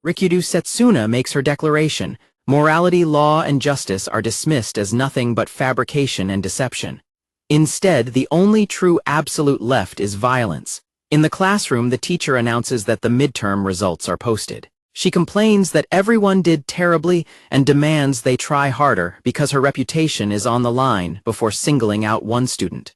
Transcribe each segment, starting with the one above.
Rikudo Setsuna makes her declaration. Morality, law, and justice are dismissed as nothing but fabrication and deception. Instead, the only true absolute left is violence. In the classroom, the teacher announces that the midterm results are posted. She complains that everyone did terribly and demands they try harder because her reputation is on the line before singling out one student.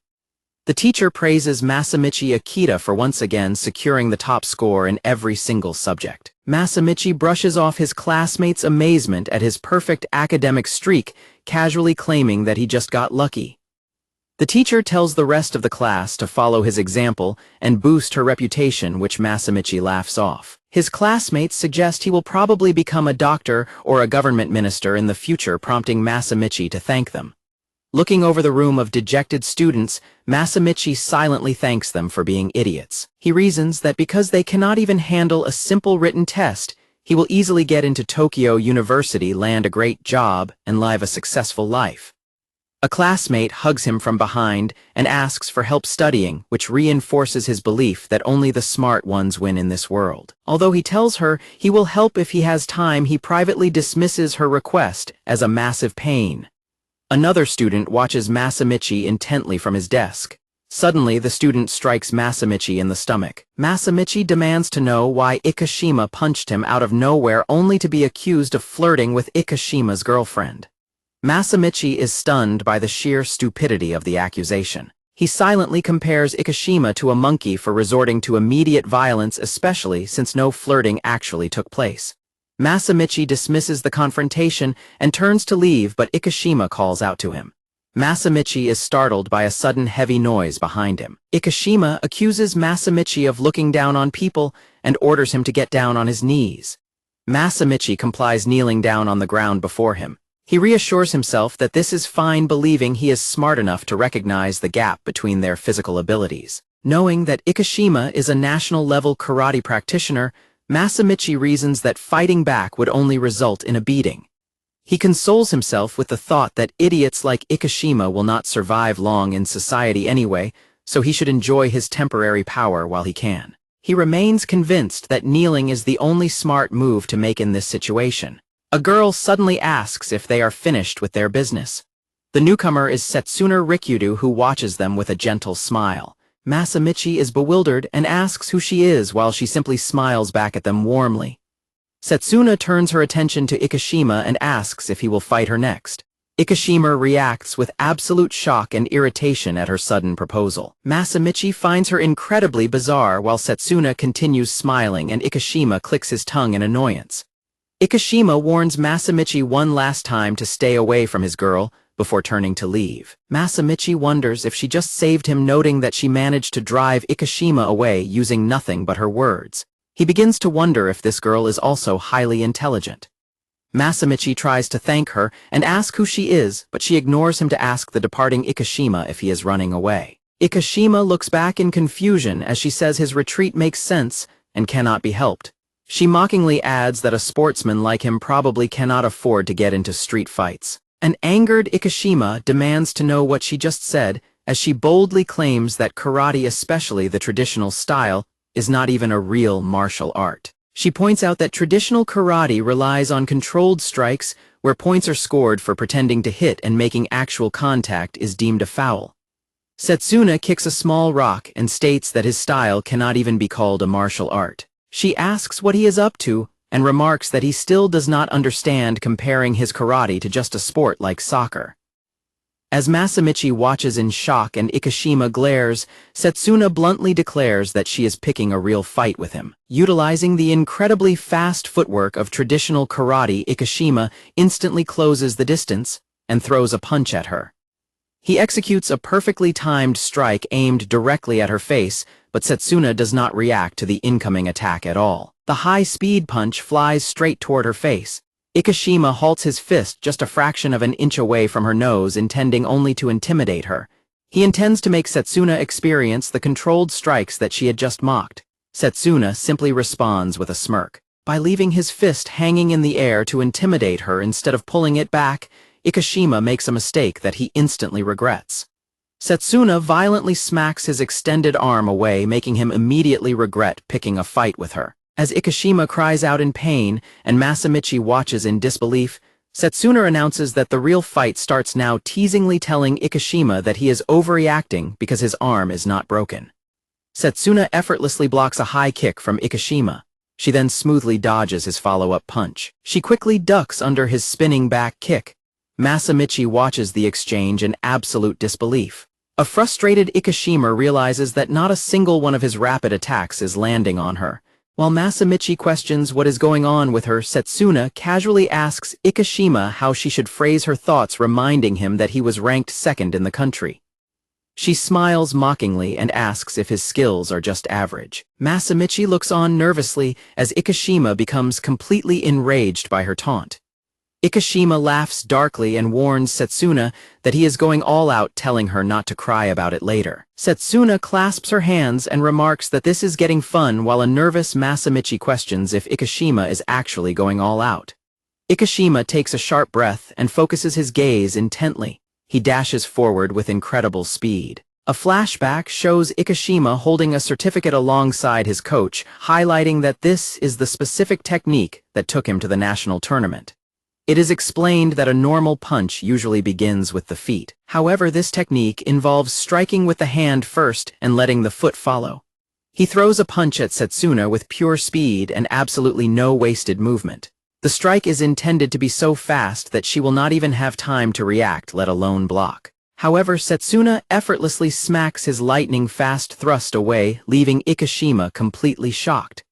The teacher praises Masamichi Akita for once again securing the top score in every single subject. Masamichi brushes off his classmates' amazement at his perfect academic streak, casually claiming that he just got lucky. The teacher tells the rest of the class to follow his example and boost her reputation, which Masamichi laughs off. His classmates suggest he will probably become a doctor or a government minister in the future, prompting Masamichi to thank them. Looking over the room of dejected students, Masamichi silently thanks them for being idiots. He reasons that because they cannot even handle a simple written test, he will easily get into Tokyo University, land a great job, and live a successful life. A classmate hugs him from behind and asks for help studying, which reinforces his belief that only the smart ones win in this world. Although he tells her he will help if he has time, he privately dismisses her request as a massive pain. Another student watches Masamichi intently from his desk. Suddenly, the student strikes Masamichi in the stomach. Masamichi demands to know why Ikashima punched him out of nowhere, only to be accused of flirting with Ikashima's girlfriend. Masamichi is stunned by the sheer stupidity of the accusation. He silently compares Ikashima to a monkey for resorting to immediate violence, especially since no flirting actually took place. Masamichi dismisses the confrontation and turns to leave, but Ikashima calls out to him. Masamichi is startled by a sudden heavy noise behind him. Ikashima accuses Masamichi of looking down on people and orders him to get down on his knees. Masamichi complies, kneeling down on the ground before him. He reassures himself that this is fine, believing he is smart enough to recognize the gap between their physical abilities. Knowing that Ikashima is a national-level karate practitioner, Masamichi reasons that fighting back would only result in a beating. He consoles himself with the thought that idiots like Ikashima will not survive long in society anyway, so he should enjoy his temporary power while he can. He remains convinced that kneeling is the only smart move to make in this situation. A girl suddenly asks if they are finished with their business. The newcomer is Setsuna Rikudo, who watches them with a gentle smile. Masamichi is bewildered and asks who she is, while she simply smiles back at them warmly. Setsuna turns her attention to Ikashima and asks if he will fight her next. Ikashima reacts with absolute shock and irritation at her sudden proposal. Masamichi finds her incredibly bizarre, while Setsuna continues smiling and Ikashima clicks his tongue in annoyance. Ikashima warns Masamichi one last time to stay away from his girl before turning to leave. Masamichi wonders if she just saved him, noting that she managed to drive Ikashima away using nothing but her words. He begins to wonder if this girl is also highly intelligent. Masamichi tries to thank her and ask who she is, but she ignores him to ask the departing Ikashima if he is running away. Ikashima looks back in confusion as she says his retreat makes sense and cannot be helped. She mockingly adds that a sportsman like him probably cannot afford to get into street fights. An angered Ikashima demands to know what she just said, as she boldly claims that karate, especially the traditional style, is not even a real martial art. She points out that traditional karate relies on controlled strikes, where points are scored for pretending to hit and making actual contact is deemed a foul. Setsuna kicks a small rock and states that his style cannot even be called a martial art. She asks what he is up to and remarks that he still does not understand comparing his karate to just a sport like soccer. As Masamichi watches in shock and Ikashima glares, Setsuna bluntly declares that she is picking a real fight with him. Utilizing the incredibly fast footwork of traditional karate, Ikashima instantly closes the distance and throws a punch at her. He executes a perfectly timed strike aimed directly at her face, but Setsuna does not react to the incoming attack at all. The high-speed punch flies straight toward her face. Ikashima halts his fist just a fraction of an inch away from her nose, intending only to intimidate her. He intends to make Setsuna experience the controlled strikes that she had just mocked. Setsuna simply responds with a smirk. By leaving his fist hanging in the air to intimidate her instead of pulling it back, Ikashima makes a mistake that he instantly regrets. Setsuna violently smacks his extended arm away, making him immediately regret picking a fight with her. As Ikishima cries out in pain and Masamichi watches in disbelief, Setsuna announces that the real fight starts now, teasingly telling Ikishima that he is overreacting because his arm is not broken. Setsuna effortlessly blocks a high kick from Ikishima. She then smoothly dodges his follow-up punch. She quickly ducks under his spinning back kick. Masamichi watches the exchange in absolute disbelief. A frustrated Ikishima realizes that not a single one of his rapid attacks is landing on her. While Masamichi questions what is going on with her, Setsuna casually asks Ikishima how she should phrase her thoughts, reminding him that he was ranked second in the country. She smiles mockingly and asks if his skills are just average. Masamichi looks on nervously as Ikishima becomes completely enraged by her taunt. Ikishima laughs darkly and warns Setsuna that he is going all out, telling her not to cry about it later. Setsuna clasps her hands and remarks that this is getting fun, while a nervous Masamichi questions if Ikishima is actually going all out. Ikishima takes a sharp breath and focuses his gaze intently. He dashes forward with incredible speed. A flashback shows Ikishima holding a certificate alongside his coach, highlighting that this is the specific technique that took him to the national tournament. It is explained that a normal punch usually begins with the feet. However, this technique involves striking with the hand first and letting the foot follow. He throws a punch at Setsuna with pure speed and absolutely no wasted movement. The strike is intended to be so fast that she will not even have time to react, let alone block. However, Setsuna effortlessly smacks his lightning-fast thrust away, leaving Ikishima completely shocked.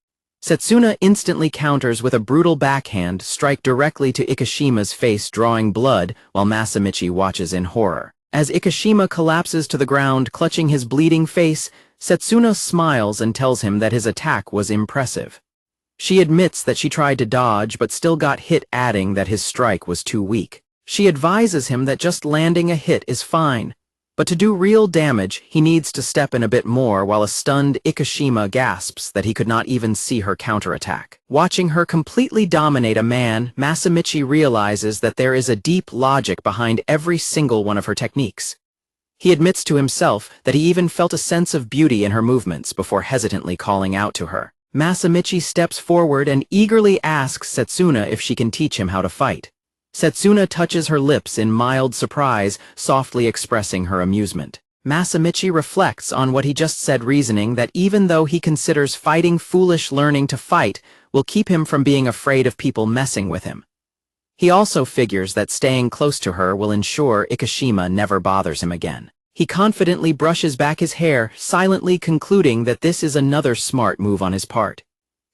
Setsuna instantly counters with a brutal backhand strike directly to Ikishima's face, drawing blood, while Masamichi watches in horror. As Ikishima collapses to the ground, clutching his bleeding face, Setsuna smiles and tells him that his attack was impressive. She admits that she tried to dodge but still got hit, adding that his strike was too weak. She advises him that just landing a hit is fine, but to do real damage, he needs to step in a bit more, while a stunned Ikishima gasps that he could not even see her counterattack. Watching her completely dominate a man, Masamichi realizes that there is a deep logic behind every single one of her techniques. He admits to himself that he even felt a sense of beauty in her movements before hesitantly calling out to her. Masamichi steps forward and eagerly asks Setsuna if she can teach him how to fight. Setsuna touches her lips in mild surprise, softly expressing her amusement. Masamichi reflects on what he just said, reasoning that even though he considers fighting foolish, learning to fight will keep him from being afraid of people messing with him. He also figures that staying close to her will ensure Ikishima never bothers him again. He confidently brushes back his hair, silently concluding that this is another smart move on his part.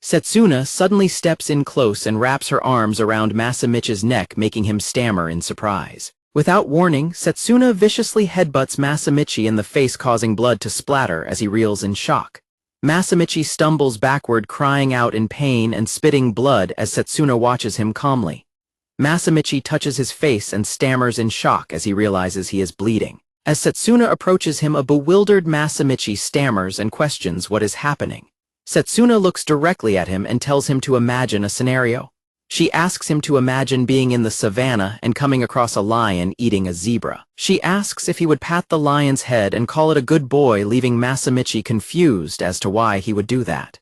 Setsuna suddenly steps in close and wraps her arms around Masamichi's neck, making him stammer in surprise. Without warning, Setsuna viciously headbutts Masamichi in the face, causing blood to splatter as he reels in shock. Masamichi stumbles backward, crying out in pain and spitting blood as Setsuna watches him calmly. Masamichi touches his face and stammers in shock as he realizes he is bleeding. As Setsuna approaches him, a bewildered Masamichi stammers and questions what is happening. Setsuna looks directly at him and tells him to imagine a scenario. She asks him to imagine being in the savannah and coming across a lion eating a zebra. She asks if he would pat the lion's head and call it a good boy, leaving Masamichi confused as to why he would do that.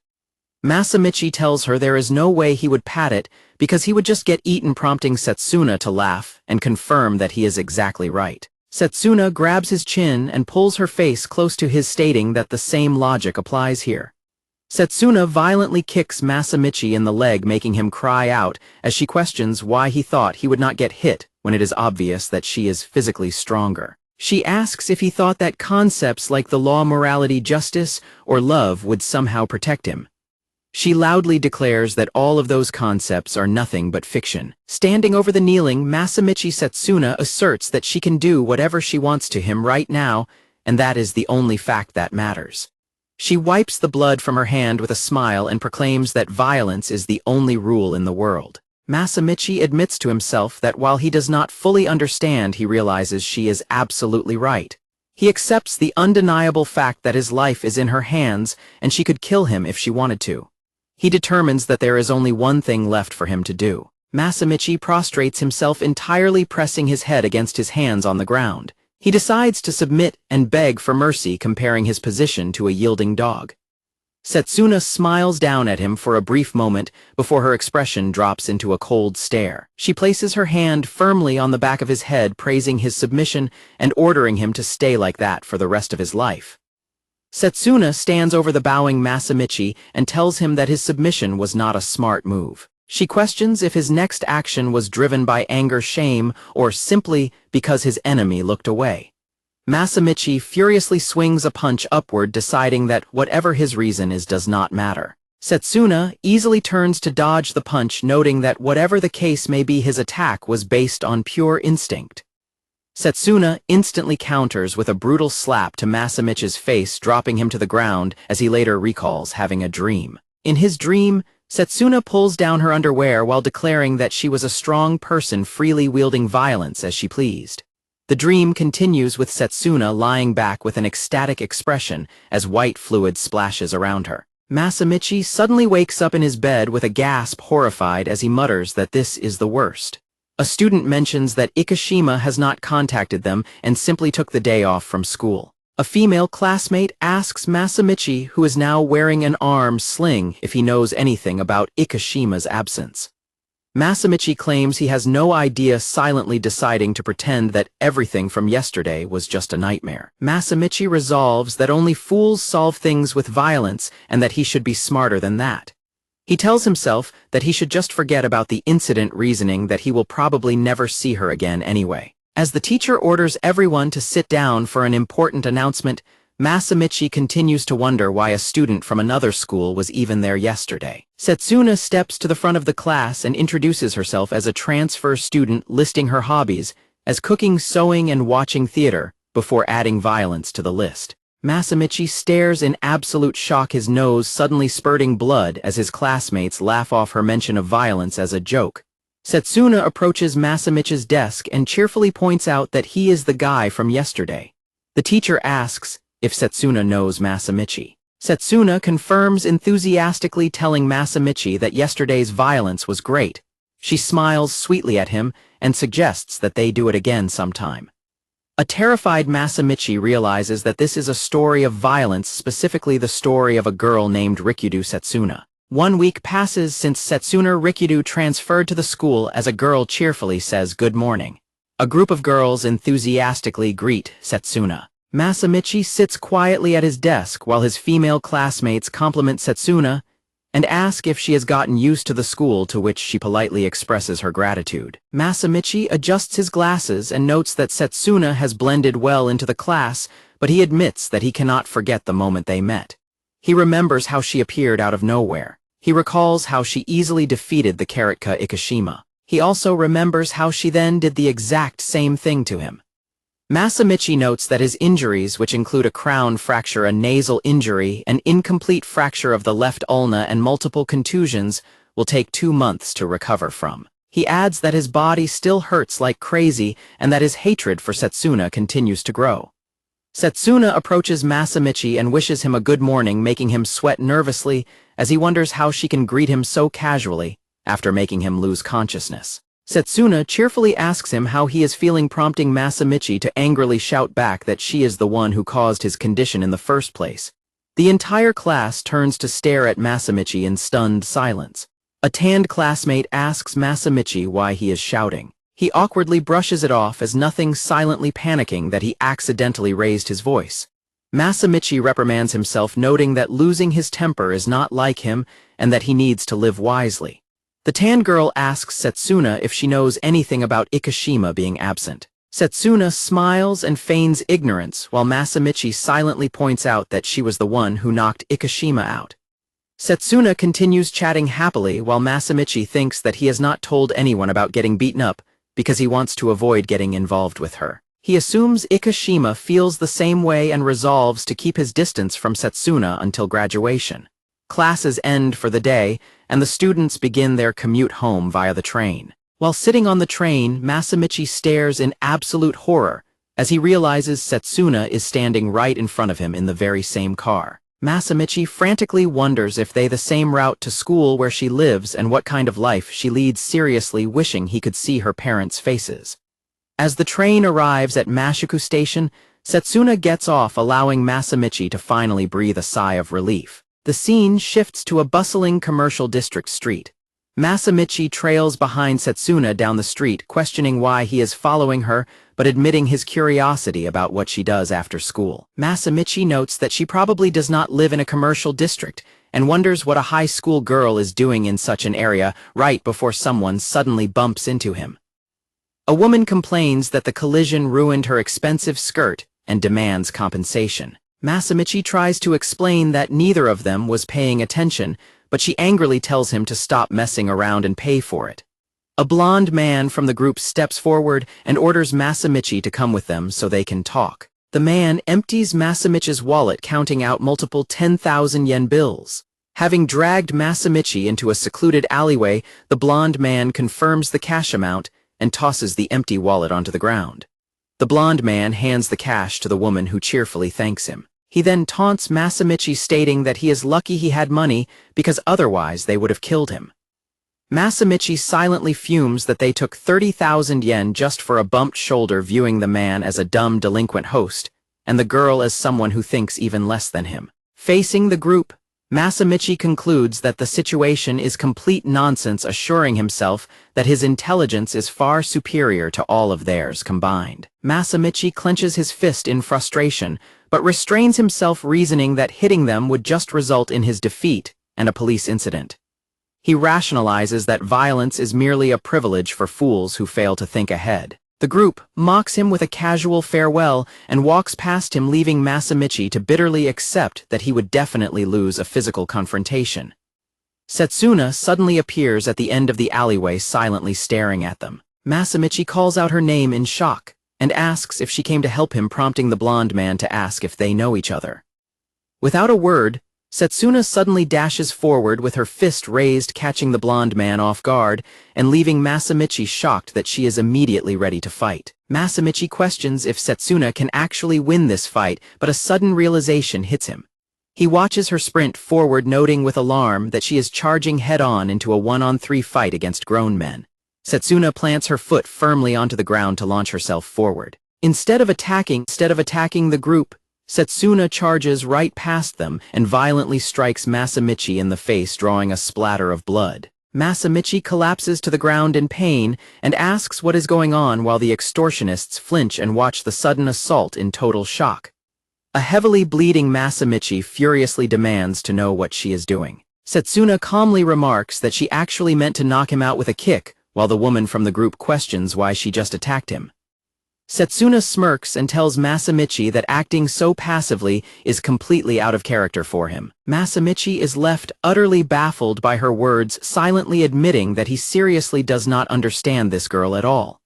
Masamichi tells her there is no way he would pat it because he would just get eaten, prompting Setsuna to laugh and confirm that he is exactly right. Setsuna grabs his chin and pulls her face close to his, stating that the same logic applies here. Setsuna violently kicks Masamichi in the leg, making him cry out as she questions why he thought he would not get hit when it is obvious that she is physically stronger. She asks if he thought that concepts like the law, morality, justice, or love would somehow protect him. She loudly declares that all of those concepts are nothing but fiction. Standing over the kneeling Masamichi, Setsuna asserts that she can do whatever she wants to him right now, and that is the only fact that matters. She wipes the blood from her hand with a smile and proclaims that violence is the only rule in the world. Masamichi admits to himself that while he does not fully understand, he realizes she is absolutely right. He accepts the undeniable fact that his life is in her hands and she could kill him if she wanted to. He determines that there is only one thing left for him to do. Masamichi prostrates himself entirely, pressing his head against his hands on the ground. He decides to submit and beg for mercy, comparing his position to a yielding dog. Setsuna smiles down at him for a brief moment before her expression drops into a cold stare. She places her hand firmly on the back of his head, praising his submission and ordering him to stay like that for the rest of his life. Setsuna stands over the bowing Masamichi and tells him that his submission was not a smart move. She questions if his next action was driven by anger, shame, or simply because his enemy looked away. Masamichi furiously swings a punch upward, deciding that whatever his reason is does not matter. Setsuna easily turns to dodge the punch, noting that whatever the case may be, his attack was based on pure instinct. Setsuna instantly counters with a brutal slap to Masamichi's face, dropping him to the ground as he later recalls having a dream. In his dream, Setsuna pulls down her underwear while declaring that she was a strong person freely wielding violence as she pleased. The dream continues with Setsuna lying back with an ecstatic expression as white fluid splashes around her. Masamichi suddenly wakes up in his bed with a gasp, horrified as he mutters that this is the worst. A student mentions that Ikishima has not contacted them and simply took the day off from school. A female classmate asks Masamichi, who is now wearing an arm sling, if he knows anything about Ikishima's absence. Masamichi claims he has no idea, silently deciding to pretend that everything from yesterday was just a nightmare. Masamichi resolves that only fools solve things with violence and that he should be smarter than that. He tells himself that he should just forget about the incident, reasoning that he will probably never see her again anyway. As the teacher orders everyone to sit down for an important announcement, Masamichi continues to wonder why a student from another school was even there yesterday. Setsuna steps to the front of the class and introduces herself as a transfer student, listing her hobbies as cooking, sewing, and watching theater, before adding violence to the list. Masamichi stares in absolute shock, his nose suddenly spurting blood as his classmates laugh off her mention of violence as a joke. Setsuna approaches Masamichi's desk and cheerfully points out that he is the guy from yesterday. The teacher asks if Setsuna knows Masamichi. Setsuna confirms enthusiastically, telling Masamichi that yesterday's violence was great. She smiles sweetly at him and suggests that they do it again sometime. A terrified Masamichi realizes that this is a story of violence, specifically the story of a girl named Rikudo Setsuna. 1 week passes since Setsuna Rikudo transferred to the school as a girl cheerfully says good morning. A group of girls enthusiastically greet Setsuna. Masamichi sits quietly at his desk while his female classmates compliment Setsuna and ask if she has gotten used to the school, to which she politely expresses her gratitude. Masamichi adjusts his glasses and notes that Setsuna has blended well into the class, but he admits that he cannot forget the moment they met. He remembers how she appeared out of nowhere. He recalls how she easily defeated the Karatka Ikishima. He also remembers how she then did the exact same thing to him. Masamichi notes that his injuries, which include a crown fracture, a nasal injury, an incomplete fracture of the left ulna, and multiple contusions, will take 2 months to recover from. He adds that his body still hurts like crazy and that his hatred for Setsuna continues to grow. Setsuna approaches Masamichi and wishes him a good morning, making him sweat nervously as he wonders how she can greet him so casually after making him lose consciousness. Setsuna cheerfully asks him how he is feeling, prompting Masamichi to angrily shout back that she is the one who caused his condition in the first place. The entire class turns to stare at Masamichi in stunned silence. A tanned classmate asks Masamichi why he is shouting. He awkwardly brushes it off as nothing, silently panicking that he accidentally raised his voice. Masamichi reprimands himself, noting that losing his temper is not like him and that he needs to live wisely. The tan girl asks Setsuna if she knows anything about Ikishima being absent. Setsuna smiles and feigns ignorance while Masamichi silently points out that she was the one who knocked Ikishima out. Setsuna continues chatting happily while Masamichi thinks that he has not told anyone about getting beaten up because he wants to avoid getting involved with her. He assumes Ikishima feels the same way and resolves to keep his distance from Setsuna until graduation. Classes end for the day, and the students begin their commute home via the train. While sitting on the train, Masamichi stares in absolute horror as he realizes Setsuna is standing right in front of him in the very same car. Masamichi frantically wonders if they the same route to school where she lives and what kind of life she leads, seriously wishing he could see her parents' faces. As the train arrives at Mashiku Station, Setsuna gets off, allowing Masamichi to finally breathe a sigh of relief. The scene shifts to a bustling commercial district street. Masamichi trails behind Setsuna down the street, questioning why he is following her, but admitting his curiosity about what she does after school. Masamichi notes that she probably does not live in a commercial district, and wonders what a high school girl is doing in such an area right before someone suddenly bumps into him. A woman complains that the collision ruined her expensive skirt and demands compensation. Masamichi tries to explain that neither of them was paying attention, but she angrily tells him to stop messing around and pay for it. A blonde man from the group steps forward and orders Masamichi to come with them so they can talk. The man empties Masamichi's wallet, counting out multiple 10,000 yen bills. Having dragged Masamichi into a secluded alleyway, the blonde man confirms the cash amount and tosses the empty wallet onto the ground. The blonde man hands the cash to the woman, who cheerfully thanks him. He then taunts Masamichi, stating that he is lucky he had money because otherwise they would have killed him. Masamichi silently fumes that they took 30,000 yen just for a bumped shoulder, viewing the man as a dumb delinquent host, and the girl as someone who thinks even less than him. Facing the group, Masamichi concludes that the situation is complete nonsense, assuring himself that his intelligence is far superior to all of theirs combined. Masamichi clenches his fist in frustration, but restrains himself, reasoning that hitting them would just result in his defeat and a police incident. He rationalizes that violence is merely a privilege for fools who fail to think ahead. The group mocks him with a casual farewell and walks past him, leaving Masamichi to bitterly accept that he would definitely lose a physical confrontation. Setsuna suddenly appears at the end of the alleyway, silently staring at them. Masamichi calls out her name in shock and asks if she came to help him, prompting the blonde man to ask if they know each other. Without a word, Setsuna suddenly dashes forward with her fist raised, catching the blonde man off guard and leaving Masamichi shocked that she is immediately ready to fight. Masamichi questions if Setsuna can actually win this fight, but a sudden realization hits him. He watches her sprint forward, noting with alarm that she is charging head-on into a 1-on-3 fight against grown men. Setsuna plants her foot firmly onto the ground to launch herself forward. Instead of attacking the group, Setsuna charges right past them and violently strikes Masamichi in the face, drawing a splatter of blood. Masamichi collapses to the ground in pain and asks what is going on, while the extortionists flinch and watch the sudden assault in total shock. A heavily bleeding Masamichi furiously demands to know what she is doing. Setsuna calmly remarks that she actually meant to knock him out with a kick, while the woman from the group questions why she just attacked him. Setsuna smirks and tells Masamichi that acting so passively is completely out of character for him. Masamichi is left utterly baffled by her words, silently admitting that he seriously does not understand this girl at all.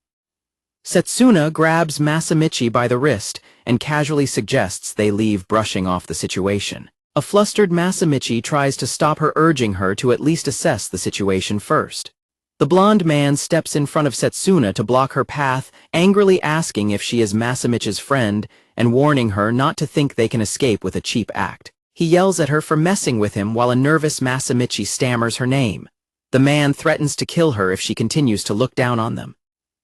Setsuna grabs Masamichi by the wrist and casually suggests they leave, brushing off the situation. A flustered Masamichi tries to stop her, urging her to at least assess the situation first. The blonde man steps in front of Setsuna to block her path, angrily asking if she is Masamichi's friend and warning her not to think they can escape with a cheap act. He yells at her for messing with him, while a nervous Masamichi stammers her name. The man threatens to kill her if she continues to look down on them.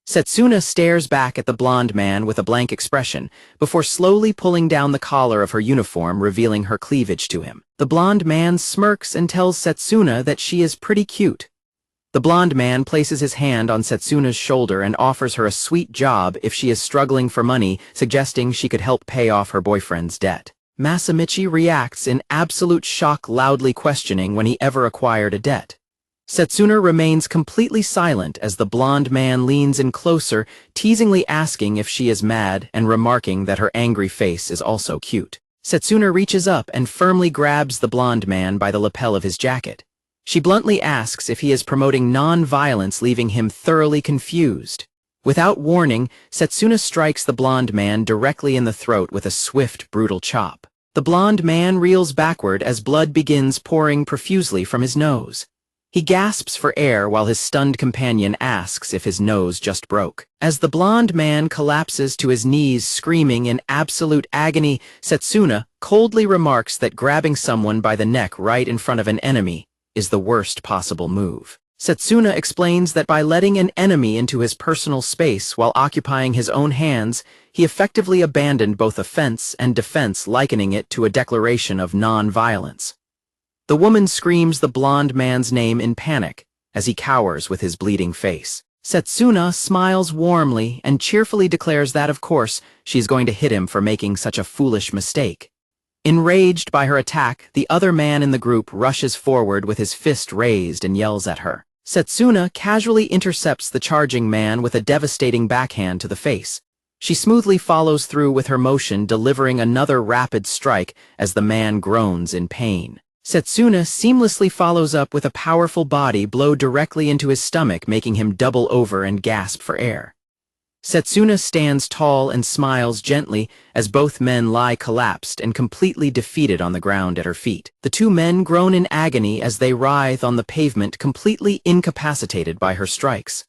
Setsuna stares back at the blonde man with a blank expression before slowly pulling down the collar of her uniform, revealing her cleavage to him. The blonde man smirks and tells Setsuna that she is pretty cute. The blonde man places his hand on Setsuna's shoulder and offers her a sweet job if she is struggling for money, suggesting she could help pay off her boyfriend's debt. Masamichi reacts in absolute shock, loudly questioning when he ever acquired a debt. Setsuna remains completely silent as the blonde man leans in closer, teasingly asking if she is mad and remarking that her angry face is also cute. Setsuna reaches up and firmly grabs the blonde man by the lapel of his jacket. She bluntly asks if he is promoting non-violence, leaving him thoroughly confused. Without warning, Setsuna strikes the blonde man directly in the throat with a swift, brutal chop. The blonde man reels backward as blood begins pouring profusely from his nose. He gasps for air while his stunned companion asks if his nose just broke. As the blonde man collapses to his knees, screaming in absolute agony, Setsuna coldly remarks that grabbing someone by the neck right in front of an enemy is the worst possible move. Setsuna explains that by letting an enemy into his personal space while occupying his own hands, he effectively abandoned both offense and defense, likening it to a declaration of non-violence. The woman screams the blonde man's name in panic as he cowers with his bleeding face. Setsuna smiles warmly and cheerfully declares that, of course, she's going to hit him for making such a foolish mistake. Enraged by her attack, the other man in the group rushes forward with his fist raised and yells at her. Setsuna casually intercepts the charging man with a devastating backhand to the face. She smoothly follows through with her motion, delivering another rapid strike as the man groans in pain. Setsuna seamlessly follows up with a powerful body blow directly into his stomach, making him double over and gasp for air. Setsuna stands tall and smiles gently as both men lie collapsed and completely defeated on the ground at her feet. The two men groan in agony as they writhe on the pavement, completely incapacitated by her strikes.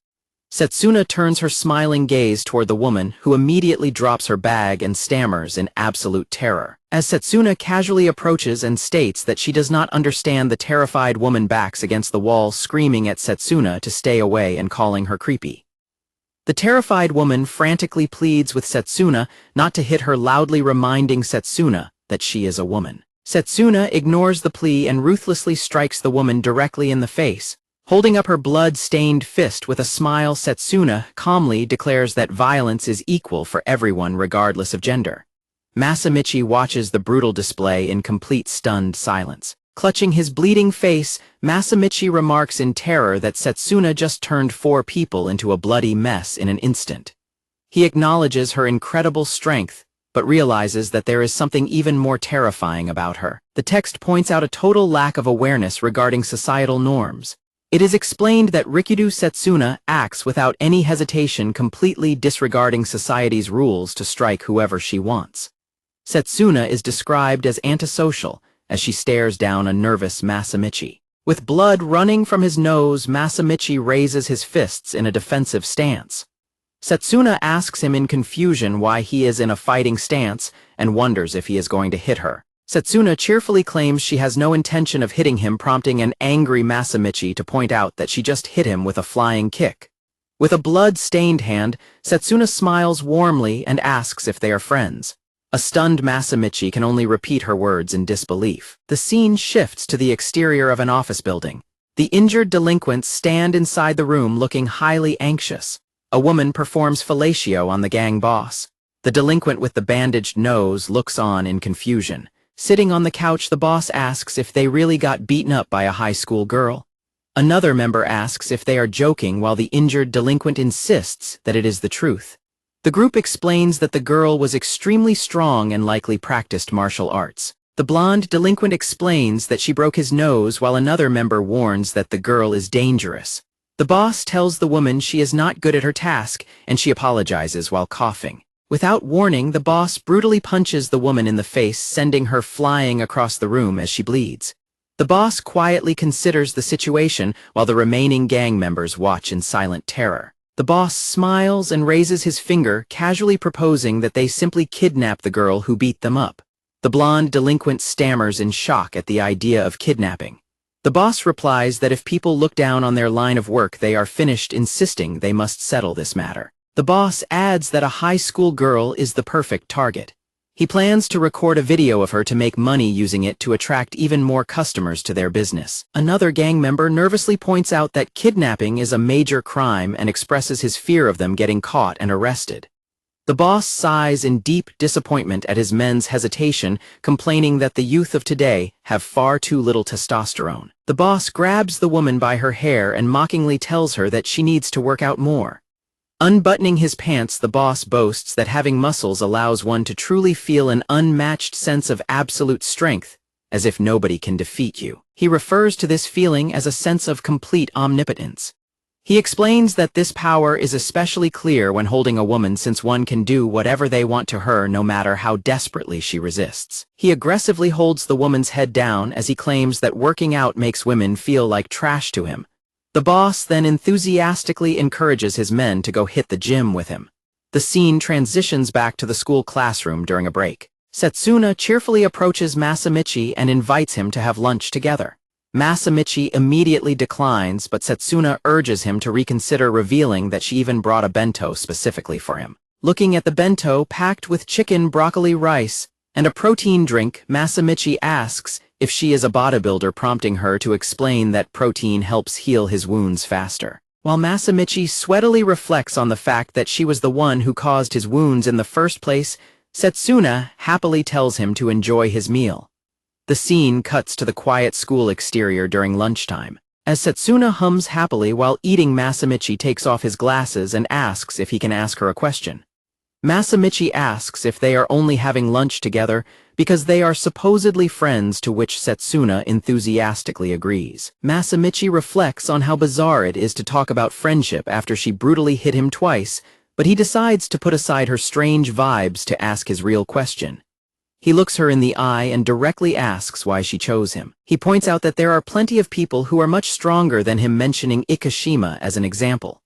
Setsuna turns her smiling gaze toward the woman, who immediately drops her bag and stammers in absolute terror. As Setsuna casually approaches and states that she does not understand, the terrified woman backs against the wall, screaming at Setsuna to stay away and calling her creepy. The terrified woman frantically pleads with Setsuna not to hit her, loudly reminding Setsuna that she is a woman. Setsuna ignores the plea and ruthlessly strikes the woman directly in the face. Holding up her blood-stained fist with a smile, Setsuna calmly declares that violence is equal for everyone regardless of gender. Masamichi watches the brutal display in complete stunned silence. Clutching his bleeding face, Masamichi remarks in terror that Setsuna just turned 4 people into a bloody mess in an instant. He acknowledges her incredible strength, but realizes that there is something even more terrifying about her. The text points out a total lack of awareness regarding societal norms. It is explained that Rikido Setsuna acts without any hesitation, completely disregarding society's rules to strike whoever she wants. Setsuna is described as antisocial as she stares down a nervous Masamichi. With blood running from his nose, Masamichi raises his fists in a defensive stance. Setsuna asks him in confusion why he is in a fighting stance and wonders if he is going to hit her. Setsuna cheerfully claims she has no intention of hitting him, prompting an angry Masamichi to point out that she just hit him with a flying kick. With a blood-stained hand, Setsuna smiles warmly and asks if they are friends. A stunned Masamichi can only repeat her words in disbelief. The scene shifts to the exterior of an office building. The injured delinquents stand inside the room looking highly anxious. A woman performs fellatio on the gang boss. The delinquent with the bandaged nose looks on in confusion. Sitting on the couch, the boss asks if they really got beaten up by a high school girl. Another member asks if they are joking, while the injured delinquent insists that it is the truth. The group explains that the girl was extremely strong and likely practiced martial arts. The blonde delinquent explains that she broke his nose, while another member warns that the girl is dangerous. The boss tells the woman she is not good at her task, and she apologizes while coughing. Without warning, the boss brutally punches the woman in the face, sending her flying across the room as she bleeds. The boss quietly considers the situation while the remaining gang members watch in silent terror. The boss smiles and raises his finger, casually proposing that they simply kidnap the girl who beat them up. The blonde delinquent stammers in shock at the idea of kidnapping. The boss replies that if people look down on their line of work, they are finished, insisting they must settle this matter. The boss adds that a high school girl is the perfect target. He plans to record a video of her to make money, using it to attract even more customers to their business. Another gang member nervously points out that kidnapping is a major crime and expresses his fear of them getting caught and arrested. The boss sighs in deep disappointment at his men's hesitation, complaining that the youth of today have far too little testosterone. The boss grabs the woman by her hair and mockingly tells her that she needs to work out more. Unbuttoning his pants, the boss boasts that having muscles allows one to truly feel an unmatched sense of absolute strength, as if nobody can defeat you. He refers to this feeling as a sense of complete omnipotence. He explains that this power is especially clear when holding a woman, since one can do whatever they want to her no matter how desperately she resists. He aggressively holds the woman's head down as he claims that working out makes women feel like trash to him. The boss then enthusiastically encourages his men to go hit the gym with him. The scene transitions back to the school classroom during a break. Setsuna cheerfully approaches Masamichi and invites him to have lunch together. Masamichi immediately declines, but Setsuna urges him to reconsider, revealing that she even brought a bento specifically for him. Looking at the bento packed with chicken, broccoli, rice, and a protein drink, Masamichi asks if she is a bodybuilder, prompting her to explain that protein helps heal his wounds faster. While Masamichi sweatily reflects on the fact that she was the one who caused his wounds in the first place, Setsuna happily tells him to enjoy his meal. The scene cuts to the quiet school exterior during lunchtime. As Setsuna hums happily while eating, Masamichi takes off his glasses and asks if he can ask her a question. Masamichi asks if they are only having lunch together because they are supposedly friends, to which Setsuna enthusiastically agrees. Masamichi reflects on how bizarre it is to talk about friendship after she brutally hit him twice, but he decides to put aside her strange vibes to ask his real question. He looks her in the eye and directly asks why she chose him. He points out that there are plenty of people who are much stronger than him, mentioning Ikishima as an example.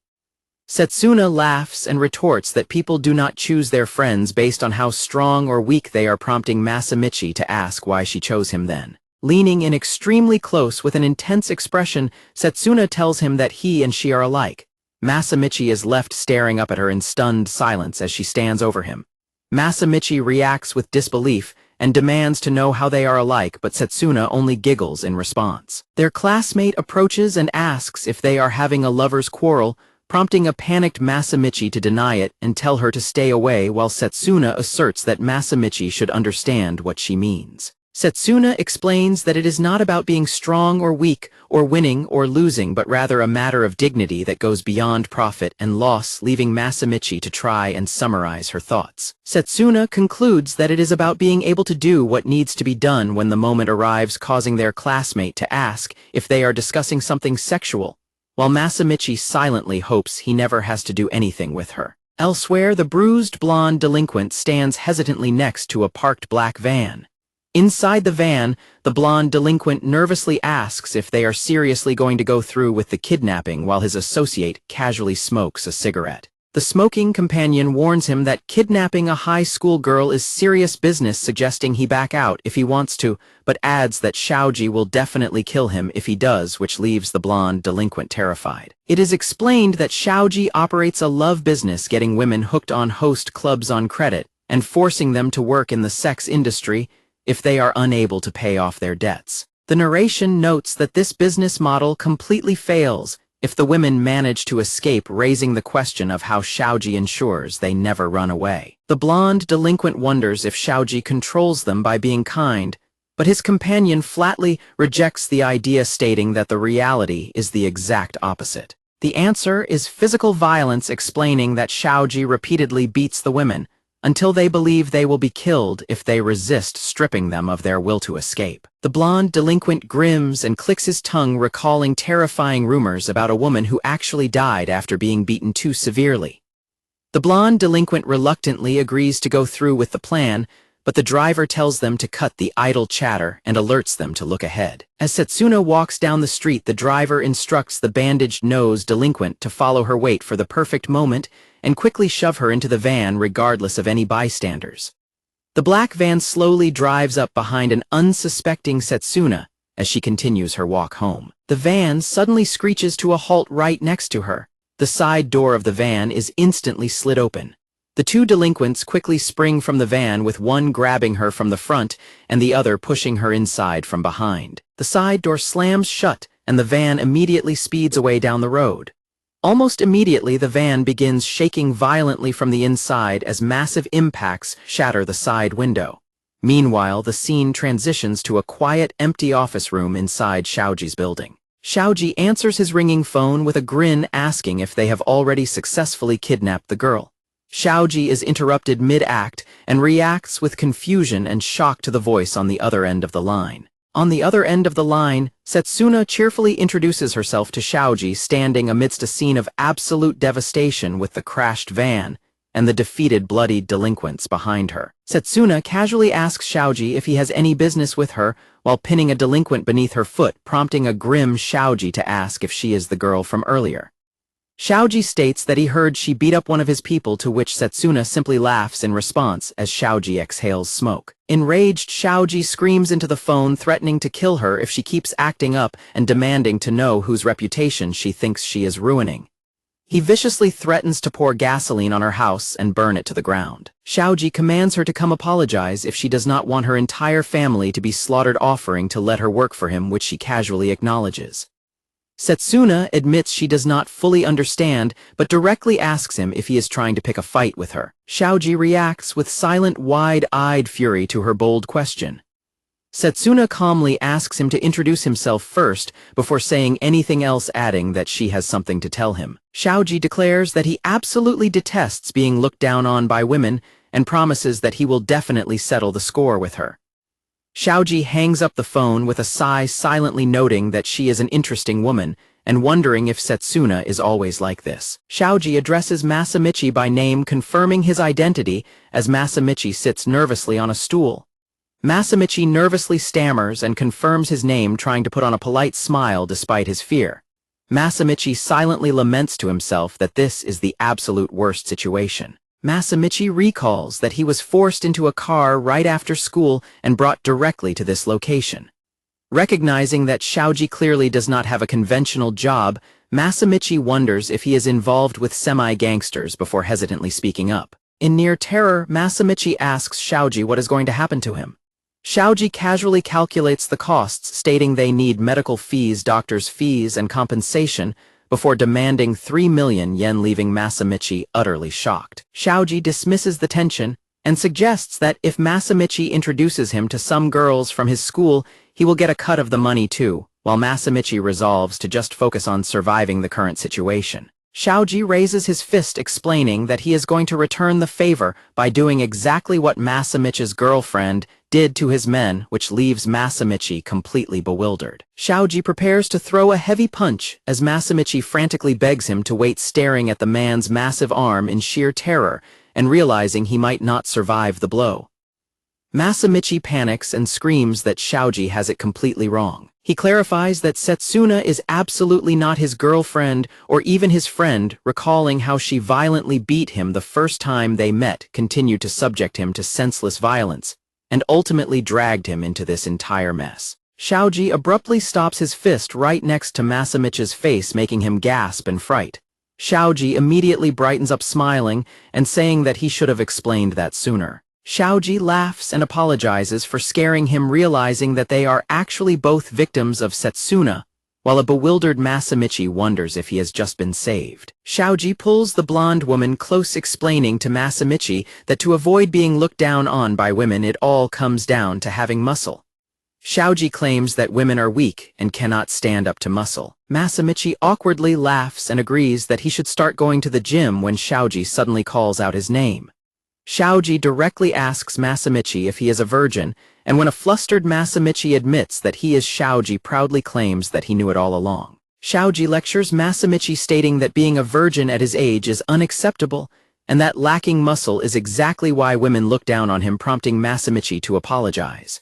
Setsuna laughs and retorts that people do not choose their friends based on how strong or weak they are, prompting Masamichi to ask why she chose him then. Leaning in extremely close with an intense expression, Setsuna tells him that he and she are alike. Masamichi is left staring up at her in stunned silence as she stands over him. Masamichi reacts with disbelief and demands to know how they are alike, but Setsuna only giggles in response. Their classmate approaches and asks if they are having a lover's quarrel, prompting a panicked Masamichi to deny it and tell her to stay away, while Setsuna asserts that Masamichi should understand what she means. Setsuna explains that it is not about being strong or weak, or winning or losing, but rather a matter of dignity that goes beyond profit and loss, leaving Masamichi to try and summarize her thoughts. Setsuna concludes that it is about being able to do what needs to be done when the moment arrives, causing their classmate to ask if they are discussing something sexual, while Masamichi silently hopes he never has to do anything with her. Elsewhere, the bruised blonde delinquent stands hesitantly next to a parked black van. Inside the van, the blonde delinquent nervously asks if they are seriously going to go through with the kidnapping, while his associate casually smokes a cigarette. The smoking companion warns him that kidnapping a high school girl is serious business, suggesting he back out if he wants to, but adds that Shaoji will definitely kill him if he does, which leaves the blonde delinquent terrified. It is explained that Shaoji operates a love business, getting women hooked on host clubs on credit and forcing them to work in the sex industry if they are unable to pay off their debts. The narration notes that this business model completely fails if the women manage to escape, raising the question of how Shaoji ensures they never run away. The blonde delinquent wonders if Shaoji controls them by being kind, but his companion flatly rejects the idea, stating that the reality is the exact opposite. The answer is physical violence, explaining that Shaoji repeatedly beats the women until they believe they will be killed if they resist, stripping them of their will to escape. The blonde delinquent grins and clicks his tongue, recalling terrifying rumors about a woman who actually died after being beaten too severely. The blonde delinquent reluctantly agrees to go through with the plan, but the driver tells them to cut the idle chatter and alerts them to look ahead. As Setsuna walks down the street, the driver instructs the bandaged-nosed delinquent to follow her, wait for the perfect moment, and quickly shove her into the van regardless of any bystanders. The black van slowly drives up behind an unsuspecting Setsuna as she continues her walk home. The van suddenly screeches to a halt right next to her. The side door of the van is instantly slid open. The two delinquents quickly spring from the van, with one grabbing her from the front and the other pushing her inside from behind. The side door slams shut and the van immediately speeds away down the road. Almost immediately, the van begins shaking violently from the inside as massive impacts shatter the side window. Meanwhile, the scene transitions to a quiet, empty office room inside Shaoji's building. Shaoji answers his ringing phone with a grin, asking if they have already successfully kidnapped the girl. Shaoji is interrupted mid-act and reacts with confusion and shock to the voice on the other end of the line. On the other end of the line, Setsuna cheerfully introduces herself to Shaoji, standing amidst a scene of absolute devastation with the crashed van and the defeated, bloodied delinquents behind her. Setsuna casually asks Shaoji if he has any business with her while pinning a delinquent beneath her foot, prompting a grim Shaoji to ask if she is the girl from earlier. Shaoji states that he heard she beat up one of his people, to which Setsuna simply laughs in response as Shaoji exhales smoke. Enraged, Shaoji screams into the phone, threatening to kill her if she keeps acting up and demanding to know whose reputation she thinks she is ruining. He viciously threatens to pour gasoline on her house and burn it to the ground. Xiaoji commands her to come apologize if she does not want her entire family to be slaughtered, offering to let her work for him, which she casually acknowledges. Setsuna admits she does not fully understand, but directly asks him if he is trying to pick a fight with her. Xiaoji reacts with silent, wide-eyed fury to her bold question. Setsuna calmly asks him to introduce himself first before saying anything else, adding that she has something to tell him. Xiaoji declares that he absolutely detests being looked down on by women and promises that he will definitely settle the score with her. Xiaoji hangs up the phone with a sigh, silently noting that she is an interesting woman and wondering if Setsuna is always like this. Xiaoji addresses Masamichi by name, confirming his identity as Masamichi sits nervously on a stool. Masamichi nervously stammers and confirms his name, trying to put on a polite smile despite his fear. Masamichi silently laments to himself that this is the absolute worst situation. Masamichi recalls that he was forced into a car right after school and brought directly to this location. Recognizing that Xiaoji clearly does not have a conventional job, Masamichi wonders if he is involved with semi-gangsters before hesitantly speaking up. In near terror, Masamichi asks Xiaoji what is going to happen to him. Xiaoji casually calculates the costs, stating they need medical fees, doctor's fees, and compensation, before demanding 3 million yen, leaving Masamichi utterly shocked. Xiaoji dismisses the tension and suggests that if Masamichi introduces him to some girls from his school, he will get a cut of the money too, while Masamichi resolves to just focus on surviving the current situation. Xiaoji raises his fist, explaining that he is going to return the favor by doing exactly what Masamichi's girlfriend did to his men, which leaves Masamichi completely bewildered. Xiaoji prepares to throw a heavy punch as Masamichi frantically begs him to wait, staring at the man's massive arm in sheer terror and realizing he might not survive the blow. Masamichi panics and screams that Xiaoji has it completely wrong. He clarifies that Setsuna is absolutely not his girlfriend or even his friend, recalling how she violently beat him the first time they met, continued to subject him to senseless violence, and ultimately dragged him into this entire mess. Xiaoji abruptly stops his fist right next to Masamichi's face, making him gasp in fright. Xiaoji immediately brightens up, smiling and saying that he should have explained that sooner. Xiaoji laughs and apologizes for scaring him, realizing that they are actually both victims of Setsuna, while a bewildered Masamichi wonders if he has just been saved. Xiaoji pulls the blonde woman close, explaining to Masamichi that to avoid being looked down on by women, it all comes down to having muscle. Xiaoji claims that women are weak and cannot stand up to muscle. Masamichi awkwardly laughs and agrees that he should start going to the gym when Xiaoji suddenly calls out his name. Xiaoji directly asks Masamichi if he is a virgin, and when a flustered Masamichi admits that he is, Xiaoji proudly claims that he knew it all along. Xiaoji lectures Masamichi, stating that being a virgin at his age is unacceptable, and that lacking muscle is exactly why women look down on him, prompting Masamichi to apologize.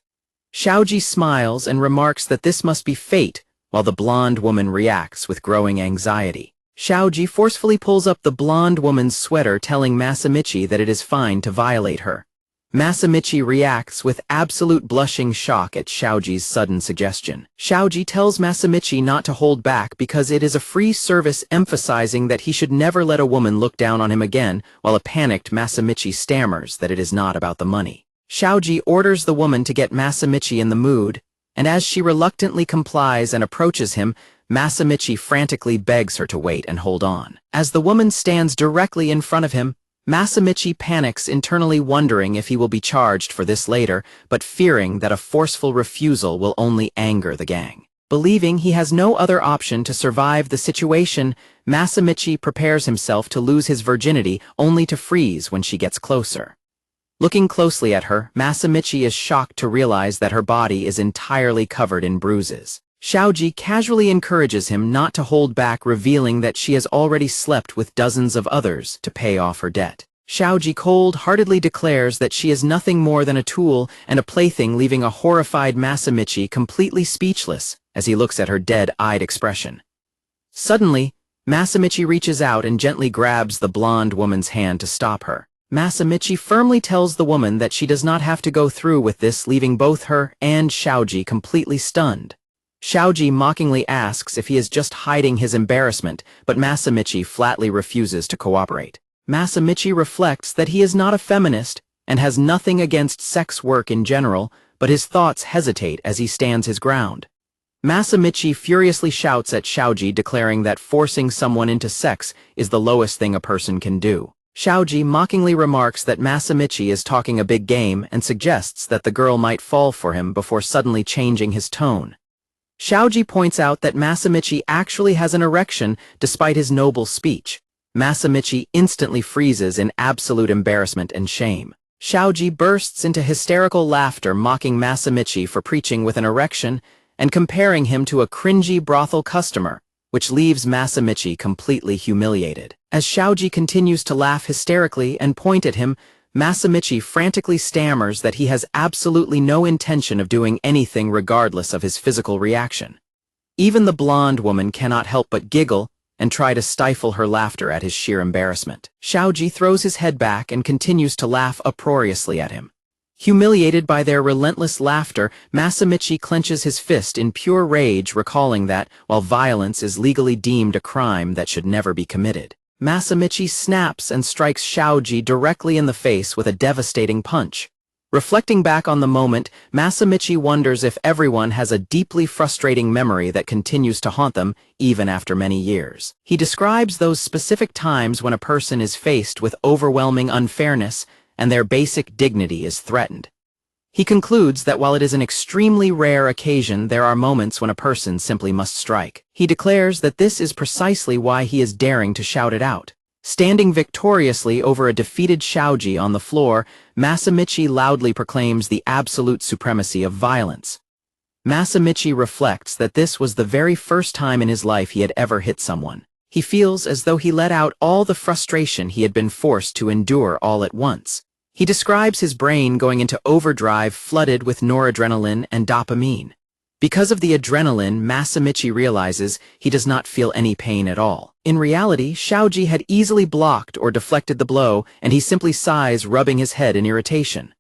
Xiaoji smiles and remarks that this must be fate, while the blonde woman reacts with growing anxiety. Xiaoji forcefully pulls up the blonde woman's sweater, telling Masamichi that it is fine to violate her. Masamichi reacts with absolute blushing shock at Xiaoji's sudden suggestion. Xiaoji tells Masamichi not to hold back because it is a free service, emphasizing that he should never let a woman look down on him again, while a panicked Masamichi stammers that it is not about the money. Xiaoji orders the woman to get Masamichi in the mood, and as she reluctantly complies and approaches him, Masamichi frantically begs her to wait and hold on. As the woman stands directly in front of him, Masamichi panics, internally wondering if he will be charged for this later, but fearing that a forceful refusal will only anger the gang. Believing he has no other option to survive the situation, Masamichi prepares himself to lose his virginity, only to freeze when she gets closer. Looking closely at her, Masamichi is shocked to realize that her body is entirely covered in bruises. Xiaoji casually encourages him not to hold back, revealing that she has already slept with dozens of others to pay off her debt. Xiaoji cold-heartedly declares that she is nothing more than a tool and a plaything, leaving a horrified Masamichi completely speechless as he looks at her dead-eyed expression. Suddenly, Masamichi reaches out and gently grabs the blonde woman's hand to stop her. Masamichi firmly tells the woman that she does not have to go through with this, leaving both her and Xiaoji completely stunned. Xiaoji mockingly asks if he is just hiding his embarrassment, but Masamichi flatly refuses to cooperate. Masamichi reflects that he is not a feminist and has nothing against sex work in general, but his thoughts hesitate as he stands his ground. Masamichi furiously shouts at Xiaoji, declaring that forcing someone into sex is the lowest thing a person can do. Xiaoji mockingly remarks that Masamichi is talking a big game and suggests that the girl might fall for him before suddenly changing his tone. Xiaoji points out that Masamichi actually has an erection despite his noble speech. Masamichi instantly freezes in absolute embarrassment and shame. Xiaoji bursts into hysterical laughter, mocking Masamichi for preaching with an erection and comparing him to a cringy brothel customer, which leaves Masamichi completely humiliated. As Xiaoji continues to laugh hysterically and point at him, Masamichi frantically stammers that he has absolutely no intention of doing anything regardless of his physical reaction. Even the blonde woman cannot help but giggle and try to stifle her laughter at his sheer embarrassment. Xiaoji throws his head back and continues to laugh uproariously at him. Humiliated by their relentless laughter, Masamichi clenches his fist in pure rage, recalling that, while violence is legally deemed a crime that should never be committed, Masamichi snaps and strikes Xiaoji directly in the face with a devastating punch. Reflecting back on the moment, Masamichi wonders if everyone has a deeply frustrating memory that continues to haunt them even after many years. He describes those specific times when a person is faced with overwhelming unfairness and their basic dignity is threatened. He concludes that while it is an extremely rare occasion, there are moments when a person simply must strike. He declares that this is precisely why he is daring to shout it out. Standing victoriously over a defeated Xiaoji on the floor, Masamichi loudly proclaims the absolute supremacy of violence. Masamichi reflects that this was the very first time in his life he had ever hit someone. He feels as though he let out all the frustration he had been forced to endure all at once. He describes his brain going into overdrive, flooded with noradrenaline and dopamine. Because of the adrenaline, Masamichi realizes he does not feel any pain at all. In reality, Xiaoji had easily blocked or deflected the blow, and he simply sighs, rubbing his head in irritation.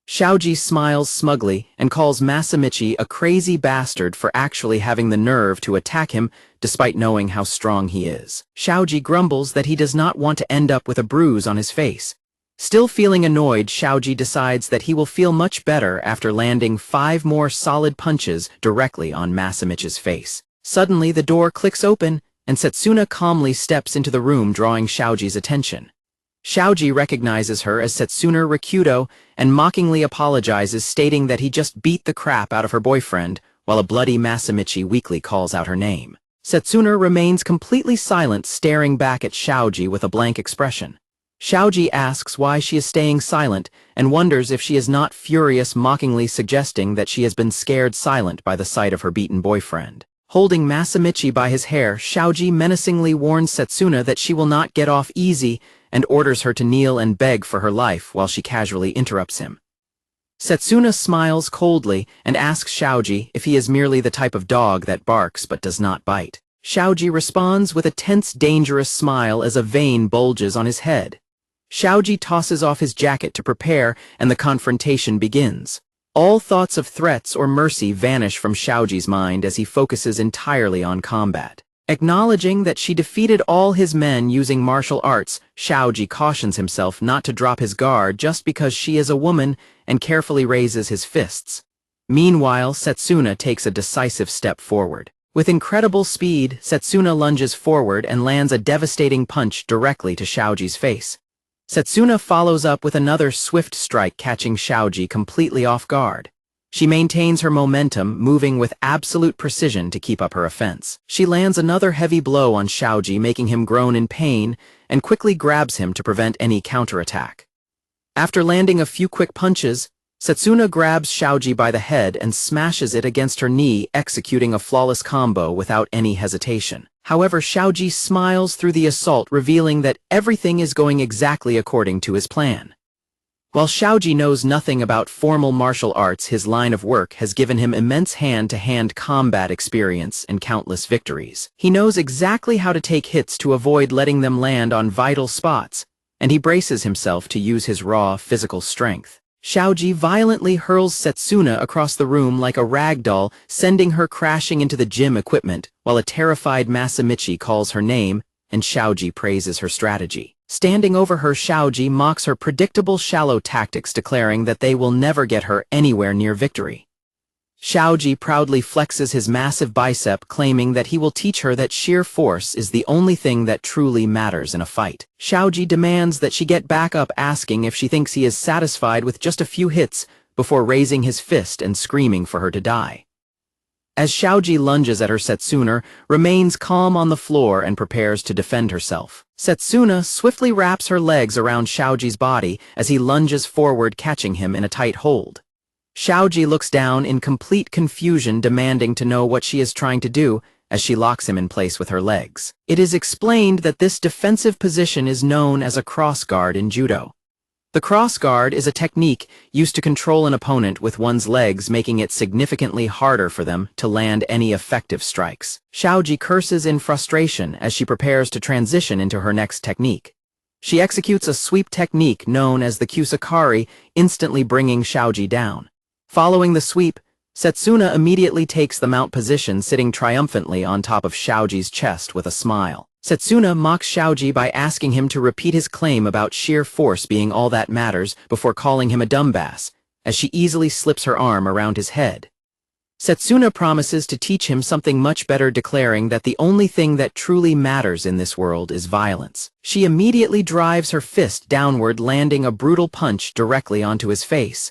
Xiaoji smiles smugly and calls Masamichi a crazy bastard for actually having the nerve to attack him despite knowing how strong he is. Xiaoji grumbles that he does not want to end up with a bruise on his face. Still feeling annoyed, Xiaoji decides that he will feel much better after landing 5 more solid punches directly on Masamichi's face. Suddenly, the door clicks open, and Setsuna calmly steps into the room, drawing Xiaoji's attention. Xiaoji recognizes her as Setsuna Rikudo and mockingly apologizes, stating that he just beat the crap out of her boyfriend, while a bloody Masamichi weakly calls out her name. Setsuna remains completely silent, staring back at Xiaoji with a blank expression. Xiaoji asks why she is staying silent and wonders if she is not furious, mockingly suggesting that she has been scared silent by the sight of her beaten boyfriend. Holding Masamichi by his hair, Xiaoji menacingly warns Setsuna that she will not get off easy and orders her to kneel and beg for her life while she casually interrupts him. Setsuna smiles coldly and asks Xiaoji if he is merely the type of dog that barks but does not bite. Xiaoji responds with a tense, dangerous smile as a vein bulges on his head. Xiaoji tosses off his jacket to prepare, and the confrontation begins. All thoughts of threats or mercy vanish from Xiaoji's mind as he focuses entirely on combat. Acknowledging that she defeated all his men using martial arts, Xiaoji cautions himself not to drop his guard just because she is a woman and carefully raises his fists. Meanwhile, Setsuna takes a decisive step forward. With incredible speed, Setsuna lunges forward and lands a devastating punch directly to Xiaoji's face. Setsuna follows up with another swift strike, catching Xiaoji completely off guard. She maintains her momentum, moving with absolute precision to keep up her offense. She lands another heavy blow on Xiaoji, making him groan in pain, and quickly grabs him to prevent any counterattack. After landing a few quick punches, Setsuna grabs Xiaoji by the head and smashes it against her knee, executing a flawless combo without any hesitation. However, Xiaoji smiles through the assault, revealing that everything is going exactly according to his plan. While Xiaoji knows nothing about formal martial arts, his line of work has given him immense hand-to-hand combat experience and countless victories. He knows exactly how to take hits to avoid letting them land on vital spots, and he braces himself to use his raw physical strength. Shaoji violently hurls Setsuna across the room like a rag doll, sending her crashing into the gym equipment, while a terrified Masamichi calls her name, and Shaoji praises her strategy. Standing over her, Shaoji mocks her predictable shallow tactics, declaring that they will never get her anywhere near victory. Shaoji proudly flexes his massive bicep, claiming that he will teach her that sheer force is the only thing that truly matters in a fight. Shaoji demands that she get back up, asking if she thinks he is satisfied with just a few hits before raising his fist and screaming for her to die. As Shaoji lunges at her, Setsuna remains calm on the floor and prepares to defend herself. Setsuna swiftly wraps her legs around Shaoji's body as he lunges forward, catching him in a tight hold. Shaoji looks down in complete confusion, demanding to know what she is trying to do as she locks him in place with her legs. It is explained that this defensive position is known as a cross guard in judo. The cross guard is a technique used to control an opponent with one's legs, making it significantly harder for them to land any effective strikes. Shaoji curses in frustration as she prepares to transition into her next technique. She executes a sweep technique known as the kusakari, instantly bringing Shaoji down. Following the sweep, Setsuna immediately takes the mount position, sitting triumphantly on top of Shaoji's chest with a smile. Setsuna mocks Shaoji by asking him to repeat his claim about sheer force being all that matters before calling him a dumbass, as she easily slips her arm around his head. Setsuna promises to teach him something much better, declaring that the only thing that truly matters in this world is violence. She immediately drives her fist downward, landing a brutal punch directly onto his face.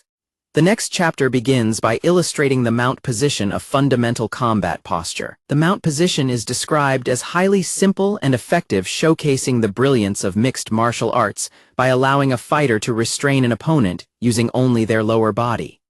The next chapter begins by illustrating the mount position, a fundamental combat posture. The mount position is described as highly simple and effective, showcasing the brilliance of mixed martial arts by allowing a fighter to restrain an opponent using only their lower body.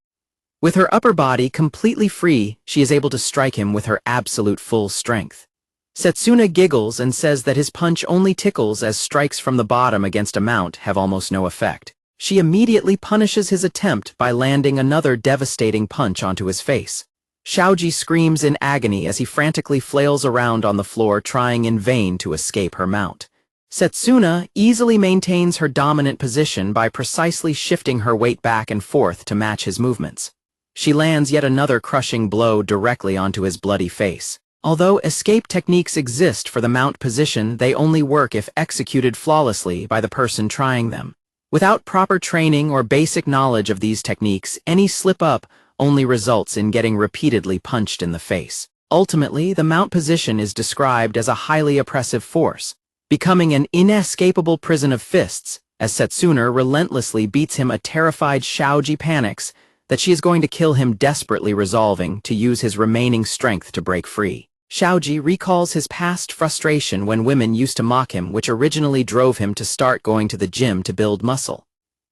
With her upper body completely free, she is able to strike him with her absolute full strength. Setsuna giggles and says that his punch only tickles, as strikes from the bottom against a mount have almost no effect. She immediately punishes his attempt by landing another devastating punch onto his face. Shaoji screams in agony as he frantically flails around on the floor, trying in vain to escape her mount. Setsuna easily maintains her dominant position by precisely shifting her weight back and forth to match his movements. She lands yet another crushing blow directly onto his bloody face. Although escape techniques exist for the mount position, they only work if executed flawlessly by the person trying them. Without proper training or basic knowledge of these techniques, any slip-up only results in getting repeatedly punched in the face. Ultimately, the mount position is described as a highly oppressive force, becoming an inescapable prison of fists, as Setsuna relentlessly beats him. A terrified Shaoji panics that she is going to kill him, desperately resolving to use his remaining strength to break free. Shaoji recalls his past frustration when women used to mock him, which originally drove him to start going to the gym to build muscle.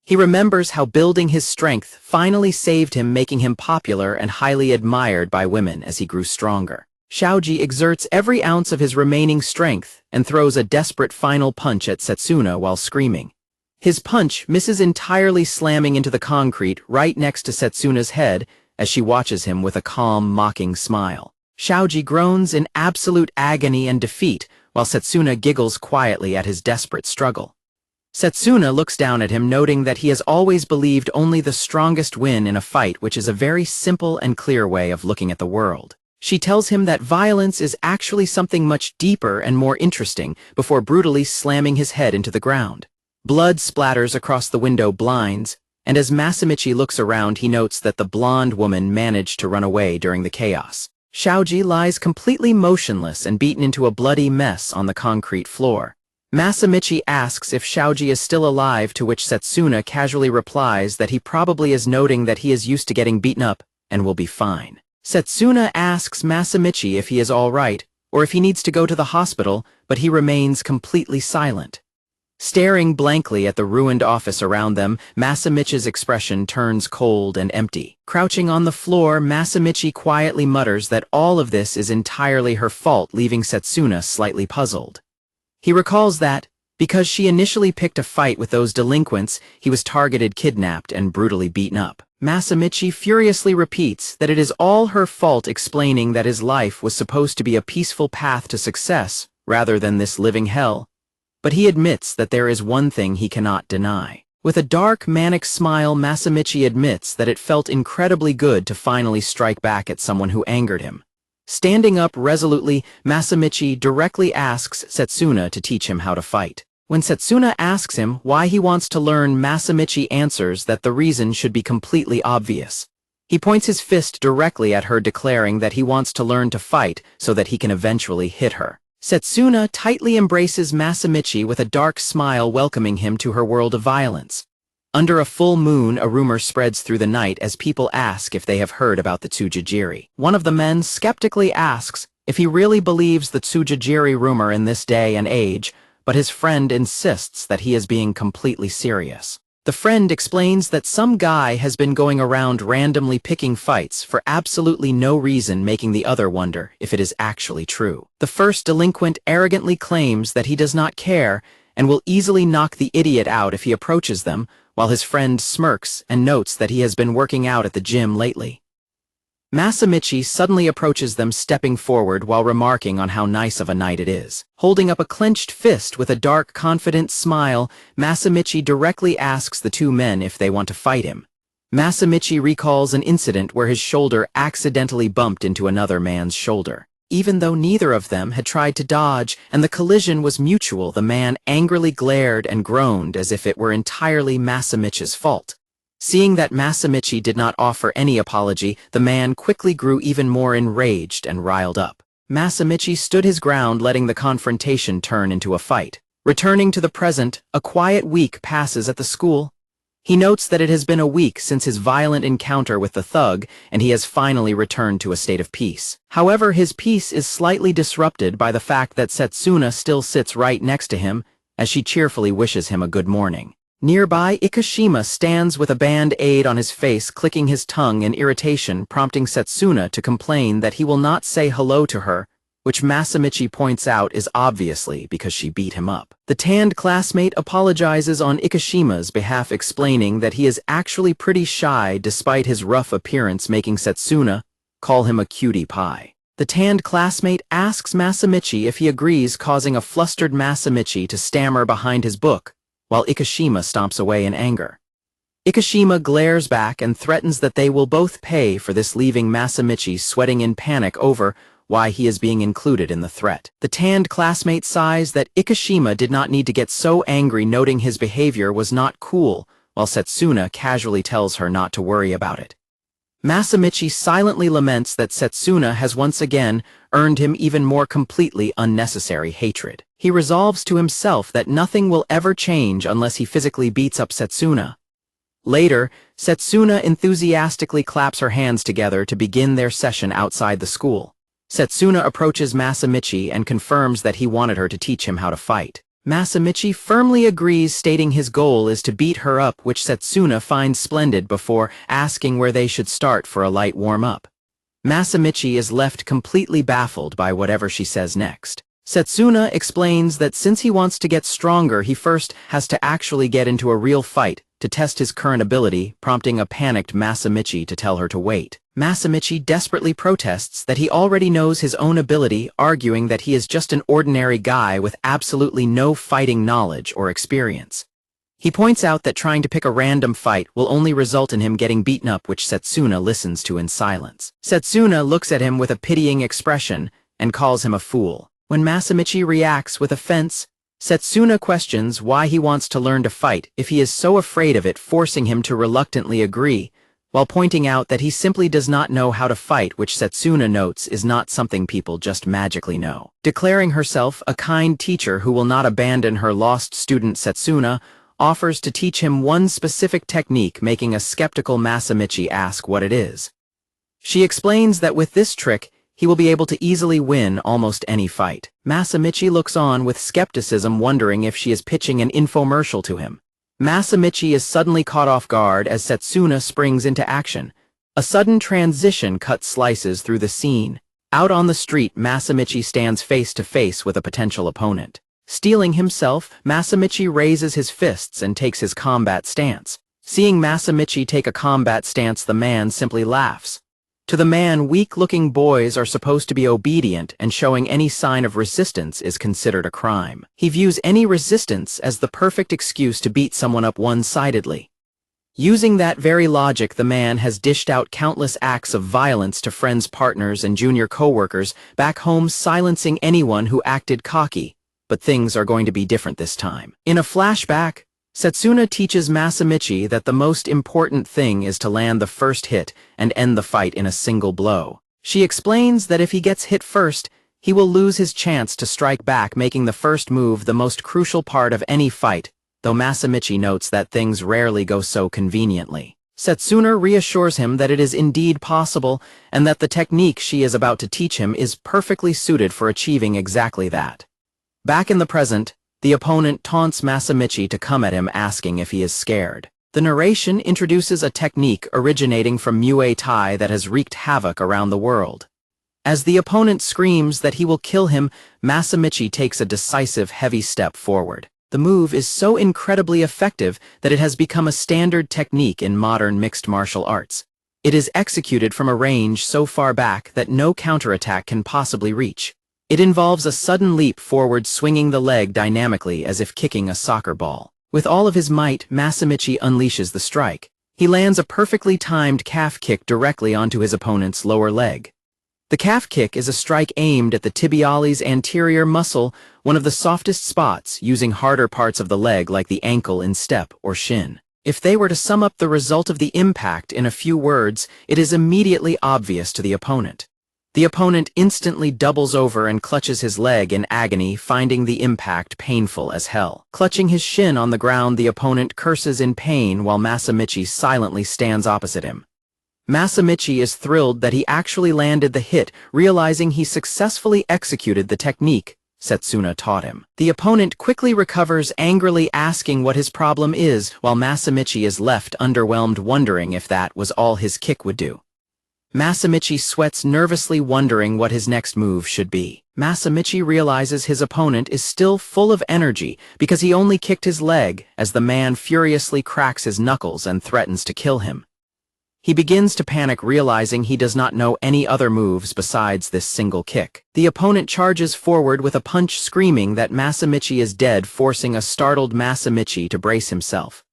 He remembers how building his strength finally saved him, making him popular and highly admired by women as he grew stronger. Shaoji exerts every ounce of his remaining strength and throws a desperate final punch at Setsuna while screaming. His punch misses entirely, slamming into the concrete right next to Setsuna's head as she watches him with a calm, mocking smile. Shaoji groans in absolute agony and defeat, while Setsuna giggles quietly at his desperate struggle. Setsuna looks down at him, noting that he has always believed only the strongest win in a fight, which is a very simple and clear way of looking at the world. She tells him that violence is actually something much deeper and more interesting, before brutally slamming his head into the ground. Blood splatters across the window blinds, and as Masamichi looks around, he notes that the blonde woman managed to run away during the chaos. Shaoji lies completely motionless and beaten into a bloody mess on the concrete floor. Masamichi asks if Shaoji is still alive, to which Setsuna casually replies that he probably is, noting that he is used to getting beaten up and will be fine. Setsuna asks Masamichi if he is all right or if he needs to go to the hospital, but he remains completely silent. Staring blankly at the ruined office around them, Masamichi's expression turns cold and empty. Crouching on the floor, Masamichi quietly mutters that all of this is entirely her fault, leaving Setsuna slightly puzzled. He recalls that, because she initially picked a fight with those delinquents, he was targeted, kidnapped, and brutally beaten up. Masamichi furiously repeats that it is all her fault, explaining that his life was supposed to be a peaceful path to success rather than this living hell. But he admits that there is one thing he cannot deny. With a dark, manic smile, Masamichi admits that it felt incredibly good to finally strike back at someone who angered him. Standing up resolutely, Masamichi directly asks Setsuna to teach him how to fight. When Setsuna asks him why he wants to learn, Masamichi answers that the reason should be completely obvious. He points his fist directly at her, declaring that he wants to learn to fight so that he can eventually hit her. Setsuna tightly embraces Masamichi with a dark smile, welcoming him to her world of violence. Under a full moon, a rumor spreads through the night as people ask if they have heard about the Tsujijiri. One of the men skeptically asks if he really believes the Tsujijiri rumor in this day and age, but his friend insists that he is being completely serious. The friend explains that some guy has been going around randomly picking fights for absolutely no reason, making the other wonder if it is actually true. The first delinquent arrogantly claims that he does not care and will easily knock the idiot out if he approaches them, while his friend smirks and notes that he has been working out at the gym lately. Masamichi suddenly approaches them, stepping forward while remarking on how nice of a night it is. Holding up a clenched fist with a dark, confident smile, Masamichi directly asks the two men if they want to fight him. Masamichi recalls an incident where his shoulder accidentally bumped into another man's shoulder. Even though neither of them had tried to dodge and the collision was mutual, the man angrily glared and groaned as if it were entirely Masamichi's fault. Seeing that Masamichi did not offer any apology, the man quickly grew even more enraged and riled up. Masamichi stood his ground, letting the confrontation turn into a fight. Returning to the present, a quiet week passes at the school. He notes that it has been a week since his violent encounter with the thug, and he has finally returned to a state of peace. However, his peace is slightly disrupted by the fact that Setsuna still sits right next to him, as she cheerfully wishes him a good morning. Nearby, Ikishima stands with a band-aid on his face, clicking his tongue in irritation, prompting Setsuna to complain that he will not say hello to her, which Masamichi points out is obviously because she beat him up. The tanned classmate apologizes on Ikishima's behalf, explaining that he is actually pretty shy despite his rough appearance, making Setsuna call him a cutie pie. The tanned classmate asks Masamichi if he agrees, causing a flustered Masamichi to stammer behind his book, while Ikishima stomps away in anger. Ikishima glares back and threatens that they will both pay for this, leaving Masamichi sweating in panic over why he is being included in the threat. The tanned classmate sighs that Ikishima did not need to get so angry, noting his behavior was not cool, while Setsuna casually tells her not to worry about it. Masamichi silently laments that Setsuna has once again earned him even more completely unnecessary hatred. He resolves to himself that nothing will ever change unless he physically beats up Setsuna. Later, Setsuna enthusiastically claps her hands together to begin their session outside the school. Setsuna approaches Masamichi and confirms that he wanted her to teach him how to fight. Masamichi firmly agrees, stating his goal is to beat her up, which Setsuna finds splendid, before asking where they should start for a light warm-up. Masamichi is left completely baffled by whatever she says next. Setsuna explains that since he wants to get stronger, he first has to actually get into a real fight to test his current ability, prompting a panicked Masamichi to tell her to wait. Masamichi desperately protests that he already knows his own ability, arguing that he is just an ordinary guy with absolutely no fighting knowledge or experience. He points out that trying to pick a random fight will only result in him getting beaten up, which Setsuna listens to in silence. Setsuna looks at him with a pitying expression and calls him a fool. When Masamichi reacts with offense, Setsuna questions why he wants to learn to fight if he is so afraid of it, forcing him to reluctantly agree, while pointing out that he simply does not know how to fight, which Setsuna notes is not something people just magically know. Declaring herself a kind teacher who will not abandon her lost student, Setsuna offers to teach him one specific technique, making a skeptical Masamichi ask what it is. She explains that with this trick, he will be able to easily win almost any fight. Masamichi looks on with skepticism, wondering if she is pitching an infomercial to him. Masamichi is suddenly caught off guard as Setsuna springs into action. A sudden transition cut slices through the scene. Out on the street, Masamichi stands face to face with a potential opponent. Steeling himself, Masamichi raises his fists and takes his combat stance. Seeing Masamichi take a combat stance, the man simply laughs. To the man, weak-looking boys are supposed to be obedient, and showing any sign of resistance is considered a crime. He views any resistance as the perfect excuse to beat someone up one-sidedly. Using that very logic, the man has dished out countless acts of violence to friends, partners, and junior co-workers back home, silencing anyone who acted cocky. But things are going to be different this time. In a flashback, Setsuna teaches Masamichi that the most important thing is to land the first hit and end the fight in a single blow. She explains that if he gets hit first, he will lose his chance to strike back, making the first move the most crucial part of any fight, though Masamichi notes that things rarely go so conveniently. Setsuna reassures him that it is indeed possible, and that the technique she is about to teach him is perfectly suited for achieving exactly that. Back in the present, the opponent taunts Masamichi to come at him, asking if he is scared. The narration introduces a technique originating from Muay Thai that has wreaked havoc around the world. As the opponent screams that he will kill him, Masamichi takes a decisive, heavy step forward. The move is so incredibly effective that it has become a standard technique in modern mixed martial arts. It is executed from a range so far back that no counterattack can possibly reach. It involves a sudden leap forward, swinging the leg dynamically as if kicking a soccer ball. With all of his might, Masamichi unleashes the strike. He lands a perfectly timed calf kick directly onto his opponent's lower leg. The calf kick is a strike aimed at the tibialis anterior muscle, one of the softest spots, using harder parts of the leg like the ankle, instep, or shin. If they were to sum up the result of the impact in a few words, it is immediately obvious to the opponent. The opponent instantly doubles over and clutches his leg in agony, finding the impact painful as hell. Clutching his shin on the ground, the opponent curses in pain while Masamichi silently stands opposite him. Masamichi is thrilled that he actually landed the hit, realizing he successfully executed the technique Setsuna taught him. The opponent quickly recovers, angrily asking what his problem is, while Masamichi is left underwhelmed, wondering if that was all his kick would do. Masamichi sweats nervously, wondering what his next move should be. Masamichi realizes his opponent is still full of energy because he only kicked his leg, as the man furiously cracks his knuckles and threatens to kill him. He begins to panic, realizing he does not know any other moves besides this single kick. The opponent charges forward with a punch, screaming that Masamichi is dead, forcing a startled Masamichi to brace himself.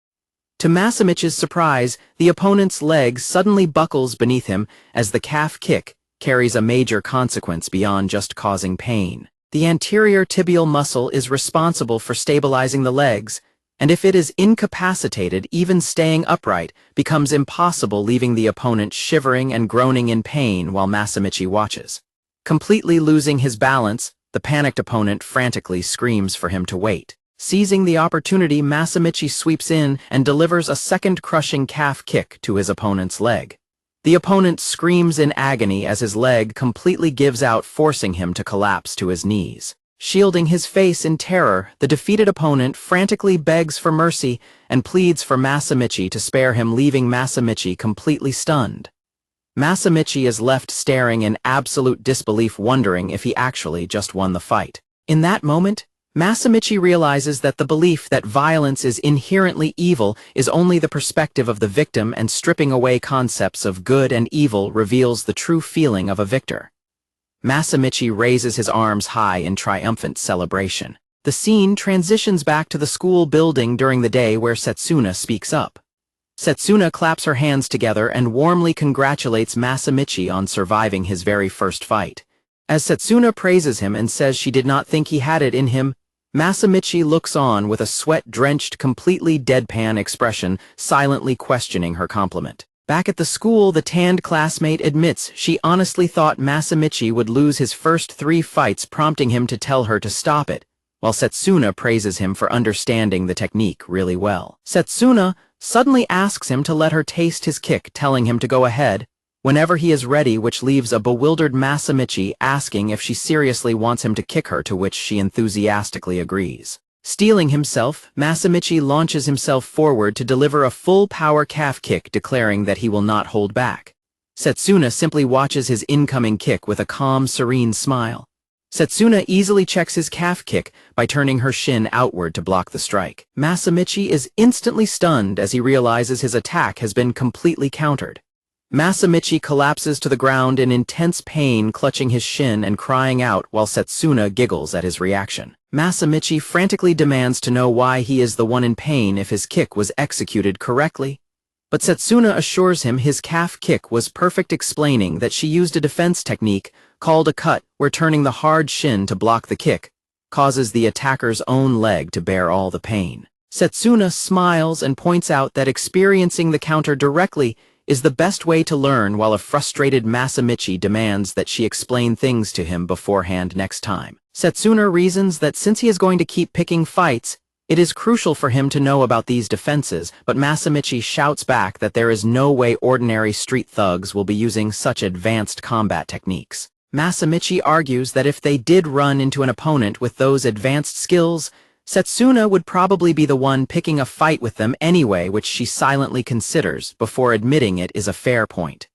To Masamichi's surprise, the opponent's leg suddenly buckles beneath him, as the calf kick carries a major consequence beyond just causing pain. The anterior tibial muscle is responsible for stabilizing the legs, and if it is incapacitated, even staying upright becomes impossible, leaving the opponent shivering and groaning in pain while Masamichi watches. Completely losing his balance, the panicked opponent frantically screams for him to wait. Seizing the opportunity, Masamichi sweeps in and delivers a second crushing calf kick to his opponent's leg. The opponent screams in agony as his leg completely gives out, forcing him to collapse to his knees. Shielding his face in terror, the defeated opponent frantically begs for mercy and pleads for Masamichi to spare him, leaving Masamichi completely stunned. Masamichi is left staring in absolute disbelief, wondering if he actually just won the fight. In that moment, Masamichi realizes that the belief that violence is inherently evil is only the perspective of the victim, and stripping away concepts of good and evil reveals the true feeling of a victor. Masamichi raises his arms high in triumphant celebration. The scene transitions back to the school building during the day, where Setsuna speaks up. Setsuna claps her hands together and warmly congratulates Masamichi on surviving his very first fight. As Setsuna praises him and says she did not think he had it in him, Masamichi looks on with a sweat-drenched, completely deadpan expression, silently questioning her compliment. Back at the school, the tanned classmate admits she honestly thought Masamichi would lose his first 3 fights, prompting him to tell her to stop it, while Setsuna praises him for understanding the technique really well. Setsuna suddenly asks him to let her taste his kick, telling him to go ahead whenever he is ready, which leaves a bewildered Masamichi asking if she seriously wants him to kick her, to which she enthusiastically agrees. Steeling himself, Masamichi launches himself forward to deliver a full-power calf kick, declaring that he will not hold back. Setsuna simply watches his incoming kick with a calm, serene smile. Setsuna easily checks his calf kick by turning her shin outward to block the strike. Masamichi is instantly stunned as he realizes his attack has been completely countered. Masamichi collapses to the ground in intense pain, clutching his shin and crying out while Setsuna giggles at his reaction. Masamichi frantically demands to know why he is the one in pain if his kick was executed correctly. But Setsuna assures him his calf kick was perfect, explaining that she used a defense technique called a cut, where turning the hard shin to block the kick causes the attacker's own leg to bear all the pain. Setsuna smiles and points out that experiencing the counter directly is the best way to learn, while a frustrated Masamichi demands that she explain things to him beforehand next time. Setsuna reasons that since he is going to keep picking fights, it is crucial for him to know about these defenses, but Masamichi shouts back that there is no way ordinary street thugs will be using such advanced combat techniques. Masamichi argues that if they did run into an opponent with those advanced skills, Setsuna would probably be the one picking a fight with them anyway, which she silently considers before admitting it is a fair point.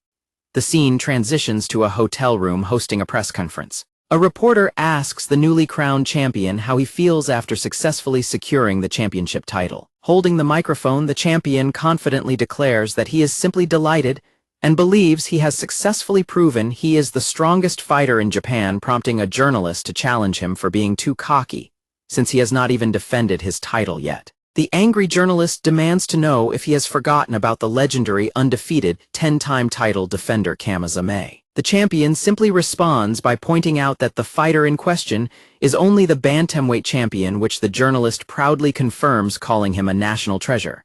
The scene transitions to a hotel room hosting a press conference. A reporter asks the newly crowned champion how he feels after successfully securing the championship title. Holding the microphone, the champion confidently declares that he is simply delighted and believes he has successfully proven he is the strongest fighter in Japan, prompting a journalist to challenge him for being too cocky, since he has not even defended his title yet. The angry journalist demands to know if he has forgotten about the legendary undefeated 10-time title defender Kamizame. The champion simply responds by pointing out that the fighter in question is only the bantamweight champion, which the journalist proudly confirms, calling him a national treasure.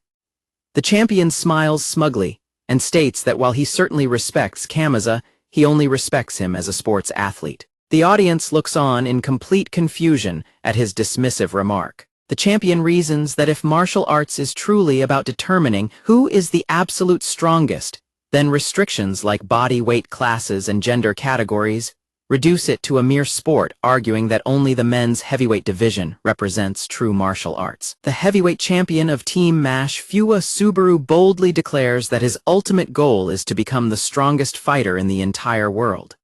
The champion smiles smugly and states that while he certainly respects Kamiza, he only respects him as a sports athlete. The audience looks on in complete confusion at his dismissive remark. The champion reasons that if martial arts is truly about determining who is the absolute strongest, then restrictions like body weight classes and gender categories reduce it to a mere sport, arguing that only the men's heavyweight division represents true martial arts. The heavyweight champion of Team MASH, Fuwa Subaru, boldly declares that his ultimate goal is to become the strongest fighter in the entire world.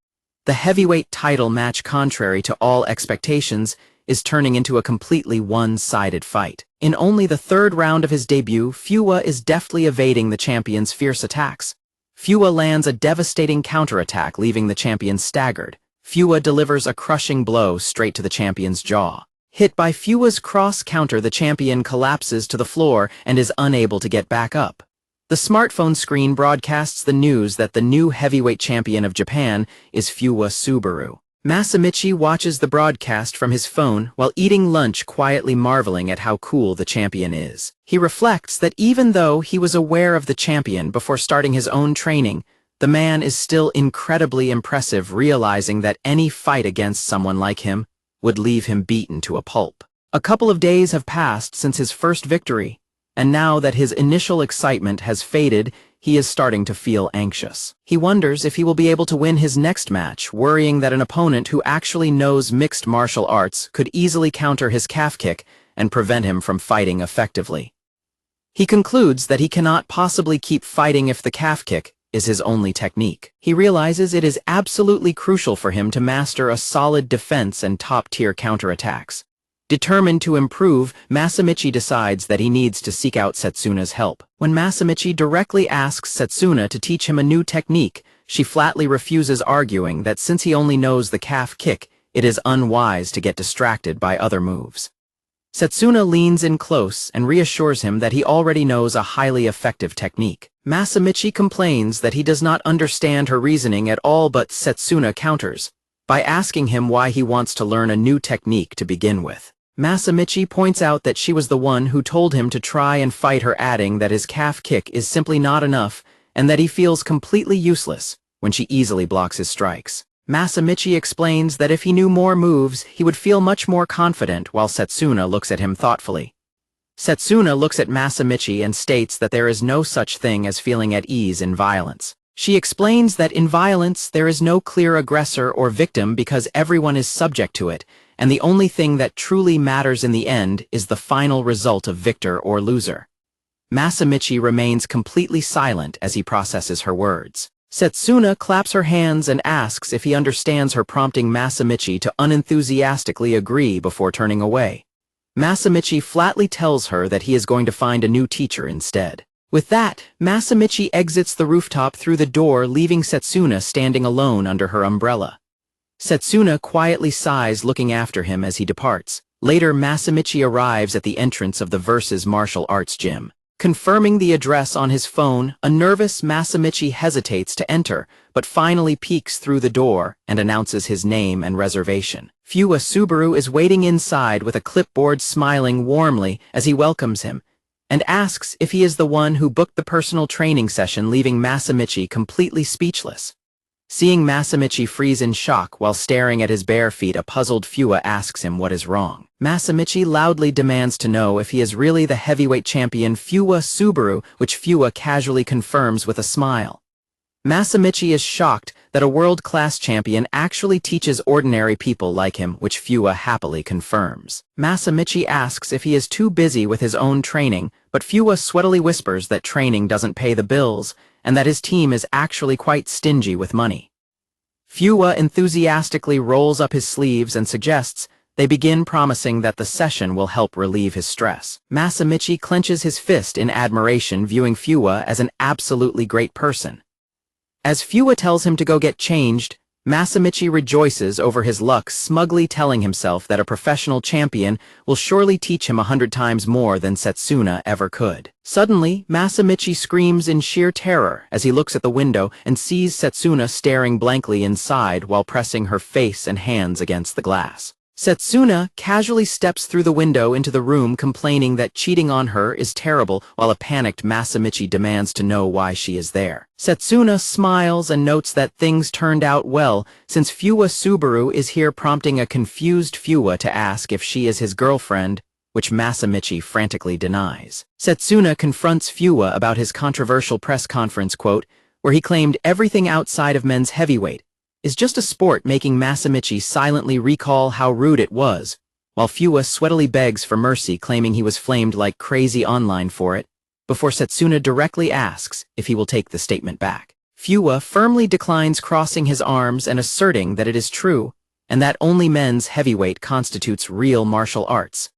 The heavyweight title match, contrary to all expectations, is turning into a completely one-sided fight. In only the third round of his debut, Fuwa is deftly evading the champion's fierce attacks. Fuwa lands a devastating counterattack, leaving the champion staggered. Fuwa delivers a crushing blow straight to the champion's jaw. Hit by Fuwa's cross counter, the champion collapses to the floor and is unable to get back up. The smartphone screen broadcasts the news that the new heavyweight champion of Japan is Fuwa Subaru. Masamichi watches the broadcast from his phone while eating lunch, quietly marveling at how cool the champion is. He reflects that even though he was aware of the champion before starting his own training, the man is still incredibly impressive, realizing that any fight against someone like him would leave him beaten to a pulp. A couple of days have passed since his first victory, and now that his initial excitement has faded, he is starting to feel anxious. He wonders if he will be able to win his next match, worrying that an opponent who actually knows mixed martial arts could easily counter his calf kick and prevent him from fighting effectively. He concludes that he cannot possibly keep fighting if the calf kick is his only technique. He realizes it is absolutely crucial for him to master a solid defense and top-tier counterattacks. Determined to improve, Masamichi decides that he needs to seek out Setsuna's help. When Masamichi directly asks Setsuna to teach him a new technique, she flatly refuses, arguing that since he only knows the calf kick, it is unwise to get distracted by other moves. Setsuna leans in close and reassures him that he already knows a highly effective technique. Masamichi complains that he does not understand her reasoning at all, but Setsuna counters by asking him why he wants to learn a new technique to begin with. Masamichi points out that she was the one who told him to try and fight her, adding that his calf kick is simply not enough and that he feels completely useless when she easily blocks his strikes. Masamichi explains that if he knew more moves, he would feel much more confident, while Setsuna looks at him thoughtfully. Setsuna looks at Masamichi and states that there is no such thing as feeling at ease in violence. She explains that in violence there is no clear aggressor or victim because everyone is subject to it, and the only thing that truly matters in the end is the final result of victor or loser. Masamichi remains completely silent as he processes her words. Setsuna claps her hands and asks if he understands her, prompting Masamichi to unenthusiastically agree before turning away. Masamichi flatly tells her that he is going to find a new teacher instead. With that, Masamichi exits the rooftop through the door, leaving Setsuna standing alone under her umbrella. Setsuna quietly sighs, looking after him as he departs. Later, Masamichi arrives at the entrance of the Versus martial arts gym. Confirming the address on his phone, a nervous Masamichi hesitates to enter, but finally peeks through the door and announces his name and reservation. Fuwa Subaru is waiting inside with a clipboard, smiling warmly as he welcomes him, and asks if he is the one who booked the personal training session, leaving Masamichi completely speechless. Seeing Masamichi freeze in shock while staring at his bare feet, a puzzled Fuwa asks him what is wrong. Masamichi loudly demands to know if he is really the heavyweight champion Fuwa Subaru, which Fuwa casually confirms with a smile. Masamichi is shocked that a world-class champion actually teaches ordinary people like him, which Fuwa happily confirms. Masamichi asks if he is too busy with his own training, but Fuwa sweatily whispers that training doesn't pay the bills, and that his team is actually quite stingy with money. Fuwa enthusiastically rolls up his sleeves and suggests they begin, promising that the session will help relieve his stress. Masamichi clenches his fist in admiration, viewing Fuwa as an absolutely great person. As Fuwa tells him to go get changed, Masamichi rejoices over his luck, smugly telling himself that a professional champion will surely teach him 100 times more than Setsuna ever could. Suddenly, Masamichi screams in sheer terror as he looks at the window and sees Setsuna staring blankly inside while pressing her face and hands against the glass. Setsuna casually steps through the window into the room, complaining that cheating on her is terrible, while a panicked Masamichi demands to know why she is there. Setsuna smiles and notes that things turned out well, since Fuwa Subaru is here, prompting a confused Fuwa to ask if she is his girlfriend, which Masamichi frantically denies. Setsuna confronts Fuwa about his controversial press conference quote, where he claimed everything outside of men's heavyweight is just a sport, making Masamichi silently recall how rude it was, while Fuwa sweatily begs for mercy, claiming he was flamed like crazy online for it, before Setsuna directly asks if he will take the statement back. Fuwa firmly declines, crossing his arms and asserting that it is true, and that only men's heavyweight constitutes real martial arts.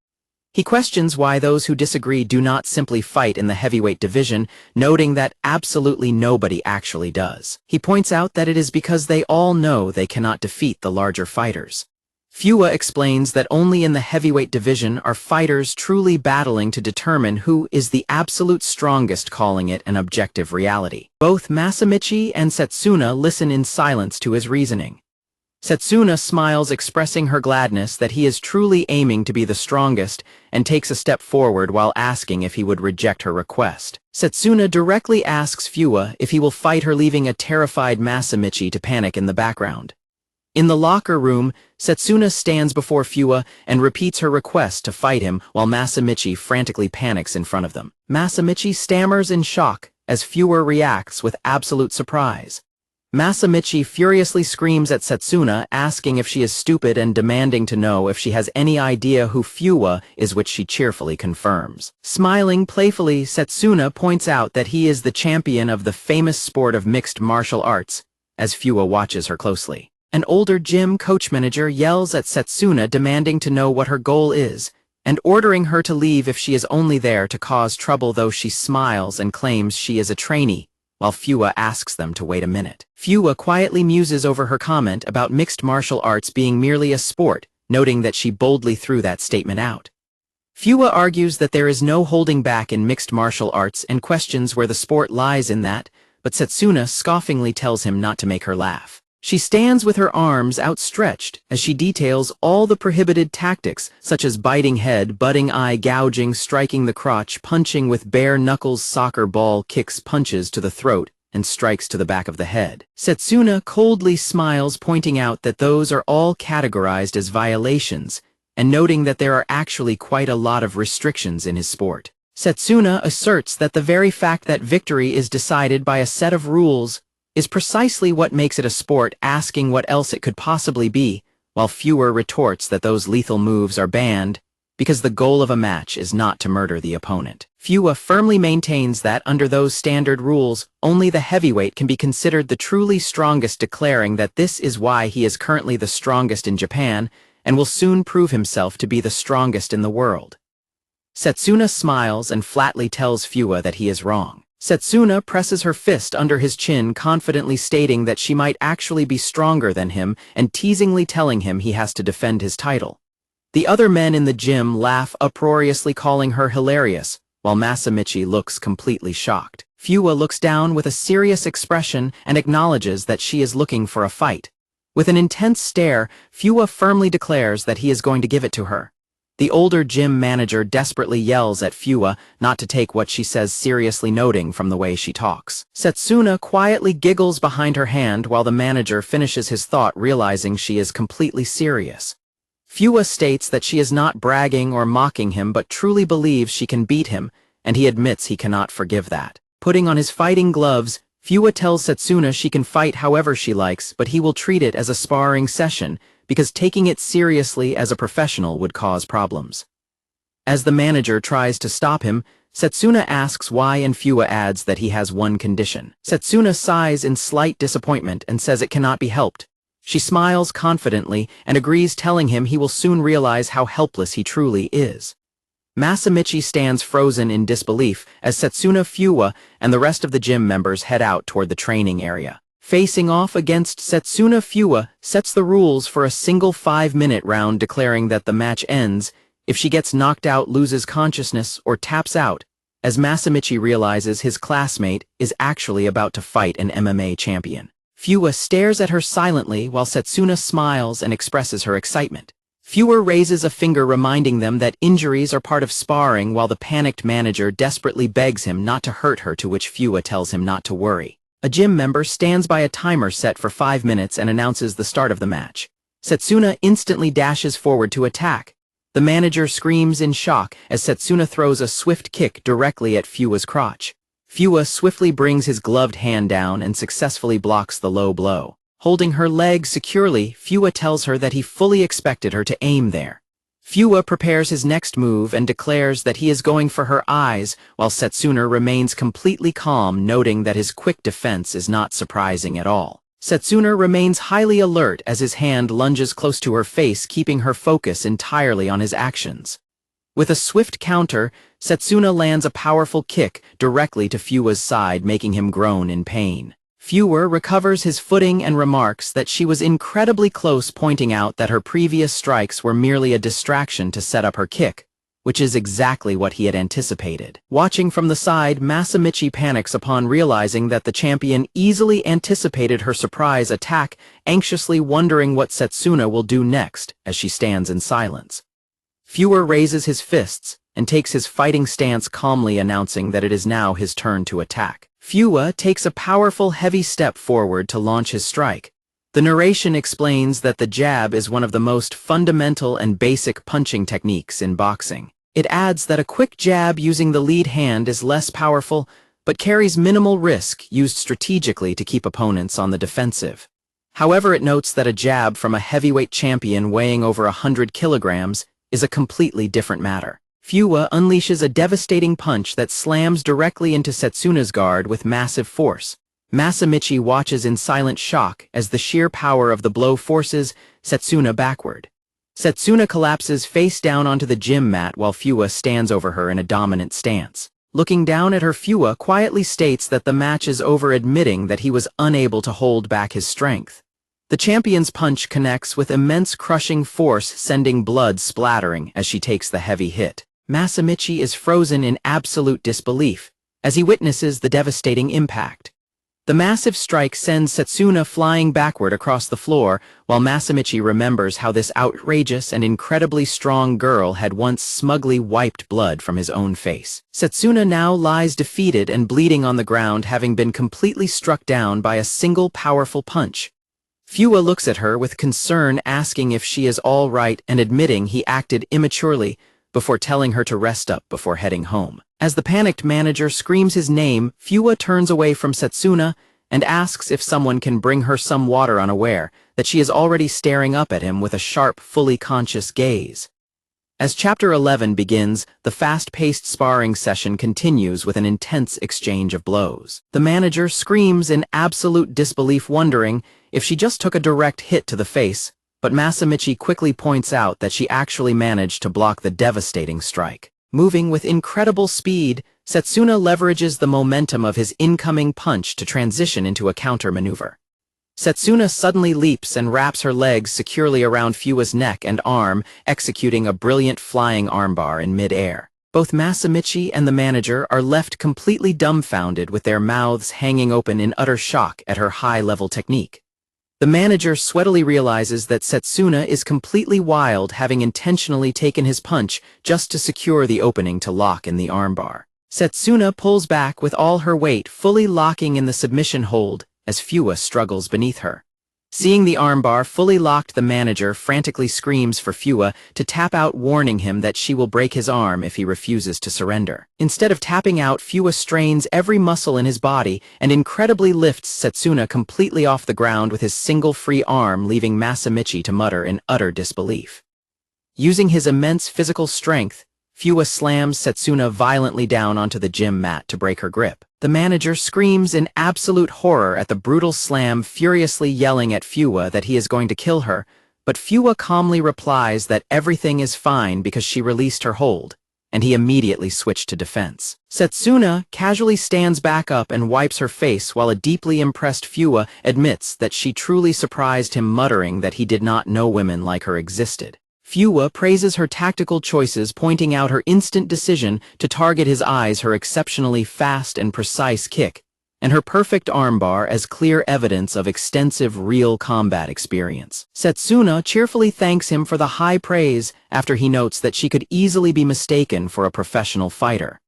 He questions why those who disagree do not simply fight in the heavyweight division, noting that absolutely nobody actually does. He points out that it is because they all know they cannot defeat the larger fighters. Fuwa explains that only in the heavyweight division are fighters truly battling to determine who is the absolute strongest, calling it an objective reality. Both Masamichi and Setsuna listen in silence to his reasoning. Setsuna smiles, expressing her gladness that he is truly aiming to be the strongest, and takes a step forward while asking if he would reject her request. Setsuna directly asks Fuwa if he will fight her, leaving a terrified Masamichi to panic in the background. In the locker room, Setsuna stands before Fuwa and repeats her request to fight him, while Masamichi frantically panics in front of them. Masamichi stammers in shock as Fuwa reacts with absolute surprise. Masamichi furiously screams at Setsuna, asking if she is stupid and demanding to know if she has any idea who Fuwa is, which she cheerfully confirms. Smiling playfully, Setsuna points out that he is the champion of the famous sport of mixed martial arts, as Fuwa watches her closely. An older gym coach manager yells at Setsuna, demanding to know what her goal is, and ordering her to leave if she is only there to cause trouble, though she smiles and claims she is a trainee, while Fuwa asks them to wait a minute. Fuwa quietly muses over her comment about mixed martial arts being merely a sport, noting that she boldly threw that statement out. Fuwa argues that there is no holding back in mixed martial arts and questions where the sport lies in that, but Setsuna scoffingly tells him not to make her laugh. She stands with her arms outstretched as she details all the prohibited tactics, such as biting head, butting eye, gouging, striking the crotch, punching with bare knuckles, soccer ball kicks, punches to the throat, and strikes to the back of the head. Setsuna coldly smiles, pointing out that those are all categorized as violations, and noting that there are actually quite a lot of restrictions in his sport. Setsuna asserts that the very fact that victory is decided by a set of rules is precisely what makes it a sport, asking what else it could possibly be, while Fuwa retorts that those lethal moves are banned because the goal of a match is not to murder the opponent. Fuwa firmly maintains that under those standard rules, only the heavyweight can be considered the truly strongest, declaring that this is why he is currently the strongest in Japan and will soon prove himself to be the strongest in the world. Setsuna smiles and flatly tells Fuwa that he is wrong. Setsuna presses her fist under his chin, confidently stating that she might actually be stronger than him and teasingly telling him he has to defend his title. The other men in the gym laugh uproariously, calling her hilarious, while Masamichi looks completely shocked. Fuwa looks down with a serious expression and acknowledges that she is looking for a fight. With an intense stare, Fuwa firmly declares that he is going to give it to her. The older gym manager desperately yells at Fuwa not to take what she says seriously, noting from the way she talks. Setsuna quietly giggles behind her hand while the manager finishes his thought, realizing she is completely serious. Fuwa states that she is not bragging or mocking him but truly believes she can beat him, and he admits he cannot forgive that. Putting on his fighting gloves, Fuwa tells Setsuna she can fight however she likes, but he will treat it as a sparring session because taking it seriously as a professional would cause problems. As the manager tries to stop him, Setsuna asks why and Fuwa adds that he has one condition. Setsuna sighs in slight disappointment and says it cannot be helped. She smiles confidently and agrees, telling him he will soon realize how helpless he truly is. Masamichi stands frozen in disbelief as Setsuna, Fuwa, and the rest of the gym members head out toward the training area. Facing off against Setsuna, Fuwa sets the rules for a single 5-minute round, declaring that the match ends if she gets knocked out, loses consciousness, or taps out, as Masamichi realizes his classmate is actually about to fight an MMA champion. Fuwa stares at her silently while Setsuna smiles and expresses her excitement. Fuwa raises a finger, reminding them that injuries are part of sparring, while the panicked manager desperately begs him not to hurt her, to which Fuwa tells him not to worry. A gym member stands by a timer set for 5 minutes and announces the start of the match. Setsuna instantly dashes forward to attack. The manager screams in shock as Setsuna throws a swift kick directly at Fuwa's crotch. Fuwa swiftly brings his gloved hand down and successfully blocks the low blow. Holding her leg securely, Fuwa tells her that he fully expected her to aim there. Fuwa prepares his next move and declares that he is going for her eyes, while Setsuna remains completely calm, noting that his quick defense is not surprising at all. Setsuna remains highly alert as his hand lunges close to her face, keeping her focus entirely on his actions. With a swift counter, Setsuna lands a powerful kick directly to Fuwa's side, making him groan in pain. Fuwa recovers his footing and remarks that she was incredibly close, pointing out that her previous strikes were merely a distraction to set up her kick, which is exactly what he had anticipated. Watching from the side, Masamichi panics upon realizing that the champion easily anticipated her surprise attack, anxiously wondering what Setsuna will do next as she stands in silence. Fuwa raises his fists and takes his fighting stance, calmly announcing that it is now his turn to attack. Fuwa takes a powerful, heavy step forward to launch his strike. The narration explains that the jab is one of the most fundamental and basic punching techniques in boxing. It adds that a quick jab using the lead hand is less powerful, but carries minimal risk, used strategically to keep opponents on the defensive. However, it notes that a jab from a heavyweight champion weighing over 100 kilograms is a completely different matter. Fuwa unleashes a devastating punch that slams directly into Setsuna's guard with massive force. Masamichi watches in silent shock as the sheer power of the blow forces Setsuna backward. Setsuna collapses face down onto the gym mat while Fuwa stands over her in a dominant stance. Looking down at her, Fuwa quietly states that the match is over, admitting that he was unable to hold back his strength. The champion's punch connects with immense crushing force, sending blood splattering as she takes the heavy hit. Masamichi is frozen in absolute disbelief as he witnesses the devastating impact. The massive strike sends Setsuna flying backward across the floor, while Masamichi remembers how this outrageous and incredibly strong girl had once smugly wiped blood from his own face. Setsuna now lies defeated and bleeding on the ground, having been completely struck down by a single powerful punch. Fuwa looks at her with concern, asking if she is all right and admitting he acted immaturely, before telling her to rest up before heading home. As the panicked manager screams his name, Fuwa turns away from Setsuna and asks if someone can bring her some water, unaware that she is already staring up at him with a sharp, fully conscious gaze. As Chapter 11 begins, the fast-paced sparring session continues with an intense exchange of blows. The manager screams in absolute disbelief, wondering if she just took a direct hit to the face, but Masamichi quickly points out that she actually managed to block the devastating strike. Moving with incredible speed, Setsuna leverages the momentum of his incoming punch to transition into a counter maneuver. Setsuna suddenly leaps and wraps her legs securely around Fuwa's neck and arm, executing a brilliant flying armbar in mid-air. Both Masamichi and the manager are left completely dumbfounded with their mouths hanging open in utter shock at her high-level technique. The manager sweatily realizes that Setsuna is completely wild, having intentionally taken his punch just to secure the opening to lock in the armbar. Setsuna pulls back with all her weight fully locking in the submission hold as Fuwa struggles beneath her. Seeing the armbar fully locked, the manager frantically screams for Fuwa to tap out, warning him that she will break his arm if he refuses to surrender. Instead of tapping out, Fuwa strains every muscle in his body and incredibly lifts Setsuna completely off the ground with his single free arm, leaving Masamichi to mutter in utter disbelief. Using his immense physical strength, Fuwa slams Setsuna violently down onto the gym mat to break her grip. The manager screams in absolute horror at the brutal slam, furiously yelling at Fuwa that he is going to kill her, but Fuwa calmly replies that everything is fine because she released her hold, and he immediately switched to defense. Setsuna casually stands back up and wipes her face while a deeply impressed Fuwa admits that she truly surprised him, muttering that he did not know women like her existed. Fuwa praises her tactical choices, pointing out her instant decision to target his eyes, her exceptionally fast and precise kick, and her perfect armbar as clear evidence of extensive real combat experience. Setsuna cheerfully thanks him for the high praise after he notes that she could easily be mistaken for a professional fighter.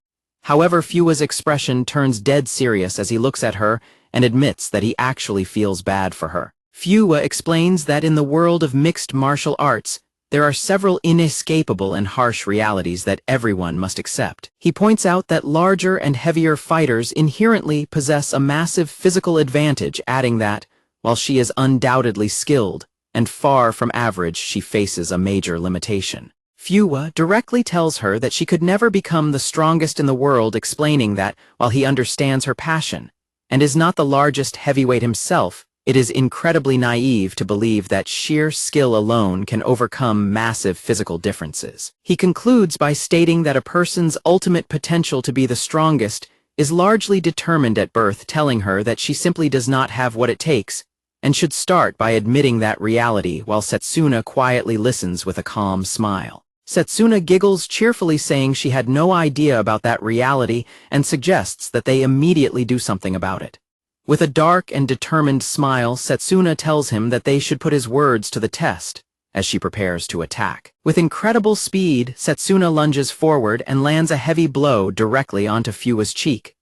However, Fuwa's expression turns dead serious as he looks at her and admits that he actually feels bad for her. Fuwa explains that in the world of mixed martial arts, there are several inescapable and harsh realities that everyone must accept. He points out that larger and heavier fighters inherently possess a massive physical advantage, adding that, while she is undoubtedly skilled and far from average, she faces a major limitation. Fuwa directly tells her that she could never become the strongest in the world, explaining that, while he understands her passion and is not the largest heavyweight himself, it is incredibly naive to believe that sheer skill alone can overcome massive physical differences. He concludes by stating that a person's ultimate potential to be the strongest is largely determined at birth, telling her that she simply does not have what it takes and should start by admitting that reality, while Setsuna quietly listens with a calm smile. Setsuna giggles cheerfully, saying she had no idea about that reality and suggests that they immediately do something about it. With a dark and determined smile, Setsuna tells him that they should put his words to the test as she prepares to attack. With incredible speed, Setsuna lunges forward and lands a heavy blow directly onto Fuwa's cheek.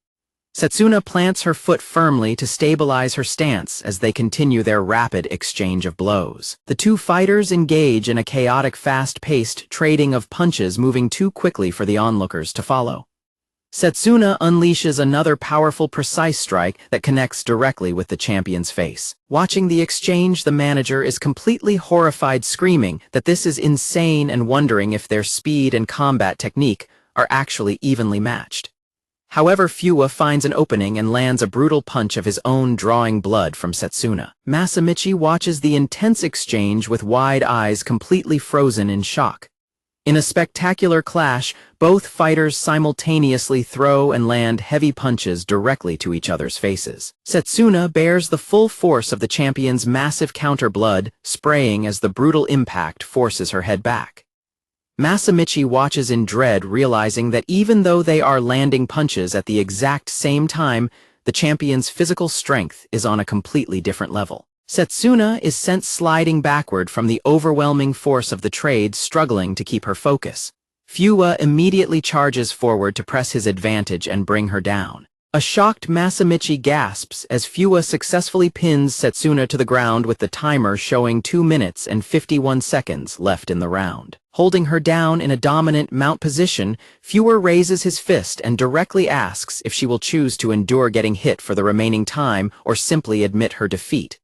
Setsuna plants her foot firmly to stabilize her stance as they continue their rapid exchange of blows. The two fighters engage in a chaotic, fast-paced trading of punches, moving too quickly for the onlookers to follow. Setsuna unleashes another powerful, precise strike that connects directly with the champion's face. Watching the exchange, the manager is completely horrified, screaming that this is insane and wondering if their speed and combat technique are actually evenly matched. However, Fuwa finds an opening and lands a brutal punch of his own, drawing blood from Setsuna. Masamichi watches the intense exchange with wide eyes, completely frozen in shock. In a spectacular clash, both fighters simultaneously throw and land heavy punches directly to each other's faces. Setsuna bears the full force of the champion's massive counter, blood spraying as the brutal impact forces her head back. Masamichi watches in dread, realizing that even though they are landing punches at the exact same time, the champion's physical strength is on a completely different level. Setsuna is sent sliding backward from the overwhelming force of the trade, struggling to keep her focus. Fuwa immediately charges forward to press his advantage and bring her down. A shocked Masamichi gasps as Fuwa successfully pins Setsuna to the ground, with the timer showing 2 minutes and 51 seconds left in the round. Holding her down in a dominant mount position, Fuwa raises his fist and directly asks if she will choose to endure getting hit for the remaining time or simply admit her defeat.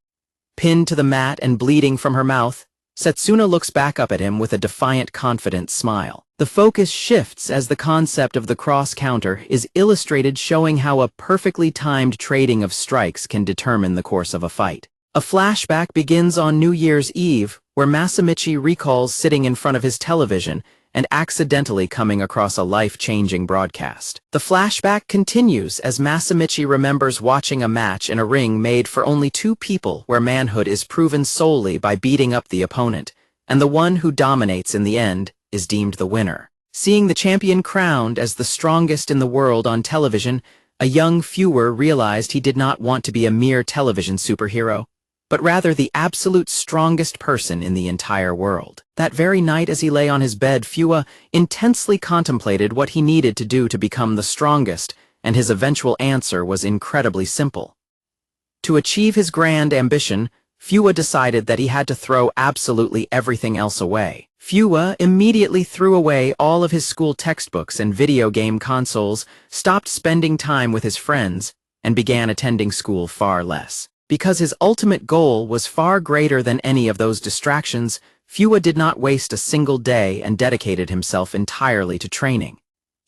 Pinned to the mat and bleeding from her mouth, Setsuna looks back up at him with a defiant, confident smile. The focus shifts as the concept of the cross-counter is illustrated, showing how a perfectly timed trading of strikes can determine the course of a fight. A flashback begins on New Year's Eve, where Masamichi recalls sitting in front of his television and accidentally coming across a life-changing broadcast. The flashback continues as Masamichi remembers watching a match in a ring made for only two people where manhood is proven solely by beating up the opponent, and the one who dominates in the end is deemed the winner. Seeing the champion crowned as the strongest in the world on television, a young Fua realized he did not want to be a mere television superhero, but rather the absolute strongest person in the entire world. That very night as he lay on his bed, Fua intensely contemplated what he needed to do to become the strongest, and his eventual answer was incredibly simple. To achieve his grand ambition, Fua decided that he had to throw absolutely everything else away. Fua immediately threw away all of his school textbooks and video game consoles, stopped spending time with his friends, and began attending school far less. Because his ultimate goal was far greater than any of those distractions, Fua did not waste a single day and dedicated himself entirely to training.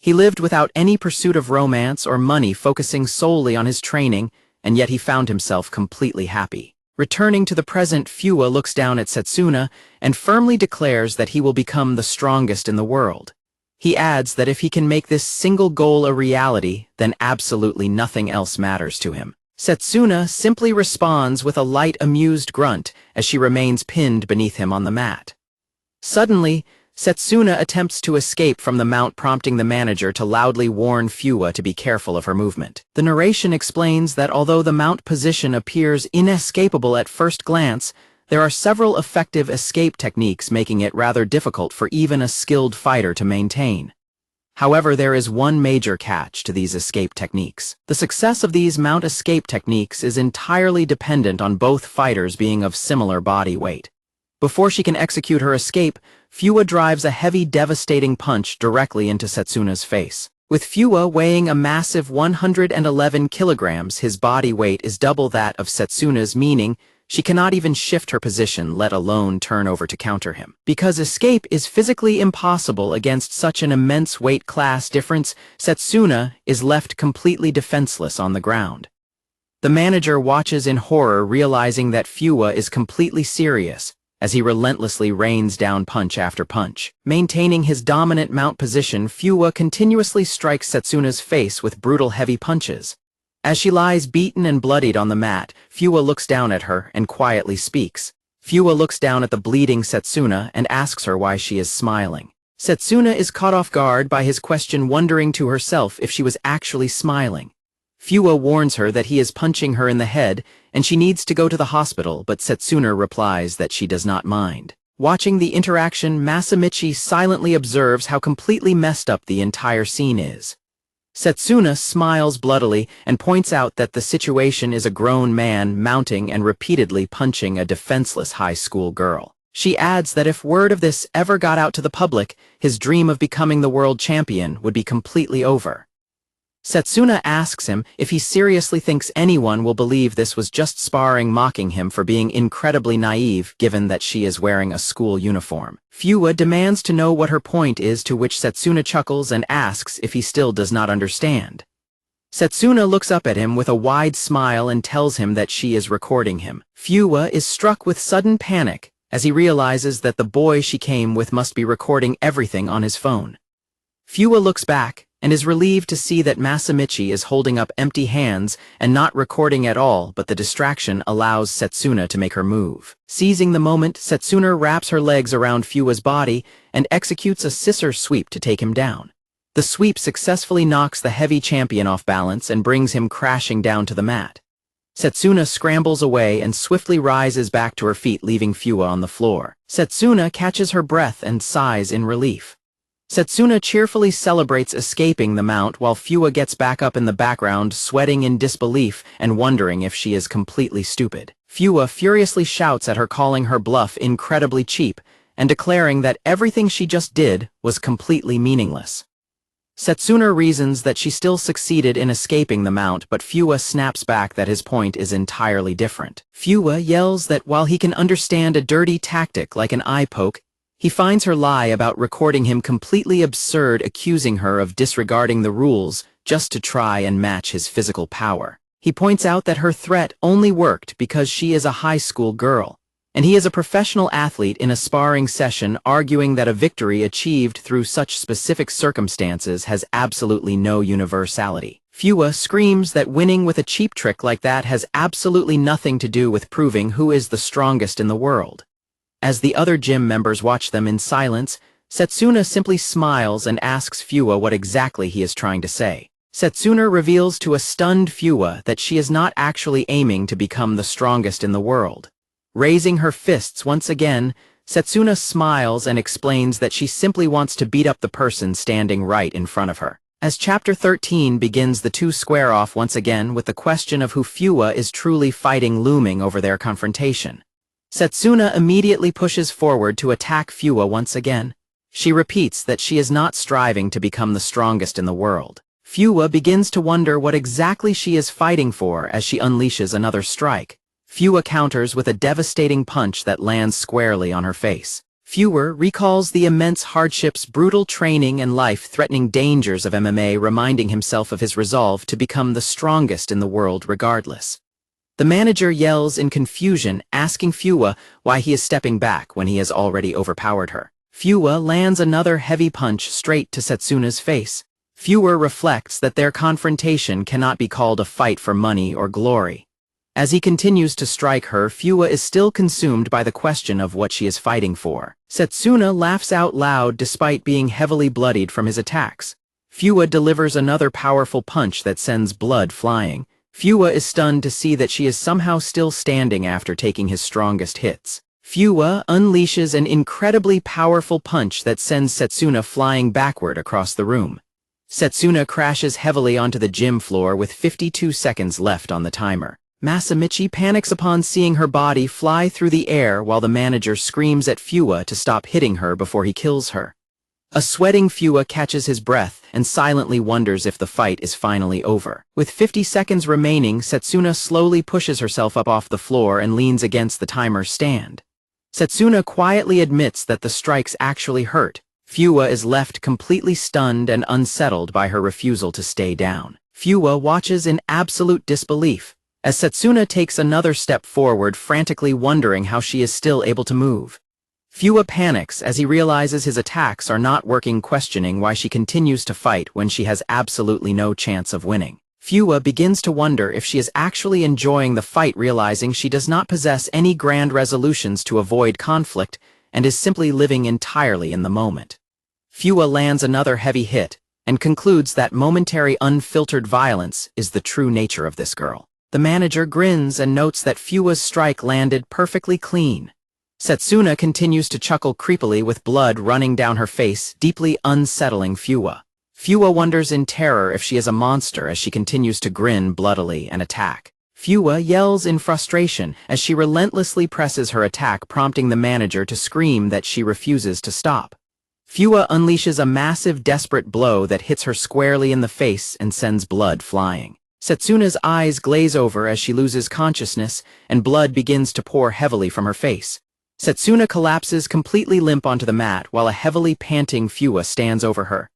He lived without any pursuit of romance or money, focusing solely on his training, and yet he found himself completely happy. Returning to the present, Fua looks down at Setsuna and firmly declares that he will become the strongest in the world. He adds that if he can make this single goal a reality, then absolutely nothing else matters to him. Setsuna simply responds with a light, amused grunt as she remains pinned beneath him on the mat. Suddenly, Setsuna attempts to escape from the mount, prompting the manager to loudly warn Fua to be careful of her movement. The narration explains that although the mount position appears inescapable at first glance, there are several effective escape techniques, making it rather difficult for even a skilled fighter to maintain. However, there is one major catch to these escape techniques. The success of these mount escape techniques is entirely dependent on both fighters being of similar body weight. Before she can execute her escape, Fua drives a heavy, devastating punch directly into Setsuna's face. With Fua weighing a massive 111 kilograms, his body weight is double that of Setsuna's, meaning she cannot even shift her position, let alone turn over to counter him. Because escape is physically impossible against such an immense weight class difference, Setsuna is left completely defenseless on the ground. The manager watches in horror, realizing that Fua is completely serious, as he relentlessly rains down punch after punch. Maintaining his dominant mount position, Fua continuously strikes Setsuna's face with brutal, heavy punches. As she lies beaten and bloodied on the mat, Fua looks down at her and quietly speaks. Fua looks down at the bleeding Setsuna and asks her why she is smiling. Setsuna is caught off guard by his question, wondering to herself if she was actually smiling. Fua warns her that he is punching her in the head and she needs to go to the hospital, but Setsuna replies that she does not mind. Watching the interaction, Masamichi silently observes how completely messed up the entire scene is. Setsuna smiles bloodily and points out that the situation is a grown man mounting and repeatedly punching a defenseless high school girl. She adds that if word of this ever got out to the public, his dream of becoming the world champion would be completely over. Setsuna asks him if he seriously thinks anyone will believe this was just sparring, mocking him for being incredibly naive given that she is wearing a school uniform. Fua demands to know what her point is, to which Setsuna chuckles and asks if he still does not understand. Setsuna looks up at him with a wide smile and tells him that she is recording him. Fua is struck with sudden panic as he realizes that the boy she came with must be recording everything on his phone. Fua looks back and is relieved to see that Masamichi is holding up empty hands and not recording at all, but the distraction allows Setsuna to make her move. Seizing the moment, Setsuna wraps her legs around Fua's body and executes a scissor sweep to take him down. The sweep successfully knocks the heavy champion off balance and brings him crashing down to the mat. Setsuna scrambles away and swiftly rises back to her feet, leaving Fua on the floor. Setsuna catches her breath and sighs in relief. Setsuna cheerfully celebrates escaping the mount while Fua gets back up in the background, sweating in disbelief and wondering if she is completely stupid. Fua furiously shouts at her, calling her bluff incredibly cheap and declaring that everything she just did was completely meaningless. Setsuna reasons that she still succeeded in escaping the mount, but Fua snaps back that his point is entirely different. Fua yells that while he can understand a dirty tactic like an eye poke, he finds her lie about recording him completely absurd, accusing her of disregarding the rules just to try and match his physical power. He points out that her threat only worked because she is a high school girl, and he is a professional athlete in a sparring session arguing that a victory achieved through such specific circumstances has absolutely no universality. Fuwa screams that winning with a cheap trick like that has absolutely nothing to do with proving who is the strongest in the world. As the other gym members watch them in silence, Setsuna simply smiles and asks Fuwa what exactly he is trying to say. Setsuna reveals to a stunned Fuwa that she is not actually aiming to become the strongest in the world. Raising her fists once again, Setsuna smiles and explains that she simply wants to beat up the person standing right in front of her. As Chapter 13 begins, the two square off once again with the question of who Fuwa is truly fighting looming over their confrontation. Setsuna immediately pushes forward to attack Fuwa once again. She repeats that she is not striving to become the strongest in the world. Fuwa begins to wonder what exactly she is fighting for as she unleashes another strike. Fuwa counters with a devastating punch that lands squarely on her face. Fuwa recalls the immense hardships, brutal training, and life-threatening dangers of MMA, reminding himself of his resolve to become the strongest in the world regardless. The manager yells in confusion, asking Fuwa why he is stepping back when he has already overpowered her. Fuwa lands another heavy punch straight to Setsuna's face. Fuwa reflects that their confrontation cannot be called a fight for money or glory. As he continues to strike her, Fuwa is still consumed by the question of what she is fighting for. Setsuna laughs out loud despite being heavily bloodied from his attacks. Fuwa delivers another powerful punch that sends blood flying. Fuwa is stunned to see that she is somehow still standing after taking his strongest hits. Fuwa unleashes an incredibly powerful punch that sends Setsuna flying backward across the room. Setsuna crashes heavily onto the gym floor with 52 seconds left on the timer. Masamichi panics upon seeing her body fly through the air while the manager screams at Fuwa to stop hitting her before he kills her. A sweating Fuwa catches his breath and silently wonders if the fight is finally over. With 50 seconds remaining, Setsuna slowly pushes herself up off the floor and leans against the timer's stand. Setsuna quietly admits that the strikes actually hurt. Fuwa is left completely stunned and unsettled by her refusal to stay down. Fuwa watches in absolute disbelief, as Setsuna takes another step forward, frantically wondering how she is still able to move. Fuwa panics as he realizes his attacks are not working, questioning why she continues to fight when she has absolutely no chance of winning. Fuwa begins to wonder if she is actually enjoying the fight, realizing she does not possess any grand resolutions to avoid conflict and is simply living entirely in the moment. Fuwa lands another heavy hit and concludes that momentary unfiltered violence is the true nature of this girl. The manager grins and notes that Fuwa's strike landed perfectly clean. Setsuna continues to chuckle creepily with blood running down her face, deeply unsettling Fuwa. Fuwa wonders in terror if she is a monster as she continues to grin bloodily and attack. Fuwa yells in frustration as she relentlessly presses her attack, prompting the manager to scream that she refuses to stop. Fuwa unleashes a massive, desperate blow that hits her squarely in the face and sends blood flying. Setsuna's eyes glaze over as she loses consciousness, and blood begins to pour heavily from her face. Setsuna collapses completely limp onto the mat while a heavily panting Fuwa stands over her.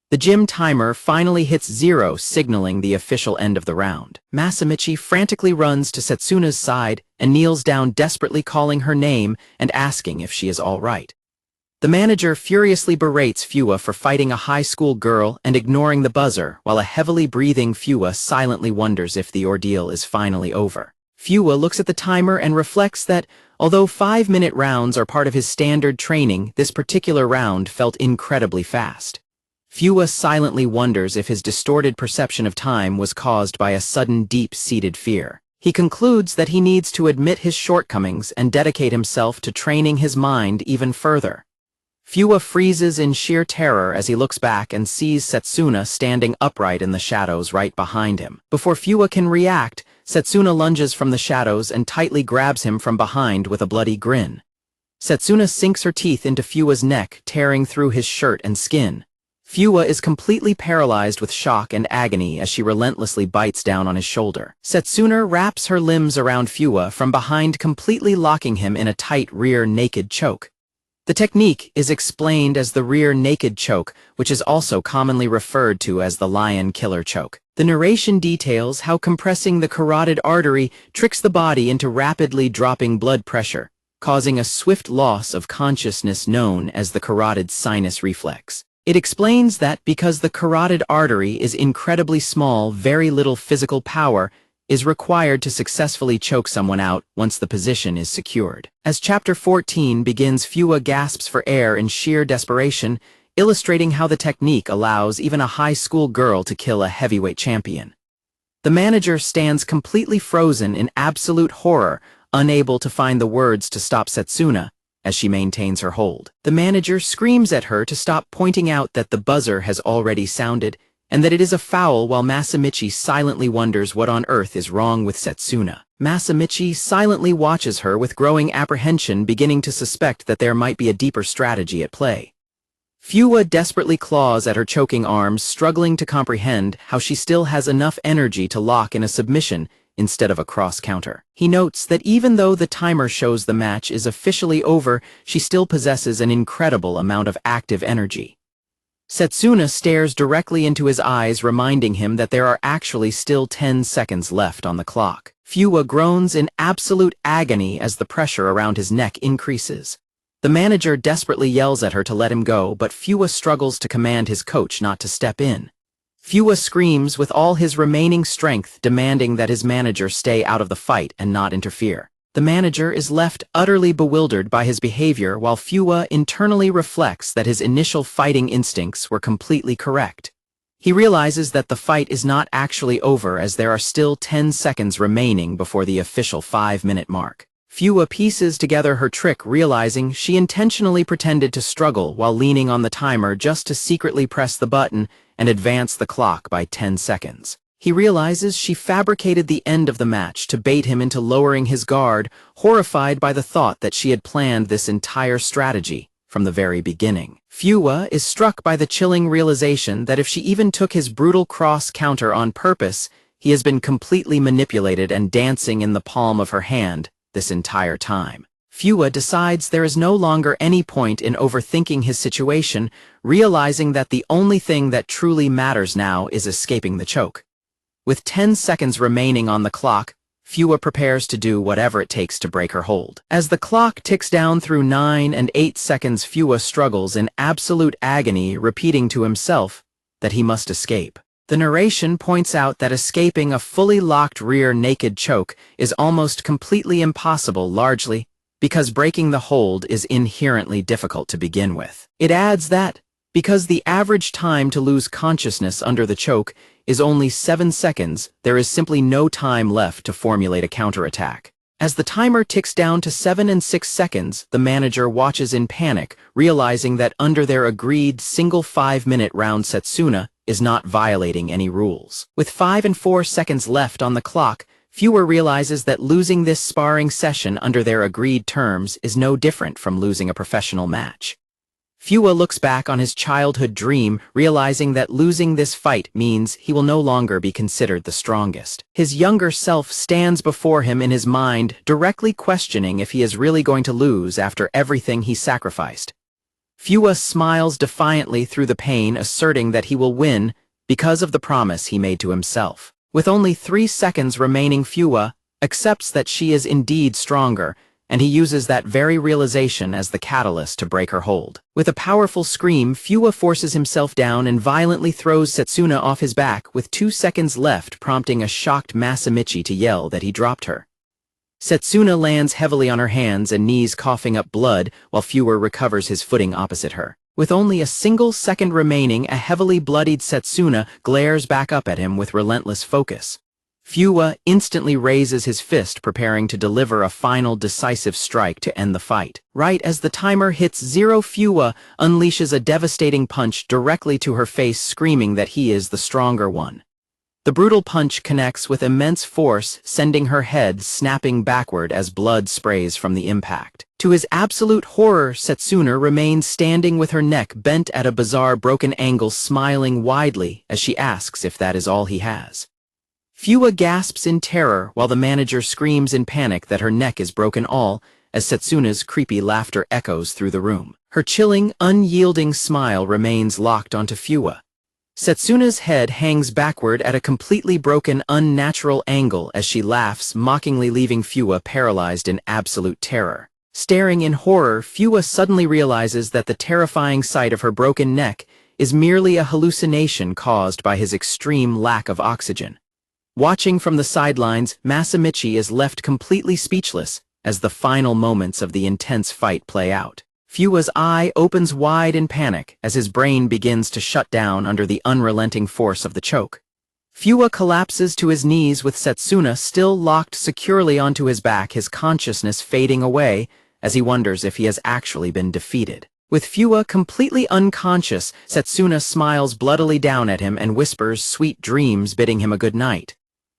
The gym timer finally hits 0, signaling the official end of the round. Masamichi frantically runs to Setsuna's side and kneels down, desperately calling her name and asking if she is all right. The manager furiously berates Fuwa for fighting a high school girl and ignoring the buzzer, while a heavily breathing Fuwa silently wonders if the ordeal is finally over. Fuwa looks at the timer and reflects that, although 5-minute rounds are part of his standard training, this particular round felt incredibly fast. Fuwa silently wonders if his distorted perception of time was caused by a sudden deep-seated fear. He concludes that he needs to admit his shortcomings and dedicate himself to training his mind even further. Fuwa freezes in sheer terror as he looks back and sees Setsuna standing upright in the shadows right behind him. Before Fuwa can react, Setsuna lunges from the shadows and tightly grabs him from behind with a bloody grin. Setsuna sinks her teeth into Fuwa's neck, tearing through his shirt and skin. Fuwa is completely paralyzed with shock and agony as she relentlessly bites down on his shoulder. Setsuna wraps her limbs around Fuwa from behind, completely locking him in a tight rear naked choke. The technique is explained as the rear naked choke, which is also commonly referred to as the lion killer choke. The narration details how compressing the carotid artery tricks the body into rapidly dropping blood pressure, causing a swift loss of consciousness known as the carotid sinus reflex. It explains that because the carotid artery is incredibly small, very little physical power is required to successfully choke someone out once the position is secured. As Chapter 14 begins, Fua gasps for air in sheer desperation, illustrating how the technique allows even a high school girl to kill a heavyweight champion. The manager stands completely frozen in absolute horror, unable to find the words to stop Setsuna as she maintains her hold. The manager screams at her to stop, pointing out that the buzzer has already sounded and that it is a foul, while Masamichi silently wonders what on earth is wrong with Setsuna. Masamichi silently watches her with growing apprehension, beginning to suspect that there might be a deeper strategy at play. Fua desperately claws at her choking arms, struggling to comprehend how she still has enough energy to lock in a submission instead of a cross counter. He notes that even though the timer shows the match is officially over, she still possesses an incredible amount of active energy. Setsuna stares directly into his eyes, reminding him that there are actually still 10 seconds left on the clock. Fua groans in absolute agony as the pressure around his neck increases. The manager desperately yells at her to let him go, but Fua struggles to command his coach not to step in. Fua screams with all his remaining strength, demanding that his manager stay out of the fight and not interfere. The manager is left utterly bewildered by his behavior, while Fua internally reflects that his initial fighting instincts were completely correct. He realizes that the fight is not actually over, as there are still 10 seconds remaining before the official 5-minute mark. Fua pieces together her trick, realizing she intentionally pretended to struggle while leaning on the timer just to secretly press the button and advance the clock by 10 seconds. He realizes she fabricated the end of the match to bait him into lowering his guard, horrified by the thought that she had planned this entire strategy from the very beginning. Fua is struck by the chilling realization that if she even took his brutal cross counter on purpose, he has been completely manipulated and dancing in the palm of her hand this entire time. Fua decides there is no longer any point in overthinking his situation, realizing that the only thing that truly matters now is escaping the choke. With 10 seconds remaining on the clock, Fua prepares to do whatever it takes to break her hold. As the clock ticks down through 9 and 8 seconds, Fua struggles in absolute agony, repeating to himself that he must escape. The narration points out that escaping a fully locked rear naked choke is almost completely impossible, largely because breaking the hold is inherently difficult to begin with. It adds that, because the average time to lose consciousness under the choke is only 7 seconds, there is simply no time left to formulate a counterattack. As the timer ticks down to 7 and 6 seconds, the manager watches in panic, realizing that under their agreed single 5-minute round, Setsuna is not violating any rules. With 5 and 4 seconds left on the clock, Fua realizes that losing this sparring session under their agreed terms is no different from losing a professional match. Fua looks back on his childhood dream, realizing that losing this fight means he will no longer be considered the strongest. His younger self stands before him in his mind, directly questioning if he is really going to lose after everything he sacrificed. Fua smiles defiantly through the pain, asserting that he will win because of the promise he made to himself. With only 3 seconds remaining, Fua accepts that she is indeed stronger, and he uses that very realization as the catalyst to break her hold. With a powerful scream, Fua forces himself down and violently throws Setsuna off his back, with 2 seconds left, prompting a shocked Masamichi to yell that he dropped her. Setsuna lands heavily on her hands and knees, coughing up blood, while Fua recovers his footing opposite her. With only a single second remaining, a heavily bloodied Setsuna glares back up at him with relentless focus. Fua instantly raises his fist, preparing to deliver a final decisive strike to end the fight. Right as the timer hits 0, Fua unleashes a devastating punch directly to her face, screaming that he is the stronger one. The brutal punch connects with immense force, sending her head snapping backward as blood sprays from the impact. To his absolute horror, Setsuna remains standing with her neck bent at a bizarre broken angle, smiling widely as she asks if that is all he has. Fua gasps in terror while the manager screams in panic that her neck is broken, all as Setsuna's creepy laughter echoes through the room. Her chilling, unyielding smile remains locked onto Fua. Setsuna's head hangs backward at a completely broken, unnatural angle as she laughs, mockingly, leaving Fua paralyzed in absolute terror. Staring in horror, Fua suddenly realizes that the terrifying sight of her broken neck is merely a hallucination caused by his extreme lack of oxygen. Watching from the sidelines, Masamichi is left completely speechless as the final moments of the intense fight play out. Fua's eye opens wide in panic as his brain begins to shut down under the unrelenting force of the choke. Fua collapses to his knees with Setsuna still locked securely onto his back, his consciousness fading away as he wonders if he has actually been defeated. With Fua completely unconscious, Setsuna smiles bloodily down at him and whispers sweet dreams, bidding him a good night.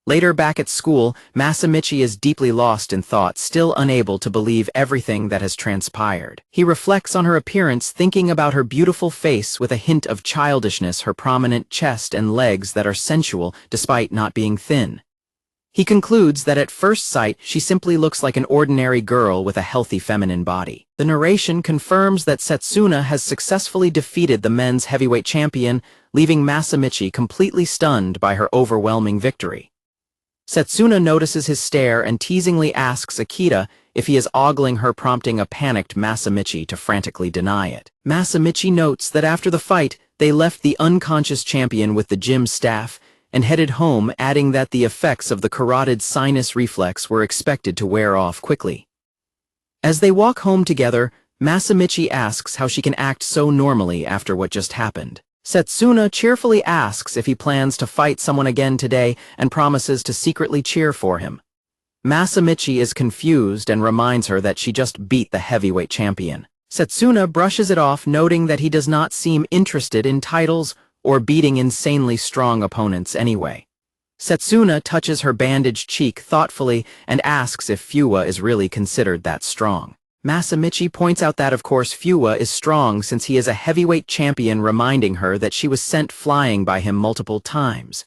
Later back at school, Masamichi is deeply lost in thought, still unable to believe everything that has transpired. He reflects on her appearance, thinking about her beautiful face with a hint of childishness, her prominent chest and legs that are sensual despite not being thin. He concludes that at first sight, she simply looks like an ordinary girl with a healthy feminine body. The narration confirms that Setsuna has successfully defeated the men's heavyweight champion, leaving Masamichi completely stunned by her overwhelming victory. Setsuna notices his stare and teasingly asks Akita if he is ogling her, prompting a panicked Masamichi to frantically deny it. Masamichi notes that after the fight, they left the unconscious champion with the gym staff and headed home, adding that the effects of the carotid sinus reflex were expected to wear off quickly. As they walk home together, Masamichi asks how she can act so normally after what just happened. Setsuna cheerfully asks if he plans to fight someone again today and promises to secretly cheer for him. Masamichi is confused and reminds her that she just beat the heavyweight champion. Setsuna brushes it off, noting that he does not seem interested in titles or beating insanely strong opponents anyway. Setsuna touches her bandaged cheek thoughtfully and asks if Fua is really considered that strong. Masamichi points out that of course Fua is strong since he is a heavyweight champion, reminding her that she was sent flying by him multiple times.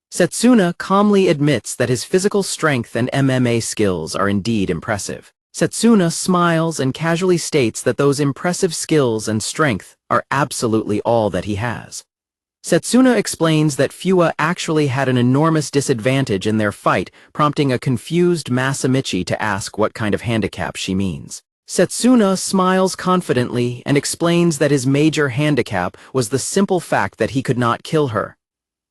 Setsuna calmly admits that his physical strength and MMA skills are indeed impressive. Setsuna smiles and casually states that those impressive skills and strength are absolutely all that he has. Setsuna explains that Fua actually had an enormous disadvantage in their fight, prompting a confused Masamichi to ask what kind of handicap she means. Setsuna smiles confidently and explains that his major handicap was the simple fact that he could not kill her.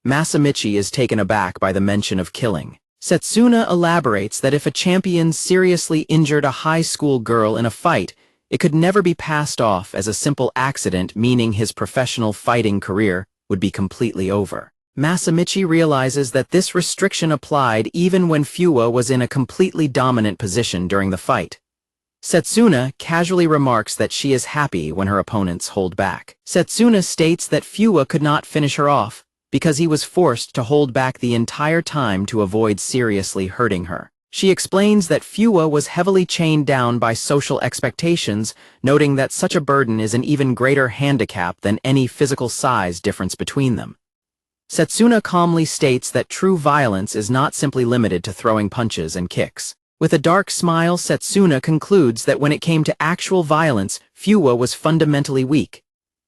Masamichi is taken aback by the mention of killing. Setsuna elaborates that if a champion seriously injured a high school girl in a fight, it could never be passed off as a simple accident, meaning his professional fighting career would be completely over. Masamichi realizes that this restriction applied even when Fua was in a completely dominant position during the fight. Setsuna casually remarks that she is happy when her opponents hold back. Setsuna states that Fua could not finish her off because he was forced to hold back the entire time to avoid seriously hurting her. She explains that Fua was heavily chained down by social expectations, noting that such a burden is an even greater handicap than any physical size difference between them. Setsuna calmly states that true violence is not simply limited to throwing punches and kicks. With a dark smile, Setsuna concludes that when it came to actual violence, Fua was fundamentally weak.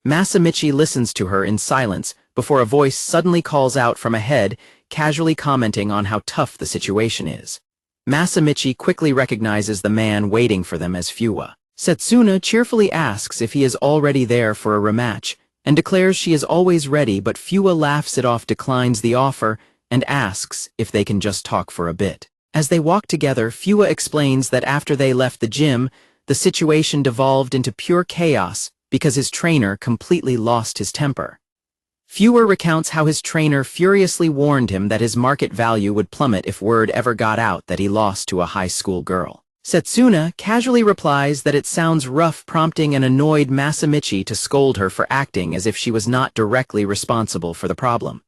Masamichi listens to her in silence before a voice suddenly calls out from ahead, casually commenting on how tough the situation is. Masamichi quickly recognizes the man waiting for them as Fua. Setsuna cheerfully asks if he is already there for a rematch, and declares she is always ready, but Fua laughs it off, declines the offer, and asks if they can just talk for a bit. As they walk together, Fua explains that after they left the gym, the situation devolved into pure chaos because his trainer completely lost his temper. Fua recounts how his trainer furiously warned him that his market value would plummet if word ever got out that he lost to a high school girl. Setsuna casually replies that it sounds rough, prompting an annoyed Masamichi to scold her for acting as if she was not directly responsible for the problem.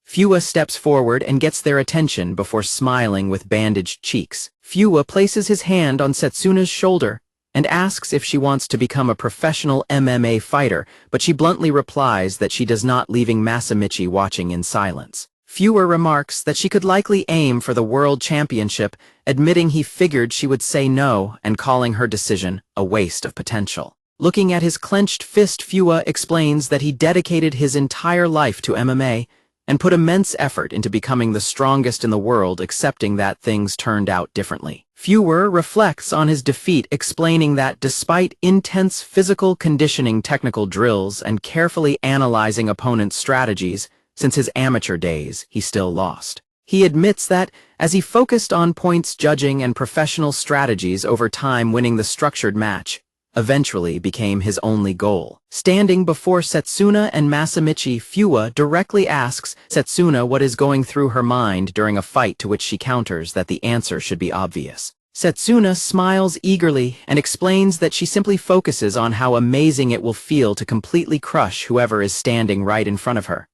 Fua steps forward and gets their attention before smiling with bandaged cheeks. Fua places his hand on Setsuna's shoulder and asks if she wants to become a professional MMA fighter, but she bluntly replies that she does not, leaving Masamichi watching in silence. Fua remarks that she could likely aim for the world championship, admitting he figured she would say no and calling her decision a waste of potential. Looking at his clenched fist, Fua explains that he dedicated his entire life to MMA and put immense effort into becoming the strongest in the world, accepting that things turned out differently. Hurrah reflects on his defeat, explaining that despite intense physical conditioning, technical drills, and carefully analyzing opponents' strategies, since his amateur days, he still lost. He admits that, as he focused on points judging and professional strategies over time, winning the structured match eventually became his only goal. Standing before Setsuna and Masamichi, Hurrah directly asks Setsuna what is going through her mind during a fight, to which she counters that the answer should be obvious. Setsuna smiles eagerly and explains that she simply focuses on how amazing it will feel to completely crush whoever is standing right in front of her.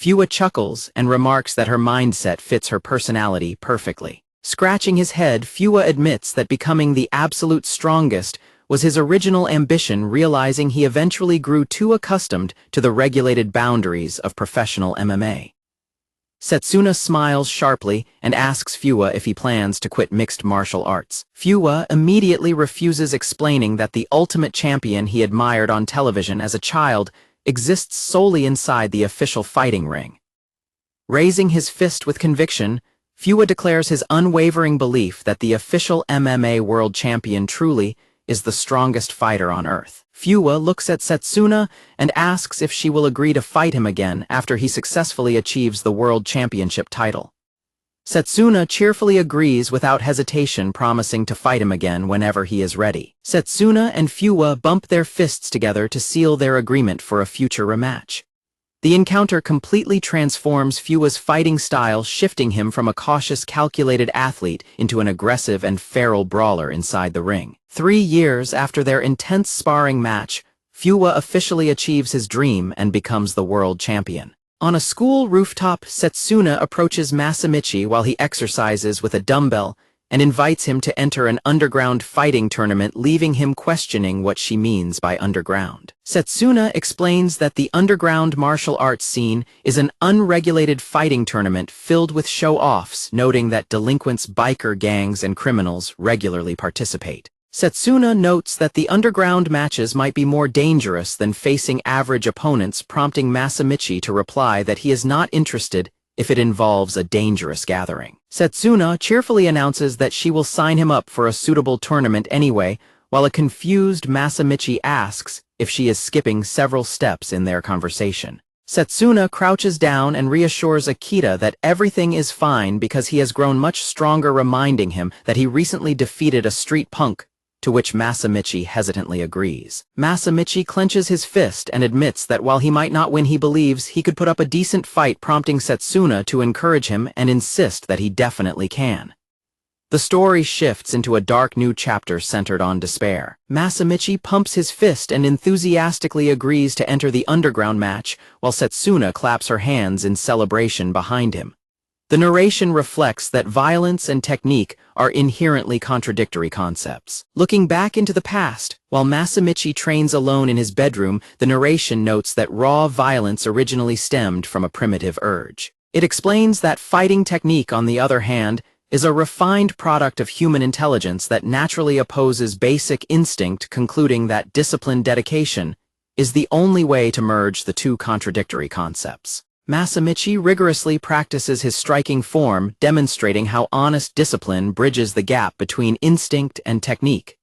Hurrah chuckles and remarks that her mindset fits her personality perfectly. Scratching his head, Hurrah admits that becoming the absolute strongest was his original ambition, realizing he eventually grew too accustomed to the regulated boundaries of professional MMA. Setsuna smiles sharply and asks Hurrah if he plans to quit mixed martial arts. Hurrah immediately refuses, explaining that the ultimate champion he admired on television as a child exists solely inside the official fighting ring. Raising his fist with conviction, Hurrah declares his unwavering belief that the official MMA world champion truly is the strongest fighter on Earth. Hurrah looks at Setsuna and asks if she will agree to fight him again after he successfully achieves the world championship title. Setsuna cheerfully agrees without hesitation, promising to fight him again whenever he is ready. Setsuna and Hurrah bump their fists together to seal their agreement for a future rematch. The encounter completely transforms Hurrah's fighting style, shifting him from a cautious, calculated athlete into an aggressive and feral brawler inside the ring. 3 years after their intense sparring match, Hurrah officially achieves his dream and becomes the world champion. On a school rooftop, Setsuna approaches Masamichi while he exercises with a dumbbell and invites him to enter an underground fighting tournament, leaving him questioning what she means by underground. Setsuna explains that the underground martial arts scene is an unregulated fighting tournament filled with show-offs, noting that delinquents, biker gangs, and criminals regularly participate. Setsuna notes that the underground matches might be more dangerous than facing average opponents, prompting Masamichi to reply that he is not interested if it involves a dangerous gathering. Setsuna cheerfully announces that she will sign him up for a suitable tournament anyway, while a confused Masamichi asks if she is skipping several steps in their conversation. Setsuna crouches down and reassures Akita that everything is fine because he has grown much stronger, reminding him that he recently defeated a street punk, to which Masamichi hesitantly agrees. Masamichi clenches his fist and admits that while he might not win, he believes he could put up a decent fight, prompting Setsuna to encourage him and insist that he definitely can. The story shifts into a dark new chapter centered on despair. Masamichi pumps his fist and enthusiastically agrees to enter the underground match, while Setsuna claps her hands in celebration behind him. The narration reflects that violence and technique are inherently contradictory concepts. Looking back into the past, while Masamichi trains alone in his bedroom, the narration notes that raw violence originally stemmed from a primitive urge. It explains that fighting technique, on the other hand, is a refined product of human intelligence that naturally opposes basic instinct, concluding that disciplined dedication is the only way to merge the two contradictory concepts. Masamichi rigorously practices his striking form, demonstrating how honest discipline bridges the gap between instinct and technique.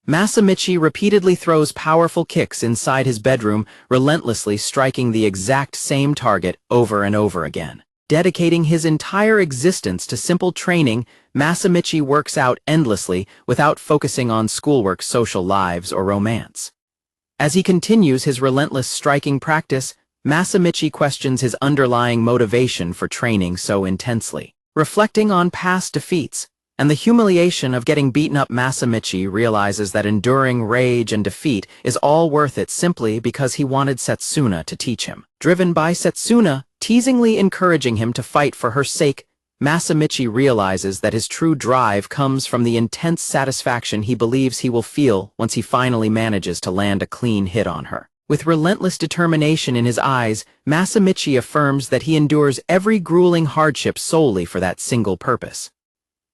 Masamichi repeatedly throws powerful kicks inside his bedroom, relentlessly striking the exact same target over and over again. Dedicating his entire existence to simple training, Masamichi works out endlessly without focusing on schoolwork, social lives, or romance. As he continues his relentless striking practice, Masamichi questions his underlying motivation for training so intensely. Reflecting on past defeats and the humiliation of getting beaten up, Masamichi realizes that enduring rage and defeat is all worth it simply because he wanted Setsuna to teach him. Driven by Setsuna teasingly encouraging him to fight for her sake, Masamichi realizes that his true drive comes from the intense satisfaction he believes he will feel once he finally manages to land a clean hit on her. With relentless determination in his eyes, Masamichi affirms that he endures every grueling hardship solely for that single purpose.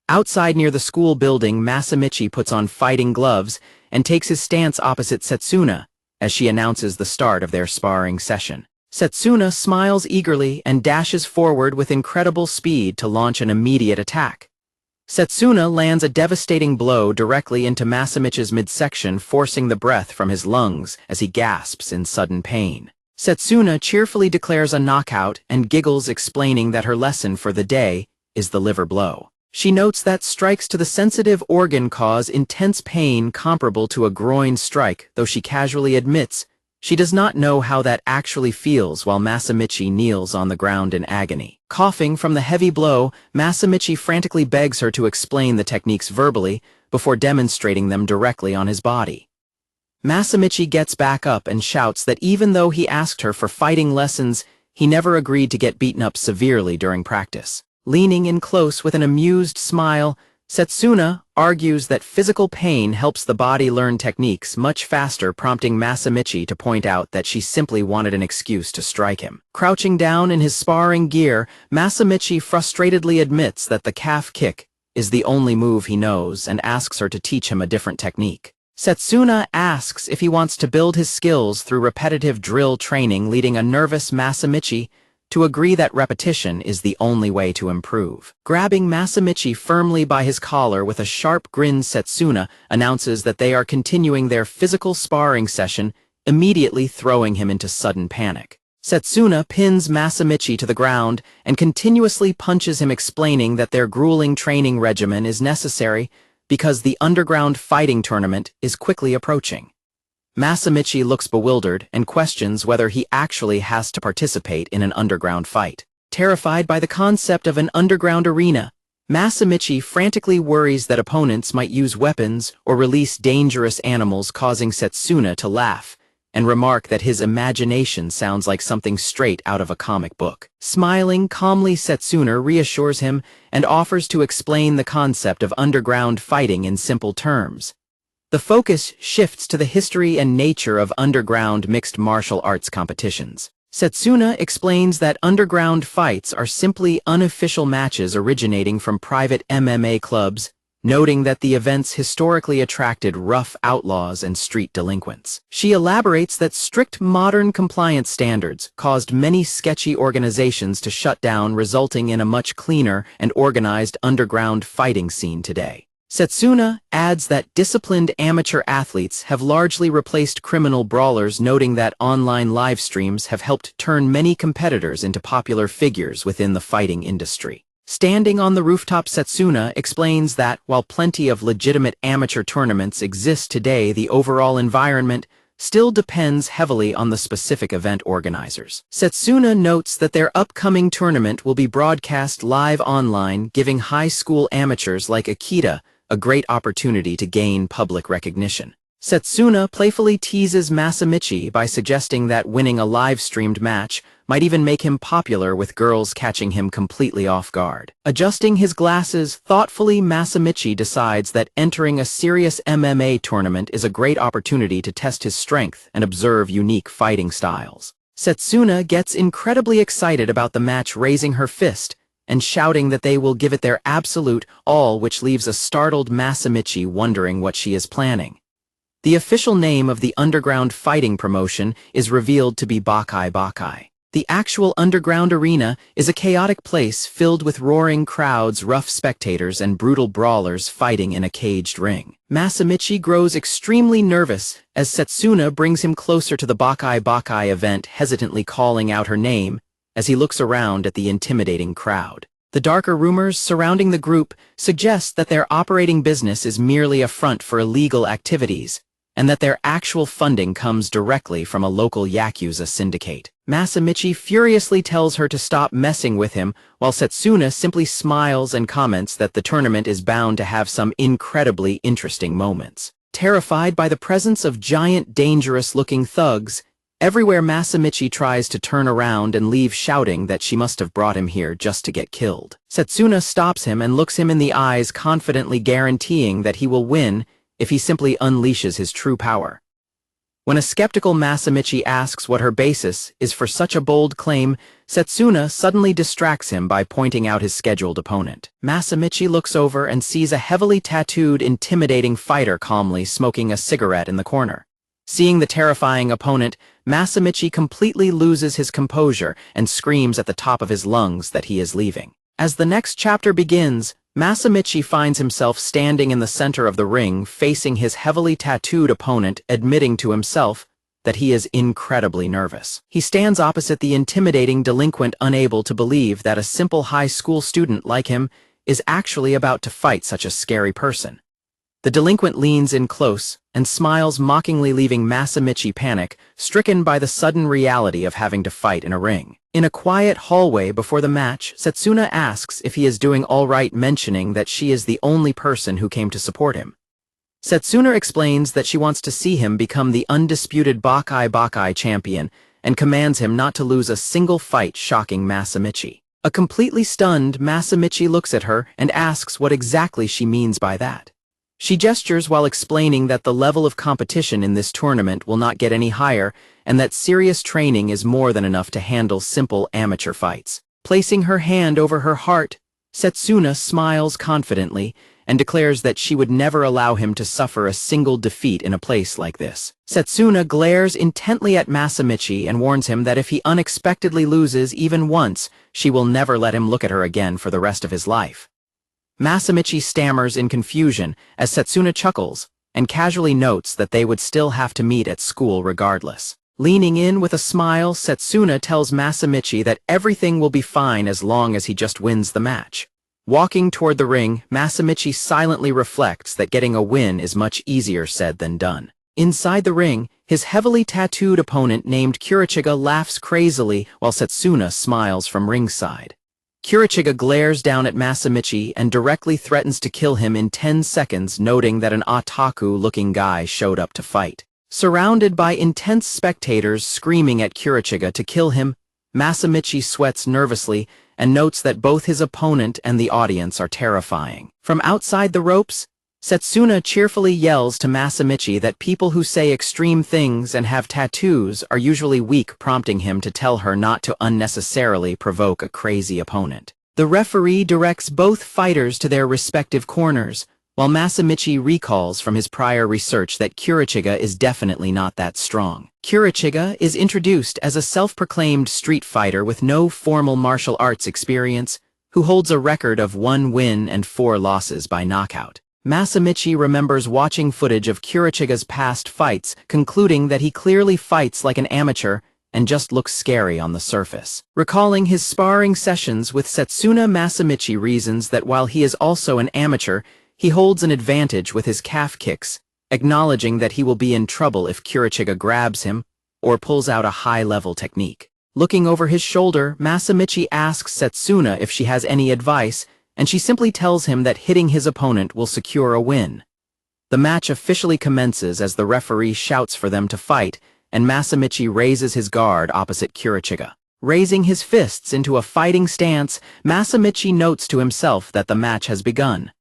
Outside near the school building, Masamichi puts on fighting gloves and takes his stance opposite Setsuna as she announces the start of their sparring session. Setsuna smiles eagerly and dashes forward with incredible speed to launch an immediate attack. Setsuna lands a devastating blow directly into Masamichi's midsection, forcing the breath from his lungs as he gasps in sudden pain. Setsuna cheerfully declares a knockout and giggles, explaining that her lesson for the day is the liver blow. She notes that strikes to the sensitive organ cause intense pain comparable to a groin strike, though she casually admits she does not know how that actually feels while Masamichi kneels on the ground in agony. Coughing from the heavy blow, Masamichi frantically begs her to explain the techniques verbally before demonstrating them directly on his body. Masamichi gets back up and shouts that even though he asked her for fighting lessons, he never agreed to get beaten up severely during practice. Leaning in close with an amused smile, Setsuna argues that physical pain helps the body learn techniques much faster, prompting Masamichi to point out that she simply wanted an excuse to strike him. Crouching down in his sparring gear, Masamichi frustratedly admits that the calf kick is the only move he knows and asks her to teach him a different technique. Setsuna asks if he wants to build his skills through repetitive drill training, leading a nervous Masamichi to agree that repetition is the only way to improve. Grabbing Masamichi firmly by his collar with a sharp grin, Setsuna announces that they are continuing their physical sparring session, immediately throwing him into sudden panic. Setsuna pins Masamichi to the ground and continuously punches him, explaining that their grueling training regimen is necessary because the underground fighting tournament is quickly approaching. Masamichi looks bewildered and questions whether he actually has to participate in an underground fight. Terrified by the concept of an underground arena, Masamichi frantically worries that opponents might use weapons or release dangerous animals, causing Setsuna to laugh and remark that his imagination sounds like something straight out of a comic book. Smiling calmly, Setsuna reassures him and offers to explain the concept of underground fighting in simple terms. The focus shifts to the history and nature of underground mixed martial arts competitions. Setsuna explains that underground fights are simply unofficial matches originating from private MMA clubs, noting that the events historically attracted rough outlaws and street delinquents. She elaborates that strict modern compliance standards caused many sketchy organizations to shut down, resulting in a much cleaner and organized underground fighting scene today. Setsuna adds that disciplined amateur athletes have largely replaced criminal brawlers, noting that online live streams have helped turn many competitors into popular figures within the fighting industry. Standing on the rooftop, Setsuna explains that while plenty of legitimate amateur tournaments exist today, the overall environment still depends heavily on the specific event organizers. Setsuna notes that their upcoming tournament will be broadcast live online, giving high school amateurs like Akita a great opportunity to gain public recognition. Setsuna playfully teases Masamichi by suggesting that winning a live-streamed match might even make him popular, with girls catching him completely off guard. Adjusting his glasses thoughtfully, Masamichi decides that entering a serious MMA tournament is a great opportunity to test his strength and observe unique fighting styles. Setsuna gets incredibly excited about the match, raising her fist and shouting that they will give it their absolute all, which leaves a startled Masamichi wondering what she is planning. The official name of the underground fighting promotion is revealed to be Bakai Bakai. The actual underground arena is a chaotic place filled with roaring crowds, rough spectators, and brutal brawlers fighting in a caged ring. Masamichi grows extremely nervous as Setsuna brings him closer to the Bakai Bakai event, hesitantly calling out her name as he looks around at the intimidating crowd. The darker rumors surrounding the group suggest that their operating business is merely a front for illegal activities, and that their actual funding comes directly from a local Yakuza syndicate. Masamichi furiously tells her to stop messing with him, while Setsuna simply smiles and comments that the tournament is bound to have some incredibly interesting moments. Terrified by the presence of giant, dangerous-looking thugs everywhere, Masamichi tries to turn around and leave, shouting that she must have brought him here just to get killed. Setsuna stops him and looks him in the eyes, confidently guaranteeing that he will win if he simply unleashes his true power. When a skeptical Masamichi asks what her basis is for such a bold claim, Setsuna suddenly distracts him by pointing out his scheduled opponent. Masamichi looks over and sees a heavily tattooed, intimidating fighter calmly smoking a cigarette in the corner. Seeing the terrifying opponent, Masamichi completely loses his composure and screams at the top of his lungs that he is leaving. As the next chapter begins, Masamichi finds himself standing in the center of the ring, facing his heavily tattooed opponent, admitting to himself that he is incredibly nervous. He stands opposite the intimidating delinquent, unable to believe that a simple high school student like him is actually about to fight such a scary person. The delinquent leans in close and smiles mockingly, leaving Masamichi panic-stricken by the sudden reality of having to fight in a ring. In a quiet hallway before the match, Setsuna asks if he is doing all right, mentioning that she is the only person who came to support him. Setsuna explains that she wants to see him become the undisputed Bakai champion and commands him not to lose a single fight, shocking Masamichi. A completely stunned Masamichi looks at her and asks what exactly she means by that. She gestures while explaining that the level of competition in this tournament will not get any higher and that serious training is more than enough to handle simple amateur fights. Placing her hand over her heart, Setsuna smiles confidently and declares that she would never allow him to suffer a single defeat in a place like this. Setsuna glares intently at Masamichi and warns him that if he unexpectedly loses even once, she will never let him look at her again for the rest of his life. Masamichi stammers in confusion as Setsuna chuckles and casually notes that they would still have to meet at school regardless. Leaning in with a smile, Setsuna tells Masamichi that everything will be fine as long as he just wins the match. Walking toward the ring, Masamichi silently reflects that getting a win is much easier said than done. Inside the ring, his heavily tattooed opponent named Kurachiga laughs crazily while Setsuna smiles from ringside. Kurachiga glares down at Masamichi and directly threatens to kill him in 10 seconds, noting that an otaku-looking guy showed up to fight. Surrounded by intense spectators screaming at Kurachiga to kill him, Masamichi sweats nervously and notes that both his opponent and the audience are terrifying. From outside the ropes, Setsuna cheerfully yells to Masamichi that people who say extreme things and have tattoos are usually weak, prompting him to tell her not to unnecessarily provoke a crazy opponent. The referee directs both fighters to their respective corners, while Masamichi recalls from his prior research that Kurachiga is definitely not that strong. Kurachiga is introduced as a self-proclaimed street fighter with no formal martial arts experience, who holds a record of 1 win and 4 losses by knockout. Masamichi remembers watching footage of Kurachiga's past fights, concluding that he clearly fights like an amateur and just looks scary on the surface. Recalling his sparring sessions with Setsuna, Masamichi reasons that while he is also an amateur, he holds an advantage with his calf kicks, acknowledging that he will be in trouble if Kurachiga grabs him or pulls out a high-level technique. Looking over his shoulder, Masamichi asks Setsuna if she has any advice, and she simply tells him that hitting his opponent will secure a win. The match officially commences as the referee shouts for them to fight, and Masamichi raises his guard opposite Kurachiga. Raising his fists into a fighting stance, Masamichi notes to himself that the match has begun.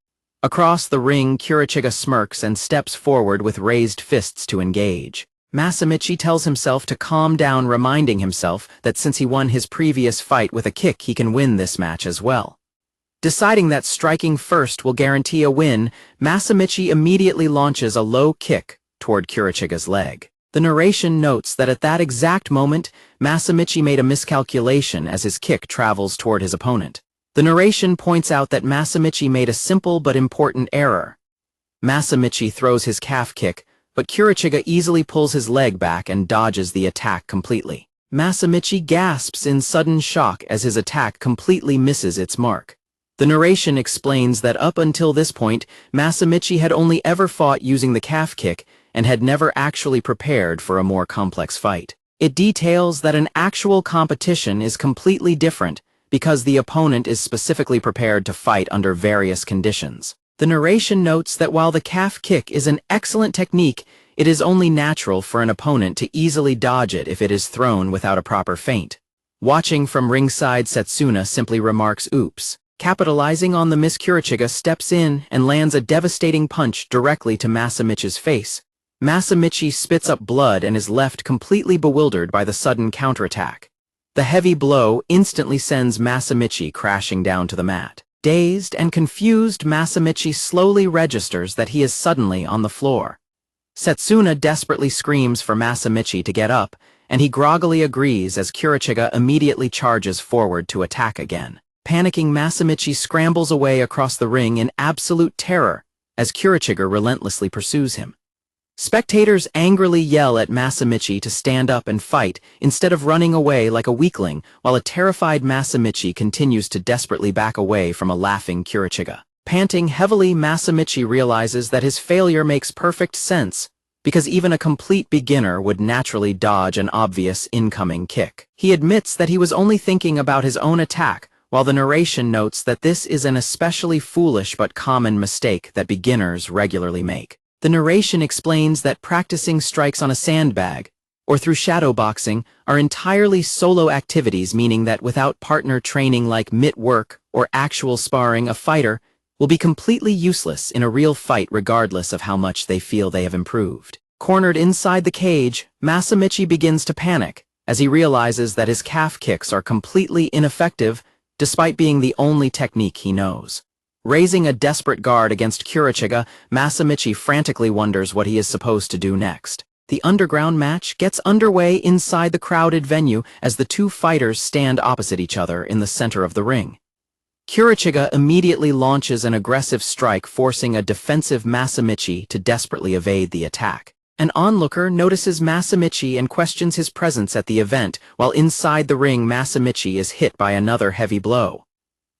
Across the ring, Kurachiga smirks and steps forward with raised fists to engage. Masamichi tells himself to calm down, reminding himself that since he won his previous fight with a kick, he can win this match as well. Deciding that striking first will guarantee a win, Masamichi immediately launches a low kick toward Kurachiga's leg. The narration notes that at that exact moment, Masamichi made a miscalculation as his kick travels toward his opponent. The narration points out that Masamichi made a simple but important error. Masamichi throws his calf kick, but Kurachiga easily pulls his leg back and dodges the attack completely. Masamichi gasps in sudden shock as his attack completely misses its mark. The narration explains that up until this point, Masamichi had only ever fought using the calf kick and had never actually prepared for a more complex fight. It details that an actual competition is completely different because the opponent is specifically prepared to fight under various conditions. The narration notes that while the calf kick is an excellent technique, it is only natural for an opponent to easily dodge it if it is thrown without a proper feint. Watching from ringside, Setsuna simply remarks, "Oops." Capitalizing on the miss, Kurachiga steps in and lands a devastating punch directly to Masamichi's face. Masamichi spits up blood and is left completely bewildered by the sudden counterattack. The heavy blow instantly sends Masamichi crashing down to the mat. Dazed and confused, Masamichi slowly registers that he is suddenly on the floor. Setsuna desperately screams for Masamichi to get up, and he groggily agrees as Kirichiga immediately charges forward to attack again. Panicking, Masamichi scrambles away across the ring in absolute terror as Kirichiga relentlessly pursues him. Spectators angrily yell at Masamichi to stand up and fight instead of running away like a weakling, while a terrified Masamichi continues to desperately back away from a laughing Kirichiga. Panting heavily, Masamichi realizes that his failure makes perfect sense, because even a complete beginner would naturally dodge an obvious incoming kick. He admits that he was only thinking about his own attack, while the narration notes that this is an especially foolish but common mistake that beginners regularly make. The narration explains that practicing strikes on a sandbag, or through shadowboxing, are entirely solo activities, meaning that without partner training like mitt work or actual sparring, a fighter will be completely useless in a real fight regardless of how much they feel they have improved. Cornered inside the cage, Masamichi begins to panic as he realizes that his calf kicks are completely ineffective despite being the only technique he knows. Raising a desperate guard against Kirichiga, Masamichi frantically wonders what he is supposed to do next. The underground match gets underway inside the crowded venue as the two fighters stand opposite each other in the center of the ring. Kirichiga immediately launches an aggressive strike, forcing a defensive Masamichi to desperately evade the attack. An onlooker notices Masamichi and questions his presence at the event, while inside the ring Masamichi is hit by another heavy blow.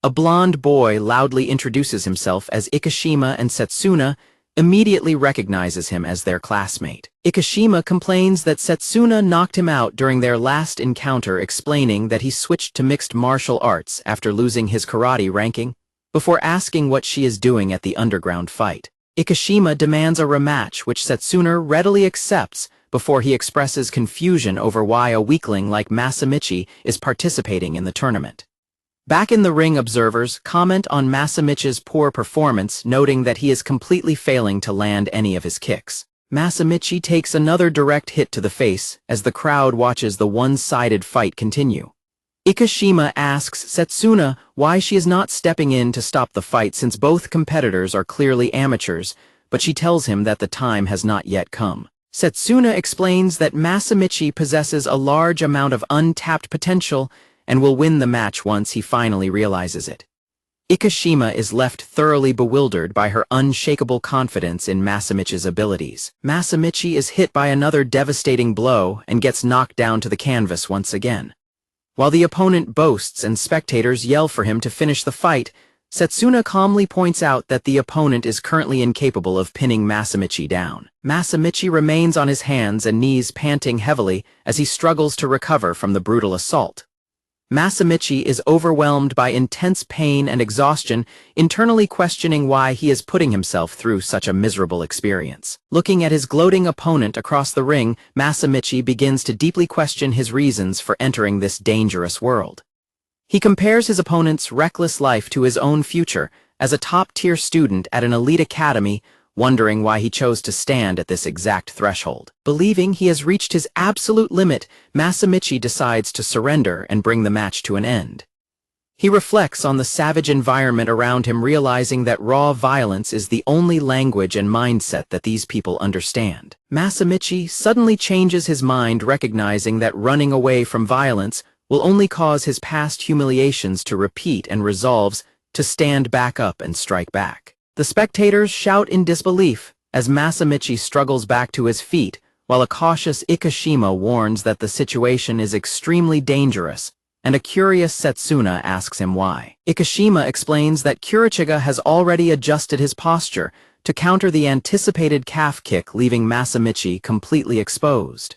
A blonde boy loudly introduces himself as Ikishima, and Setsuna immediately recognizes him as their classmate. Ikishima complains that Setsuna knocked him out during their last encounter, explaining that he switched to mixed martial arts after losing his karate ranking, before asking what she is doing at the underground fight. Ikishima demands a rematch, which Setsuna readily accepts before he expresses confusion over why a weakling like Masamichi is participating in the tournament. Back in the ring, observers comment on Masamichi's poor performance, noting that he is completely failing to land any of his kicks. Masamichi takes another direct hit to the face as the crowd watches the one-sided fight continue. Ikishima asks Setsuna why she is not stepping in to stop the fight since both competitors are clearly amateurs, but she tells him that the time has not yet come. Setsuna explains that Masamichi possesses a large amount of untapped potential and will win the match once he finally realizes it. Ikishima is left thoroughly bewildered by her unshakable confidence in Masamichi's abilities. Masamichi is hit by another devastating blow and gets knocked down to the canvas once again. While the opponent boasts and spectators yell for him to finish the fight, Setsuna calmly points out that the opponent is currently incapable of pinning Masamichi down. Masamichi remains on his hands and knees, panting heavily as he struggles to recover from the brutal assault. Masamichi is overwhelmed by intense pain and exhaustion, internally questioning why he is putting himself through such a miserable experience. Looking at his gloating opponent across the ring, Masamichi begins to deeply question his reasons for entering this dangerous world. He compares his opponent's reckless life to his own future as a top-tier student at an elite academy, wondering why he chose to stand at this exact threshold. Believing he has reached his absolute limit, Masamichi decides to surrender and bring the match to an end. He reflects on the savage environment around him, realizing that raw violence is the only language and mindset that these people understand. Masamichi suddenly changes his mind, recognizing that running away from violence will only cause his past humiliations to repeat, and resolves to stand back up and strike back. The spectators shout in disbelief as Masamichi struggles back to his feet, while a cautious Ikishima warns that the situation is extremely dangerous, and a curious Setsuna asks him why. Ikishima explains that Kirichiga has already adjusted his posture to counter the anticipated calf kick, leaving Masamichi completely exposed.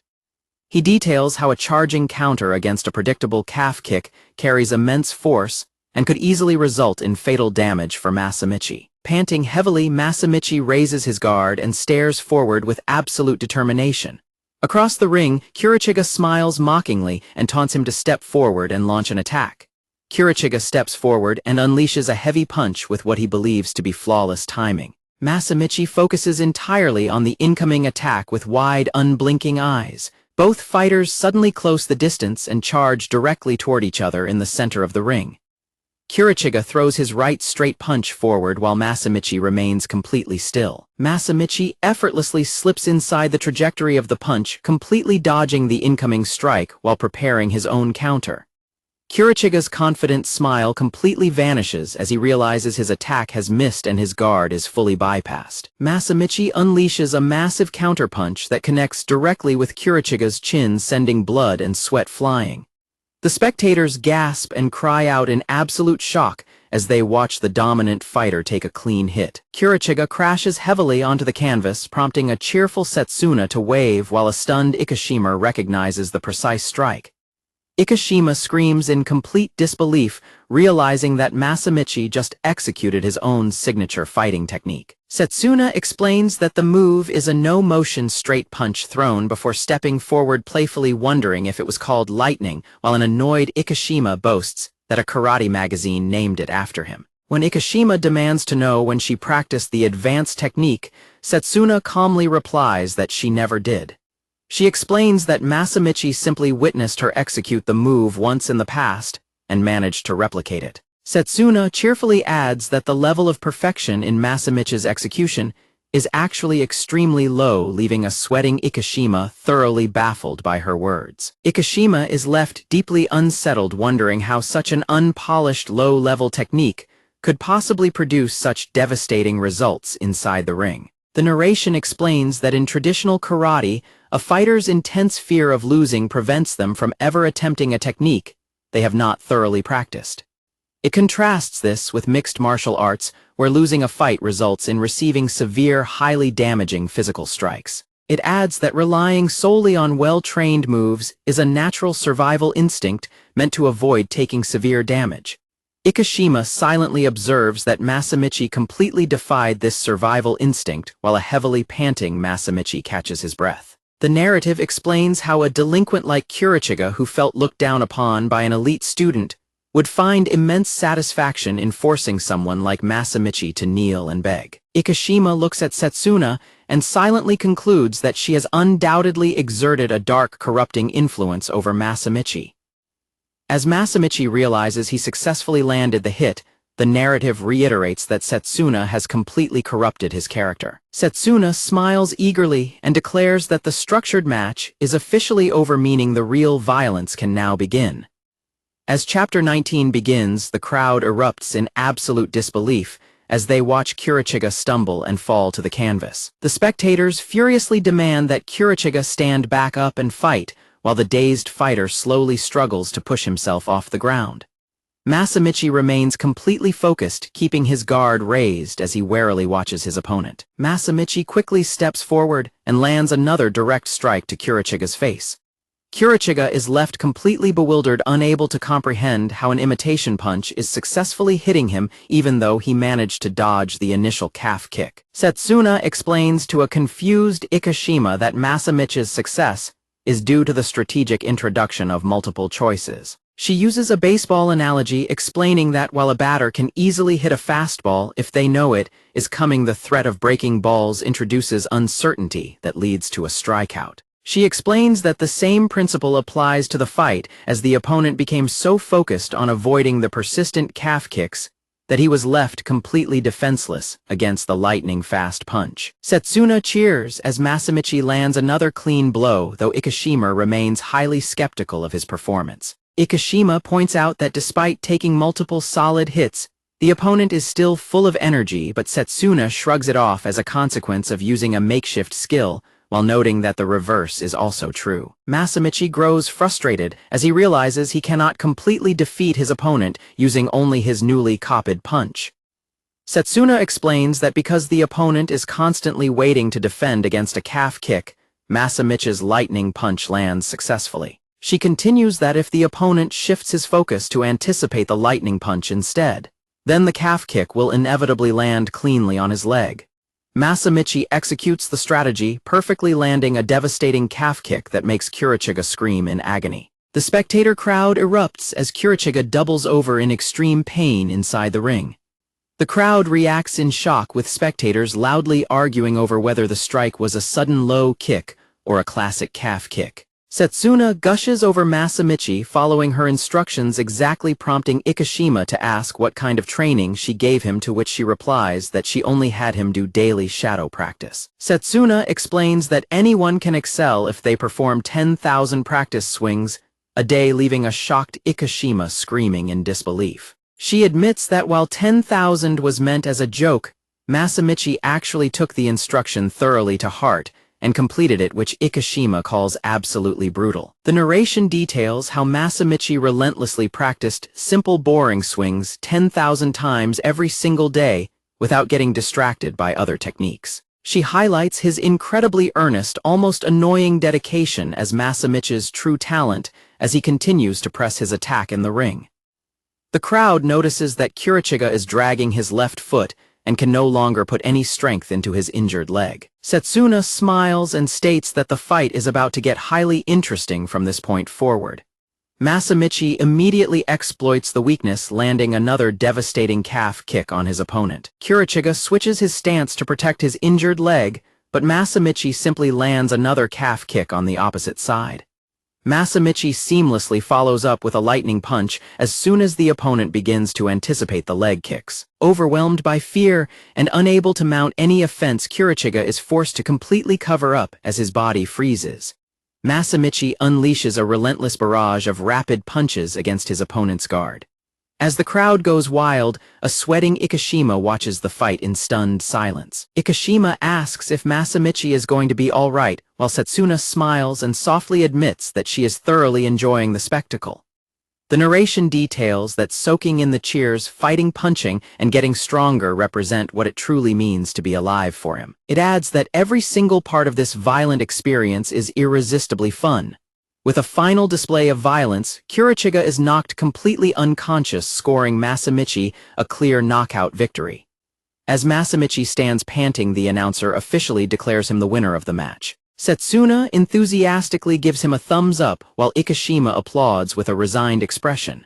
He details how a charging counter against a predictable calf kick carries immense force and could easily result in fatal damage for Masamichi. Panting heavily, Masamichi raises his guard and stares forward with absolute determination. Across the ring, Kirichiga smiles mockingly and taunts him to step forward and launch an attack. Kirichiga steps forward and unleashes a heavy punch with what he believes to be flawless timing. Masamichi focuses entirely on the incoming attack with wide, unblinking eyes. Both fighters suddenly close the distance and charge directly toward each other in the center of the ring. Kirichiga throws his right straight punch forward while Masamichi remains completely still. Masamichi effortlessly slips inside the trajectory of the punch, completely dodging the incoming strike while preparing his own counter. Kirichiga's confident smile completely vanishes as he realizes his attack has missed and his guard is fully bypassed. Masamichi unleashes a massive counterpunch that connects directly with Kirichiga's chin, sending blood and sweat flying. The spectators gasp and cry out in absolute shock as they watch the dominant fighter take a clean hit. Kirichiga crashes heavily onto the canvas, prompting a cheerful Setsuna to wave while a stunned Ikishima recognizes the precise strike. Ikishima screams in complete disbelief, realizing that Masamichi just executed his own signature fighting technique. Setsuna explains that the move is a no-motion straight punch thrown before stepping forward, playfully wondering if it was called lightning, while an annoyed Ikishima boasts that a karate magazine named it after him. When Ikishima demands to know when she practiced the advanced technique, Setsuna calmly replies that she never did. She explains that Masamichi simply witnessed her execute the move once in the past and managed to replicate it. Setsuna cheerfully adds that the level of perfection in Masamichi's execution is actually extremely low, leaving a sweating Ikishima thoroughly baffled by her words. Ikishima is left deeply unsettled, wondering how such an unpolished low-level technique could possibly produce such devastating results inside the ring. The narration explains that in traditional karate, a fighter's intense fear of losing prevents them from ever attempting a technique they have not thoroughly practiced. It contrasts this with mixed martial arts, where losing a fight results in receiving severe, highly damaging physical strikes. It adds that relying solely on well-trained moves is a natural survival instinct meant to avoid taking severe damage. Ikishima silently observes that Masamichi completely defied this survival instinct, while a heavily panting Masamichi catches his breath. The narrative explains how a delinquent like Kirichiga, who felt looked down upon by an elite student, would find immense satisfaction in forcing someone like Masamichi to kneel and beg. Ikishima looks at Setsuna and silently concludes that she has undoubtedly exerted a dark, corrupting influence over Masamichi. As Masamichi realizes he successfully landed the hit, the narrative reiterates that Setsuna has completely corrupted his character. Setsuna smiles eagerly and declares that the structured match is officially over, meaning the real violence can now begin. As Chapter 19 begins, the crowd erupts in absolute disbelief as they watch Kirichiga stumble and fall to the canvas. The spectators furiously demand that Kirichiga stand back up and fight, while the dazed fighter slowly struggles to push himself off the ground. Masamichi remains completely focused, keeping his guard raised as he warily watches his opponent. Masamichi quickly steps forward and lands another direct strike to Kirichiga's face. Kirichiga is left completely bewildered, unable to comprehend how an imitation punch is successfully hitting him even though he managed to dodge the initial calf kick. Setsuna explains to a confused Ikishima that Masamichi's success is due to the strategic introduction of multiple choices. She uses a baseball analogy, explaining that while a batter can easily hit a fastball if they know it is coming, the threat of breaking balls introduces uncertainty that leads to a strikeout. She explains that the same principle applies to the fight, as the opponent became so focused on avoiding the persistent calf kicks that he was left completely defenseless against the lightning-fast punch. Setsuna cheers as Masamichi lands another clean blow, though Ikishima remains highly skeptical of his performance. Ikishima points out that despite taking multiple solid hits, the opponent is still full of energy, but Setsuna shrugs it off as a consequence of using a makeshift skill, while noting that the reverse is also true. Masamichi grows frustrated as he realizes he cannot completely defeat his opponent using only his newly copied punch. Setsuna explains that because the opponent is constantly waiting to defend against a calf kick, Masamichi's lightning punch lands successfully. She continues that if the opponent shifts his focus to anticipate the lightning punch instead, then the calf kick will inevitably land cleanly on his leg. Masamichi executes the strategy, perfectly landing a devastating calf kick that makes Kirichiga scream in agony. The spectator crowd erupts as Kirichiga doubles over in extreme pain inside the ring. The crowd reacts in shock, with spectators loudly arguing over whether the strike was a sudden low kick or a classic calf kick. Setsuna gushes over Masamichi, following her instructions exactly, prompting Ikishima to ask what kind of training she gave him, to which she replies that she only had him do daily shadow practice. Setsuna explains that anyone can excel if they perform 10,000 practice swings a day, leaving a shocked Ikishima screaming in disbelief. She admits that while 10,000 was meant as a joke, Masamichi actually took the instruction thoroughly to heart and completed it, which Ikishima calls absolutely brutal. The narration details how Masamichi relentlessly practiced simple boring swings 10,000 times every single day without getting distracted by other techniques. She highlights his incredibly earnest, almost annoying dedication as Masamichi's true talent as he continues to press his attack in the ring. The crowd notices that Kurachiga is dragging his left foot and can no longer put any strength into his injured leg. Setsuna smiles and states that the fight is about to get highly interesting from this point forward. Masamichi immediately exploits the weakness, landing another devastating calf kick on his opponent. Kurachiga switches his stance to protect his injured leg, but Masamichi simply lands another calf kick on the opposite side. Masamichi seamlessly follows up with a lightning punch as soon as the opponent begins to anticipate the leg kicks. Overwhelmed by fear and unable to mount any offense, Kurachiga is forced to completely cover up as his body freezes. Masamichi unleashes a relentless barrage of rapid punches against his opponent's guard. As the crowd goes wild, a sweating Ikishima watches the fight in stunned silence. Ikishima asks if Masamichi is going to be all right, while Setsuna smiles and softly admits that she is thoroughly enjoying the spectacle. The narration details that soaking in the cheers, fighting, punching, and getting stronger represent what it truly means to be alive for him. It adds that every single part of this violent experience is irresistibly fun. With a final display of violence, Kurachiga is knocked completely unconscious, scoring Masamichi a clear knockout victory. As Masamichi stands panting, the announcer officially declares him the winner of the match. Setsuna enthusiastically gives him a thumbs up, while Ikishima applauds with a resigned expression.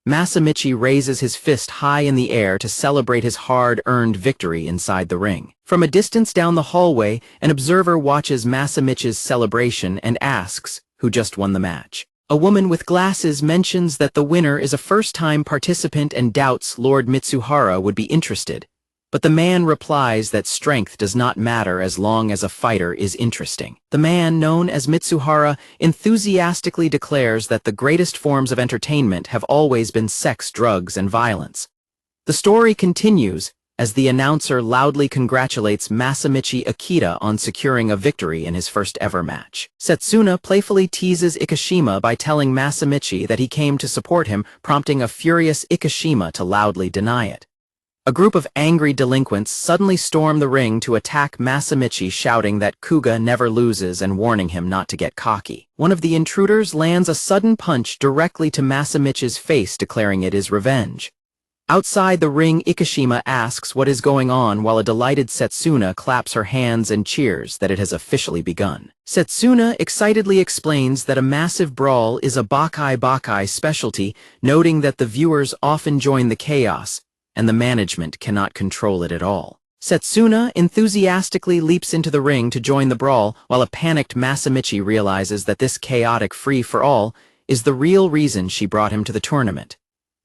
Masamichi raises his fist high in the air to celebrate his hard-earned victory inside the ring. From a distance down the hallway, an observer watches Masamichi's celebration and asks who just won the match. A woman with glasses mentions that the winner is a first-time participant and doubts Lord Mitsuhara would be interested, but the man replies that strength does not matter as long as a fighter is interesting. The man, known as Mitsuhara, enthusiastically declares that the greatest forms of entertainment have always been sex, drugs, and violence. The story continues as the announcer loudly congratulates Masamichi Akita on securing a victory in his first ever match. Setsuna playfully teases Ikishima by telling Masamichi that he came to support him, prompting a furious Ikishima to loudly deny it. A group of angry delinquents suddenly storm the ring to attack Masamichi, shouting that Kuga never loses and warning him not to get cocky. One of the intruders lands a sudden punch directly to Masamichi's face, declaring it his revenge. Outside the ring, Ikishima asks what is going on, while a delighted Setsuna claps her hands and cheers that it has officially begun. Setsuna excitedly explains that a massive brawl is a Bakai specialty, noting that the viewers often join the chaos, and the management cannot control it at all. Setsuna enthusiastically leaps into the ring to join the brawl, while a panicked Masamichi realizes that this chaotic free-for-all is the real reason she brought him to the tournament.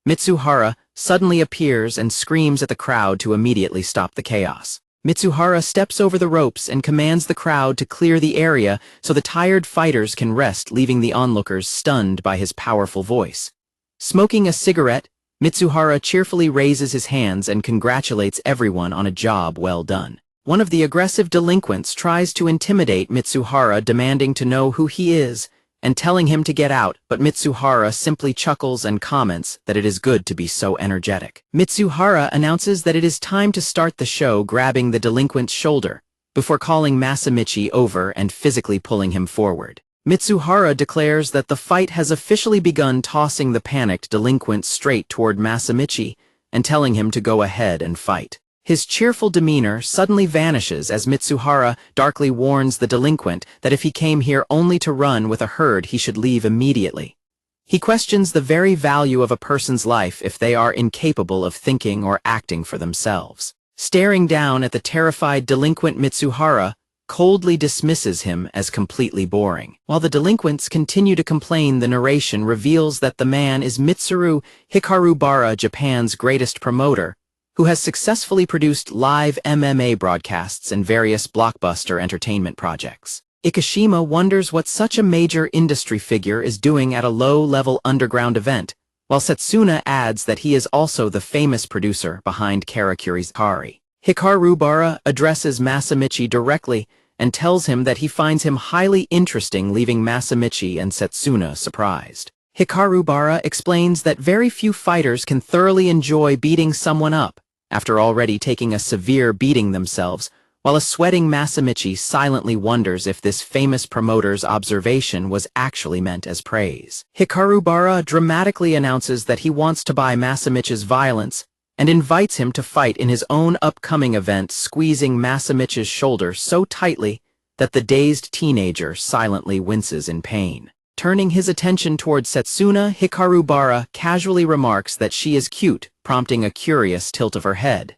Mitsuhara suddenly appears and screams at the crowd to immediately stop the chaos. Mitsuhara steps over the ropes and commands the crowd to clear the area so the tired fighters can rest, leaving the onlookers stunned by his powerful voice. Smoking a cigarette, Mitsuhara cheerfully raises his hands and congratulates everyone on a job well done. One of the aggressive delinquents tries to intimidate Mitsuhara, demanding to know who he is and telling him to get out, but Mitsuhara simply chuckles and comments that it is good to be so energetic. Mitsuhara announces that it is time to start the show, grabbing the delinquent's shoulder before calling Masamichi over and physically pulling him forward. Mitsuhara declares that the fight has officially begun, tossing the panicked delinquent straight toward Masamichi and telling him to go ahead and fight. His cheerful demeanor suddenly vanishes as Mitsuhara darkly warns the delinquent that if he came here only to run with a herd, he should leave immediately. He questions the very value of a person's life if they are incapable of thinking or acting for themselves. Staring down at the terrified delinquent, Mitsuhara coldly dismisses him as completely boring. While the delinquents continue to complain, the narration reveals that the man is Mitsuru Hikarubara, Japan's greatest promoter, who has successfully produced live MMA broadcasts and various blockbuster entertainment projects. Ikishima wonders what such a major industry figure is doing at a low-level underground event, while Setsuna adds that he is also the famous producer behind Karakuri's Kari. Hikarubara addresses Masamichi directly and tells him that he finds him highly interesting, leaving Masamichi and Setsuna surprised. Hikarubara explains that very few fighters can thoroughly enjoy beating someone up after already taking a severe beating themselves, while a sweating Masamichi silently wonders if this famous promoter's observation was actually meant as praise. Hikarubara dramatically announces that he wants to buy Masamichi's violence and invites him to fight in his own upcoming event, squeezing Masamichi's shoulder so tightly that the dazed teenager silently winces in pain. Turning his attention towards Setsuna, Hikarubara casually remarks that she is cute, prompting a curious tilt of her head.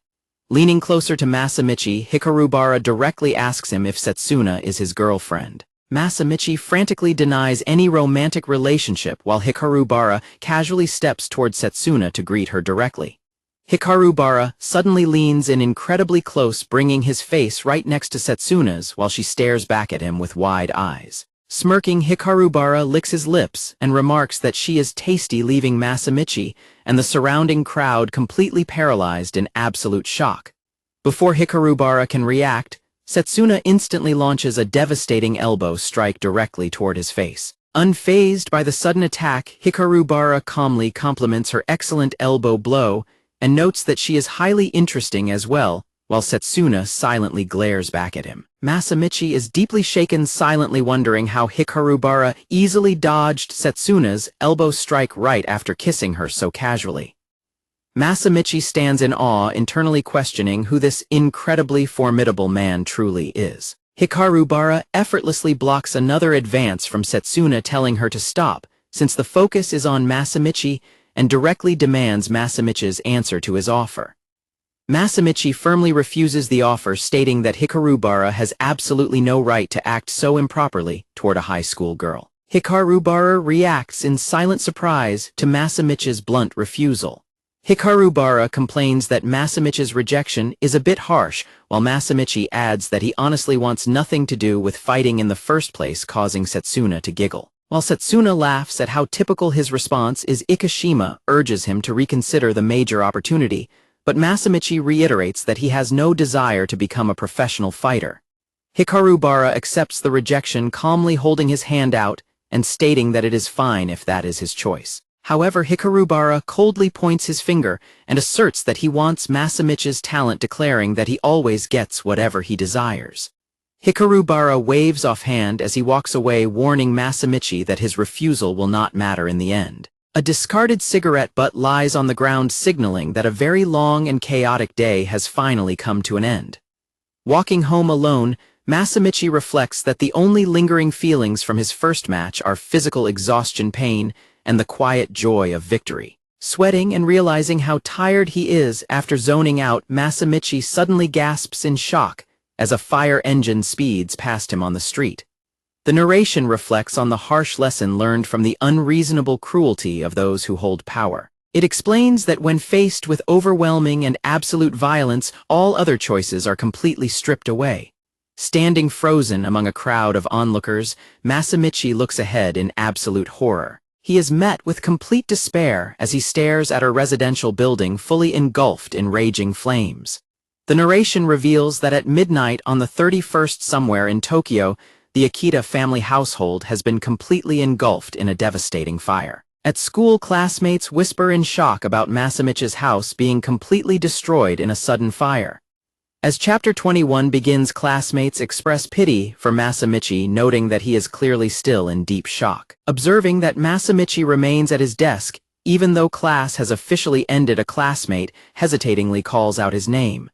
Leaning closer to Masamichi, Hikarubara directly asks him if Setsuna is his girlfriend. Masamichi frantically denies any romantic relationship while Hikarubara casually steps towards Setsuna to greet her directly. Hikarubara suddenly leans in incredibly close, bringing his face right next to Setsuna's while she stares back at him with wide eyes. Smirking, Hikarubara licks his lips and remarks that she is tasty, leaving Masamichi and the surrounding crowd completely paralyzed in absolute shock. Before Hikarubara can react, Setsuna instantly launches a devastating elbow strike directly toward his face. Unfazed by the sudden attack, Hikarubara calmly compliments her excellent elbow blow and notes that she is highly interesting as well, while Setsuna silently glares back at him. Masamichi is deeply shaken, silently wondering how Hikarubara easily dodged Setsuna's elbow strike right after kissing her so casually. Masamichi stands in awe, internally questioning who this incredibly formidable man truly is. Hikarubara effortlessly blocks another advance from Setsuna, telling her to stop, since the focus is on Masamichi, and directly demands Masamichi's answer to his offer. Masamichi firmly refuses the offer, stating that Hikarubara has absolutely no right to act so improperly toward a high school girl. Hikarubara reacts in silent surprise to Masamichi's blunt refusal. Hikarubara complains that Masamichi's rejection is a bit harsh, while Masamichi adds that he honestly wants nothing to do with fighting in the first place, causing Setsuna to giggle. While Setsuna laughs at how typical his response is, Ikishima urges him to reconsider the major opportunity, but Masamichi reiterates that he has no desire to become a professional fighter. Hikarubara accepts the rejection, calmly holding his hand out and stating that it is fine if that is his choice. However, Hikarubara coldly points his finger and asserts that he wants Masamichi's talent, declaring that he always gets whatever he desires. Hikarubara waves offhand as he walks away, warning Masamichi that his refusal will not matter in the end. A discarded cigarette butt lies on the ground, signaling that a very long and chaotic day has finally come to an end. Walking home alone, Masamichi reflects that the only lingering feelings from his first match are physical exhaustion, pain, and the quiet joy of victory. Sweating and realizing how tired he is after zoning out, Masamichi suddenly gasps in shock as a fire engine speeds past him on the street. The narration reflects on the harsh lesson learned from the unreasonable cruelty of those who hold power. It explains that when faced with overwhelming and absolute violence, all other choices are completely stripped away. Standing frozen among a crowd of onlookers, Masamichi looks ahead in absolute horror. He is met with complete despair as he stares at a residential building fully engulfed in raging flames. The narration reveals that at midnight on the 31st, somewhere in Tokyo, the Akita family household has been completely engulfed in a devastating fire. At school, classmates whisper in shock about Masamichi's house being completely destroyed in a sudden fire. As Chapter 21 begins, classmates express pity for Masamichi, noting that he is clearly still in deep shock. Observing that Masamichi remains at his desk, even though class has officially ended, a classmate hesitatingly calls out his name.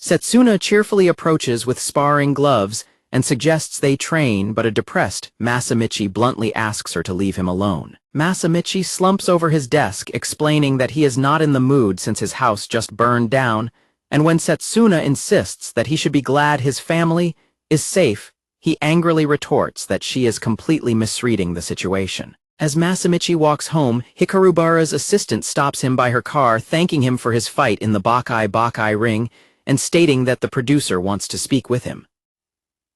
Setsuna cheerfully approaches with sparring gloves and suggests they train, but a depressed Masamichi bluntly asks her to leave him alone. Masamichi slumps over his desk, explaining that he is not in the mood since his house just burned down, and when Setsuna insists that he should be glad his family is safe, he angrily retorts that she is completely misreading the situation. As Masamichi walks home, Hikarubara's assistant stops him by her car, thanking him for his fight in the Bakai ring and stating that the producer wants to speak with him.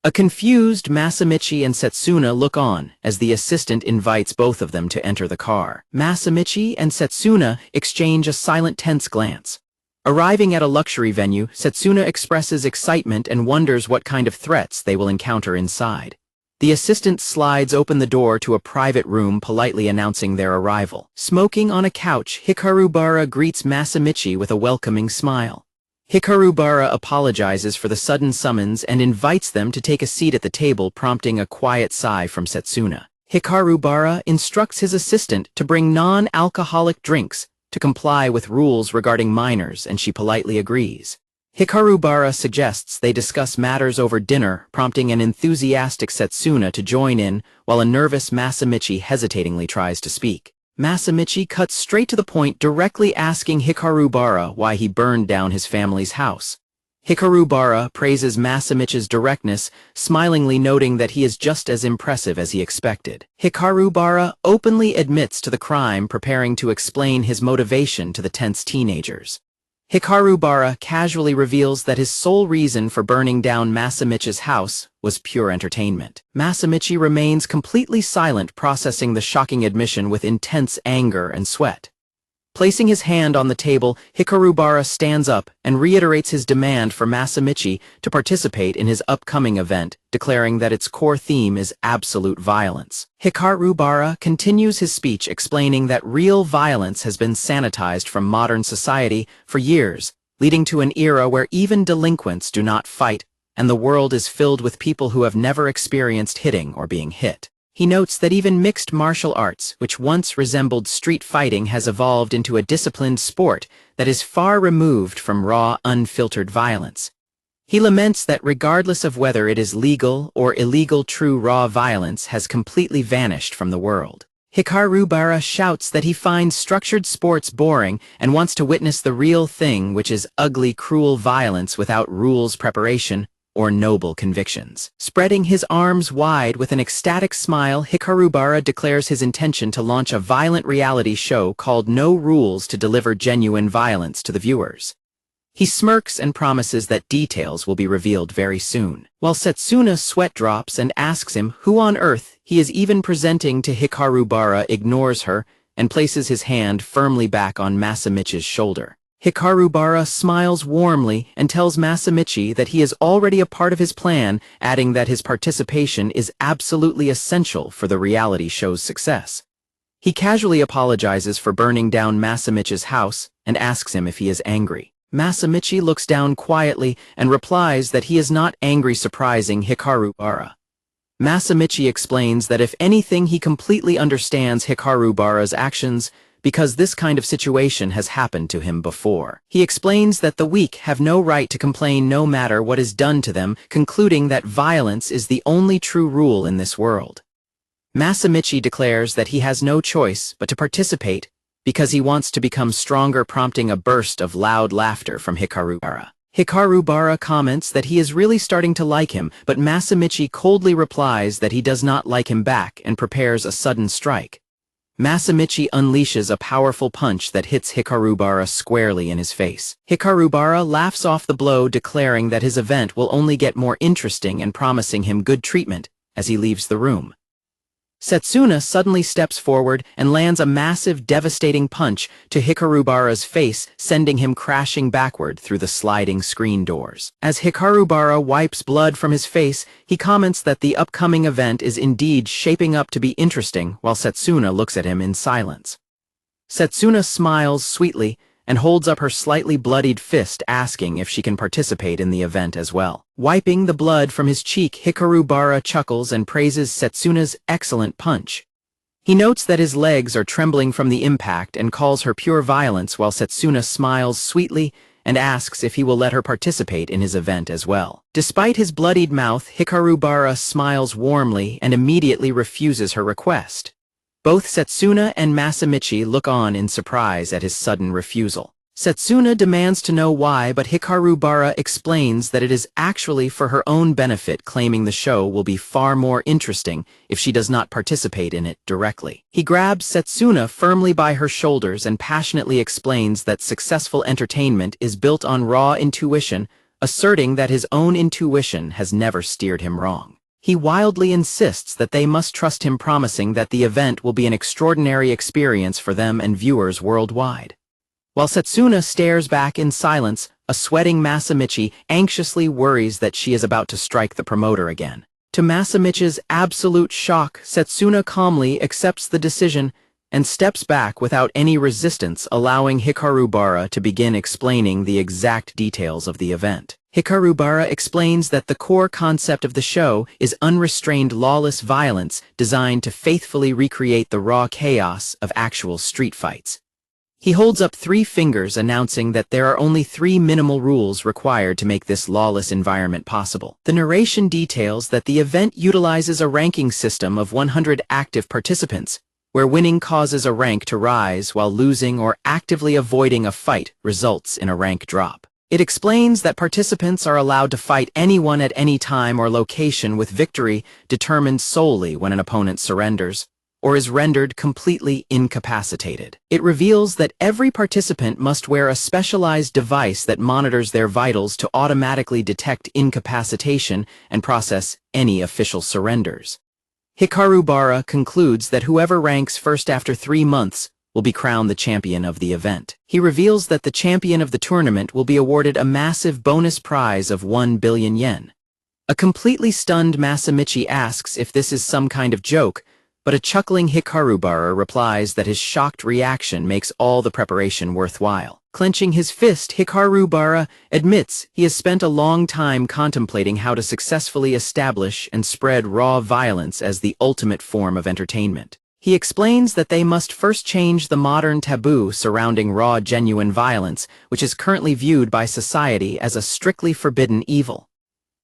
A confused Masamichi and Setsuna look on as the assistant invites both of them to enter the car. Masamichi and Setsuna exchange a silent, tense glance. Arriving at a luxury venue, Setsuna expresses excitement and wonders what kind of threats they will encounter inside. The assistant slides open the door to a private room, politely announcing their arrival. Smoking on a couch, Hikarubara greets Masamichi with a welcoming smile. Hikarubara apologizes for the sudden summons and invites them to take a seat at the table, prompting a quiet sigh from Setsuna. Hikarubara instructs his assistant to bring non-alcoholic drinks to comply with rules regarding minors, and she politely agrees. Hikarubara suggests they discuss matters over dinner, prompting an enthusiastic Setsuna to join in, while a nervous Masamichi hesitatingly tries to speak. Masamichi cuts straight to the point, directly asking Hikarubara why he burned down his family's house. Hikarubara praises Masamichi's directness, smilingly noting that he is just as impressive as he expected. Hikarubara openly admits to the crime, preparing to explain his motivation to the tense teenagers. Hikarubara casually reveals that his sole reason for burning down Masamichi's house was pure entertainment. Masamichi remains completely silent, processing the shocking admission with intense anger and sweat. Placing his hand on the table, Hikarubara stands up and reiterates his demand for Masamichi to participate in his upcoming event, declaring that its core theme is absolute violence. Hikarubara continues his speech, explaining that real violence has been sanitized from modern society for years, leading to an era where even delinquents do not fight, and the world is filled with people who have never experienced hitting or being hit. He notes that even mixed martial arts, which once resembled street fighting, has evolved into a disciplined sport that is far removed from raw, unfiltered violence. He laments that regardless of whether it is legal or illegal, true raw violence has completely vanished from the world. Hikarubara shouts that he finds structured sports boring and wants to witness the real thing, which is ugly, cruel violence without rules, preparation, or noble convictions. Spreading his arms wide with an ecstatic smile, Hikarubara declares his intention to launch a violent reality show called No Rules to deliver genuine violence to the viewers. He smirks and promises that details will be revealed very soon. While Setsuna sweat drops and asks him who on earth he is even presenting to, Hikarubara ignores her and places his hand firmly back on Masamichi's shoulder. Hikarubara smiles warmly and tells Masamichi that he is already a part of his plan, adding that his participation is absolutely essential for the reality show's success. He casually apologizes for burning down Masamichi's house and asks him if he is angry. Masamichi looks down quietly and replies that he is not angry, surprising Hikarubara. Masamichi explains that if anything, he completely understands Hikarubara's actions, because this kind of situation has happened to him before. He explains that the weak have no right to complain no matter what is done to them, concluding that violence is the only true rule in this world. Masamichi declares that he has no choice but to participate because he wants to become stronger, prompting a burst of loud laughter from Hikarubara. Hikarubara comments that he is really starting to like him, but Masamichi coldly replies that he does not like him back and prepares a sudden strike. Masamichi unleashes a powerful punch that hits Hikarubara squarely in his face. Hikarubara laughs off the blow, declaring that his event will only get more interesting and promising him good treatment as he leaves the room. Setsuna suddenly steps forward and lands a massive, devastating punch to Hikarubara's face, sending him crashing backward through the sliding screen doors. As Hikarubara wipes blood from his face, he comments that the upcoming event is indeed shaping up to be interesting, while Setsuna looks at him in silence. Setsuna smiles sweetly and holds up her slightly bloodied fist, asking if she can participate in the event as well. Wiping the blood from his cheek, Hikarubara chuckles and praises Setsuna's excellent punch. He notes that his legs are trembling from the impact and calls her pure violence, while Setsuna smiles sweetly and asks if he will let her participate in his event as well. Despite his bloodied mouth, Hikarubara smiles warmly and immediately refuses her request. Both Setsuna and Masamichi look on in surprise at his sudden refusal. Setsuna demands to know why, but Hikaru explains that it is actually for her own benefit, claiming the show will be far more interesting if she does not participate in it directly. He grabs Setsuna firmly by her shoulders and passionately explains that successful entertainment is built on raw intuition, asserting that his own intuition has never steered him wrong. He wildly insists that they must trust him, promising that the event will be an extraordinary experience for them and viewers worldwide. While Setsuna stares back in silence, a sweating Masamichi anxiously worries that she is about to strike the promoter again. To Masamichi's absolute shock, Setsuna calmly accepts the decision and steps back without any resistance, allowing Hikaru to begin explaining the exact details of the event. Hikaru explains that the core concept of the show is unrestrained lawless violence designed to faithfully recreate the raw chaos of actual street fights. He holds up 3 fingers, announcing that there are only 3 minimal rules required to make this lawless environment possible. The narration details that the event utilizes a ranking system of 100 active participants, where winning causes a rank to rise while losing or actively avoiding a fight results in a rank drop. It explains that participants are allowed to fight anyone at any time or location, with victory determined solely when an opponent surrenders or is rendered completely incapacitated. It reveals that every participant must wear a specialized device that monitors their vitals to automatically detect incapacitation and process any official surrenders. Hikaru concludes that whoever ranks first after 3 months will be crowned the champion of the event. He reveals that the champion of the tournament will be awarded a massive bonus prize of 1 billion yen. A completely stunned Masamichi asks if this is some kind of joke, but a chuckling Hikaru replies that his shocked reaction makes all the preparation worthwhile. Clenching his fist, Hikaru admits he has spent a long time contemplating how to successfully establish and spread raw violence as the ultimate form of entertainment. He explains that they must first change the modern taboo surrounding raw genuine violence, which is currently viewed by society as a strictly forbidden evil.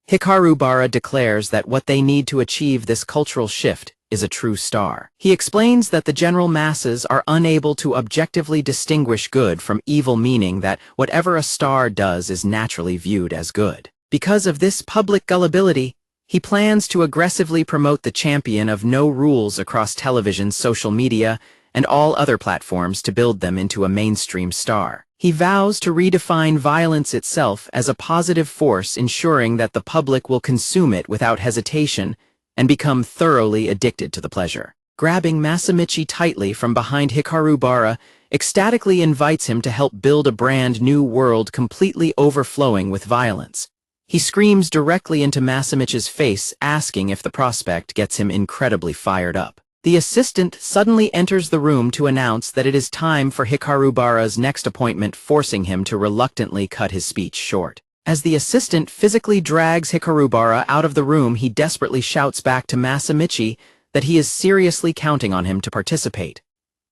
Hikaru declares that what they need to achieve this cultural shift is a true star. He explains that the general masses are unable to objectively distinguish good from evil, meaning that whatever a star does is naturally viewed as good. Because of this public gullibility, he plans to aggressively promote the champion of no rules across television, social media, and all other platforms to build them into a mainstream star. He vows to redefine violence itself as a positive force, ensuring that the public will consume it without hesitation and become thoroughly addicted to the pleasure. Grabbing Masamichi tightly from behind, Hikaru ecstatically invites him to help build a brand new world completely overflowing with violence. He screams directly into Masamichi's face, asking if the prospect gets him incredibly fired up. The assistant suddenly enters the room to announce that it is time for Hikaru next appointment, forcing him to reluctantly cut his speech short. As the assistant physically drags Hikaru out of the room, he desperately shouts back to Masamichi that he is seriously counting on him to participate.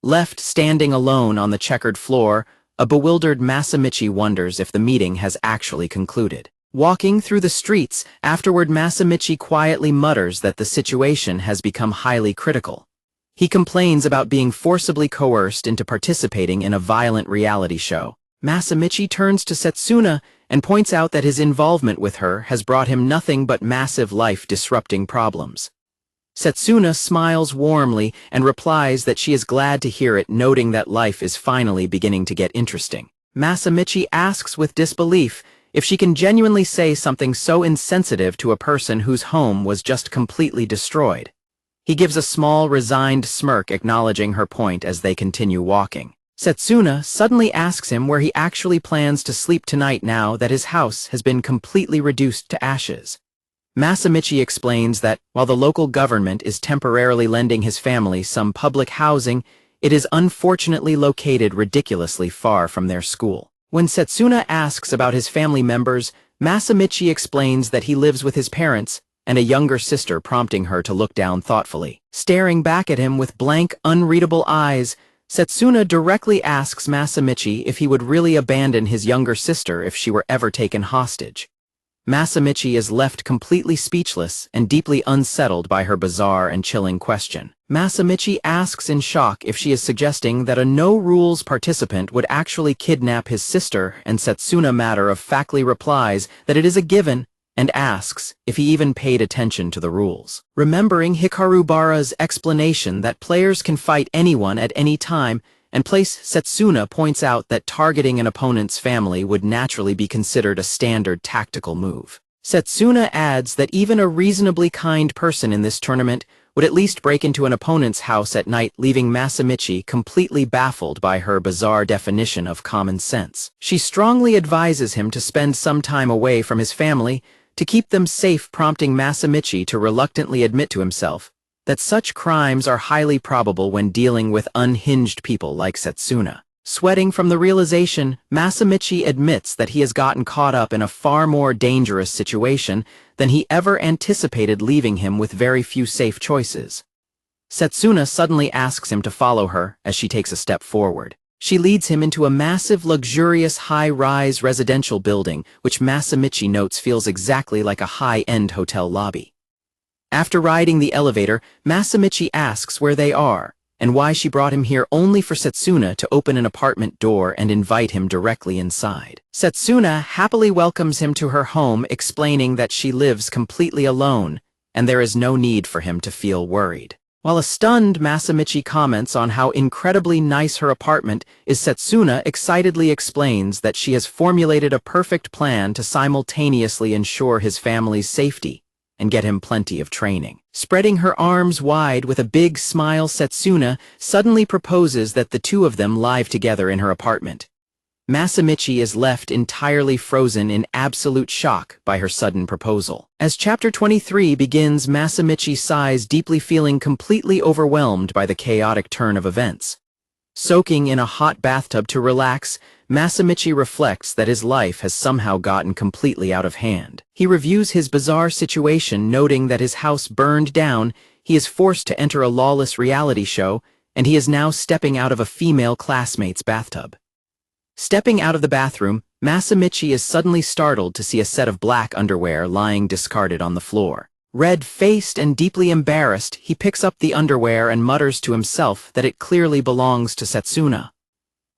Left standing alone on the checkered floor, a bewildered Masamichi wonders if the meeting has actually concluded. Walking through the streets afterward, Masamichi quietly mutters that the situation has become highly critical. He complains about being forcibly coerced into participating in a violent reality show. Masamichi turns to Setsuna and points out that his involvement with her has brought him nothing but massive life-disrupting problems. Setsuna smiles warmly and replies that she is glad to hear it, noting that life is finally beginning to get interesting. Masamichi asks with disbelief if she can genuinely say something so insensitive to a person whose home was just completely destroyed. He gives a small, resigned smirk, acknowledging her point as they continue walking. Setsuna suddenly asks him where he actually plans to sleep tonight now that his house has been completely reduced to ashes. Masamichi explains that while the local government is temporarily lending his family some public housing, it is unfortunately located ridiculously far from their school. When Setsuna asks about his family members, Masamichi explains that he lives with his parents and a younger sister, prompting her to look down thoughtfully. Staring back at him with blank, unreadable eyes, Setsuna directly asks Masamichi if he would really abandon his younger sister if she were ever taken hostage. Masamichi is left completely speechless and deeply unsettled by her bizarre and chilling question. Masamichi asks in shock if she is suggesting that a no-rules participant would actually kidnap his sister, and Setsuna matter-of-factly replies that it is a given and asks if he even paid attention to the rules. Remembering Hikarubara's explanation that players can fight anyone at any time, and Setsuna points out that targeting an opponent's family would naturally be considered a standard tactical move. Setsuna adds that even a reasonably kind person in this tournament would at least break into an opponent's house at night, leaving Masamichi completely baffled by her bizarre definition of common sense. She strongly advises him to spend some time away from his family to keep them safe, prompting Masamichi to reluctantly admit to himself that such crimes are highly probable when dealing with unhinged people like Setsuna. Sweating from the realization, Masamichi admits that he has gotten caught up in a far more dangerous situation than he ever anticipated, leaving him with very few safe choices. Setsuna suddenly asks him to follow her as she takes a step forward. She leads him into a massive, luxurious, high-rise residential building, which Masamichi notes feels exactly like a high-end hotel lobby. After riding the elevator, Masamichi asks where they are, and why she brought him here, only for Setsuna to open an apartment door and invite him directly inside. Setsuna happily welcomes him to her home, explaining that she lives completely alone, and there is no need for him to feel worried. While a stunned Masamichi comments on how incredibly nice her apartment is, Setsuna excitedly explains that she has formulated a perfect plan to simultaneously ensure his family's safety and get him plenty of training. Spreading her arms wide with a big smile, Setsuna suddenly proposes that the two of them live together in her apartment. Masamichi is left entirely frozen in absolute shock by her sudden proposal. As Chapter 23 begins, Masamichi sighs deeply, feeling completely overwhelmed by the chaotic turn of events. Soaking in a hot bathtub to relax, Masamichi reflects that his life has somehow gotten completely out of hand. He reviews his bizarre situation, noting that his house burned down, he is forced to enter a lawless reality show, and he is now stepping out of a female classmate's bathtub. Stepping out of the bathroom, Masamichi is suddenly startled to see a set of black underwear lying discarded on the floor. Red-faced and deeply embarrassed, he picks up the underwear and mutters to himself that it clearly belongs to Setsuna.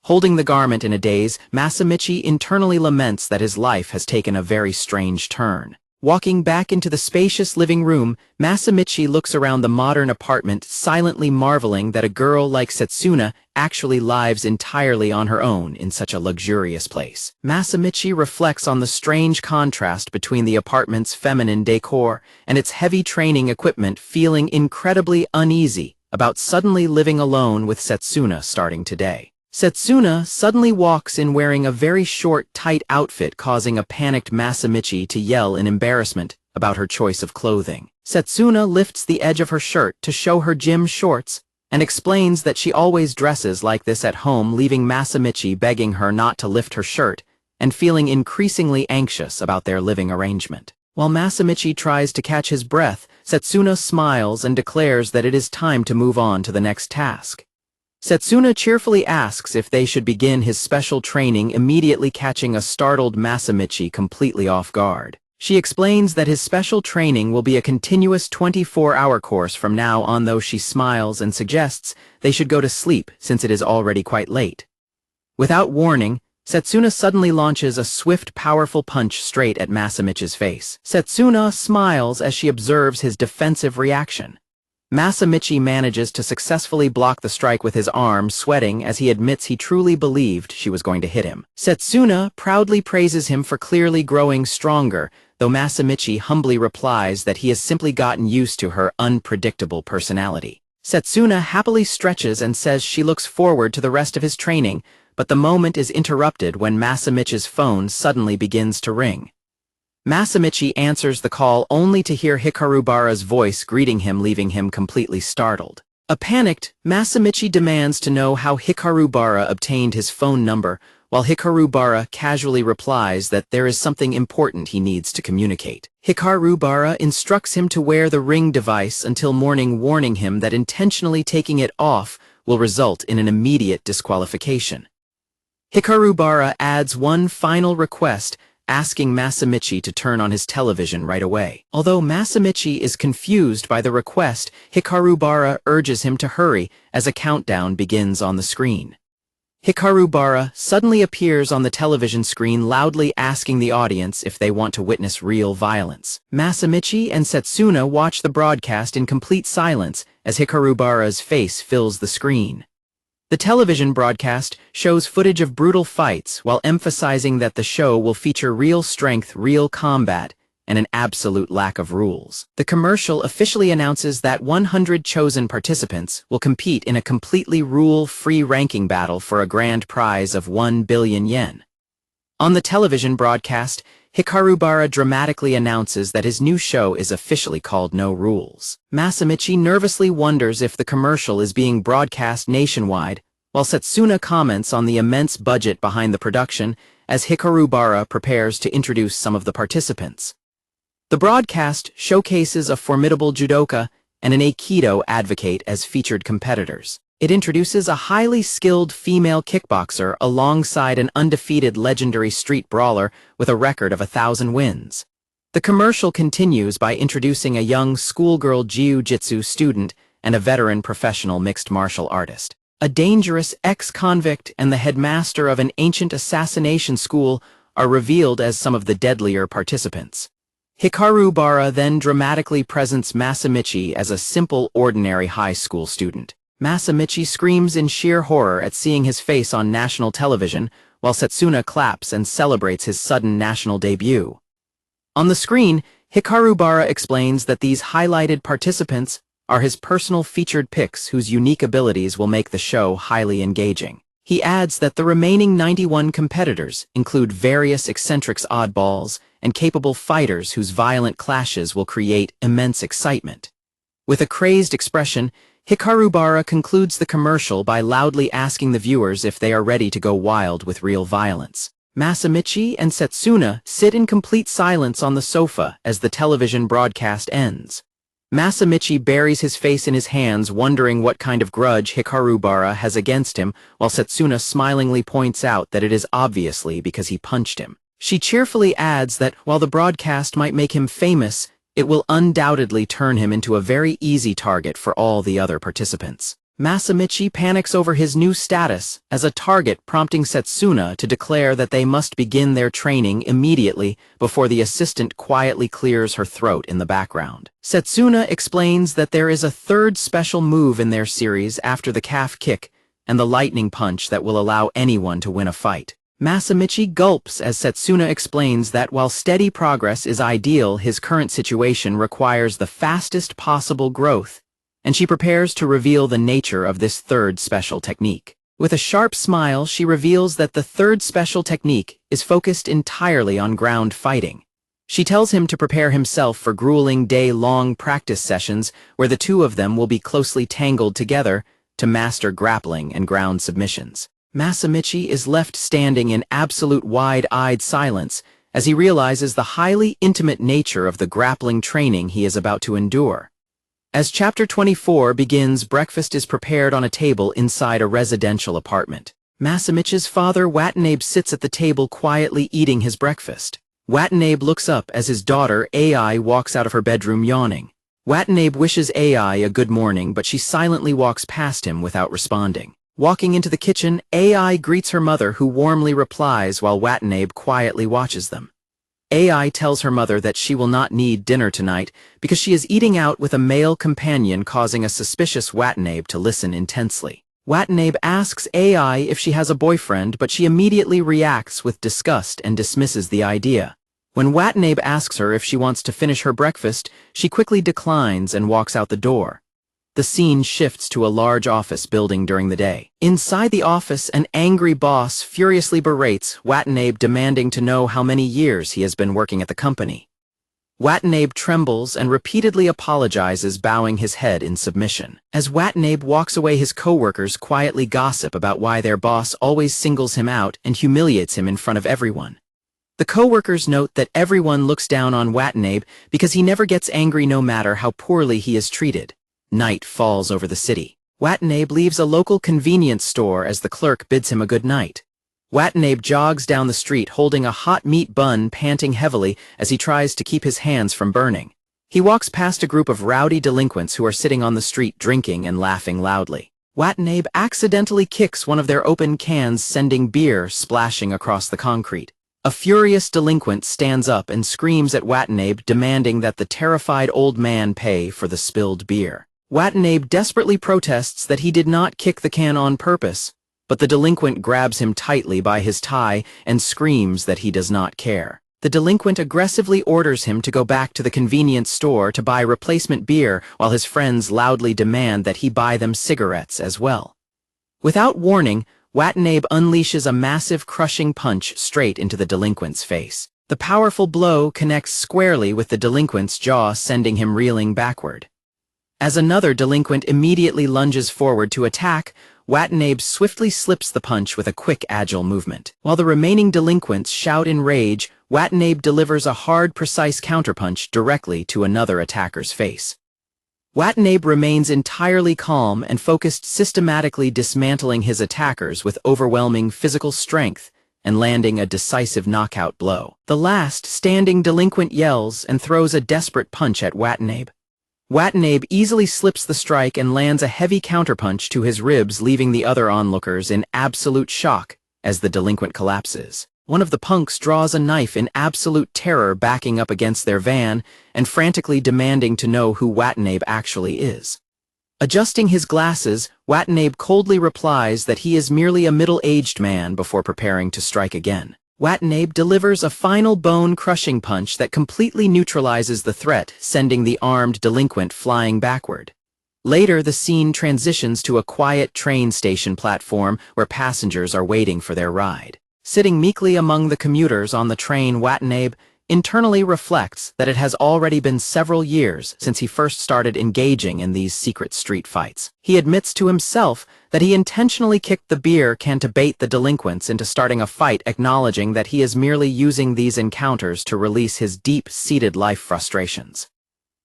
Holding the garment in a daze, Masamichi internally laments that his life has taken a very strange turn. Walking back into the spacious living room, Masamichi looks around the modern apartment, silently marveling that a girl like Setsuna actually lives entirely on her own in such a luxurious place. Masamichi reflects on the strange contrast between the apartment's feminine decor and its heavy training equipment, feeling incredibly uneasy about suddenly living alone with Setsuna starting today. Setsuna suddenly walks in wearing a very short, tight outfit, causing a panicked Masamichi to yell in embarrassment about her choice of clothing. Setsuna lifts the edge of her shirt to show her gym shorts and explains that she always dresses like this at home, leaving Masamichi begging her not to lift her shirt and feeling increasingly anxious about their living arrangement. While Masamichi tries to catch his breath, Setsuna smiles and declares that it is time to move on to the next task. Setsuna cheerfully asks if they should begin his special training, immediately catching a startled Masamichi completely off guard. She explains that his special training will be a continuous 24-hour course from now on, though she smiles and suggests they should go to sleep since it is already quite late. Without warning, Setsuna suddenly launches a swift, powerful punch straight at Masamichi's face. Setsuna smiles as she observes his defensive reaction. Masamichi manages to successfully block the strike with his arm, sweating as he admits he truly believed she was going to hit him. Setsuna proudly praises him for clearly growing stronger, though Masamichi humbly replies that he has simply gotten used to her unpredictable personality. Setsuna happily stretches and says she looks forward to the rest of his training, but the moment is interrupted when Masamichi's phone suddenly begins to ring. Masamichi answers the call only to hear Hikarubara's voice greeting him, leaving him completely startled. Panicked, Masamichi demands to know how Hikarubara obtained his phone number, while Hikarubara casually replies that there is something important he needs to communicate. Hikarubara instructs him to wear the ring device until morning, warning him that intentionally taking it off will result in an immediate disqualification. Hikarubara adds one final request, asking Masamichi to turn on his television right away. Although Masamichi is confused by the request, Hikarubara urges him to hurry as a countdown begins on the screen. Hikarubara suddenly appears on the television screen, loudly asking the audience if they want to witness real violence. Masamichi and Setsuna watch the broadcast in complete silence as Hikarubara's face fills the screen. The television broadcast shows footage of brutal fights while emphasizing that the show will feature real strength, real combat, and an absolute lack of rules. The commercial officially announces that 100 chosen participants will compete in a completely rule-free ranking battle for a grand prize of 1 billion yen. On the television broadcast, Hikarubara dramatically announces that his new show is officially called No Rules. Masamichi nervously wonders if the commercial is being broadcast nationwide, while Setsuna comments on the immense budget behind the production as Hikarubara prepares to introduce some of the participants. The broadcast showcases a formidable judoka and an aikido advocate as featured competitors. It introduces a highly skilled female kickboxer alongside an undefeated legendary street brawler with a record of 1,000 wins. The commercial continues by introducing a young schoolgirl jiu-jitsu student and a veteran professional mixed martial artist. A dangerous ex-convict and the headmaster of an ancient assassination school are revealed as some of the deadlier participants. Hikarubara then dramatically presents Masamichi as a simple, ordinary high school student. Masamichi screams in sheer horror at seeing his face on national television, while Setsuna claps and celebrates his sudden national debut. On the screen, Hikarubara explains that these highlighted participants are his personal featured picks whose unique abilities will make the show highly engaging. He adds that the remaining 91 competitors include various eccentric oddballs and capable fighters whose violent clashes will create immense excitement. With a crazed expression, Hikarubara concludes the commercial by loudly asking the viewers if they are ready to go wild with real violence. Masamichi and Setsuna sit in complete silence on the sofa as the television broadcast ends. Masamichi buries his face in his hands, wondering what kind of grudge Hikarubara has against him, while Setsuna smilingly points out that it is obviously because he punched him. She cheerfully adds that while the broadcast might make him famous, it will undoubtedly turn him into a very easy target for all the other participants. Masamichi panics over his new status as a target, prompting Setsuna to declare that they must begin their training immediately before the assistant quietly clears her throat in the background. Setsuna explains that there is a third special move in their series after the calf kick and the lightning punch that will allow anyone to win a fight. Masamichi gulps as Setsuna explains that while steady progress is ideal, his current situation requires the fastest possible growth, and she prepares to reveal the nature of this third special technique. With a sharp smile, she reveals that the third special technique is focused entirely on ground fighting. She tells him to prepare himself for grueling day-long practice sessions where the two of them will be closely tangled together to master grappling and ground submissions. Masamichi is left standing in absolute wide-eyed silence as he realizes the highly intimate nature of the grappling training he is about to endure. As Chapter 24 begins, breakfast is prepared on a table inside a residential apartment. Masamichi's father, Watanabe, sits at the table quietly eating his breakfast. Watanabe looks up as his daughter, Ai, walks out of her bedroom yawning. Watanabe wishes Ai a good morning, but she silently walks past him without responding. Walking into the kitchen, Ai greets her mother, who warmly replies while Watanabe quietly watches them. Ai tells her mother that she will not need dinner tonight because she is eating out with a male companion, causing a suspicious Watanabe to listen intensely. Watanabe asks Ai if she has a boyfriend, but she immediately reacts with disgust and dismisses the idea. When Watanabe asks her if she wants to finish her breakfast, she quickly declines and walks out the door. The scene shifts to a large office building during the day. Inside the office, an angry boss furiously berates Watanabe, demanding to know how many years he has been working at the company. Watanabe trembles and repeatedly apologizes, bowing his head in submission. As Watanabe walks away, his coworkers quietly gossip about why their boss always singles him out and humiliates him in front of everyone. The coworkers note that everyone looks down on Watanabe because he never gets angry no matter how poorly he is treated. Night falls over the city. Watanabe leaves a local convenience store as the clerk bids him a good night. Watanabe jogs down the street holding a hot meat bun, panting heavily as he tries to keep his hands from burning. He walks past a group of rowdy delinquents who are sitting on the street drinking and laughing loudly. Watanabe accidentally kicks one of their open cans, sending beer splashing across the concrete. A furious delinquent stands up and screams at Watanabe, demanding that the terrified old man pay for the spilled beer. Watanabe desperately protests that he did not kick the can on purpose, but the delinquent grabs him tightly by his tie and screams that he does not care. The delinquent aggressively orders him to go back to the convenience store to buy replacement beer, while his friends loudly demand that he buy them cigarettes as well. Without warning, Watanabe unleashes a massive crushing punch straight into the delinquent's face. The powerful blow connects squarely with the delinquent's jaw, sending him reeling backward. As another delinquent immediately lunges forward to attack, Watanabe swiftly slips the punch with a quick, agile movement. While the remaining delinquents shout in rage, Watanabe delivers a hard, precise counterpunch directly to another attacker's face. Watanabe remains entirely calm and focused, systematically dismantling his attackers with overwhelming physical strength and landing a decisive knockout blow. The last standing delinquent yells and throws a desperate punch at Watanabe. Watanabe easily slips the strike and lands a heavy counterpunch to his ribs, leaving the other onlookers in absolute shock as the delinquent collapses. One of the punks draws a knife in absolute terror, backing up against their van and frantically demanding to know who Watanabe actually is. Adjusting his glasses, Watanabe coldly replies that he is merely a middle-aged man before preparing to strike again. Watanabe delivers a final bone-crushing punch that completely neutralizes the threat, sending the armed delinquent flying backward. Later, the scene transitions to a quiet train station platform where passengers are waiting for their ride. Sitting meekly among the commuters on the train, Watanabe internally reflects that it has already been several years since he first started engaging in these secret street fights. He admits to himself that he intentionally kicked the beer can to bait the delinquents into starting a fight, acknowledging that he is merely using these encounters to release his deep-seated life frustrations.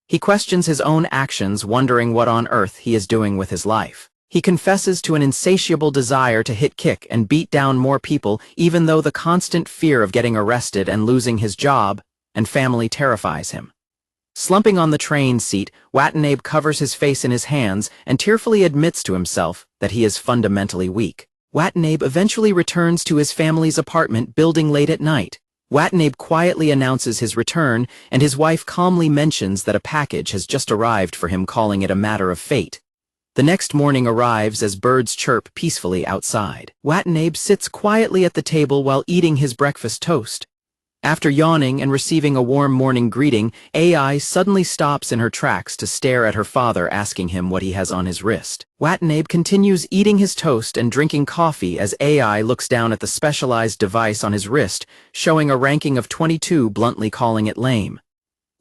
He questions his own actions, wondering what on earth he is doing with his life. He confesses to an insatiable desire to hit, kick, and beat down more people, even though the constant fear of getting arrested and losing his job and family terrifies him. Slumping on the train seat, Watanabe covers his face in his hands and tearfully admits to himself that he is fundamentally weak. Watanabe eventually returns to his family's apartment building late at night. Watanabe quietly announces his return, and his wife calmly mentions that a package has just arrived for him, calling it a matter of fate. The next morning arrives as birds chirp peacefully outside. Watanabe sits quietly at the table while eating his breakfast toast. After yawning and receiving a warm morning greeting, AI suddenly stops in her tracks to stare at her father, asking him what he has on his wrist. Watanabe continues eating his toast and drinking coffee as AI looks down at the specialized device on his wrist, showing a ranking of 22, bluntly calling it lame.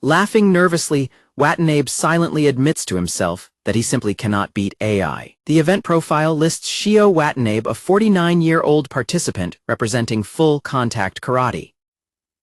Laughing nervously, Watanabe silently admits to himself that he simply cannot beat AI. The event profile lists Shio Watanabe, a 49-year-old participant representing full contact karate.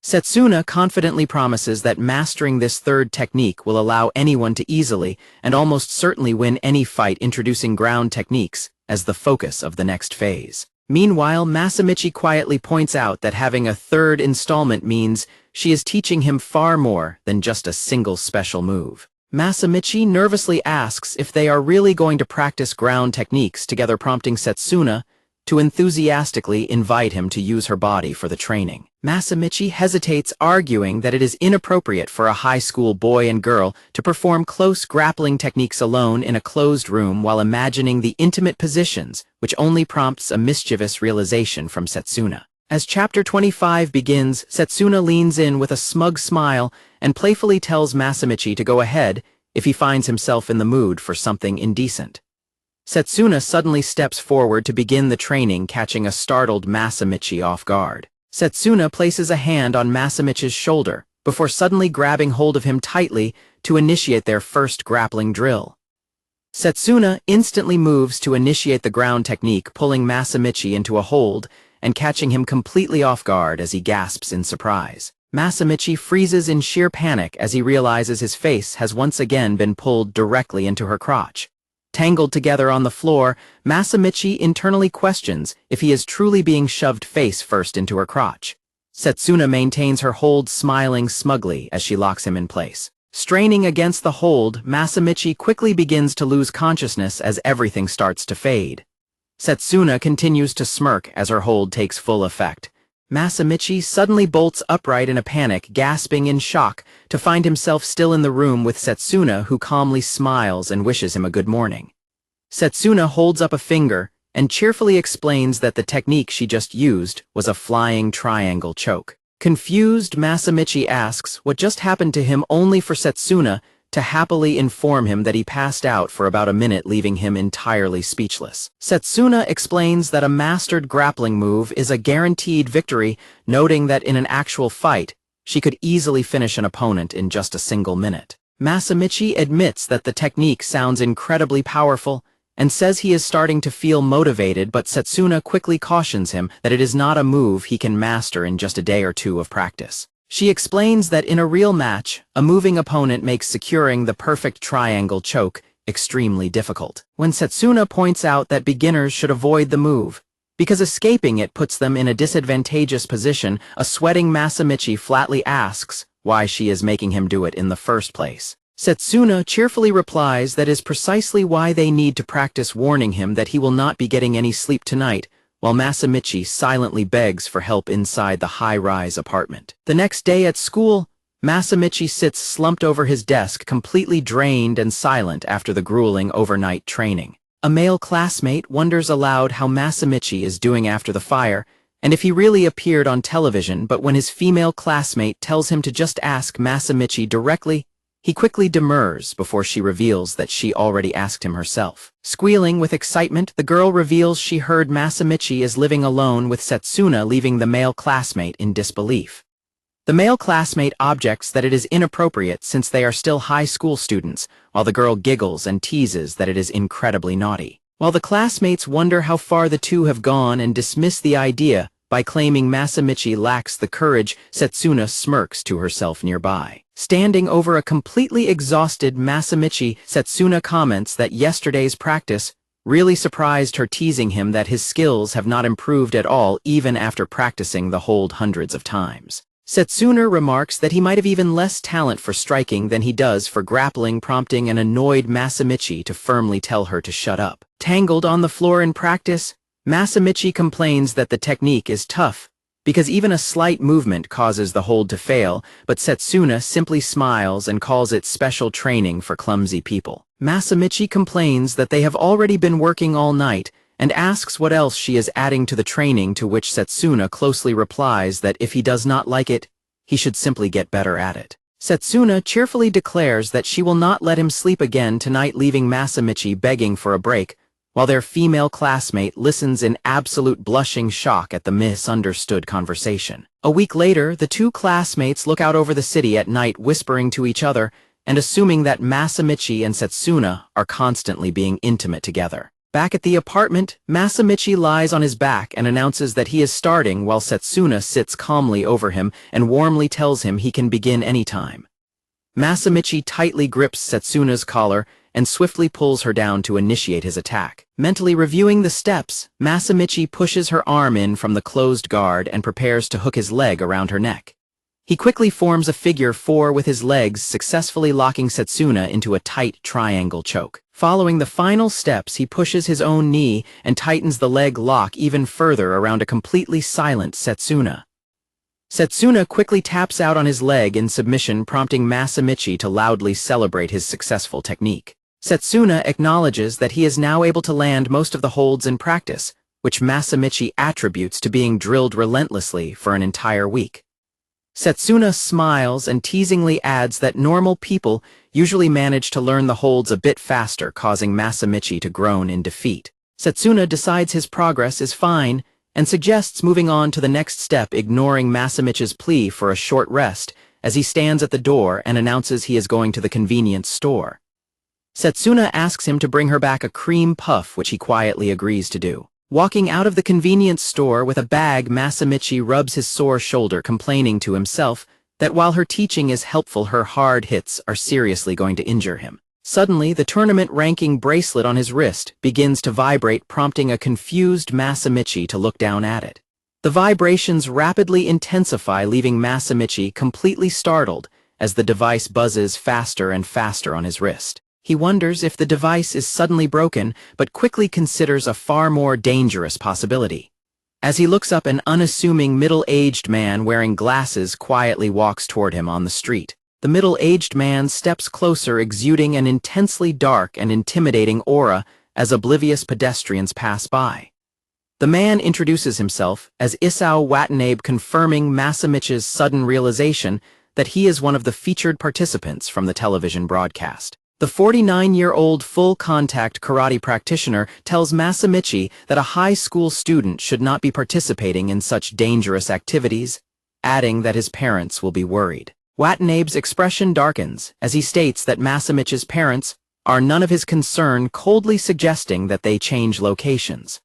Setsuna confidently promises that mastering this third technique will allow anyone to easily and almost certainly win any fight, introducing ground techniques as the focus of the next phase. Meanwhile, Masamichi quietly points out that having a third installment means she is teaching him far more than just a single special move. Masamichi nervously asks if they are really going to practice ground techniques together, prompting Setsuna to enthusiastically invite him to use her body for the training. Masamichi hesitates, arguing that it is inappropriate for a high school boy and girl to perform close grappling techniques alone in a closed room while imagining the intimate positions, which only prompts a mischievous realization from Setsuna. As Chapter 25 begins, Setsuna leans in with a smug smile and playfully tells Masamichi to go ahead if he finds himself in the mood for something indecent. Setsuna suddenly steps forward to begin the training, catching a startled Masamichi off guard. Setsuna places a hand on Masamichi's shoulder before suddenly grabbing hold of him tightly to initiate their first grappling drill. Setsuna instantly moves to initiate the ground technique, pulling Masamichi into a hold and catching him completely off guard as he gasps in surprise. Masamichi freezes in sheer panic as he realizes his face has once again been pulled directly into her crotch. Tangled together on the floor, Masamichi internally questions if he is truly being shoved face first into her crotch. Setsuna maintains her hold, smiling smugly as she locks him in place. Straining against the hold, Masamichi quickly begins to lose consciousness as everything starts to fade. Setsuna continues to smirk as her hold takes full effect. Masamichi suddenly bolts upright in a panic, gasping in shock to find himself still in the room with Setsuna, who calmly smiles and wishes him a good morning. Setsuna holds up a finger and cheerfully explains that the technique she just used was a flying triangle choke. Confused, Masamichi asks what just happened to him, only for Setsuna to happily inform him that he passed out for about a minute, leaving him entirely speechless. Setsuna explains that a mastered grappling move is a guaranteed victory, noting that in an actual fight, she could easily finish an opponent in just a single minute. Masamichi admits that the technique sounds incredibly powerful and says he is starting to feel motivated, but Setsuna quickly cautions him that it is not a move he can master in just a day or two of practice. She explains that in a real match, a moving opponent makes securing the perfect triangle choke extremely difficult. When Setsuna points out that beginners should avoid the move, because escaping it puts them in a disadvantageous position, a sweating Masamichi flatly asks why she is making him do it in the first place. Setsuna cheerfully replies that is precisely why they need to practice, warning him that he will not be getting any sleep tonight, while Masamichi silently begs for help inside the high-rise apartment. The next day at school, Masamichi sits slumped over his desk, completely drained and silent after the grueling overnight training. A male classmate wonders aloud how Masamichi is doing after the fire, and if he really appeared on television, but when his female classmate tells him to just ask Masamichi directly, he quickly demurs before she reveals that she already asked him herself. Squealing with excitement, the girl reveals she heard Masamichi is living alone with Setsuna, leaving the male classmate in disbelief. The male classmate objects that it is inappropriate since they are still high school students, while the girl giggles and teases that it is incredibly naughty. While the classmates wonder how far the two have gone and dismiss the idea by claiming Masamichi lacks the courage, Setsuna smirks to herself nearby. Standing over a completely exhausted Masamichi, Setsuna comments that yesterday's practice really surprised her, teasing him that his skills have not improved at all even after practicing the hold hundreds of times. Setsuna remarks that he might have even less talent for striking than he does for grappling, prompting an annoyed Masamichi to firmly tell her to shut up. Tangled on the floor in practice, Masamichi complains that the technique is tough because even a slight movement causes the hold to fail, but Setsuna simply smiles and calls it special training for clumsy people. Masamichi complains that they have already been working all night and asks what else she is adding to the training, to which Setsuna closely replies that if he does not like it, he should simply get better at it. Setsuna cheerfully declares that she will not let him sleep again tonight, leaving Masamichi begging for a break, while their female classmate listens in absolute blushing shock at the misunderstood conversation. A week later, the two classmates look out over the city at night, whispering to each other and assuming that Masamichi and Setsuna are constantly being intimate together. Back at the apartment, Masamichi lies on his back and announces that he is starting, while Setsuna sits calmly over him and warmly tells him he can begin anytime. Masamichi tightly grips Setsuna's collar and swiftly pulls her down to initiate his attack. Mentally reviewing the steps, Masamichi pushes her arm in from the closed guard and prepares to hook his leg around her neck. He quickly forms a figure 4 with his legs, successfully locking Setsuna into a tight triangle choke. Following the final steps, he pushes his own knee and tightens the leg lock even further around a completely silent Setsuna. Setsuna quickly taps out on his leg in submission, prompting Masamichi to loudly celebrate his successful technique. Setsuna acknowledges that he is now able to land most of the holds in practice, which Masamichi attributes to being drilled relentlessly for an entire week. Setsuna smiles and teasingly adds that normal people usually manage to learn the holds a bit faster, causing Masamichi to groan in defeat. Setsuna decides his progress is fine and suggests moving on to the next step, ignoring Masamichi's plea for a short rest as he stands at the door and announces he is going to the convenience store. Setsuna asks him to bring her back a cream puff, which he quietly agrees to do. Walking out of the convenience store with a bag, Masamichi rubs his sore shoulder, complaining to himself that while her teaching is helpful, her hard hits are seriously going to injure him. Suddenly, the tournament ranking bracelet on his wrist begins to vibrate, prompting a confused Masamichi to look down at it. The vibrations rapidly intensify, leaving Masamichi completely startled as the device buzzes faster and faster on his wrist. He wonders if the device is suddenly broken, but quickly considers a far more dangerous possibility. As he looks up, an unassuming middle-aged man wearing glasses quietly walks toward him on the street. The middle-aged man steps closer, exuding an intensely dark and intimidating aura as oblivious pedestrians pass by. The man introduces himself as Isao Watanabe, confirming Masamichi's sudden realization that he is one of the featured participants from the television broadcast. The 49-year-old full-contact karate practitioner tells Masamichi that a high school student should not be participating in such dangerous activities, adding that his parents will be worried. Watanabe's expression darkens as he states that Masamichi's parents are none of his concern, coldly suggesting that they change locations.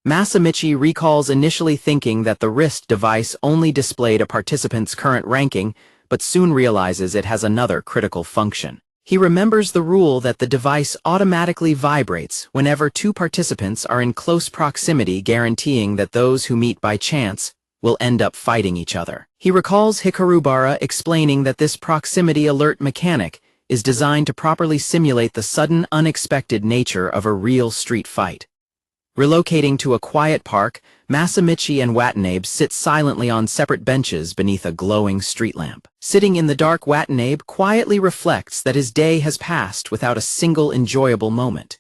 Masamichi recalls initially thinking that the wrist device only displayed a participant's current ranking, but soon realizes it has another critical function. He remembers the rule that the device automatically vibrates whenever two participants are in close proximity, guaranteeing that those who meet by chance will end up fighting each other. He recalls Hikarubara explaining that this proximity alert mechanic is designed to properly simulate the sudden, unexpected nature of a real street fight. Relocating to a quiet park, Masamichi and Watanabe sit silently on separate benches beneath a glowing street lamp. Sitting in the dark, Watanabe quietly reflects that his day has passed without a single enjoyable moment.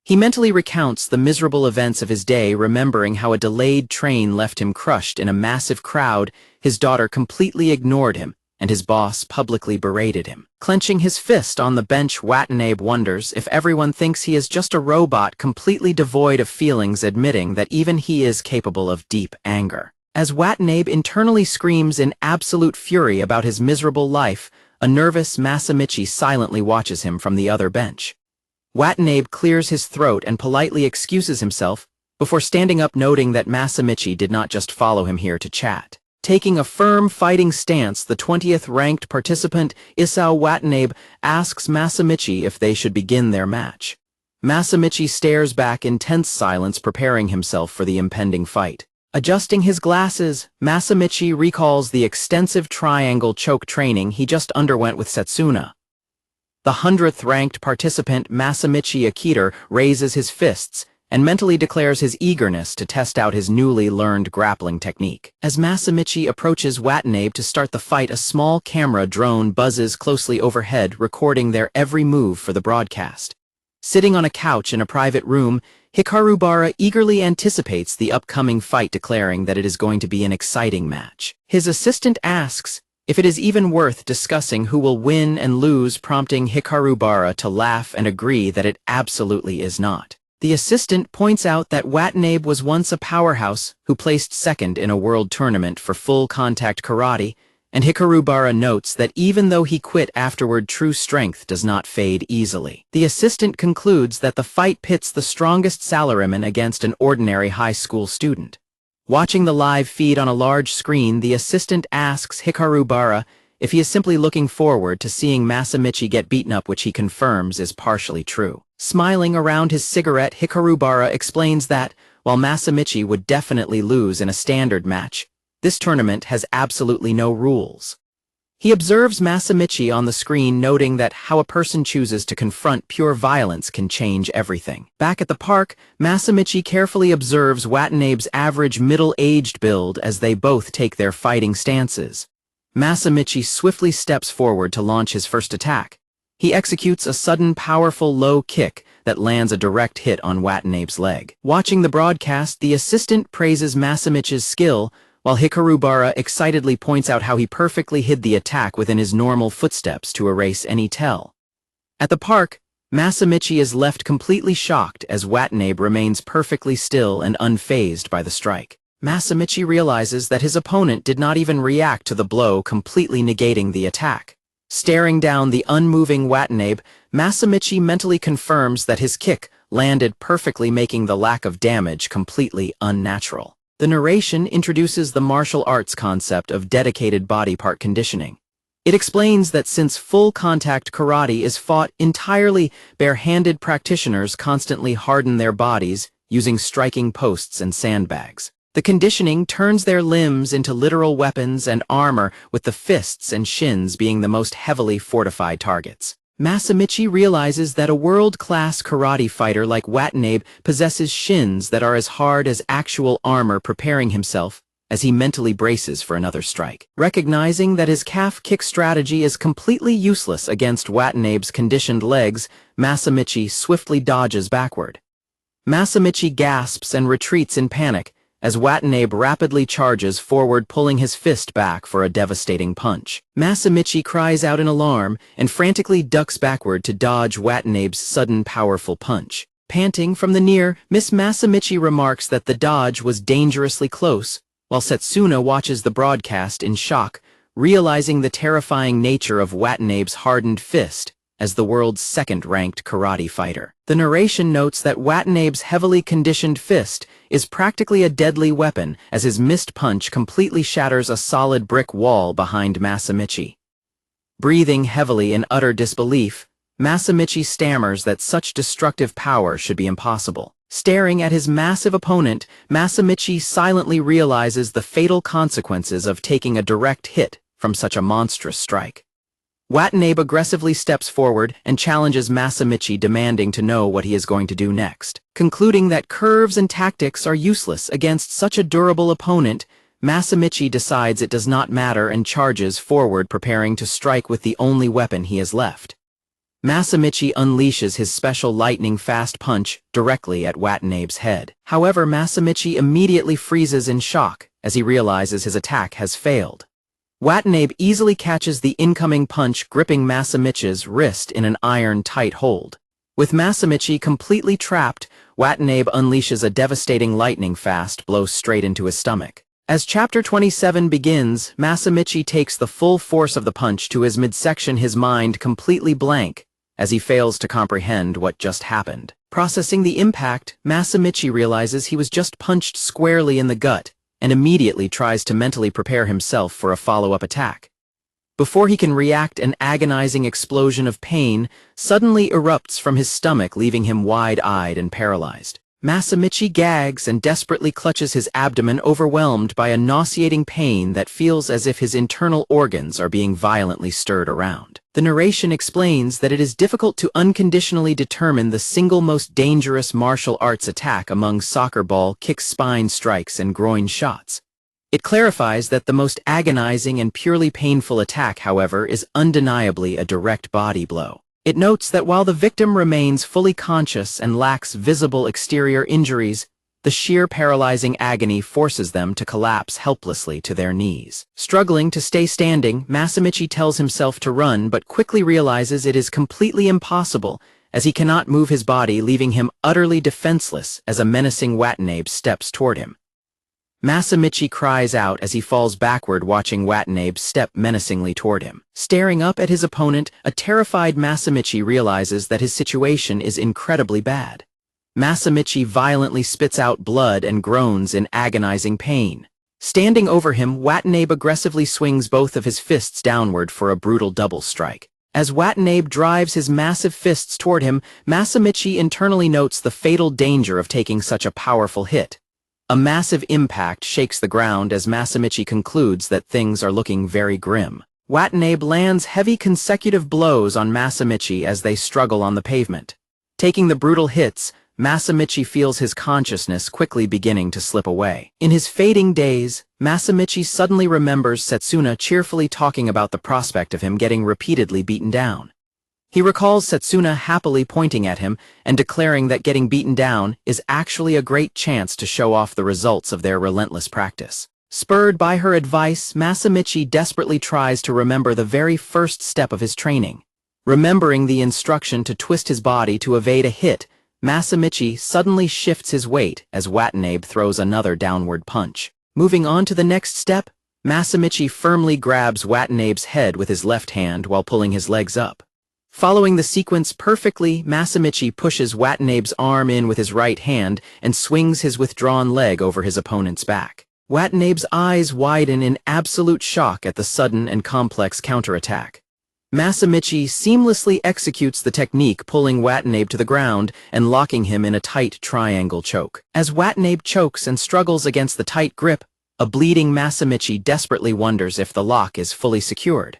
He mentally recounts the miserable events of his day, remembering how a delayed train left him crushed in a massive crowd, his daughter completely ignored him, and his boss publicly berated him. Clenching his fist on the bench, Watanabe wonders if everyone thinks he is just a robot completely devoid of feelings, admitting that even he is capable of deep anger. As Watanabe internally screams in absolute fury about his miserable life, a nervous Masamichi silently watches him from the other bench. Watanabe clears his throat and politely excuses himself before standing up, noting that Masamichi did not just follow him here to chat. Taking a firm fighting stance, the 20th ranked participant, Isao Watanabe, asks Masamichi if they should begin their match. Masamichi stares back in tense silence, preparing himself for the impending fight. Adjusting his glasses, Masamichi recalls the extensive triangle choke training he just underwent with Setsuna. The 100th ranked participant, Masamichi Akiter, raises his fists and mentally declares his eagerness to test out his newly learned grappling technique. As Masamichi approaches Watanabe to start the fight, a small camera drone buzzes closely overhead, recording their every move for the broadcast. Sitting on a couch in a private room, Hikarubara eagerly anticipates the upcoming fight, declaring that it is going to be an exciting match. His assistant asks if it is even worth discussing who will win and lose, prompting Hikarubara to laugh and agree that it absolutely is not. The assistant points out that Watanabe was once a powerhouse who placed second in a world tournament for full-contact karate, and Hikarubara notes that even though he quit afterward, true strength does not fade easily. The assistant concludes that the fight pits the strongest salaryman against an ordinary high school student. Watching the live feed on a large screen, the assistant asks Hikarubara if he is simply looking forward to seeing Masamichi get beaten up, which he confirms is partially true. Smiling around his cigarette, Hikarubara explains that, while Masamichi would definitely lose in a standard match, this tournament has absolutely no rules. He observes Masamichi on the screen, noting that how a person chooses to confront pure violence can change everything. Back at the park, Masamichi carefully observes Watanabe's average middle-aged build as they both take their fighting stances. Masamichi swiftly steps forward to launch his first attack. He executes a sudden, powerful low kick that lands a direct hit on Watanabe's leg. Watching the broadcast, the assistant praises Masamichi's skill, while Hikarubara excitedly points out how he perfectly hid the attack within his normal footsteps to erase any tell. At the park, Masamichi is left completely shocked as Watanabe remains perfectly still and unfazed by the strike. Masamichi realizes that his opponent did not even react to the blow, completely negating the attack. Staring down the unmoving Watanabe, Masamichi mentally confirms that his kick landed perfectly, making the lack of damage completely unnatural. The narration introduces the martial arts concept of dedicated body part conditioning. It explains that since full-contact karate is fought entirely, bare-handed practitioners constantly harden their bodies using striking posts and sandbags. The conditioning turns their limbs into literal weapons and armor, with the fists and shins being the most heavily fortified targets. Masamichi realizes that a world-class karate fighter like Watanabe possesses shins that are as hard as actual armor, preparing himself as he mentally braces for another strike. Recognizing that his calf kick strategy is completely useless against Watanabe's conditioned legs, Masamichi swiftly dodges backward. Masamichi gasps and retreats in panic as Watanabe rapidly charges forward, pulling his fist back for a devastating punch. Masamichi cries out in alarm and frantically ducks backward to dodge Watanabe's sudden powerful punch. Panting from the near, Miss Masamichi remarks that the dodge was dangerously close, while Setsuna watches the broadcast in shock, realizing the terrifying nature of Watanabe's hardened fist as the world's second-ranked karate fighter. The narration notes that Watanabe's heavily conditioned fist is practically a deadly weapon, as his missed punch completely shatters a solid brick wall behind Masamichi. Breathing heavily in utter disbelief, Masamichi stammers that such destructive power should be impossible. Staring at his massive opponent, Masamichi silently realizes the fatal consequences of taking a direct hit from such a monstrous strike. Watanabe aggressively steps forward and challenges Masamichi, demanding to know what he is going to do next. Concluding that curves and tactics are useless against such a durable opponent, Masamichi decides it does not matter and charges forward, preparing to strike with the only weapon he has left. Masamichi unleashes his special lightning-fast punch directly at Watanabe's head. However, Masamichi immediately freezes in shock as he realizes his attack has failed. Watanabe easily catches the incoming punch, gripping Masamichi's wrist in an iron-tight hold. With Masamichi completely trapped, Watanabe unleashes a devastating lightning-fast blow straight into his stomach. As Chapter 27 begins, Masamichi takes the full force of the punch to his midsection, his mind completely blank, as he fails to comprehend what just happened. Processing the impact, Masamichi realizes he was just punched squarely in the gut, and immediately tries to mentally prepare himself for a follow-up attack. Before he can react, an agonizing explosion of pain suddenly erupts from his stomach, leaving him wide-eyed and paralyzed. Masamichi gags and desperately clutches his abdomen, overwhelmed by a nauseating pain that feels as if his internal organs are being violently stirred around. The narration explains that it is difficult to unconditionally determine the single most dangerous martial arts attack among soccer ball kicks, spine strikes, and groin shots. It clarifies that the most agonizing and purely painful attack, however, is undeniably a direct body blow. It notes that while the victim remains fully conscious and lacks visible exterior injuries, the sheer paralyzing agony forces them to collapse helplessly to their knees. Struggling to stay standing, Masamichi tells himself to run, but quickly realizes it is completely impossible, as he cannot move his body, leaving him utterly defenseless as a menacing Watanabe steps toward him. Masamichi cries out as he falls backward, watching Watanabe step menacingly toward him. Staring up at his opponent, a terrified Masamichi realizes that his situation is incredibly bad. Masamichi violently spits out blood and groans in agonizing pain. Standing over him, Watanabe aggressively swings both of his fists downward for a brutal double strike. As Watanabe drives his massive fists toward him, Masamichi internally notes the fatal danger of taking such a powerful hit. A massive impact shakes the ground as Masamichi concludes that things are looking very grim. Watanabe lands heavy consecutive blows on Masamichi as they struggle on the pavement. Taking the brutal hits, Masamichi feels his consciousness quickly beginning to slip away. In his fading daze, Masamichi suddenly remembers Setsuna cheerfully talking about the prospect of him getting repeatedly beaten down. He recalls Setsuna happily pointing at him and declaring that getting beaten down is actually a great chance to show off the results of their relentless practice. Spurred by her advice, Masamichi desperately tries to remember the very first step of his training. Remembering the instruction to twist his body to evade a hit, Masamichi suddenly shifts his weight as Watanabe throws another downward punch. Moving on to the next step, Masamichi firmly grabs Watanabe's head with his left hand while pulling his legs up. Following the sequence perfectly, Masamichi pushes Watanabe's arm in with his right hand and swings his withdrawn leg over his opponent's back. Watanabe's eyes widen in absolute shock at the sudden and complex counterattack. Masamichi seamlessly executes the technique, pulling Watanabe to the ground and locking him in a tight triangle choke. As Watanabe chokes and struggles against the tight grip, a bleeding Masamichi desperately wonders if the lock is fully secured.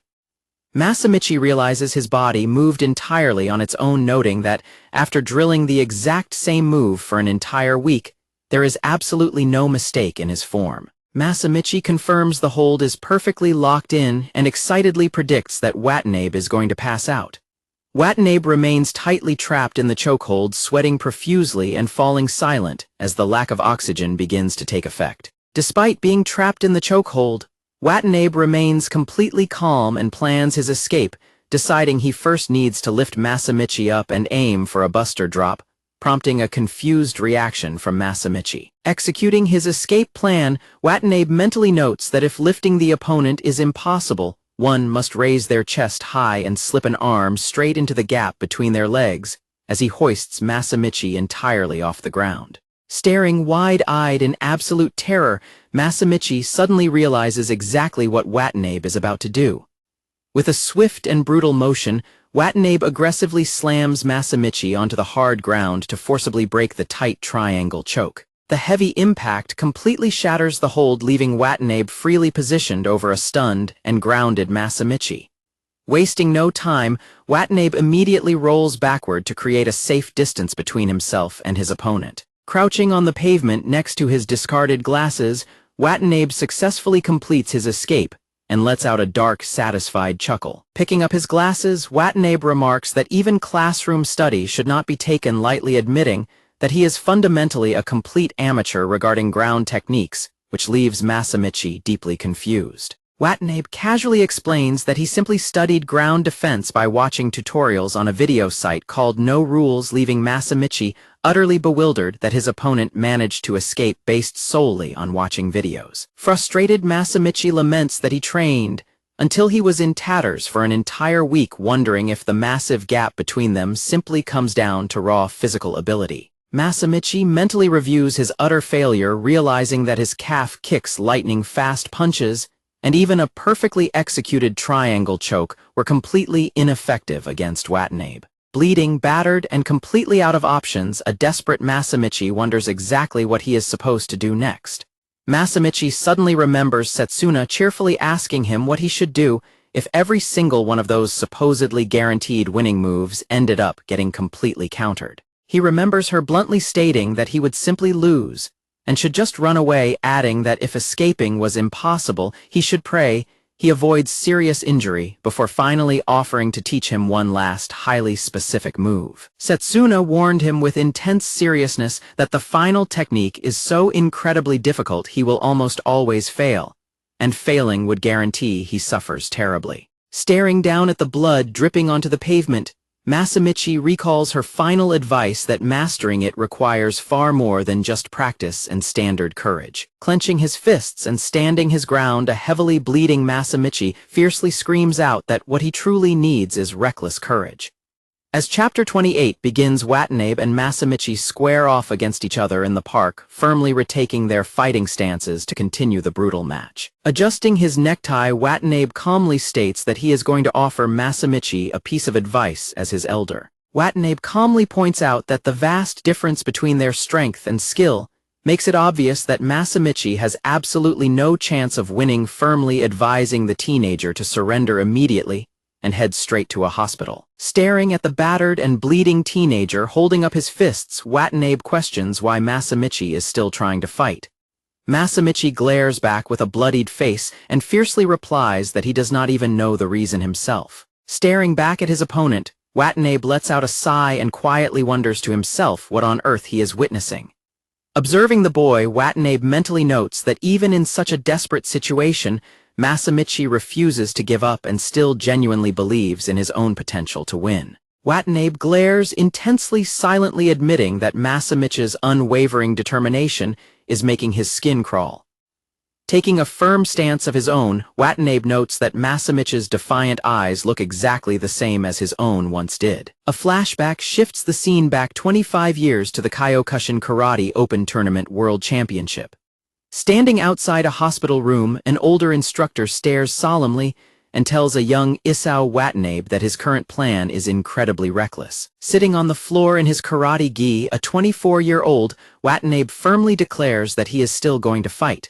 Masamichi realizes his body moved entirely on its own, noting that, after drilling the exact same move for an entire week, there is absolutely no mistake in his form. Masamichi confirms the hold is perfectly locked in and excitedly predicts that Watanabe is going to pass out. Watanabe remains tightly trapped in the chokehold, sweating profusely and falling silent as the lack of oxygen begins to take effect. Despite being trapped in the chokehold, Watanabe remains completely calm and plans his escape, deciding he first needs to lift Masamichi up and aim for a buster drop, prompting a confused reaction from Masamichi. Executing his escape plan, Watanabe mentally notes that if lifting the opponent is impossible, one must raise their chest high and slip an arm straight into the gap between their legs as he hoists Masamichi entirely off the ground. Staring wide-eyed in absolute terror, Masamichi suddenly realizes exactly what Watanabe is about to do. With a swift and brutal motion, Watanabe aggressively slams Masamichi onto the hard ground to forcibly break the tight triangle choke. The heavy impact completely shatters the hold, leaving Watanabe freely positioned over a stunned and grounded Masamichi. Wasting no time, Watanabe immediately rolls backward to create a safe distance between himself and his opponent. Crouching on the pavement next to his discarded glasses, Watanabe successfully completes his escape and lets out a dark, satisfied chuckle. Picking up his glasses, Watanabe remarks that even classroom study should not be taken lightly, admitting that he is fundamentally a complete amateur regarding ground techniques, which leaves Masamichi deeply confused. Watanabe casually explains that he simply studied ground defense by watching tutorials on a video site called No Rules, leaving Masamichi utterly bewildered that his opponent managed to escape based solely on watching videos. Frustrated, Masamichi laments that he trained until he was in tatters for an entire week, wondering if the massive gap between them simply comes down to raw physical ability. Masamichi mentally reviews his utter failure, realizing that his calf kicks, lightning-fast punches, and even a perfectly executed triangle choke were completely ineffective against Watanabe. Bleeding, battered, and completely out of options, a desperate Masamichi wonders exactly what he is supposed to do next. Masamichi suddenly remembers Setsuna cheerfully asking him what he should do if every single one of those supposedly guaranteed winning moves ended up getting completely countered. He remembers her bluntly stating that he would simply lose, and should just run away, adding that if escaping was impossible, he should pray he avoids serious injury before finally offering to teach him one last highly specific move. Setsuna warned him with intense seriousness that the final technique is so incredibly difficult he will almost always fail, and failing would guarantee he suffers terribly. Staring down at the blood dripping onto the pavement, Masamichi recalls her final advice that mastering it requires far more than just practice and standard courage. Clenching his fists and standing his ground, a heavily bleeding Masamichi fiercely screams out that what he truly needs is reckless courage. As Chapter 28 begins, Watanabe and Masamichi square off against each other in the park, firmly retaking their fighting stances to continue the brutal match. Adjusting his necktie, Watanabe calmly states that he is going to offer Masamichi a piece of advice as his elder. Watanabe calmly points out that the vast difference between their strength and skill makes it obvious that Masamichi has absolutely no chance of winning, firmly advising the teenager to surrender immediately and head straight to a hospital. Staring at the battered and bleeding teenager holding up his fists, Watanabe questions why Masamichi is still trying to fight. Masamichi glares back with a bloodied face and fiercely replies that he does not even know the reason himself. Staring back at his opponent, Watanabe lets out a sigh and quietly wonders to himself what on earth he is witnessing. Observing the boy, Watanabe mentally notes that even in such a desperate situation, Masamichi refuses to give up and still genuinely believes in his own potential to win. Watanabe glares intensely, silently admitting that Masamichi's unwavering determination is making his skin crawl. Taking a firm stance of his own, Watanabe notes that Masamichi's defiant eyes look exactly the same as his own once did. A flashback shifts the scene back 25 years to the Kyokushin Karate Open Tournament World Championship. Standing outside a hospital room, an older instructor stares solemnly and tells a young Isao Watanabe that his current plan is incredibly reckless. Sitting on the floor in his karate gi, a 24-year-old Watanabe firmly declares that he is still going to fight.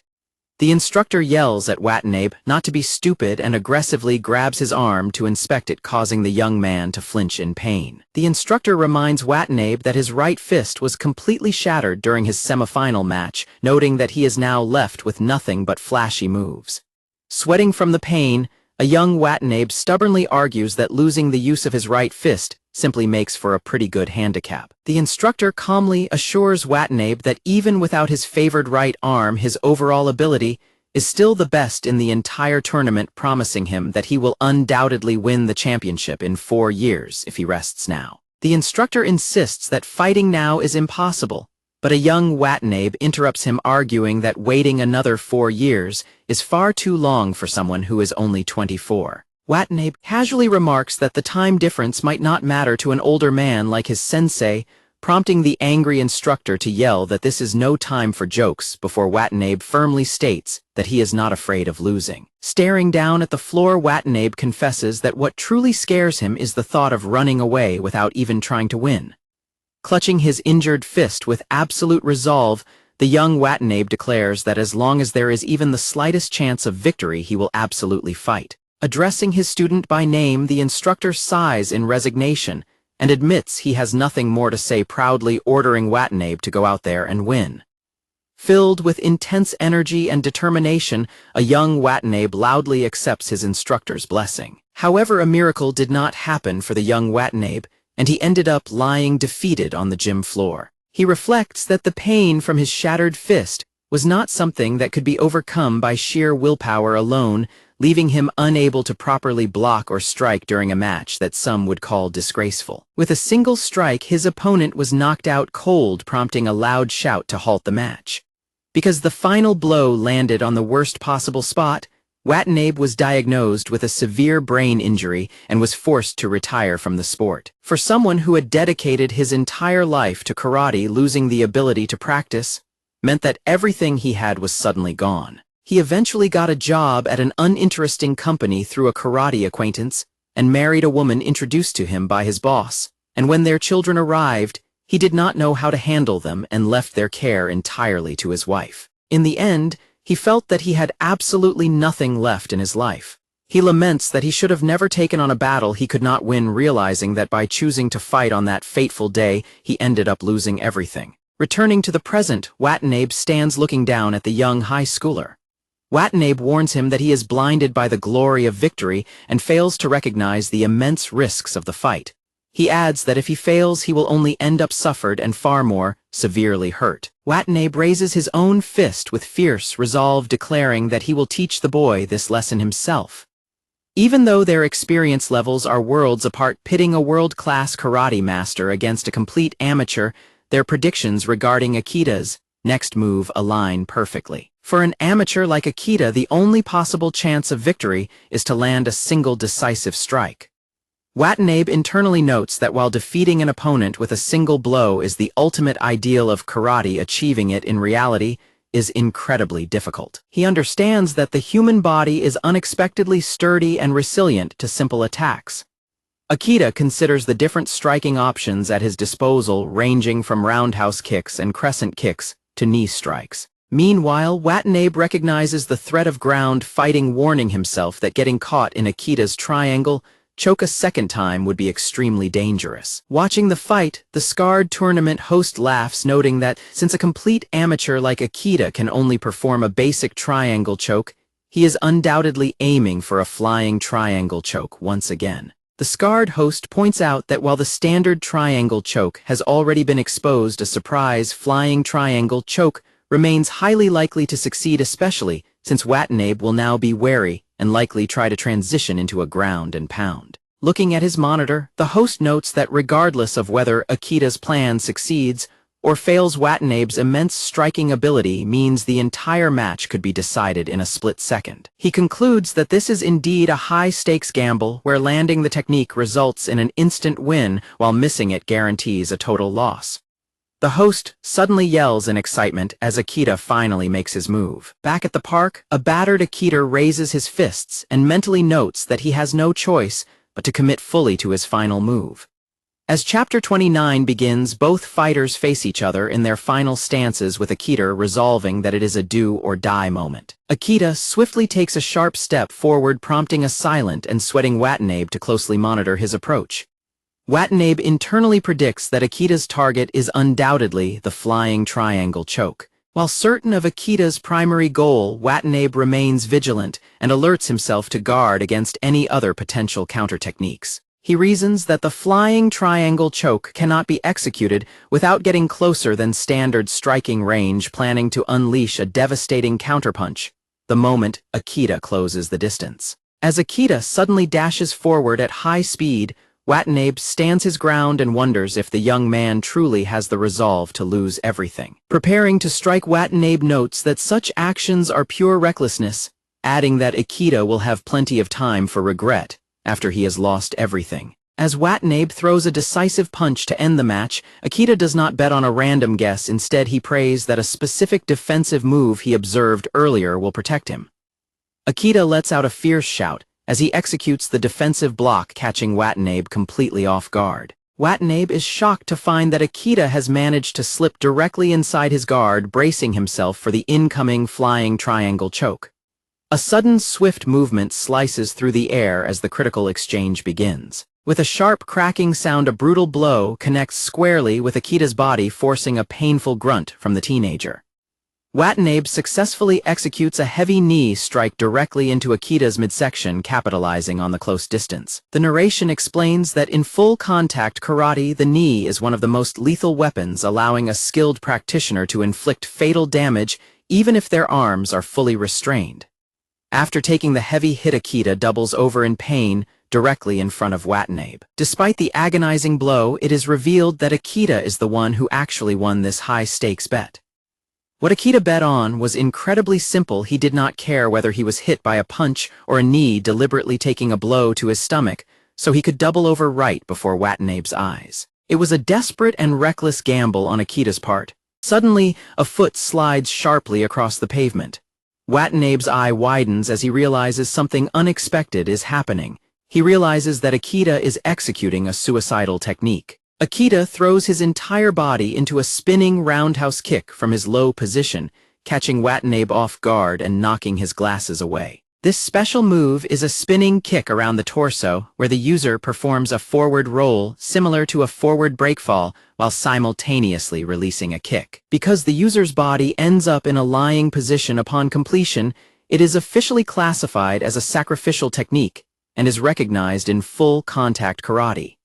The instructor yells at Watanabe not to be stupid and aggressively grabs his arm to inspect it, causing the young man to flinch in pain. The instructor reminds Watanabe that his right fist was completely shattered during his semifinal match, noting that he is now left with nothing but flashy moves. Sweating from the pain, a young Watanabe stubbornly argues that losing the use of his right fist simply makes for a pretty good handicap. The instructor calmly assures Watanabe that even without his favored right arm, his overall ability is still the best in the entire tournament, promising him that he will undoubtedly win the championship in 4 years if he rests now. The instructor insists that fighting now is impossible, but a young Watanabe interrupts him, arguing that waiting another 4 years is far too long for someone who is only 24. Watanabe casually remarks that the time difference might not matter to an older man like his sensei, prompting the angry instructor to yell that this is no time for jokes, before Watanabe firmly states that he is not afraid of losing. Staring down at the floor, Watanabe confesses that what truly scares him is the thought of running away without even trying to win. Clutching his injured fist with absolute resolve, the young Watanabe declares that as long as there is even the slightest chance of victory, he will absolutely fight. Addressing his student by name, the instructor sighs in resignation and admits he has nothing more to say, proudly ordering Watanabe to go out there and win. Filled with intense energy and determination, a young Watanabe loudly accepts his instructor's blessing. However, a miracle did not happen for the young Watanabe, and he ended up lying defeated on the gym floor. He reflects that the pain from his shattered fist was not something that could be overcome by sheer willpower alone, leaving him unable to properly block or strike during a match that some would call disgraceful. With a single strike, his opponent was knocked out cold, prompting a loud shout to halt the match. Because the final blow landed on the worst possible spot, Watanabe was diagnosed with a severe brain injury and was forced to retire from the sport. For someone who had dedicated his entire life to karate, losing the ability to practice meant that everything he had was suddenly gone. He eventually got a job at an uninteresting company through a karate acquaintance and married a woman introduced to him by his boss. And when their children arrived, he did not know how to handle them and left their care entirely to his wife. In the end, he felt that he had absolutely nothing left in his life. He laments that he should have never taken on a battle he could not win, realizing that by choosing to fight on that fateful day, he ended up losing everything. Returning to the present, Watanabe stands looking down at the young high schooler. Watanabe warns him that he is blinded by the glory of victory and fails to recognize the immense risks of the fight. He adds that if he fails, he will only end up suffered and far more severely hurt. Watanabe raises his own fist with fierce resolve, declaring that he will teach the boy this lesson himself. Even though their experience levels are worlds apart, pitting a world-class karate master against a complete amateur, their predictions regarding Akita's next move align perfectly. For an amateur like Akita, the only possible chance of victory is to land a single decisive strike. Watanabe internally notes that while defeating an opponent with a single blow is the ultimate ideal of karate, achieving it in reality is incredibly difficult. He understands that the human body is unexpectedly sturdy and resilient to simple attacks. Akita considers the different striking options at his disposal, ranging from roundhouse kicks and crescent kicks to knee strikes. Meanwhile, Watanabe recognizes the threat of ground fighting, warning himself that getting caught in Akita's triangle choke a second time would be extremely dangerous. Watching the fight, the scarred tournament host laughs, noting that since a complete amateur like Akita can only perform a basic triangle choke, he is undoubtedly aiming for a flying triangle choke once again. The scarred host points out that while the standard triangle choke has already been exposed, a surprise flying triangle choke remains highly likely to succeed, especially since Watanabe will now be wary and likely try to transition into a ground and pound. Looking at his monitor, the host notes that regardless of whether Akita's plan succeeds or fails, Watanabe's immense striking ability means the entire match could be decided in a split second. He concludes that this is indeed a high-stakes gamble where landing the technique results in an instant win while missing it guarantees a total loss. The host suddenly yells in excitement as Akita finally makes his move. Back at the park, a battered Akita raises his fists and mentally notes that he has no choice but to commit fully to his final move. As Chapter 29 begins, both fighters face each other in their final stances, with Akita resolving that it is a do-or-die moment. Akita swiftly takes a sharp step forward, prompting a silent and sweating Watanabe to closely monitor his approach. Watanabe internally predicts that Akita's target is undoubtedly the flying triangle choke. While certain of Akita's primary goal, Watanabe remains vigilant and alerts himself to guard against any other potential counter-techniques. He reasons that the flying triangle choke cannot be executed without getting closer than standard striking range, planning to unleash a devastating counterpunch the moment Akita closes the distance. As Akita suddenly dashes forward at high speed, Watanabe stands his ground and wonders if the young man truly has the resolve to lose everything. Preparing to strike, Watanabe notes that such actions are pure recklessness, adding that Akita will have plenty of time for regret after he has lost everything. As Watanabe throws a decisive punch to end the match, Akita does not bet on a random guess. Instead, he prays that a specific defensive move he observed earlier will protect him. Akita lets out a fierce shout as he executes the defensive block, catching Watanabe completely off guard. Watanabe is shocked to find that Akita has managed to slip directly inside his guard, bracing himself for the incoming flying triangle choke. A sudden, swift movement slices through the air as the critical exchange begins. With a sharp cracking sound, a brutal blow connects squarely with Akita's body, forcing a painful grunt from the teenager. Watanabe successfully executes a heavy knee strike directly into Akita's midsection, capitalizing on the close distance. The narration explains that in full contact karate, the knee is one of the most lethal weapons, allowing a skilled practitioner to inflict fatal damage even if their arms are fully restrained. After taking the heavy hit, Akita doubles over in pain directly in front of Watanabe. Despite the agonizing blow, it is revealed that Akita is the one who actually won this high-stakes bet. What Akita bet on was incredibly simple. He did not care whether he was hit by a punch or a knee, deliberately taking a blow to his stomach so he could double over right before Watanabe's eyes. It was a desperate and reckless gamble on Akita's part. Suddenly, a foot slides sharply across the pavement. Watanabe's eye widens as he realizes something unexpected is happening. He realizes that Akita is executing a suicidal technique. Akita throws his entire body into a spinning roundhouse kick from his low position, catching Watanabe off guard and knocking his glasses away. This special move is a spinning kick around the torso, where the user performs a forward roll similar to a forward breakfall while simultaneously releasing a kick. Because the user's body ends up in a lying position upon completion, it is officially classified as a sacrificial technique and is recognized in full contact karate.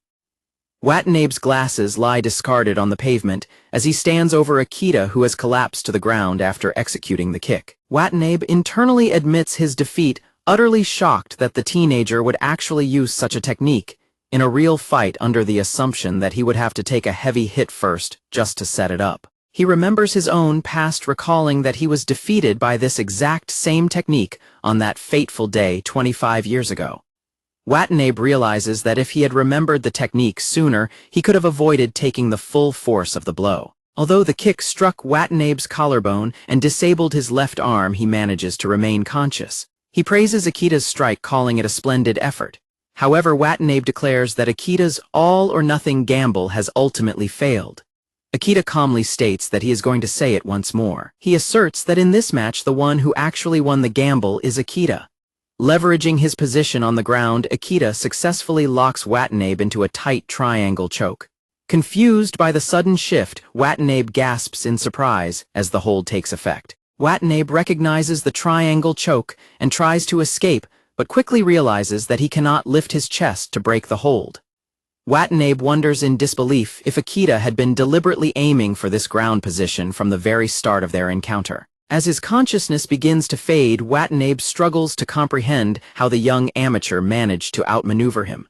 Watanabe's glasses lie discarded on the pavement as he stands over Akita, who has collapsed to the ground after executing the kick. Watanabe internally admits his defeat, utterly shocked that the teenager would actually use such a technique in a real fight, under the assumption that he would have to take a heavy hit first just to set it up. He remembers his own past, recalling that he was defeated by this exact same technique on that fateful day 25 years ago. Watanabe realizes that if he had remembered the technique sooner, he could have avoided taking the full force of the blow. Although the kick struck Watanabe's collarbone and disabled his left arm, he manages to remain conscious. He praises Akita's strike, calling it a splendid effort. However, Watanabe declares that Akita's all-or-nothing gamble has ultimately failed. Akita calmly states that he is going to say it once more. He asserts that in this match, the one who actually won the gamble is Akita. Leveraging his position on the ground, Akita successfully locks Watanabe into a tight triangle choke. Confused by the sudden shift, Watanabe gasps in surprise as the hold takes effect. Watanabe recognizes the triangle choke and tries to escape, but quickly realizes that he cannot lift his chest to break the hold. Watanabe wonders in disbelief if Akita had been deliberately aiming for this ground position from the very start of their encounter. As his consciousness begins to fade, Watanabe struggles to comprehend how the young amateur managed to outmaneuver him.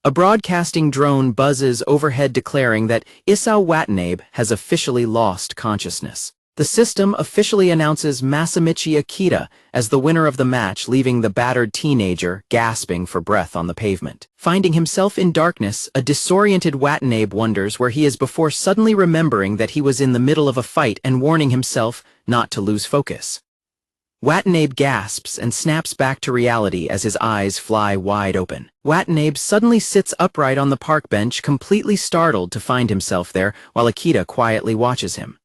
A broadcasting drone buzzes overhead, declaring that Isao Watanabe has officially lost consciousness. The system officially announces Masamichi Akita as the winner of the match, leaving the battered teenager gasping for breath on the pavement. Finding himself in darkness, a disoriented Watanabe wonders where he is before suddenly remembering that he was in the middle of a fight and warning himself not to lose focus. Watanabe gasps and snaps back to reality as his eyes fly wide open. Watanabe suddenly sits upright on the park bench, completely startled to find himself there, while Akita quietly watches him.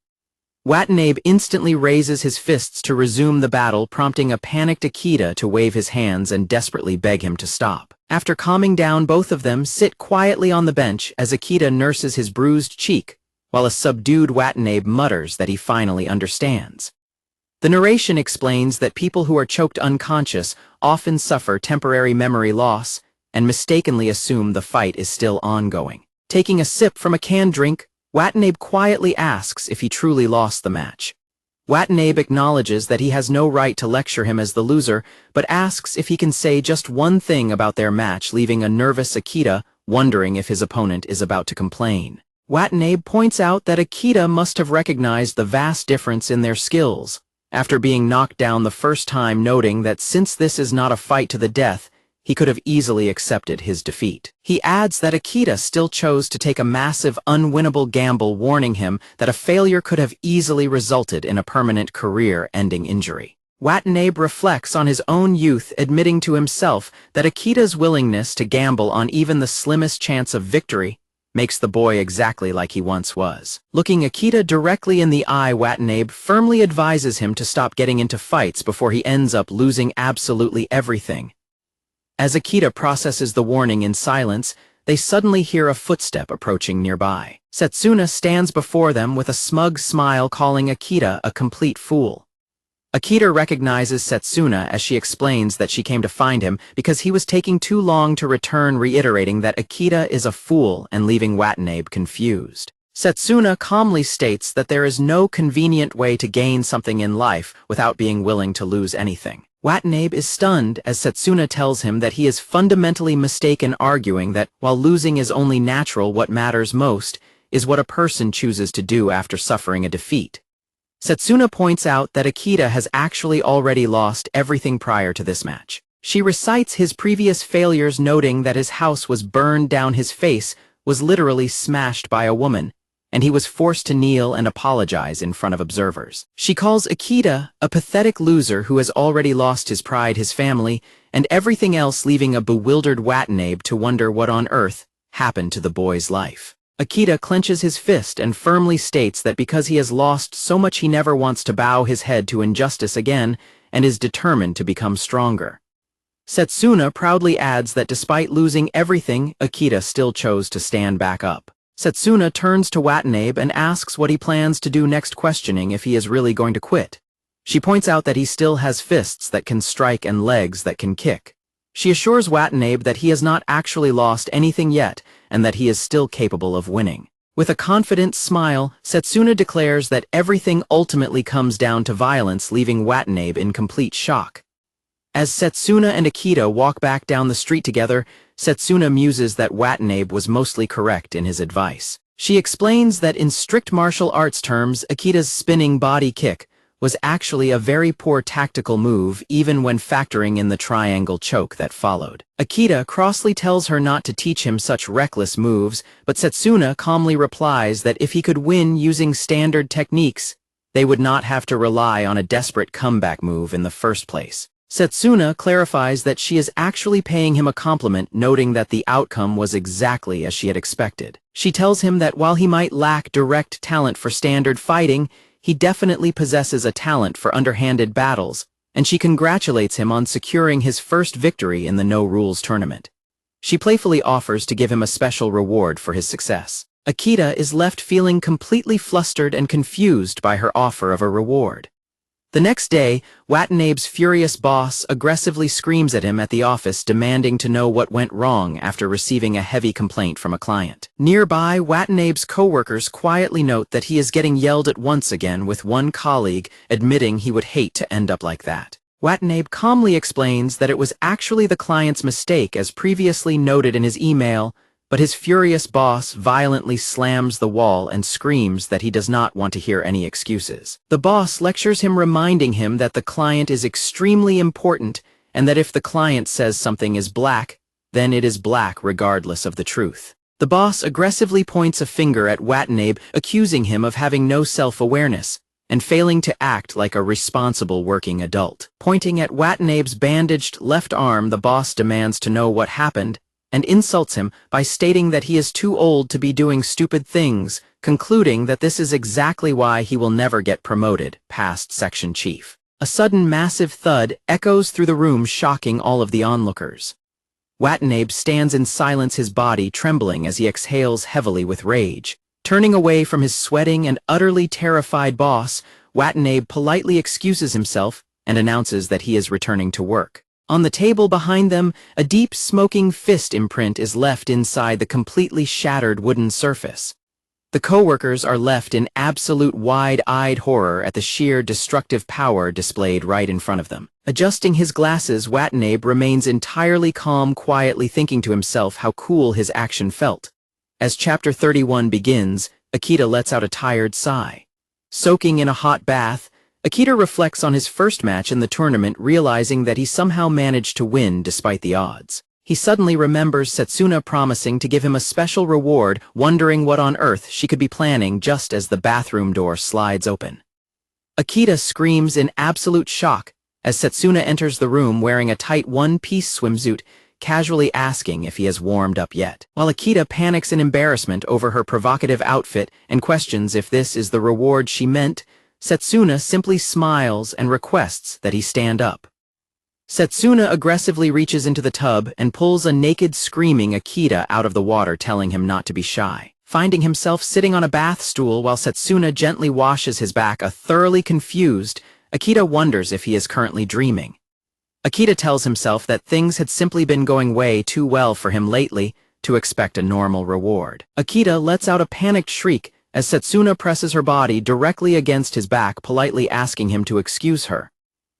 Watanabe instantly raises his fists to resume the battle, prompting a panicked Akita to wave his hands and desperately beg him to stop. After calming down, both of them sit quietly on the bench as Akita nurses his bruised cheek, while a subdued Watanabe mutters that he finally understands. The narration explains that people who are choked unconscious often suffer temporary memory loss and mistakenly assume the fight is still ongoing. Taking a sip from a canned drink, Watanabe quietly asks if he truly lost the match. Watanabe acknowledges that he has no right to lecture him as the loser, but asks if he can say just one thing about their match, leaving a nervous Akita wondering if his opponent is about to complain. Watanabe points out that Akita must have recognized the vast difference in their skills, after being knocked down the first time, noting that since this is not a fight to the death, he could have easily accepted his defeat. He adds that Akita still chose to take a massive, unwinnable gamble, warning him that a failure could have easily resulted in a permanent career-ending injury. Watanabe reflects on his own youth, admitting to himself that Akita's willingness to gamble on even the slimmest chance of victory makes the boy exactly like he once was. Looking Akita directly in the eye, Watanabe firmly advises him to stop getting into fights before he ends up losing absolutely everything. As Akita processes the warning in silence, they suddenly hear a footstep approaching nearby. Setsuna stands before them with a smug smile, calling Akita a complete fool. Akita recognizes Setsuna as she explains that she came to find him because he was taking too long to return, reiterating that Akita is a fool and leaving Watanabe confused. Setsuna calmly states that there is no convenient way to gain something in life without being willing to lose anything. Watanabe is stunned as Setsuna tells him that he is fundamentally mistaken, arguing that while losing is only natural, what matters most is what a person chooses to do after suffering a defeat. Setsuna points out that Akita has actually already lost everything prior to this match. She recites his previous failures, noting that his house was burned down, his face was literally smashed by a woman, and he was forced to kneel and apologize in front of observers. She calls Akita a pathetic loser who has already lost his pride, his family, and everything else, leaving a bewildered Watanabe to wonder what on earth happened to the boy's life. Akita clenches his fist and firmly states that because he has lost so much, he never wants to bow his head to injustice again and is determined to become stronger. Setsuna proudly adds that despite losing everything, Akita still chose to stand back up. Setsuna turns to Watanabe and asks what he plans to do next, questioning if he is really going to quit. She points out that he still has fists that can strike and legs that can kick. She assures Watanabe that he has not actually lost anything yet and that he is still capable of winning. With a confident smile, Setsuna declares that everything ultimately comes down to violence, leaving Watanabe in complete shock. As Setsuna and Akita walk back down the street together, Setsuna muses that Watanabe was mostly correct in his advice. She explains that in strict martial arts terms, Akita's spinning body kick was actually a very poor tactical move, even when factoring in the triangle choke that followed. Akita crossly tells her not to teach him such reckless moves, but Setsuna calmly replies that if he could win using standard techniques, they would not have to rely on a desperate comeback move in the first place. Setsuna clarifies that she is actually paying him a compliment, noting that the outcome was exactly as she had expected. She tells him that while he might lack direct talent for standard fighting, he definitely possesses a talent for underhanded battles, and she congratulates him on securing his first victory in the no-rules tournament. She playfully offers to give him a special reward for his success. Akita is left feeling completely flustered and confused by her offer of a reward. The next day, Watanabe's furious boss aggressively screams at him at the office, demanding to know what went wrong after receiving a heavy complaint from a client. Nearby, Watanabe's coworkers quietly note that he is getting yelled at once again, with one colleague admitting he would hate to end up like that. Watanabe calmly explains that it was actually the client's mistake, as previously noted in his email. but his furious boss violently slams the wall and screams that he does not want to hear any excuses. The boss lectures him, reminding him that the client is extremely important and that if the client says something is black, then it is black regardless of the truth. The boss aggressively points a finger at Watanabe, accusing him of having no self-awareness and failing to act like a responsible working adult. Pointing at Watanabe's bandaged left arm, the boss demands to know what happened and insults him by stating that he is too old to be doing stupid things, concluding that this is exactly why he will never get promoted past section chief. A sudden massive thud echoes through the room, shocking all of the onlookers. Watanabe stands in silence, his body trembling as he exhales heavily with rage. Turning away from his sweating and utterly terrified boss, Watanabe politely excuses himself and announces that he is returning to work. On the table behind them, a deep smoking fist imprint is left inside the completely shattered wooden surface. The coworkers are left in absolute wide-eyed horror at the sheer destructive power displayed right in front of them. Adjusting his glasses, Watanabe remains entirely calm, quietly thinking to himself how cool his action felt. As Chapter 31 begins, Akita lets out a tired sigh. Soaking in a hot bath, Akita reflects on his first match in the tournament, realizing that he somehow managed to win despite the odds. He suddenly remembers Setsuna promising to give him a special reward, wondering what on earth she could be planning just as the bathroom door slides open. Akita screams in absolute shock as Setsuna enters the room wearing a tight one-piece swimsuit, casually asking if he has warmed up yet. While Akita panics in embarrassment over her provocative outfit and questions if this is the reward she meant, Setsuna simply smiles and requests that he stand up. Setsuna aggressively reaches into the tub and pulls a naked, screaming Akita out of the water, telling him not to be shy. Finding himself sitting on a bath stool while Setsuna gently washes his back, thoroughly confused, Akita wonders if he is currently dreaming. Akita tells himself that things had simply been going way too well for him lately to expect a normal reward. Akita lets out a panicked shriek as Setsuna presses her body directly against his back, politely asking him to excuse her.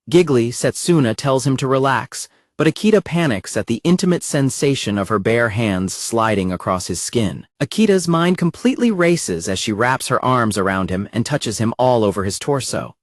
Giggly, Setsuna tells him to relax, but Akita panics at the intimate sensation of her bare hands sliding across his skin. Akita's mind completely races as she wraps her arms around him and touches him all over his torso.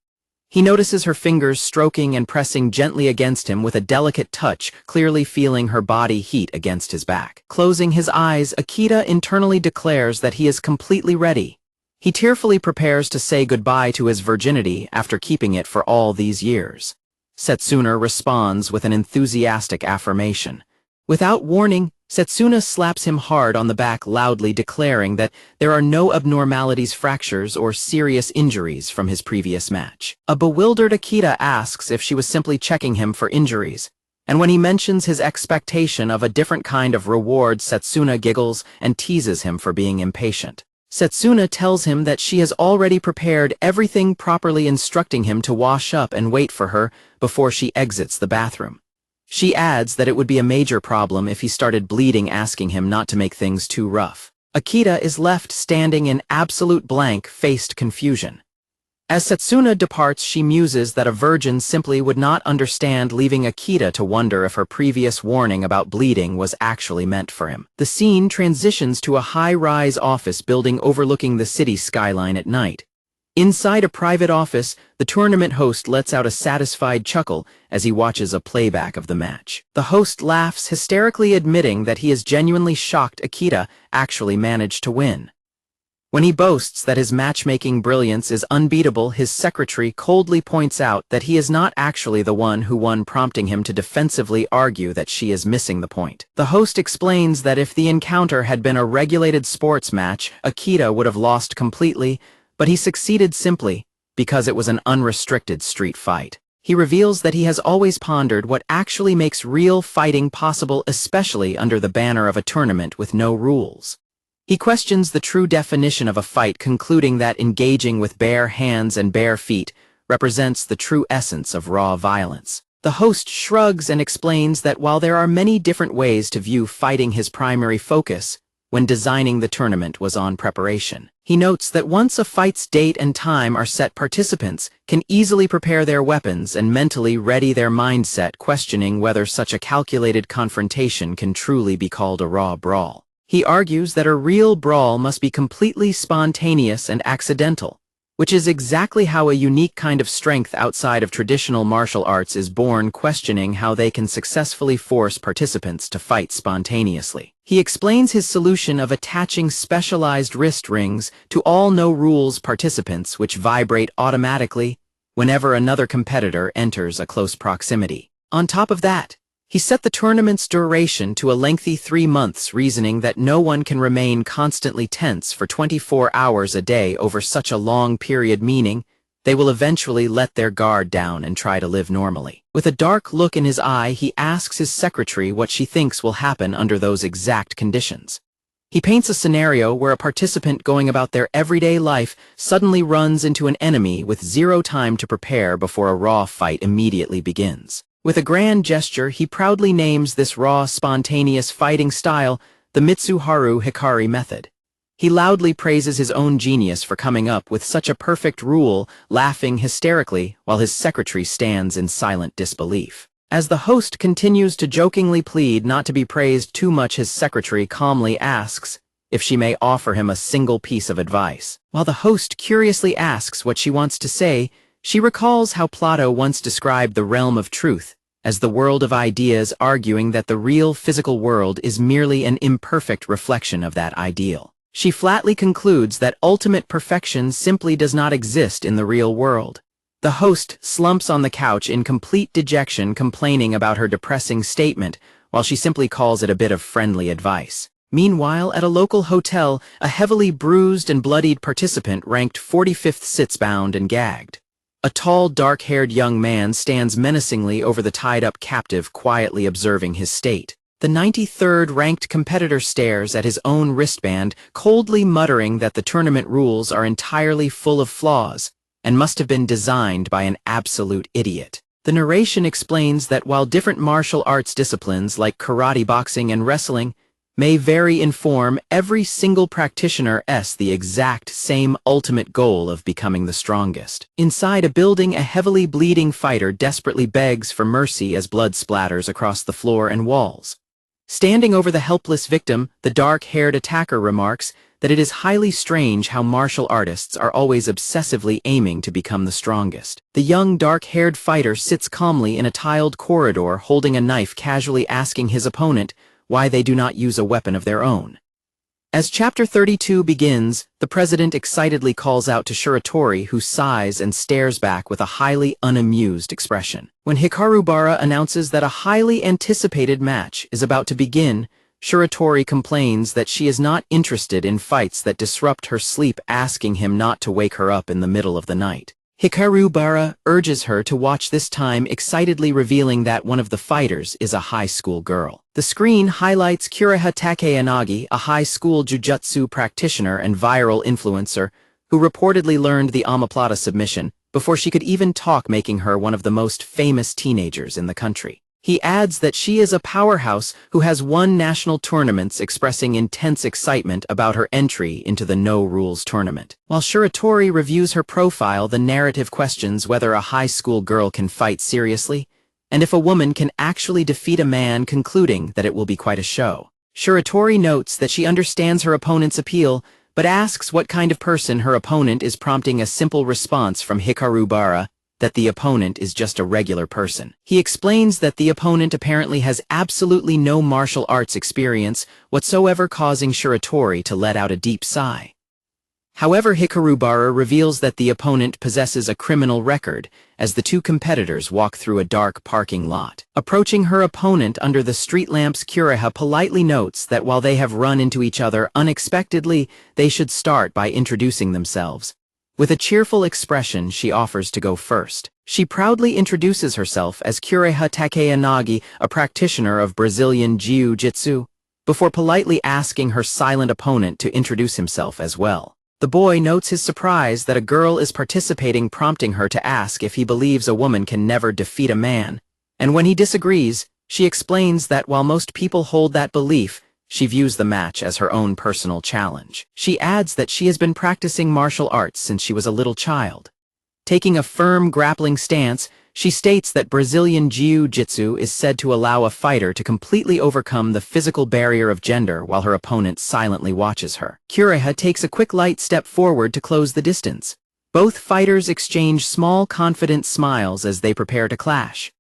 He notices her fingers stroking and pressing gently against him with a delicate touch, clearly feeling her body heat against his back. Closing his eyes, Akita internally declares that he is completely ready. He tearfully prepares to say goodbye to his virginity after keeping it for all these years. Setsuna responds with an enthusiastic affirmation. Without warning, Setsuna slaps him hard on the back, loudly declaring that there are no abnormalities, fractures, or serious injuries from his previous match. A bewildered Akita asks if she was simply checking him for injuries, and when he mentions his expectation of a different kind of reward, Setsuna giggles and teases him for being impatient. Setsuna tells him that she has already prepared everything properly, instructing him to wash up and wait for her before she exits the bathroom. She adds that it would be a major problem if he started bleeding, asking him not to make things too rough. Akita is left standing in absolute blank-faced confusion. As Setsuna departs, she muses that a virgin simply would not understand, leaving Akita to wonder if her previous warning about bleeding was actually meant for him. The scene transitions to a high-rise office building overlooking the city skyline at night. Inside a private office, the tournament host lets out a satisfied chuckle as he watches a playback of the match. The host laughs hysterically, admitting that he is genuinely shocked Akita actually managed to win. When he boasts that his matchmaking brilliance is unbeatable, his secretary coldly points out that he is not actually the one who won, prompting him to defensively argue that she is missing the point. The host explains that if the encounter had been a regulated sports match, Akita would have lost completely, but he succeeded simply because it was an unrestricted street fight. He reveals that he has always pondered what actually makes real fighting possible, especially under the banner of a tournament with no rules. He questions the true definition of a fight, concluding that engaging with bare hands and bare feet represents the true essence of raw violence. The host shrugs and explains that while there are many different ways to view fighting, his primary focus when designing the tournament was on preparation. He notes that once a fight's date and time are set, participants can easily prepare their weapons and mentally ready their mindset, questioning whether such a calculated confrontation can truly be called a raw brawl. He argues that a real brawl must be completely spontaneous and accidental, which is exactly how a unique kind of strength outside of traditional martial arts is born, questioning how they can successfully force participants to fight spontaneously. He explains his solution of attaching specialized wrist rings to all no-rules participants which vibrate automatically whenever another competitor enters a close proximity. On top of that, he set the tournament's duration to a lengthy 3 months, reasoning that no one can remain constantly tense for 24 hours a day over such a long period, meaning they will eventually let their guard down and try to live normally. With a dark look in his eye, he asks his secretary what she thinks will happen under those exact conditions. He paints a scenario where a participant going about their everyday life suddenly runs into an enemy with zero time to prepare before a raw fight immediately begins. With a grand gesture, he proudly names this raw, spontaneous fighting style the Mitsuharu Hikari method. He loudly praises his own genius for coming up with such a perfect rule, laughing hysterically while his secretary stands in silent disbelief. As the host continues to jokingly plead not to be praised too much, his secretary calmly asks if she may offer him a single piece of advice. While the host curiously asks what she wants to say, she recalls how Plato once described the realm of truth as the world of ideas, arguing that the real physical world is merely an imperfect reflection of that ideal. She flatly concludes that ultimate perfection simply does not exist in the real world. The host slumps on the couch in complete dejection, complaining about her depressing statement, while she simply calls it a bit of friendly advice. Meanwhile, at a local hotel, a heavily bruised and bloodied participant ranked 45th sits bound and gagged. A tall, dark-haired young man stands menacingly over the tied-up captive, quietly observing his state. The 93rd ranked competitor stares at his own wristband, coldly muttering that the tournament rules are entirely full of flaws and must have been designed by an absolute idiot. The narration explains that while different martial arts disciplines like karate, boxing, and wrestling may vary in form, every single practitioner has the exact same ultimate goal of becoming the strongest. Inside a building, a heavily bleeding fighter desperately begs for mercy as blood splatters across the floor and walls. Standing over the helpless victim, the dark-haired attacker remarks that it is highly strange how martial artists are always obsessively aiming to become the strongest. The young dark-haired fighter sits calmly in a tiled corridor, holding a knife, casually asking his opponent why they do not use a weapon of their own. As Chapter 32 begins, the president excitedly calls out to Shiratori, who sighs and stares back with a highly unamused expression. When Hikarubara announces that a highly anticipated match is about to begin, Shiratori complains that she is not interested in fights that disrupt her sleep, asking him not to wake her up in the middle of the night. Hikarubara urges her to watch this time, excitedly revealing that one of the fighters is a high school girl. The screen highlights Hurrah Takeyanagi, a high school jujutsu practitioner and viral influencer who reportedly learned the omoplata submission before she could even talk, making her one of the most famous teenagers in the country. He adds that she is a powerhouse who has won national tournaments, expressing intense excitement about her entry into the no-rules tournament. While Shiratori reviews her profile, the narrative questions whether a high school girl can fight seriously, and if a woman can actually defeat a man, concluding that it will be quite a show. Shiratori notes that she understands her opponent's appeal, but asks what kind of person her opponent is, prompting a simple response from Hikarubara that the opponent is just a regular person. He explains that the opponent apparently has absolutely no martial arts experience whatsoever, causing Shiratori to let out a deep sigh. However, Hikarubara reveals that the opponent possesses a criminal record as the two competitors walk through a dark parking lot. Approaching her opponent under the street lamps, Hurrah politely notes that while they have run into each other unexpectedly, they should start by introducing themselves. With a cheerful expression, she offers to go first. She proudly introduces herself as Hurrah Takeyanagi, a practitioner of Brazilian Jiu-Jitsu, before politely asking her silent opponent to introduce himself as well. The boy notes his surprise that a girl is participating, prompting her to ask if he believes a woman can never defeat a man, and when he disagrees, she explains that while most people hold that belief, she views the match as her own personal challenge. She adds that she has been practicing martial arts since she was a little child. Taking a firm, grappling stance, She states that Brazilian Jiu-Jitsu is said to allow a fighter to completely overcome the physical barrier of gender while her opponent silently watches her. Hurrah takes a quick light step forward to close the distance. Both fighters exchange small, confident smiles as they prepare to clash.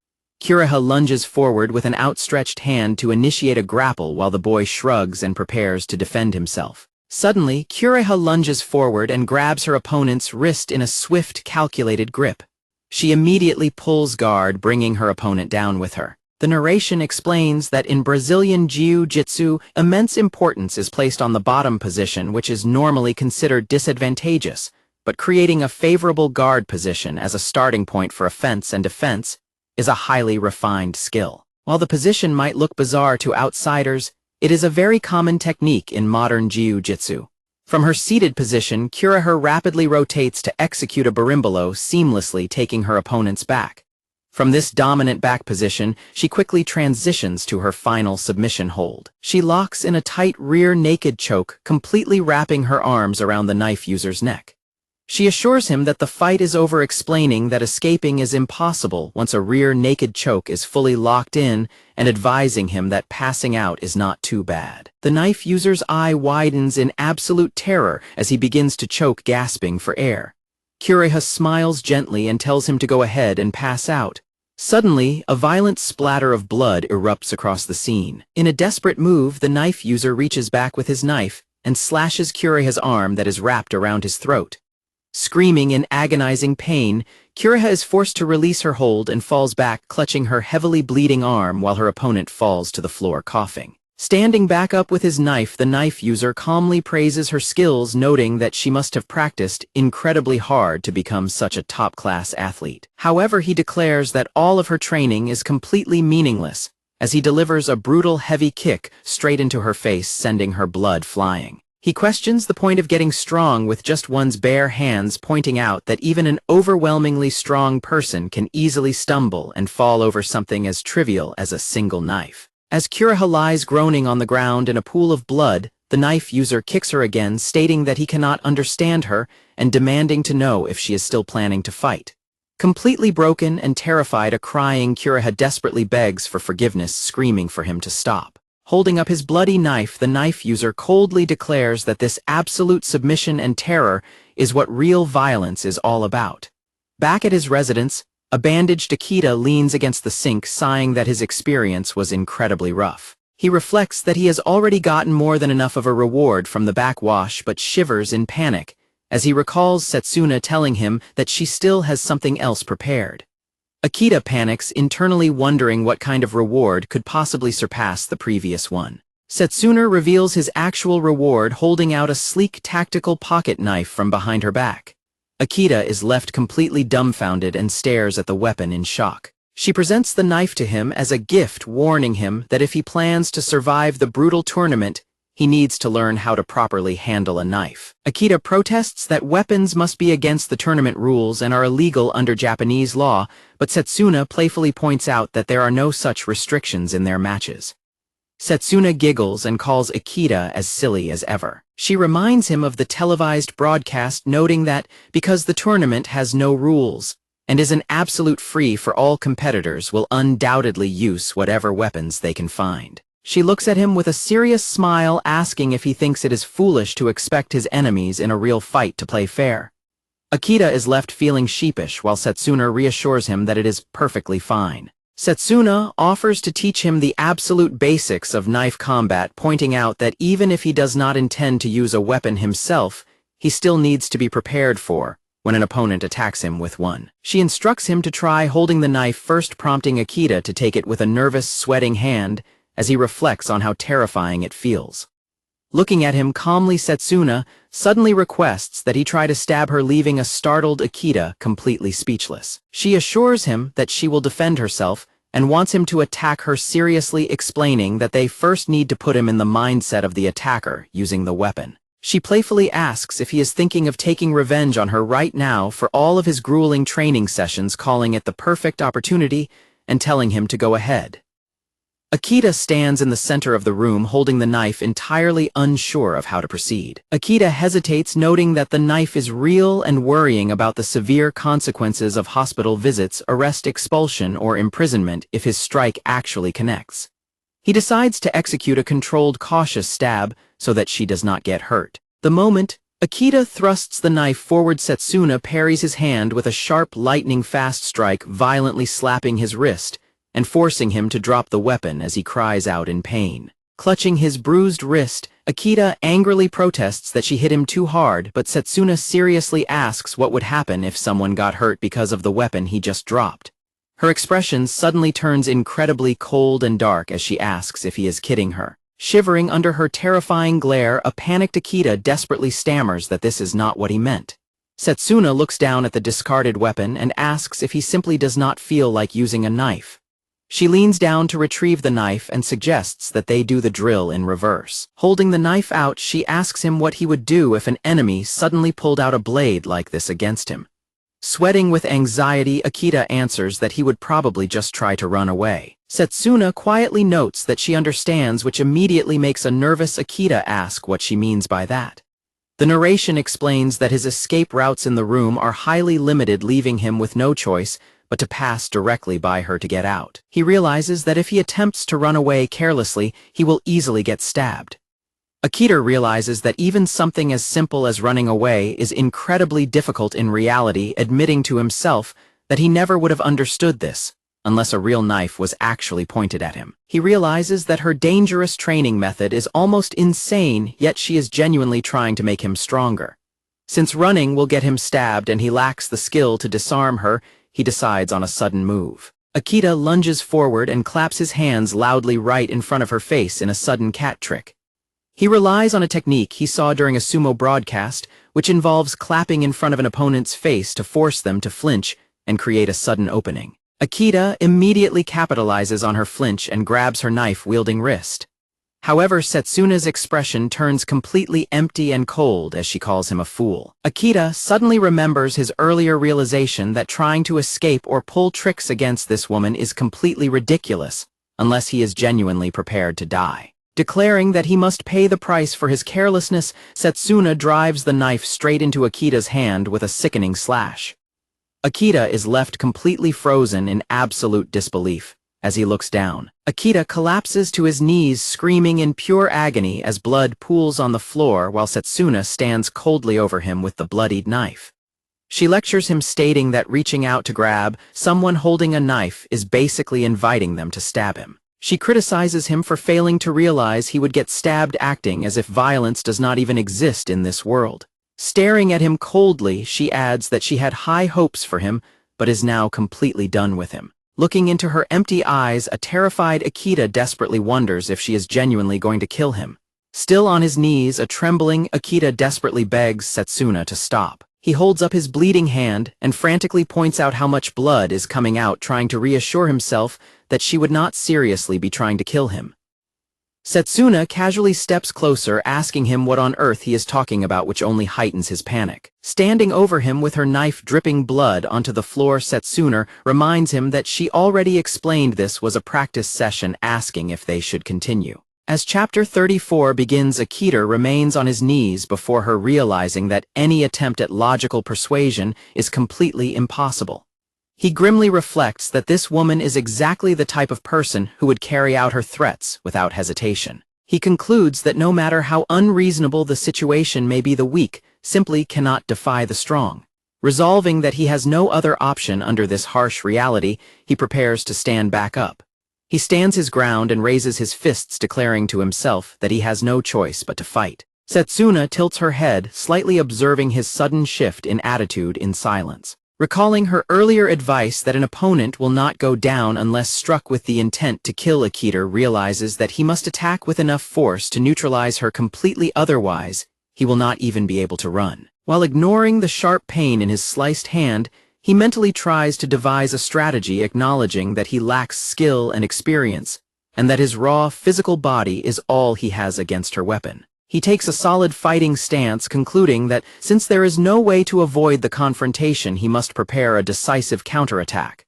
Hurrah lunges forward with an outstretched hand to initiate a grapple while the boy shrugs and prepares to defend himself. Suddenly, Hurrah lunges forward and grabs her opponent's wrist in a swift, calculated grip. She immediately pulls guard, bringing her opponent down with her. The narration explains that in Brazilian Jiu-Jitsu, immense importance is placed on the bottom position, which is normally considered disadvantageous, but creating a favorable guard position as a starting point for offense and defense is a highly refined skill. While the position might look bizarre to outsiders, it is a very common technique in modern Jiu-Jitsu. From her seated position, Hurrah rapidly rotates to execute a berimbolo, seamlessly taking her opponent's back. From this dominant back position, she quickly transitions to her final submission hold. She locks in a tight rear naked choke, completely wrapping her arms around the knife user's neck. She assures him that the fight is over, explaining that escaping is impossible once a rear naked choke is fully locked in, and advising him that passing out is not too bad. The knife user's eye widens in absolute terror as he begins to choke, gasping for air. Hurrah smiles gently and tells him to go ahead and pass out. Suddenly, a violent splatter of blood erupts across the scene. In a desperate move, the knife user reaches back with his knife and slashes Hurrah's arm that is wrapped around his throat. Screaming in agonizing pain, Hurrah is forced to release her hold and falls back, clutching her heavily bleeding arm while her opponent falls to the floor coughing. Standing back up with his knife, the knife user calmly praises her skills, noting that she must have practiced incredibly hard to become such a top-class athlete. However, he declares that all of her training is completely meaningless, as he delivers a brutal heavy kick straight into her face, sending her blood flying. He questions the point of getting strong with just one's bare hands, pointing out that even an overwhelmingly strong person can easily stumble and fall over something as trivial as a single knife. As Hurrah lies groaning on the ground in a pool of blood, the knife user kicks her again, stating that he cannot understand her and demanding to know if she is still planning to fight. Completely broken and terrified, a crying Hurrah desperately begs for forgiveness, screaming for him to stop. Holding up his bloody knife, the knife user coldly declares that this absolute submission and terror is what real violence is all about. Back at his residence, a bandaged Akita leans against the sink, sighing that his experience was incredibly rough. He reflects that he has already gotten more than enough of a reward from the backwash, but shivers in panic as he recalls Setsuna telling him that she still has something else prepared. Akita panics, internally wondering what kind of reward could possibly surpass the previous one. Setsuna reveals his actual reward, holding out a sleek tactical pocket knife from behind her back. Akita is left completely dumbfounded and stares at the weapon in shock. She presents the knife to him as a gift, warning him that if he plans to survive the brutal tournament, he needs to learn how to properly handle a knife. Akita protests that weapons must be against the tournament rules and are illegal under Japanese law, but Setsuna playfully points out that there are no such restrictions in their matches. Setsuna giggles and calls Akita as silly as ever. She reminds him of the televised broadcast, noting that because the tournament has no rules and is an absolute free for all, competitors will undoubtedly use whatever weapons they can find. She looks at him with a serious smile, asking if he thinks it is foolish to expect his enemies in a real fight to play fair. Akita is left feeling sheepish while Setsuna reassures him that it is perfectly fine. Setsuna offers to teach him the absolute basics of knife combat, pointing out that even if he does not intend to use a weapon himself, he still needs to be prepared for when an opponent attacks him with one. She instructs him to try holding the knife first, prompting Akita to take it with a nervous, sweating hand as he reflects on how terrifying it feels. Looking at him calmly, Setsuna suddenly requests that he try to stab her, leaving a startled Akita completely speechless. She assures him that she will defend herself and wants him to attack her, seriously explaining that they first need to put him in the mindset of the attacker using the weapon. She playfully asks if he is thinking of taking revenge on her right now for all of his grueling training sessions, calling it the perfect opportunity and telling him to go ahead. Akita stands in the center of the room holding the knife, entirely unsure of how to proceed. Akita hesitates, noting that the knife is real and worrying about the severe consequences of hospital visits, arrest, expulsion, or imprisonment if his strike actually connects. He decides to execute a controlled, cautious stab so that she does not get hurt. The moment Akita thrusts the knife forward, Setsuna parries his hand with a sharp, lightning-fast strike, violently slapping his wrist and forcing him to drop the weapon as he cries out in pain. Clutching his bruised wrist, Akita angrily protests that she hit him too hard, but Setsuna seriously asks what would happen if someone got hurt because of the weapon he just dropped. Her expression suddenly turns incredibly cold and dark as she asks if he is kidding her. Shivering under her terrifying glare, a panicked Akita desperately stammers that this is not what he meant. Setsuna looks down at the discarded weapon and asks if he simply does not feel like using a knife. She leans down to retrieve the knife and suggests that they do the drill in reverse. Holding the knife out, she asks him what he would do if an enemy suddenly pulled out a blade like this against him. Sweating with anxiety, Akita answers that he would probably just try to run away. Setsuna quietly notes that she understands, which immediately makes a nervous Akita ask what she means by that. The narration explains that his escape routes in the room are highly limited, leaving him with no choice but to pass directly by her to get out. He realizes that if he attempts to run away carelessly, he will easily get stabbed. Akita realizes that even something as simple as running away is incredibly difficult in reality, admitting to himself that he never would have understood this unless a real knife was actually pointed at him. He realizes that her dangerous training method is almost insane, yet she is genuinely trying to make him stronger. Since running will get him stabbed and he lacks the skill to disarm her, he decides on a sudden move. Akita lunges forward and claps his hands loudly right in front of her face in a sudden cat trick. He relies on a technique he saw during a sumo broadcast, which involves clapping in front of an opponent's face to force them to flinch and create a sudden opening. Akita immediately capitalizes on her flinch and grabs her knife-wielding wrist. However, Setsuna's expression turns completely empty and cold as she calls him a fool. Akita suddenly remembers his earlier realization that trying to escape or pull tricks against this woman is completely ridiculous unless he is genuinely prepared to die. Declaring that he must pay the price for his carelessness, Setsuna drives the knife straight into Akita's hand with a sickening slash. Akita is left completely frozen in absolute disbelief. As he looks down, Akita collapses to his knees, screaming in pure agony as blood pools on the floor while Setsuna stands coldly over him with the bloodied knife. She lectures him, stating that reaching out to grab someone holding a knife is basically inviting them to stab him. She criticizes him for failing to realize he would get stabbed, acting as if violence does not even exist in this world. Staring at him coldly, she adds that she had high hopes for him, but is now completely done with him. Looking into her empty eyes, a terrified Akita desperately wonders if she is genuinely going to kill him. Still on his knees, a trembling Akita desperately begs Setsuna to stop. He holds up his bleeding hand and frantically points out how much blood is coming out, trying to reassure himself that she would not seriously be trying to kill him. Setsuna casually steps closer, asking him what on earth he is talking about, which only heightens his panic. Standing over him with her knife dripping blood onto the floor, Setsuna reminds him that she already explained this was a practice session, asking if they should continue. As chapter 34 begins, Akita remains on his knees before her, realizing that any attempt at logical persuasion is completely impossible. He grimly reflects that this woman is exactly the type of person who would carry out her threats without hesitation. He concludes that no matter how unreasonable the situation may be, the weak simply cannot defy the strong. Resolving that he has no other option under this harsh reality, he prepares to stand back up. He stands his ground and raises his fists, declaring to himself that he has no choice but to fight. Setsuna tilts her head, slightly observing his sudden shift in attitude in silence. Recalling her earlier advice that an opponent will not go down unless struck with the intent to kill, Akita realizes that he must attack with enough force to neutralize her completely, otherwise he will not even be able to run. While ignoring the sharp pain in his sliced hand, he mentally tries to devise a strategy, acknowledging that he lacks skill and experience, and that his raw physical body is all he has against her weapon. He takes a solid fighting stance, concluding that since there is no way to avoid the confrontation, he must prepare a decisive counterattack.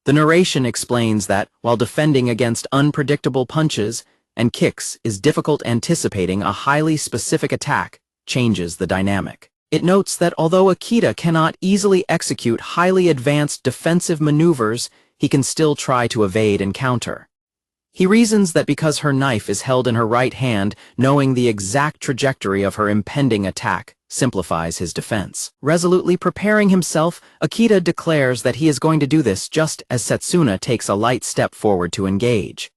The narration explains that, while defending against unpredictable punches and kicks is difficult, anticipating a highly specific attack changes the dynamic. It notes that although Akita cannot easily execute highly advanced defensive maneuvers, he can still try to evade and counter. He reasons that because her knife is held in her right hand, knowing the exact trajectory of her impending attack simplifies his defense. Resolutely preparing himself, Akita declares that he is going to do this just as Setsuna takes a light step forward to engage.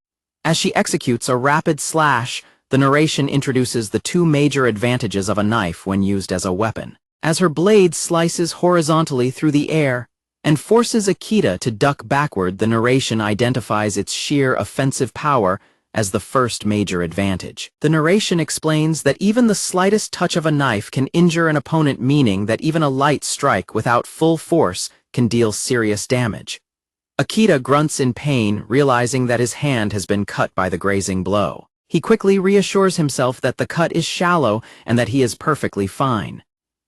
As she executes a rapid slash, the narration introduces the two major advantages of a knife when used as a weapon. As her blade slices horizontally through the air and forces Akita to duck backward, the narration identifies its sheer offensive power as the first major advantage. The narration explains that even the slightest touch of a knife can injure an opponent, meaning that even a light strike without full force can deal serious damage. Akita grunts in pain, realizing that his hand has been cut by the grazing blow. He quickly reassures himself that the cut is shallow and that he is perfectly fine.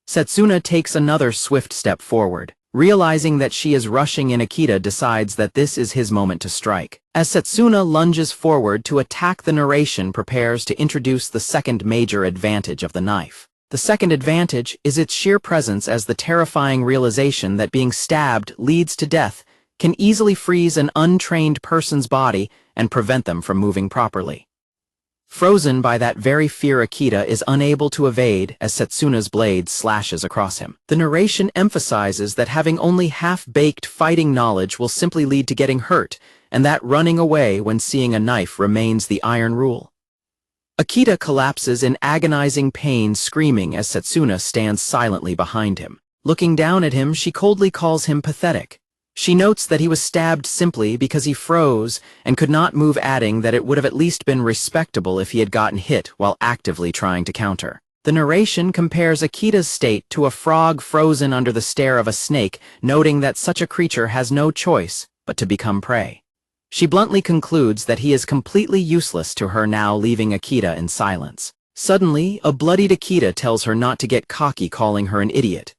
Setsuna takes another swift step forward. Realizing that she is rushing in, Akita decides that this is his moment to strike. As Setsuna lunges forward to attack, the narration prepares to introduce the second major advantage of the knife. The second advantage is its sheer presence, as the terrifying realization that being stabbed leads to death can easily freeze an untrained person's body and prevent them from moving properly. Frozen by that very fear, Akita is unable to evade as Setsuna's blade slashes across him. The narration emphasizes that having only half-baked fighting knowledge will simply lead to getting hurt, and that running away when seeing a knife remains the iron rule. Akita collapses in agonizing pain, screaming as Setsuna stands silently behind him. Looking down at him, she coldly calls him pathetic. She notes that he was stabbed simply because he froze and could not move, adding that it would have at least been respectable if he had gotten hit while actively trying to counter. The narration compares Akita's state to a frog frozen under the stare of a snake, noting that such a creature has no choice but to become prey. She bluntly concludes that he is completely useless to her, now leaving Akita in silence. Suddenly, a bloodied Akita tells her not to get cocky, calling her an idiot.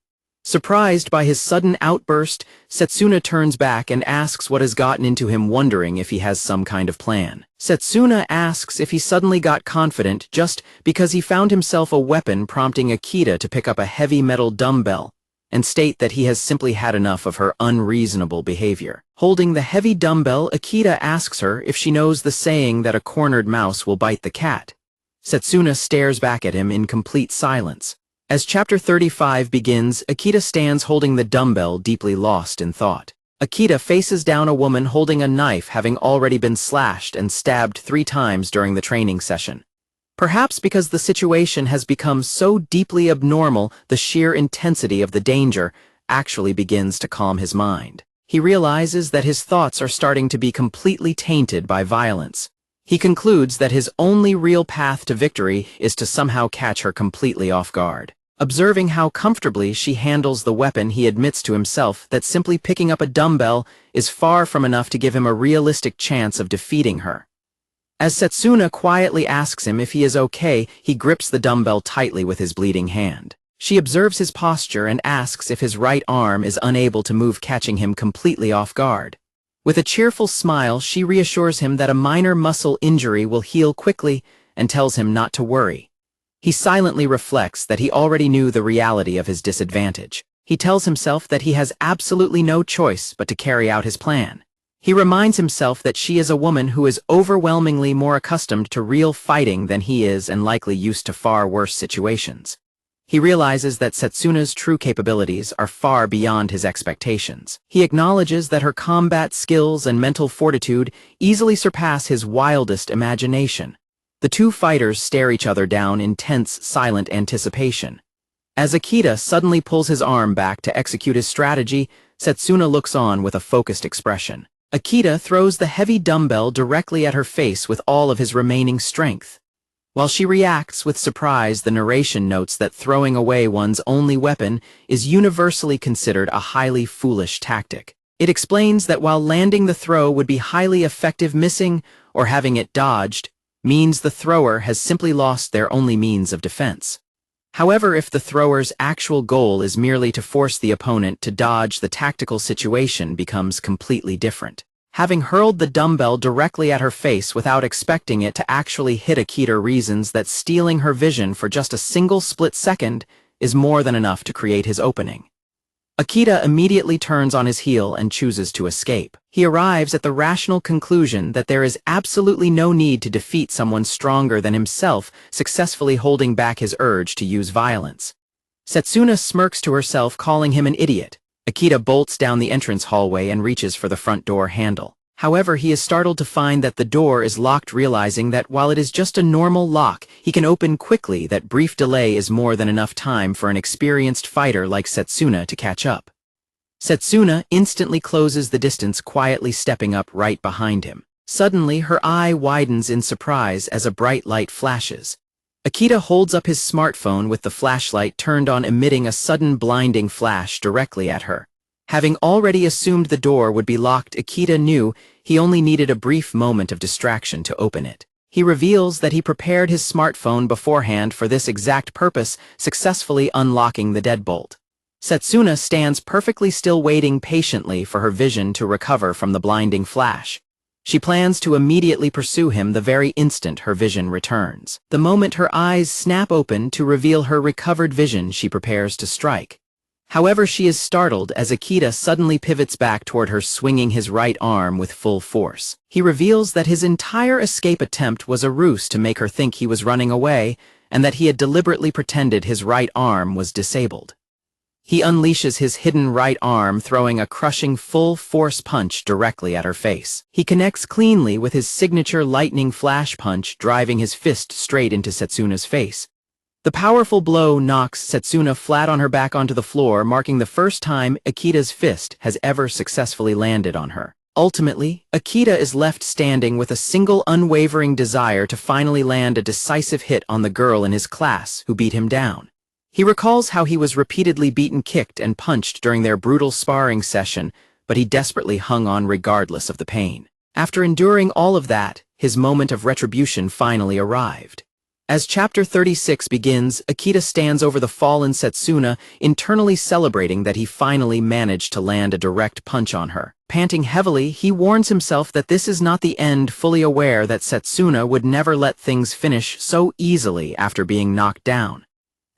Surprised by his sudden outburst, Setsuna turns back and asks what has gotten into him, wondering if he has some kind of plan. Setsuna asks if he suddenly got confident just because he found himself a weapon, prompting Akita to pick up a heavy metal dumbbell and state that he has simply had enough of her unreasonable behavior. Holding the heavy dumbbell, Akita asks her if she knows the saying that a cornered mouse will bite the cat. Setsuna stares back at him in complete silence. As Chapter 35 begins, Akita stands holding the dumbbell, deeply lost in thought. Akita faces down a woman holding a knife, having already been slashed and stabbed 3 times during the training session. Perhaps because the situation has become so deeply abnormal, the sheer intensity of the danger actually begins to calm his mind. He realizes that his thoughts are starting to be completely tainted by violence. He concludes that his only real path to victory is to somehow catch her completely off guard. Observing how comfortably she handles the weapon, he admits to himself that simply picking up a dumbbell is far from enough to give him a realistic chance of defeating her. As Setsuna quietly asks him if he is okay, he grips the dumbbell tightly with his bleeding hand. She observes his posture and asks if his right arm is unable to move, catching him completely off guard. With a cheerful smile, she reassures him that a minor muscle injury will heal quickly and tells him not to worry. He silently reflects that he already knew the reality of his disadvantage. He tells himself that he has absolutely no choice but to carry out his plan. He reminds himself that she is a woman who is overwhelmingly more accustomed to real fighting than he is, and likely used to far worse situations. He realizes that Setsuna's true capabilities are far beyond his expectations. He acknowledges that her combat skills and mental fortitude easily surpass his wildest imagination. The two fighters stare each other down in tense, silent anticipation. As Akita suddenly pulls his arm back to execute his strategy, Setsuna looks on with a focused expression. Akita throws the heavy dumbbell directly at her face with all of his remaining strength. While she reacts with surprise, the narration notes that throwing away one's only weapon is universally considered a highly foolish tactic. It explains that while landing the throw would be highly effective, missing or having it dodged means the thrower has simply lost their only means of defense. However, if the thrower's actual goal is merely to force the opponent to dodge, the tactical situation becomes completely different. Having hurled the dumbbell directly at her face without expecting it to actually hit Akita reasons that stealing her vision for just a single split second is more than enough to create his opening. Akita immediately turns on his heel and chooses to escape. He arrives at the rational conclusion that there is absolutely no need to defeat someone stronger than himself, successfully holding back his urge to use violence. Setsuna smirks to herself, calling him an idiot. Akita bolts down the entrance hallway and reaches for the front door handle. However, he is startled to find that the door is locked, realizing that while it is just a normal lock, he can open quickly. That brief delay is more than enough time for an experienced fighter like Setsuna to catch up. Setsuna instantly closes the distance, quietly stepping up right behind him. Suddenly, her eye widens in surprise as a bright light flashes. Akita holds up his smartphone with the flashlight turned on, emitting a sudden blinding flash directly at her. Having already assumed the door would be locked, Akita knew he only needed a brief moment of distraction to open it. He reveals that he prepared his smartphone beforehand for this exact purpose, successfully unlocking the deadbolt. Setsuna stands perfectly still, waiting patiently for her vision to recover from the blinding flash. She plans to immediately pursue him the very instant her vision returns. The moment her eyes snap open to reveal her recovered vision, she prepares to strike. However, she is startled as Akita suddenly pivots back toward her, swinging his right arm with full force. He reveals that his entire escape attempt was a ruse to make her think he was running away, and that he had deliberately pretended his right arm was disabled. He unleashes his hidden right arm, throwing a crushing full-force punch directly at her face. He connects cleanly with his signature lightning flash punch, driving his fist straight into Setsuna's face. The powerful blow knocks Setsuna flat on her back onto the floor, marking the first time Akita's fist has ever successfully landed on her. Ultimately, Akita is left standing with a single unwavering desire to finally land a decisive hit on the girl in his class who beat him down. He recalls how he was repeatedly beaten, kicked, and punched during their brutal sparring session, but he desperately hung on regardless of the pain. After enduring all of that, his moment of retribution finally arrived. As Chapter 36 begins, Akita stands over the fallen Setsuna, internally celebrating that he finally managed to land a direct punch on her. Panting heavily, he warns himself that this is not the end, fully aware that Setsuna would never let things finish so easily after being knocked down.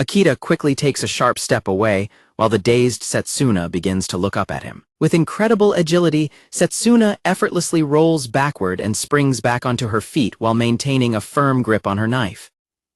Akita quickly takes a sharp step away, while the dazed Setsuna begins to look up at him. With incredible agility, Setsuna effortlessly rolls backward and springs back onto her feet while maintaining a firm grip on her knife.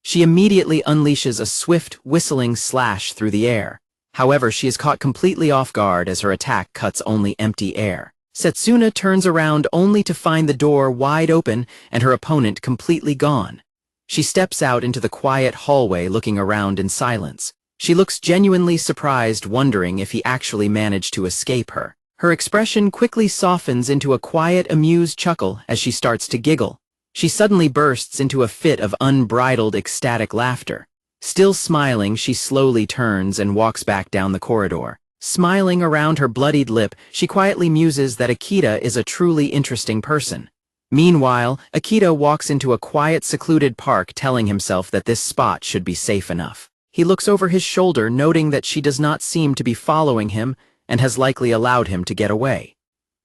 She immediately unleashes a swift, whistling slash through the air. However, she is caught completely off guard as her attack cuts only empty air. Setsuna turns around only to find the door wide open and her opponent completely gone. She steps out into the quiet hallway, looking around in silence. She looks genuinely surprised, wondering if he actually managed to escape her. Her expression quickly softens into a quiet, amused chuckle as she starts to giggle. She suddenly bursts into a fit of unbridled, ecstatic laughter. Still smiling, she slowly turns and walks back down the corridor. Smiling around her bloodied lip, she quietly muses that Akita is a truly interesting person. Meanwhile, Akita walks into a quiet, secluded park, telling himself that this spot should be safe enough. He looks over his shoulder, noting that she does not seem to be following him and has likely allowed him to get away.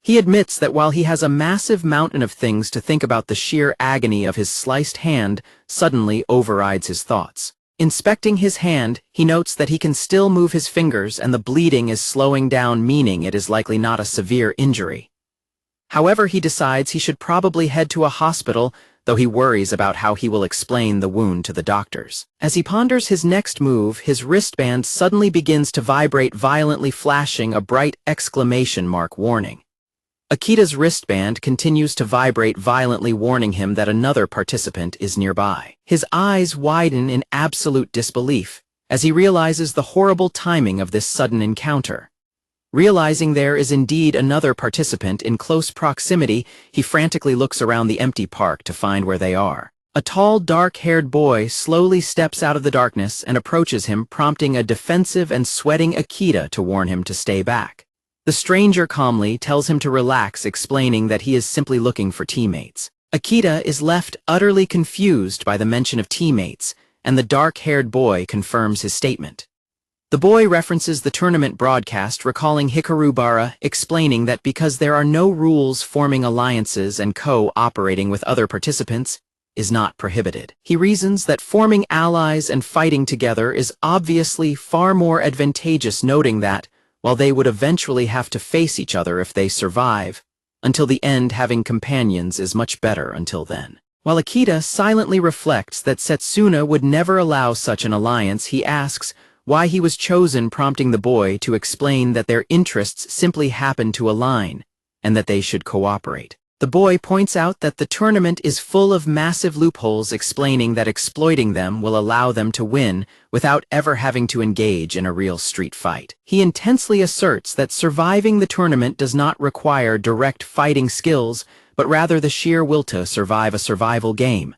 He admits that while he has a massive mountain of things to think about, the sheer agony of his sliced hand suddenly overrides his thoughts. Inspecting his hand, he notes that he can still move his fingers and the bleeding is slowing down, meaning it is likely not a severe injury. However, he decides he should probably head to a hospital, though he worries about how he will explain the wound to the doctors. As he ponders his next move, his wristband suddenly begins to vibrate violently, flashing a bright exclamation mark warning. Akita's wristband continues to vibrate violently, warning him that another participant is nearby. His eyes widen in absolute disbelief as he realizes the horrible timing of this sudden encounter. Realizing there is indeed another participant in close proximity, he frantically looks around the empty park to find where they are. A tall, dark-haired boy slowly steps out of the darkness and approaches him, prompting a defensive and sweating Akita to warn him to stay back. The stranger calmly tells him to relax, explaining that he is simply looking for teammates. Akita is left utterly confused by the mention of teammates, and the dark-haired boy confirms his statement. The boy references the tournament broadcast, recalling Hikaru explaining that because there are no rules, forming alliances and co-operating with other participants is not prohibited. He reasons that forming allies and fighting together is obviously far more advantageous, noting that, while they would eventually have to face each other if they survive, until the end having companions is much better until then. While Akita silently reflects that Setsuna would never allow such an alliance, he asks why he was chosen, prompting the boy to explain that their interests simply happen to align, and that they should cooperate. The boy points out that the tournament is full of massive loopholes, explaining that exploiting them will allow them to win without ever having to engage in a real street fight. He intensely asserts that surviving the tournament does not require direct fighting skills, but rather the sheer will to survive a survival game.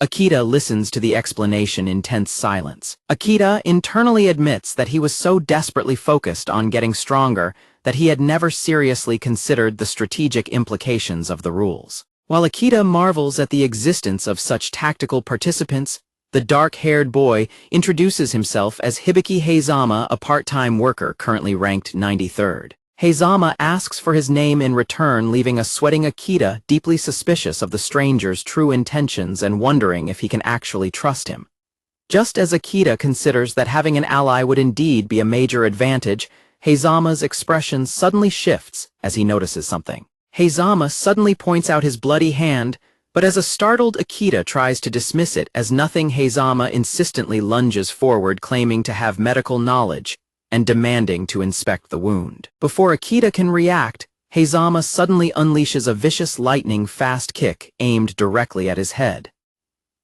Akita listens to the explanation in tense silence. Akita internally admits that he was so desperately focused on getting stronger that he had never seriously considered the strategic implications of the rules. While Akita marvels at the existence of such tactical participants, the dark-haired boy introduces himself as Hibiki Heizama, a part-time worker currently ranked 93rd. Heizama asks for his name in return, leaving a sweating Akita deeply suspicious of the stranger's true intentions and wondering if he can actually trust him. Just as Akita considers that having an ally would indeed be a major advantage, Heizama's expression suddenly shifts as he notices something. Heizama suddenly points out his bloody hand, but as a startled Akita tries to dismiss it as nothing, Heizama insistently lunges forward, claiming to have medical knowledge and demanding to inspect the wound. Before Akita can react, Heizama suddenly unleashes a vicious lightning-fast kick aimed directly at his head.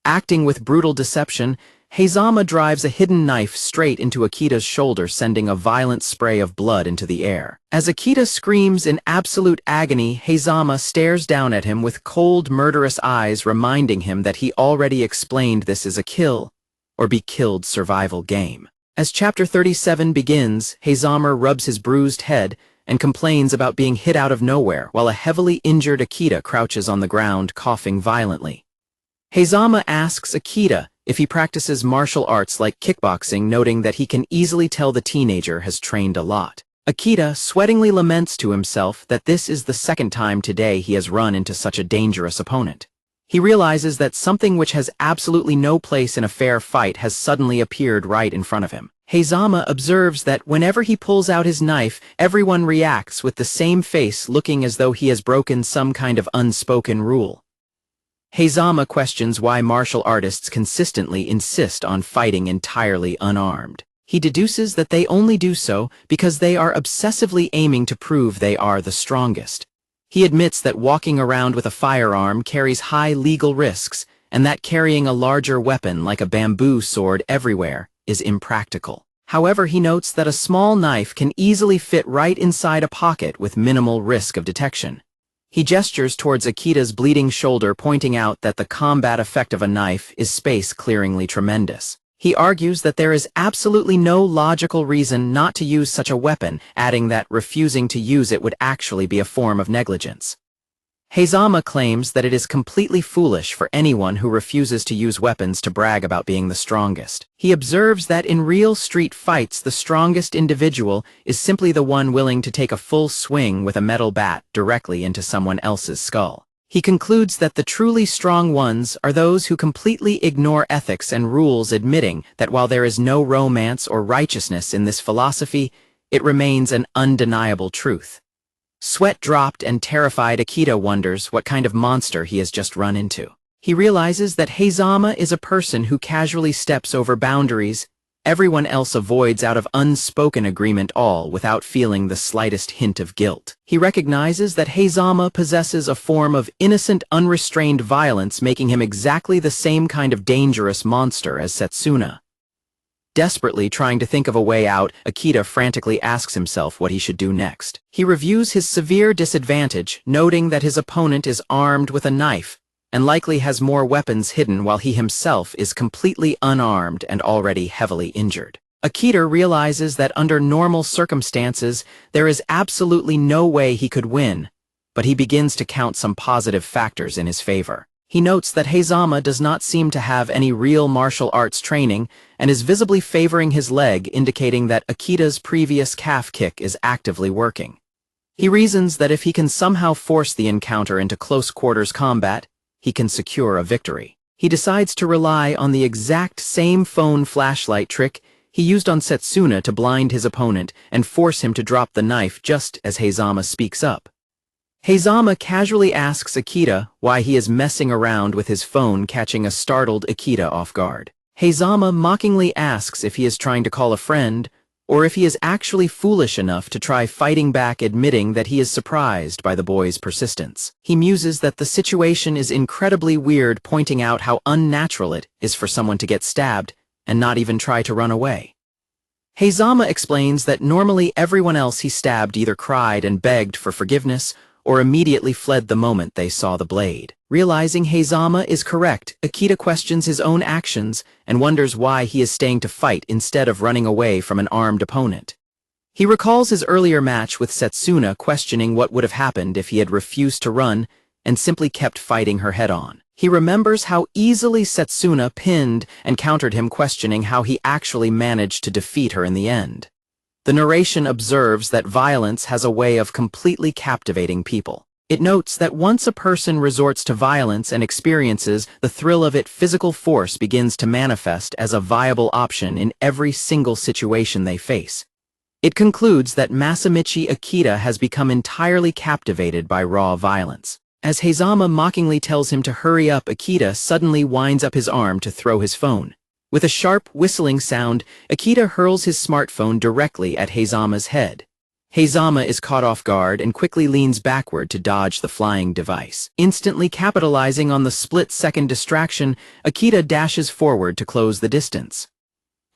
Acting with brutal deception, Heizama drives a hidden knife straight into Akita's shoulder, sending a violent spray of blood into the air. As Akita screams in absolute agony, Heizama stares down at him with cold, murderous eyes, reminding him that he already explained this is a kill or be killed survival game. As Chapter 37 begins, Heizama rubs his bruised head and complains about being hit out of nowhere, while a heavily injured Akita crouches on the ground, coughing violently. Heizama asks Akita if he practices martial arts like kickboxing, noting that he can easily tell the teenager has trained a lot. Akita sweatingly laments to himself that this is the second time today he has run into such a dangerous opponent. He realizes that something which has absolutely no place in a fair fight has suddenly appeared right in front of him. Heizama observes that whenever he pulls out his knife, everyone reacts with the same face, looking as though he has broken some kind of unspoken rule. Heizama questions why martial artists consistently insist on fighting entirely unarmed. He deduces that they only do so because they are obsessively aiming to prove they are the strongest. He admits that walking around with a firearm carries high legal risks, and that carrying a larger weapon like a bamboo sword everywhere is impractical. However, he notes that a small knife can easily fit right inside a pocket with minimal risk of detection. He gestures towards Akita's bleeding shoulder, pointing out that the combat effect of a knife is space-clearingly tremendous. He argues that there is absolutely no logical reason not to use such a weapon, adding that refusing to use it would actually be a form of negligence. Heizama claims that it is completely foolish for anyone who refuses to use weapons to brag about being the strongest. He observes that in real street fights, the strongest individual is simply the one willing to take a full swing with a metal bat directly into someone else's skull. He concludes that the truly strong ones are those who completely ignore ethics and rules, admitting that while there is no romance or righteousness in this philosophy, it remains an undeniable truth. Sweat dropped and terrified, Akita wonders what kind of monster he has just run into. He realizes that Heizama is a person who casually steps over boundaries everyone else avoids out of unspoken agreement, all without feeling the slightest hint of guilt. He recognizes that Heizama possesses a form of innocent, unrestrained violence, making him exactly the same kind of dangerous monster as Setsuna. Desperately trying to think of a way out, Akita frantically asks himself what he should do next. He reviews his severe disadvantage, noting that his opponent is armed with a knife, and likely has more weapons hidden, while he himself is completely unarmed and already heavily injured. Akita realizes that under normal circumstances, there is absolutely no way he could win, but he begins to count some positive factors in his favor. He notes that Heizama does not seem to have any real martial arts training and is visibly favoring his leg, indicating that Akita's previous calf kick is actively working. He reasons that if he can somehow force the encounter into close-quarters combat, he can secure a victory. He decides to rely on the exact same phone flashlight trick he used on Setsuna to blind his opponent and force him to drop the knife just as Heizama speaks up. Heizama casually asks Akita why he is messing around with his phone, catching a startled Akita off guard. Heizama mockingly asks if he is trying to call a friend, or if he is actually foolish enough to try fighting back, admitting that he is surprised by the boy's persistence. He muses that the situation is incredibly weird, pointing out how unnatural it is for someone to get stabbed and not even try to run away. Heizama explains that normally everyone else he stabbed either cried and begged for forgiveness or immediately fled the moment they saw the blade. Realizing Heizama is correct, Akita questions his own actions and wonders why he is staying to fight instead of running away from an armed opponent. He recalls his earlier match with Setsuna, questioning what would have happened if he had refused to run and simply kept fighting her head-on. He remembers how easily Setsuna pinned and countered him, questioning how he actually managed to defeat her in the end. The narration observes that violence has a way of completely captivating people. It notes that once a person resorts to violence and experiences the thrill of it, physical force begins to manifest as a viable option in every single situation they face. It concludes that Masamichi Akita has become entirely captivated by raw violence. As Heizama mockingly tells him to hurry up, Akita suddenly winds up his arm to throw his phone. With a sharp, whistling sound, Akita hurls his smartphone directly at Heizama's head. Heizama is caught off guard and quickly leans backward to dodge the flying device. Instantly capitalizing on the split-second distraction, Akita dashes forward to close the distance.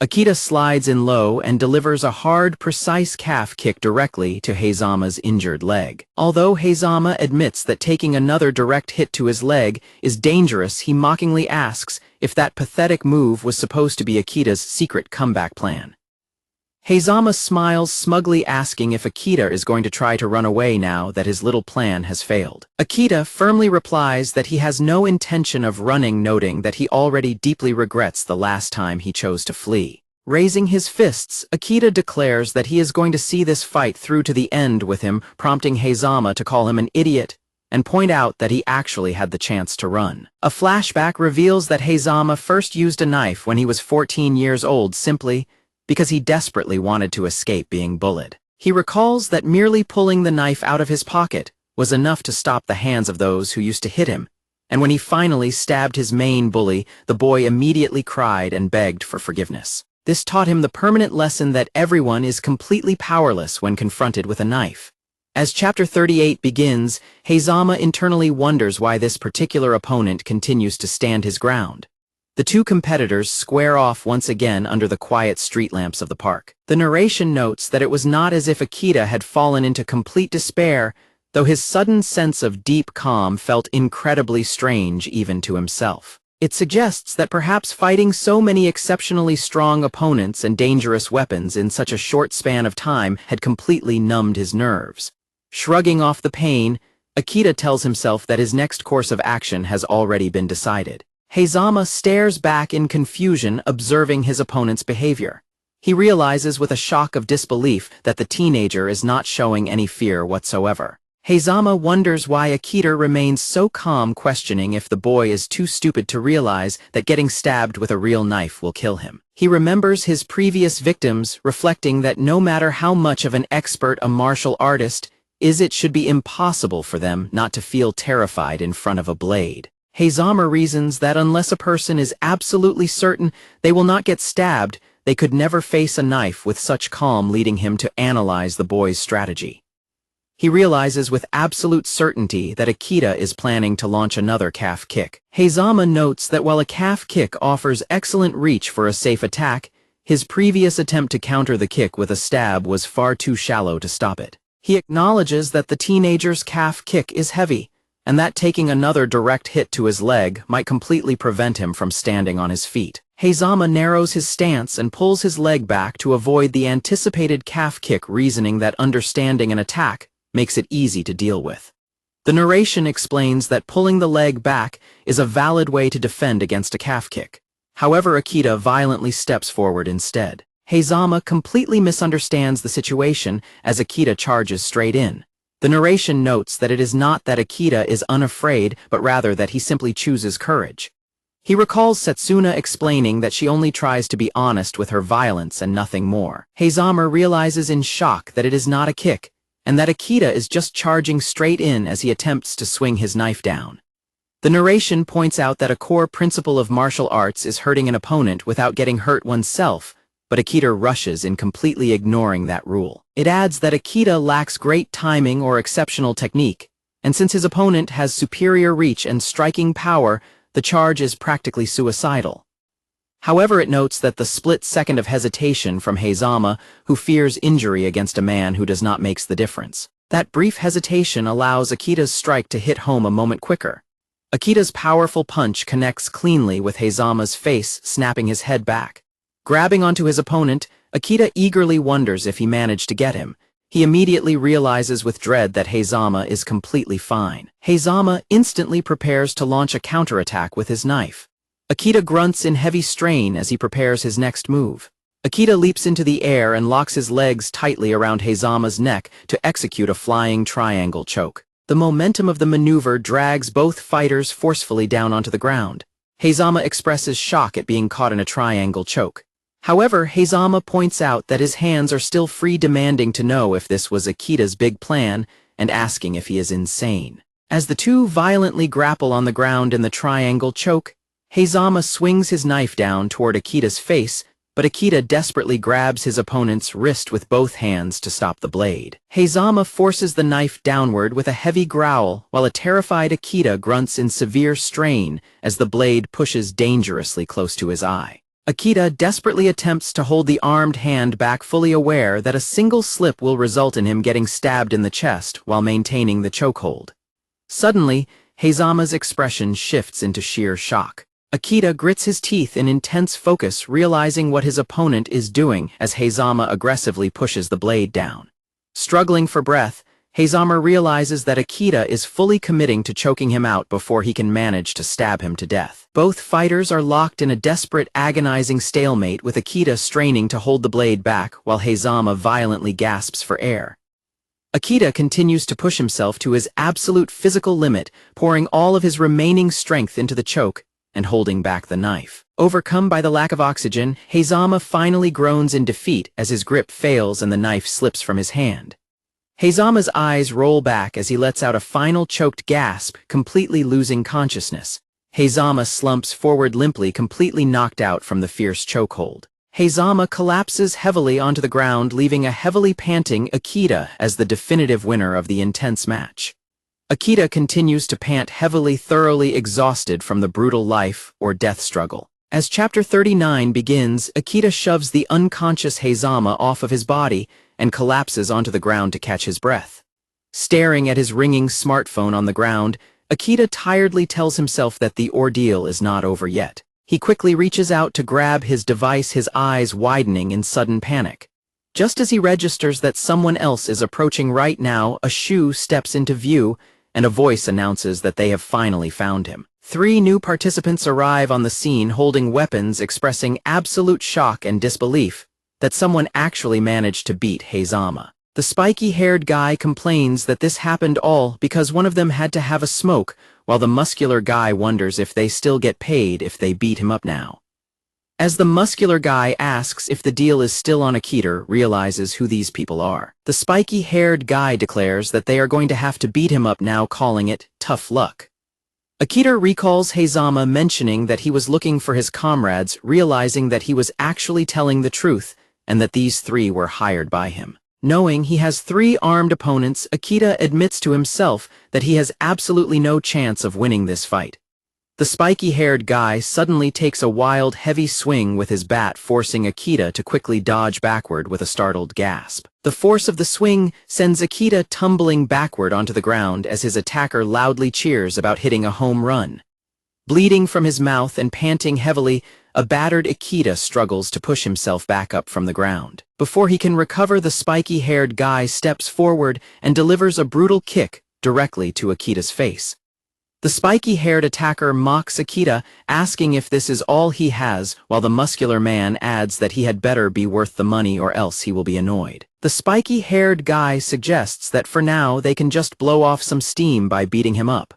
Akita slides in low and delivers a hard, precise calf kick directly to Heizama's injured leg. Although Heizama admits that taking another direct hit to his leg is dangerous, he mockingly asks if that pathetic move was supposed to be Akita's secret comeback plan. Heizama smiles, smugly asking if Akita is going to try to run away now that his little plan has failed. Akita firmly replies that he has no intention of running, noting that he already deeply regrets the last time he chose to flee. Raising his fists, Akita declares that he is going to see this fight through to the end with him, prompting Heizama to call him an idiot and point out that he actually had the chance to run. A flashback reveals that Heizama first used a knife when he was 14 years old, simply because he desperately wanted to escape being bullied. He recalls that merely pulling the knife out of his pocket was enough to stop the hands of those who used to hit him, and when he finally stabbed his main bully, the boy immediately cried and begged for forgiveness. This taught him the permanent lesson that everyone is completely powerless when confronted with a knife. As Chapter 38 begins, Heizama internally wonders why this particular opponent continues to stand his ground. The two competitors square off once again under the quiet street lamps of the park. The narration notes that it was not as if Akita had fallen into complete despair, though his sudden sense of deep calm felt incredibly strange even to himself. It suggests that perhaps fighting so many exceptionally strong opponents and dangerous weapons in such a short span of time had completely numbed his nerves. Shrugging off the pain, Akita tells himself that his next course of action has already been decided. Heizama stares back in confusion, observing his opponent's behavior. He realizes with a shock of disbelief that the teenager is not showing any fear whatsoever. Heizama wonders why Akita remains so calm, questioning if the boy is too stupid to realize that getting stabbed with a real knife will kill him. He remembers his previous victims, reflecting that no matter how much of an expert a martial artist is, it should be impossible for them not to feel terrified in front of a blade. Heizama reasons that unless a person is absolutely certain they will not get stabbed, they could never face a knife with such calm, leading him to analyze the boy's strategy. He realizes with absolute certainty that Akita is planning to launch another calf kick. Heizama notes that while a calf kick offers excellent reach for a safe attack, his previous attempt to counter the kick with a stab was far too shallow to stop it. He acknowledges that the teenager's calf kick is heavy, and that taking another direct hit to his leg might completely prevent him from standing on his feet. Heizama narrows his stance and pulls his leg back to avoid the anticipated calf kick, reasoning that understanding an attack makes it easy to deal with. The The narration explains that pulling the leg back is a valid way to defend against a calf kick. However, Akita violently steps forward instead. Heizama completely misunderstands the situation as Akita charges straight in. The narration notes that it is not that Akita is unafraid, but rather that he simply chooses courage. He recalls Setsuna explaining that she only tries to be honest with her violence and nothing more. Heizama realizes in shock that it is not a kick, and that Akita is just charging straight in as he attempts to swing his knife down. The narration points out that a core principle of martial arts is hurting an opponent without getting hurt oneself, but Akita rushes in completely ignoring that rule. It adds that Akita lacks great timing or exceptional technique, and since his opponent has superior reach and striking power, the charge is practically suicidal. However, it notes that the split second of hesitation from Heizama, who fears injury against a man who does not, makes the difference. That brief hesitation allows Akita's strike to hit home a moment quicker. Akita's powerful punch connects cleanly with Heizama's face, snapping his head back. Grabbing onto his opponent, Akita eagerly wonders if he managed to get him. He immediately realizes with dread that Heizama is completely fine. Heizama instantly prepares to launch a counterattack with his knife. Akita grunts in heavy strain as he prepares his next move. Akita leaps into the air and locks his legs tightly around Heizama's neck to execute a flying triangle choke. The momentum of the maneuver drags both fighters forcefully down onto the ground. Heizama expresses shock at being caught in a triangle choke. However, Heizama points out that his hands are still free, demanding to know if this was Akita's big plan and asking if he is insane. As the two violently grapple on the ground in the triangle choke, Heizama swings his knife down toward Akita's face, but Akita desperately grabs his opponent's wrist with both hands to stop the blade. Heizama forces the knife downward with a heavy growl, while a terrified Akita grunts in severe strain as the blade pushes dangerously close to his eye. Akita desperately attempts to hold the armed hand back, fully aware that a single slip will result in him getting stabbed in the chest while maintaining the chokehold. Suddenly, Heizama's expression shifts into sheer shock. Akita grits his teeth in intense focus, realizing what his opponent is doing as Heizama aggressively pushes the blade down. Struggling for breath, Heizama realizes that Akita is fully committing to choking him out before he can manage to stab him to death. Both fighters are locked in a desperate, agonizing stalemate, with Akita straining to hold the blade back while Heizama violently gasps for air. Akita continues to push himself to his absolute physical limit, pouring all of his remaining strength into the choke and holding back the knife. Overcome by the lack of oxygen, Heizama finally groans in defeat as his grip fails and the knife slips from his hand. Heizama's eyes roll back as he lets out a final choked gasp, completely losing consciousness. Heizama slumps forward limply, completely knocked out from the fierce chokehold. Heizama collapses heavily onto the ground, leaving a heavily panting Akita as the definitive winner of the intense match. Akita continues to pant heavily, thoroughly exhausted from the brutal life or death struggle. As Chapter 39 begins, Akita shoves the unconscious Heizama off of his body and collapses onto the ground to catch his breath. Staring at his ringing smartphone on the ground, Akita tiredly tells himself that the ordeal is not over yet. He quickly reaches out to grab his device, his eyes widening in sudden panic. Just as he registers that someone else is approaching right now, a shoe steps into view, and a voice announces that they have finally found him. 3 new participants arrive on the scene holding weapons, expressing absolute shock and disbelief that someone actually managed to beat Heizama. The spiky-haired guy complains that this happened all because one of them had to have a smoke, while the muscular guy wonders if they still get paid if they beat him up now. As the muscular guy asks if the deal is still on, Akita realizes who these people are. The spiky-haired guy declares that they are going to have to beat him up now, calling it tough luck. Akita recalls Heizama mentioning that he was looking for his comrades, realizing that he was actually telling the truth and that these 3 were hired by him. Knowing he has 3 armed opponents, Akita admits to himself that he has absolutely no chance of winning this fight. The spiky-haired guy suddenly takes a wild, heavy swing with his bat, forcing Akita to quickly dodge backward with a startled gasp. The force of the swing sends Akita tumbling backward onto the ground as his attacker loudly cheers about hitting a home run. Bleeding from his mouth and panting heavily, a battered Akita struggles to push himself back up from the ground. Before he can recover, the spiky-haired guy steps forward and delivers a brutal kick directly to Akita's face. The spiky-haired attacker mocks Akita, asking if this is all he has, while the muscular man adds that he had better be worth the money or else he will be annoyed. The spiky-haired guy suggests that for now they can just blow off some steam by beating him up.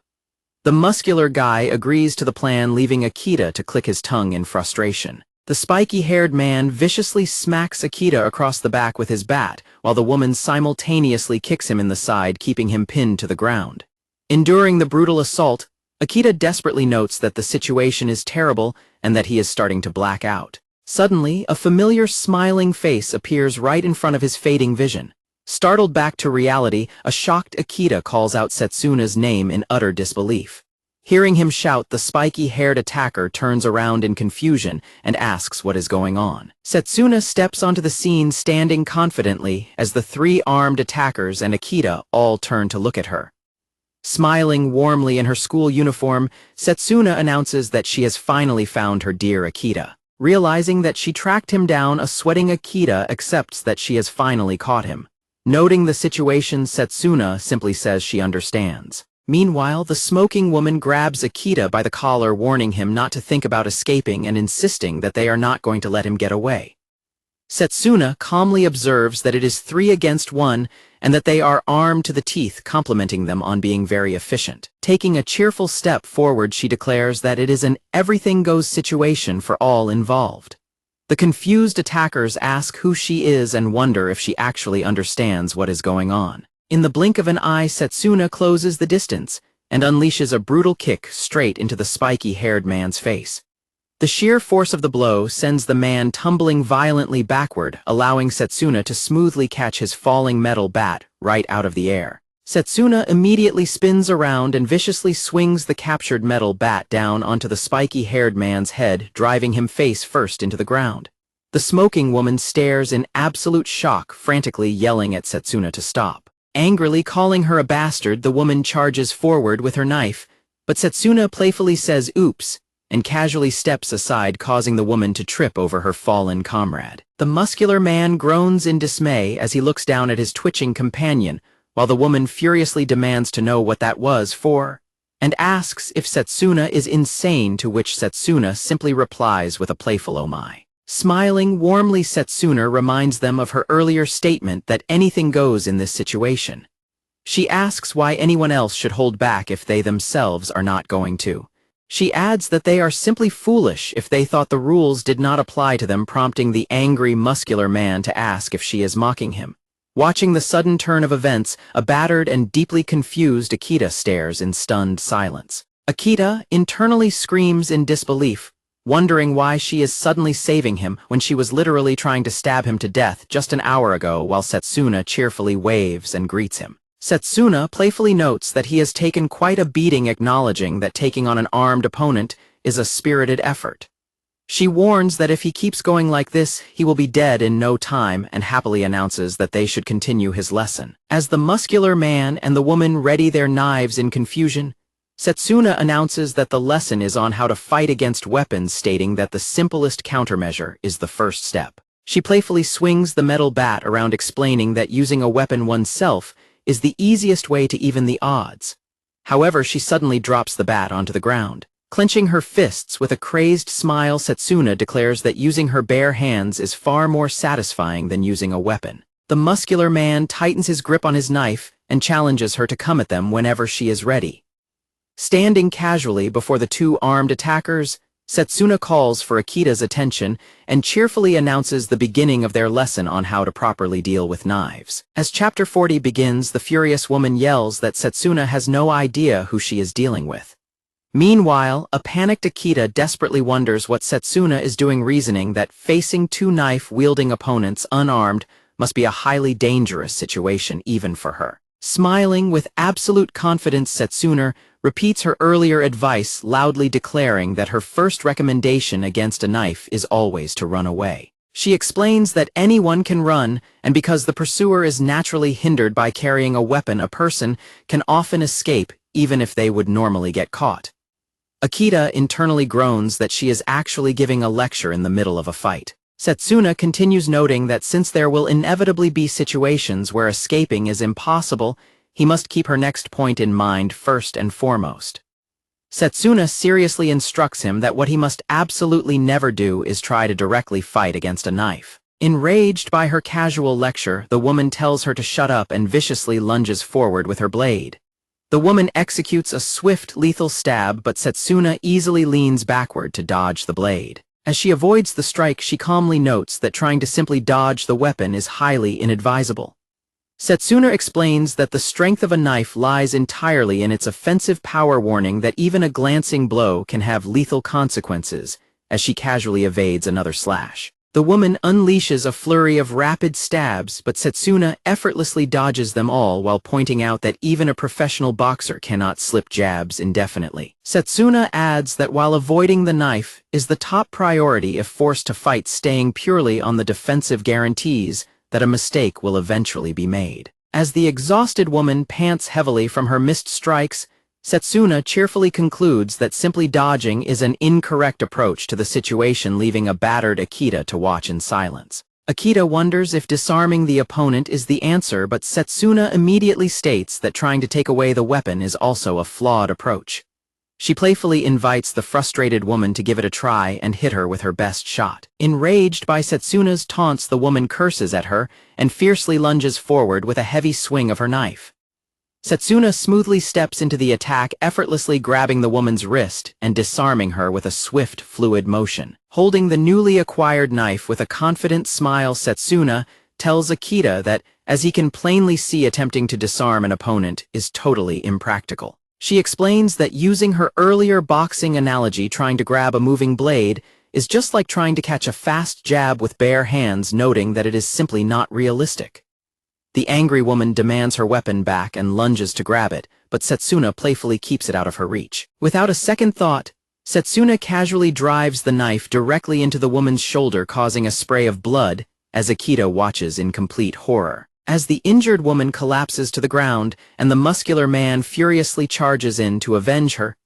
The muscular guy agrees to the plan, leaving Akita to click his tongue in frustration. The spiky-haired man viciously smacks Akita across the back with his bat, while the woman simultaneously kicks him in the side, keeping him pinned to the ground. Enduring the brutal assault, Akita desperately notes that the situation is terrible and that he is starting to black out. Suddenly, a familiar smiling face appears right in front of his fading vision. Startled back to reality, a shocked Akita calls out Setsuna's name in utter disbelief. Hearing him shout, the spiky-haired attacker turns around in confusion and asks what is going on. Setsuna steps onto the scene, standing confidently as the three armed attackers and Akita all turn to look at her. Smiling warmly in her school uniform, Setsuna announces that she has finally found her dear Akita. Realizing that she tracked him down, a sweating Akita accepts that she has finally caught him. Noting the situation, Setsuna simply says she understands. Meanwhile, the smoking woman grabs Akita by the collar, warning him not to think about escaping and insisting that they are not going to let him get away. Setsuna calmly observes that it is 3 against 1 and that they are armed to the teeth, complimenting them on being very efficient. Taking a cheerful step forward, she declares that it is an everything-goes situation for all involved. The confused attackers ask who she is and wonder if she actually understands what is going on. In the blink of an eye, Setsuna closes the distance and unleashes a brutal kick straight into the spiky-haired man's face. The sheer force of the blow sends the man tumbling violently backward, allowing Setsuna to smoothly catch his falling metal bat right out of the air. Setsuna immediately spins around and viciously swings the captured metal bat down onto the spiky-haired man's head, driving him face first into the ground. The smoking woman stares in absolute shock, frantically yelling at Setsuna to stop. Angrily calling her a bastard, the woman charges forward with her knife, but Setsuna playfully says oops, and casually steps aside, causing the woman to trip over her fallen comrade. The muscular man groans in dismay as he looks down at his twitching companion, while the woman furiously demands to know what that was for, and asks if Setsuna is insane, to which Setsuna simply replies with a playful "oh my." Smiling warmly, Setsuna reminds them of her earlier statement that anything goes in this situation. She asks why anyone else should hold back if they themselves are not going to. She adds that they are simply foolish if they thought the rules did not apply to them, prompting the angry, muscular man to ask if she is mocking him. Watching the sudden turn of events, a battered and deeply confused Akita stares in stunned silence. Akita internally screams in disbelief, wondering why she is suddenly saving him when she was literally trying to stab him to death just an hour ago, while Setsuna cheerfully waves and greets him. Setsuna playfully notes that he has taken quite a beating, acknowledging that taking on an armed opponent is a spirited effort. She warns that if he keeps going like this, he will be dead in no time, and happily announces that they should continue his lesson. As the muscular man and the woman ready their knives in confusion, Setsuna announces that the lesson is on how to fight against weapons, stating that the simplest countermeasure is the first step. She playfully swings the metal bat around, explaining that using a weapon oneself is the easiest way to even the odds. However, she suddenly drops the bat onto the ground. Clenching her fists with a crazed smile, Setsuna declares that using her bare hands is far more satisfying than using a weapon. The muscular man tightens his grip on his knife and challenges her to come at them whenever she is ready. Standing casually before the 2 armed attackers, Setsuna calls for Akita's attention and cheerfully announces the beginning of their lesson on how to properly deal with knives. As Chapter 40 begins, the furious woman yells that Setsuna has no idea who she is dealing with. Meanwhile, a panicked Akita desperately wonders what Setsuna is doing, reasoning that facing 2 knife-wielding opponents unarmed must be a highly dangerous situation even for her. Smiling with absolute confidence, Setsuna repeats her earlier advice, loudly declaring that her first recommendation against a knife is always to run away. She explains that anyone can run, and because the pursuer is naturally hindered by carrying a weapon, a person can often escape even if they would normally get caught. Akita internally groans that she is actually giving a lecture in the middle of a fight. Setsuna continues, noting that since there will inevitably be situations where escaping is impossible, he must keep her next point in mind first and foremost. Setsuna seriously instructs him that what he must absolutely never do is try to directly fight against a knife. Enraged by her casual lecture, the woman tells her to shut up and viciously lunges forward with her blade. The woman executes a swift, lethal stab, but Setsuna easily leans backward to dodge the blade. As she avoids the strike, she calmly notes that trying to simply dodge the weapon is highly inadvisable. Setsuna explains that the strength of a knife lies entirely in its offensive power, warning that even a glancing blow can have lethal consequences, as she casually evades another slash. The woman unleashes a flurry of rapid stabs, but Setsuna effortlessly dodges them all while pointing out that even a professional boxer cannot slip jabs indefinitely. Setsuna adds that while avoiding the knife is the top priority if forced to fight, staying purely on the defensive guarantees that a mistake will eventually be made. As the exhausted woman pants heavily from her missed strikes, Setsuna cheerfully concludes that simply dodging is an incorrect approach to the situation, leaving a battered Akita to watch in silence. Akita wonders if disarming the opponent is the answer, but Setsuna immediately states that trying to take away the weapon is also a flawed approach. She playfully invites the frustrated woman to give it a try and hit her with her best shot. Enraged by Setsuna's taunts, the woman curses at her and fiercely lunges forward with a heavy swing of her knife. Setsuna smoothly steps into the attack, effortlessly grabbing the woman's wrist and disarming her with a swift, fluid motion. Holding the newly acquired knife with a confident smile, Setsuna tells Akita that, as he can plainly see, attempting to disarm an opponent is totally impractical. She explains that using her earlier boxing analogy, trying to grab a moving blade is just like trying to catch a fast jab with bare hands, noting that it is simply not realistic. The angry woman demands her weapon back and lunges to grab it, but Setsuna playfully keeps it out of her reach. Without a second thought, Setsuna casually drives the knife directly into the woman's shoulder, causing a spray of blood as Akita watches in complete horror. As the injured woman collapses to the ground and the muscular man furiously charges in to avenge her,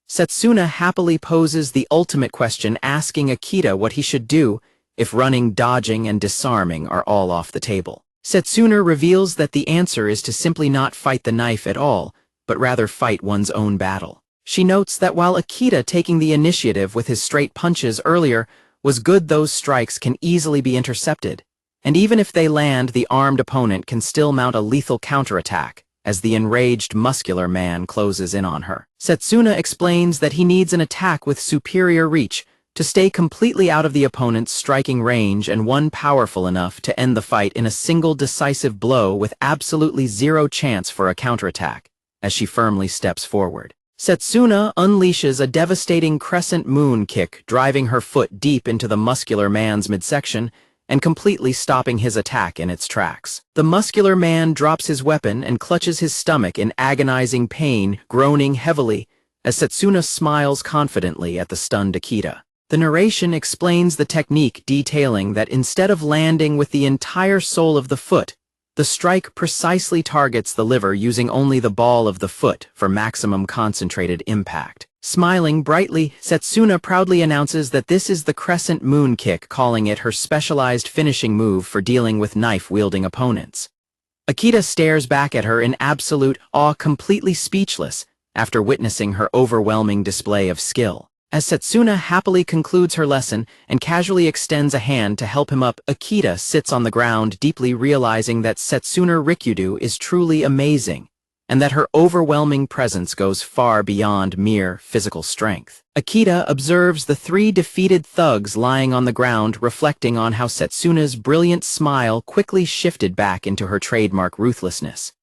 Setsuna happily poses the ultimate question, asking Akita what he should do if running, dodging, and disarming are all off the table. Setsuna reveals that the answer is to simply not fight the knife at all, but rather fight one's own battle. She notes that while Akita taking the initiative with his straight punches earlier was good, those strikes can easily be intercepted, and even if they land, the armed opponent can still mount a lethal counterattack as the enraged muscular man closes in on her. Setsuna explains that he needs an attack with superior reach to stay completely out of the opponent's striking range, and one powerful enough to end the fight in a single decisive blow with absolutely zero chance for a counterattack, as she firmly steps forward. Setsuna unleashes a devastating crescent moon kick, driving her foot deep into the muscular man's midsection and completely stopping his attack in its tracks. The muscular man drops his weapon and clutches his stomach in agonizing pain, groaning heavily as Setsuna smiles confidently at the stunned Akita. The narration explains the technique, detailing that instead of landing with the entire sole of the foot, the strike precisely targets the liver, using only the ball of the foot for maximum concentrated impact. Smiling brightly, Setsuna proudly announces that this is the crescent moon kick, calling it her specialized finishing move for dealing with knife-wielding opponents. Akita stares back at her in absolute awe, completely speechless after witnessing her overwhelming display of skill. As Setsuna happily concludes her lesson and casually extends a hand to help him up, Akita sits on the ground, deeply realizing that Setsuna Rikudo is truly amazing, and that her overwhelming presence goes far beyond mere physical strength. Akita observes the three defeated thugs lying on the ground, reflecting on how Setsuna's brilliant smile quickly shifted back into her trademark ruthlessness.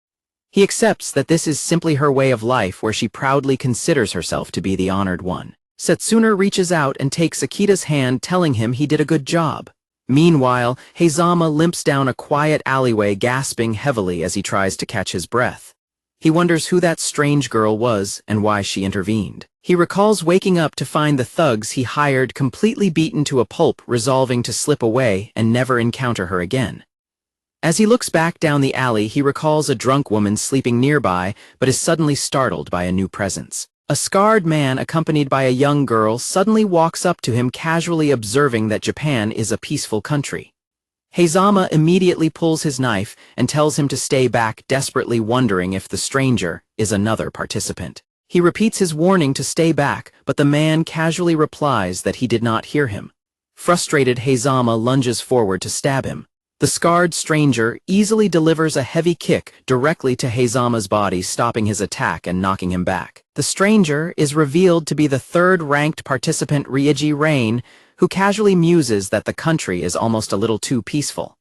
He accepts that this is simply her way of life, where she proudly considers herself to be the honored one. Setsuna reaches out and takes Akita's hand, telling him he did a good job. Meanwhile, Heizama limps down a quiet alleyway, gasping heavily as he tries to catch his breath. He wonders who that strange girl was and why she intervened. He recalls waking up to find the thugs he hired completely beaten to a pulp, resolving to slip away and never encounter her again. As he looks back down the alley, he recalls a drunk woman sleeping nearby, but is suddenly startled by a new presence. A scarred man accompanied by a young girl suddenly walks up to him, casually observing that Japan is a peaceful country. Heizama immediately pulls his knife and tells him to stay back, desperately wondering if the stranger is another participant. He repeats his warning to stay back, but the man casually replies that he did not hear him. Frustrated, Heizama lunges forward to stab him. The scarred stranger easily delivers a heavy kick directly to Heizama's body, stopping his attack and knocking him back. The stranger is revealed to be the third-ranked participant Ryuji Rain, who casually muses that the country is almost a little too peaceful.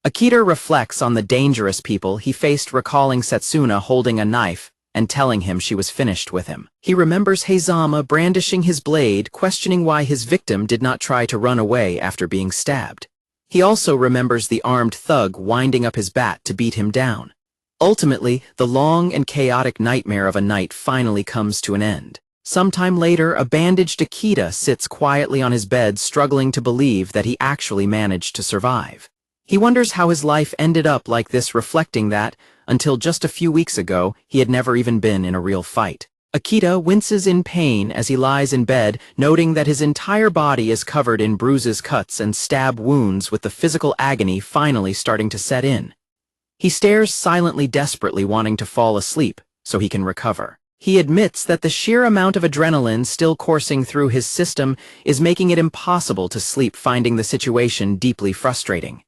Akita reflects on the dangerous people he faced, recalling Setsuna holding a knife and telling him she was finished with him. He remembers Heizama brandishing his blade, questioning why his victim did not try to run away after being stabbed. He also remembers the armed thug winding up his bat to beat him down. Ultimately, the long and chaotic nightmare of a night finally comes to an end. Sometime later, a bandaged Akita sits quietly on his bed, struggling to believe that he actually managed to survive. He wonders how his life ended up like this, reflecting that, until just a few weeks ago, he had never even been in a real fight. Akita winces in pain as he lies in bed, noting that his entire body is covered in bruises, cuts, and stab wounds, with the physical agony finally starting to set in. He stares silently, desperately wanting to fall asleep so he can recover. He admits that the sheer amount of adrenaline still coursing through his system is making it impossible to sleep, finding the situation deeply frustrating.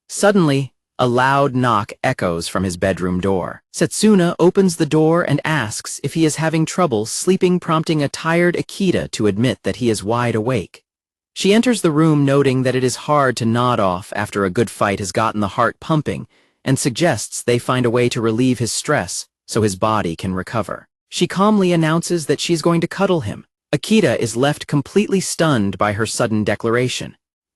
Suddenly, a loud knock echoes from his bedroom door. Setsuna opens the door and asks if he is having trouble sleeping, prompting a tired Akita to admit that he is wide awake. She enters the room, noting that it is hard to nod off after a good fight has gotten the heart pumping, and suggests they find a way to relieve his stress so his body can recover. She calmly announces that she's going to cuddle him. Akita is left completely stunned by her sudden declaration.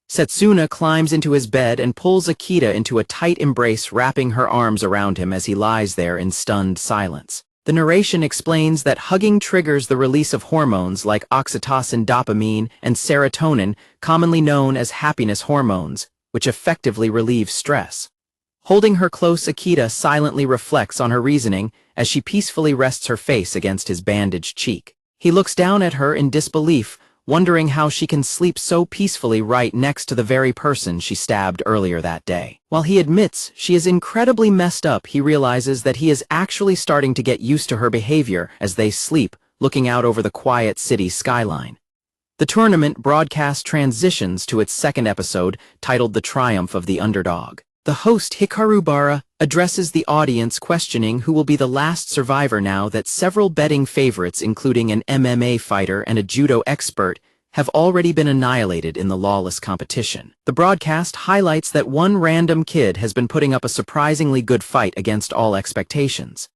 Setsuna climbs into his bed and pulls Akita into a tight embrace, wrapping her arms around him as he lies there in stunned silence. The narration explains that hugging triggers the release of hormones like oxytocin, dopamine, and serotonin, commonly known as happiness hormones, which effectively relieve stress. Holding her close, Akita silently reflects on her reasoning as she peacefully rests her face against his bandaged cheek. He looks down at her in disbelief, wondering how she can sleep so peacefully right next to the very person she stabbed earlier that day. While he admits she is incredibly messed up, he realizes that he is actually starting to get used to her behavior as they sleep, looking out over the quiet city skyline. The tournament broadcast transitions to its second episode, titled The Triumph of the Underdog. The host, Hikarubara, addresses the audience, questioning who will be the last survivor now that several betting favorites, including an MMA fighter and a judo expert, have already been annihilated in the lawless competition. The broadcast highlights that one random kid has been putting up a surprisingly good fight against all expectations.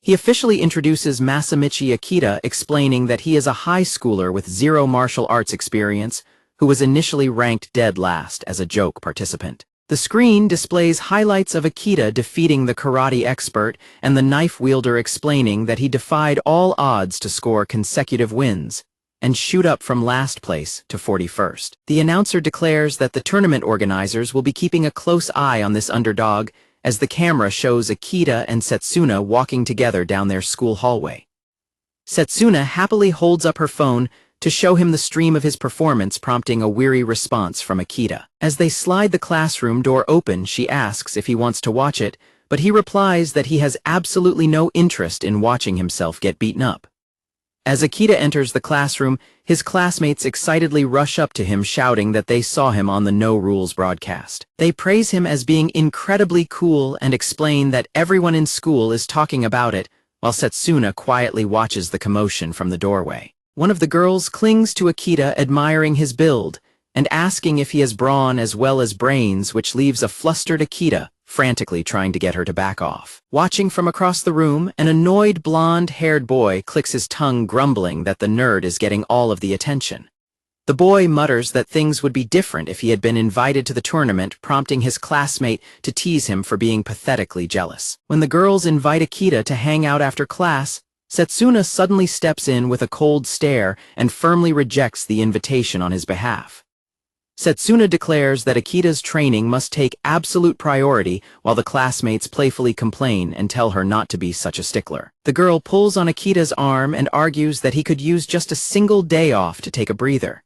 He officially introduces Masamichi Akita, explaining that he is a high schooler with zero martial arts experience, who was initially ranked dead last as a joke participant. The screen displays highlights of Akita defeating the karate expert and the knife wielder, explaining that he defied all odds to score consecutive wins and shoot up from last place to 41st. The announcer declares that the tournament organizers will be keeping a close eye on this underdog as the camera shows Akita and Setsuna walking together down their school hallway. Setsuna happily holds up her phone to show him the stream of his performance, prompting a weary response from Akita. As they slide the classroom door open, she asks if he wants to watch it, but he replies that he has absolutely no interest in watching himself get beaten up. As Akita enters the classroom, his classmates excitedly rush up to him, shouting that they saw him on the No Rules broadcast. They praise him as being incredibly cool and explain that everyone in school is talking about it, while Setsuna quietly watches the commotion from the doorway. One of the girls clings to Akita, admiring his build and asking if he has brawn as well as brains, which leaves a flustered Akita frantically trying to get her to back off. Watching from across the room, an annoyed blonde-haired boy clicks his tongue, grumbling that the nerd is getting all of the attention. The boy mutters that things would be different if he had been invited to the tournament, prompting his classmate to tease him for being pathetically jealous. When the girls invite Akita to hang out after class, Setsuna suddenly steps in with a cold stare and firmly rejects the invitation on his behalf. Setsuna declares that Akita's training must take absolute priority, while the classmates playfully complain and tell her not to be such a stickler. The girl pulls on Akita's arm and argues that he could use just a single day off to take a breather.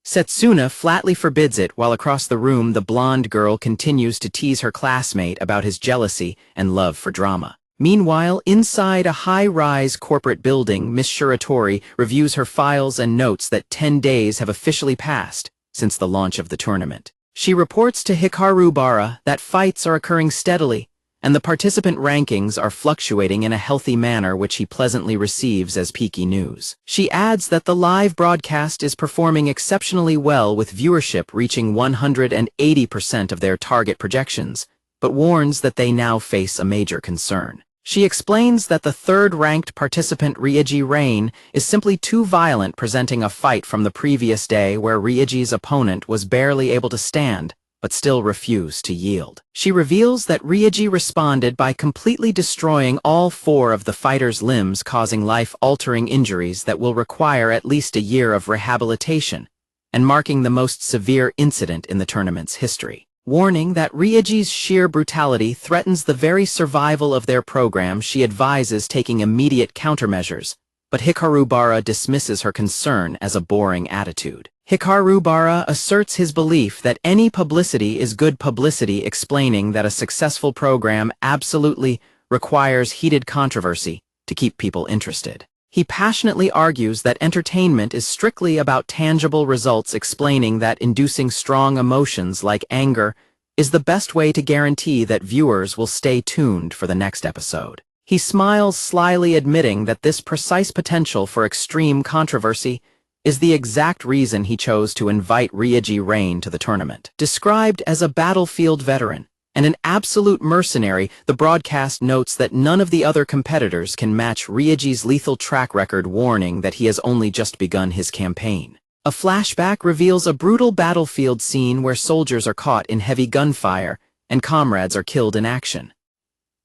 Setsuna flatly forbids it while across the room the blonde girl continues to tease her classmate about his jealousy and love for drama. Meanwhile, inside a high-rise corporate building, Miss Shiratori reviews her files and notes that 10 days have officially passed since the launch of the tournament. She reports to Hikaru Bara that fights are occurring steadily, and the participant rankings are fluctuating in a healthy manner, which he pleasantly receives as peaky news. She adds that the live broadcast is performing exceptionally well, with viewership reaching 180% of their target projections, but warns that they now face a major concern. She explains that the third-ranked participant Ryoji Rain is simply too violent, presenting a fight from the previous day where Ryoji's opponent was barely able to stand, but still refused to yield. She reveals that Ryoji responded by completely destroying all 4 of the fighter's limbs, causing life-altering injuries that will require at least a year of rehabilitation, and marking the most severe incident in the tournament's history. Warning that Ryoji's sheer brutality threatens the very survival of their program, she advises taking immediate countermeasures, but Hikaru Bara dismisses her concern as a boring attitude. Hikaru Bara asserts his belief that any publicity is good publicity, explaining that a successful program absolutely requires heated controversy to keep people interested. He passionately argues that entertainment is strictly about tangible results, explaining that inducing strong emotions like anger is the best way to guarantee that viewers will stay tuned for the next episode. He smiles slyly, admitting that this precise potential for extreme controversy is the exact reason he chose to invite Ryoji Rain to the tournament. Described as a battlefield veteran and an absolute mercenary, the broadcast notes that none of the other competitors can match Ryoji's lethal track record, warning that he has only just begun his campaign. A flashback reveals a brutal battlefield scene where soldiers are caught in heavy gunfire and comrades are killed in action.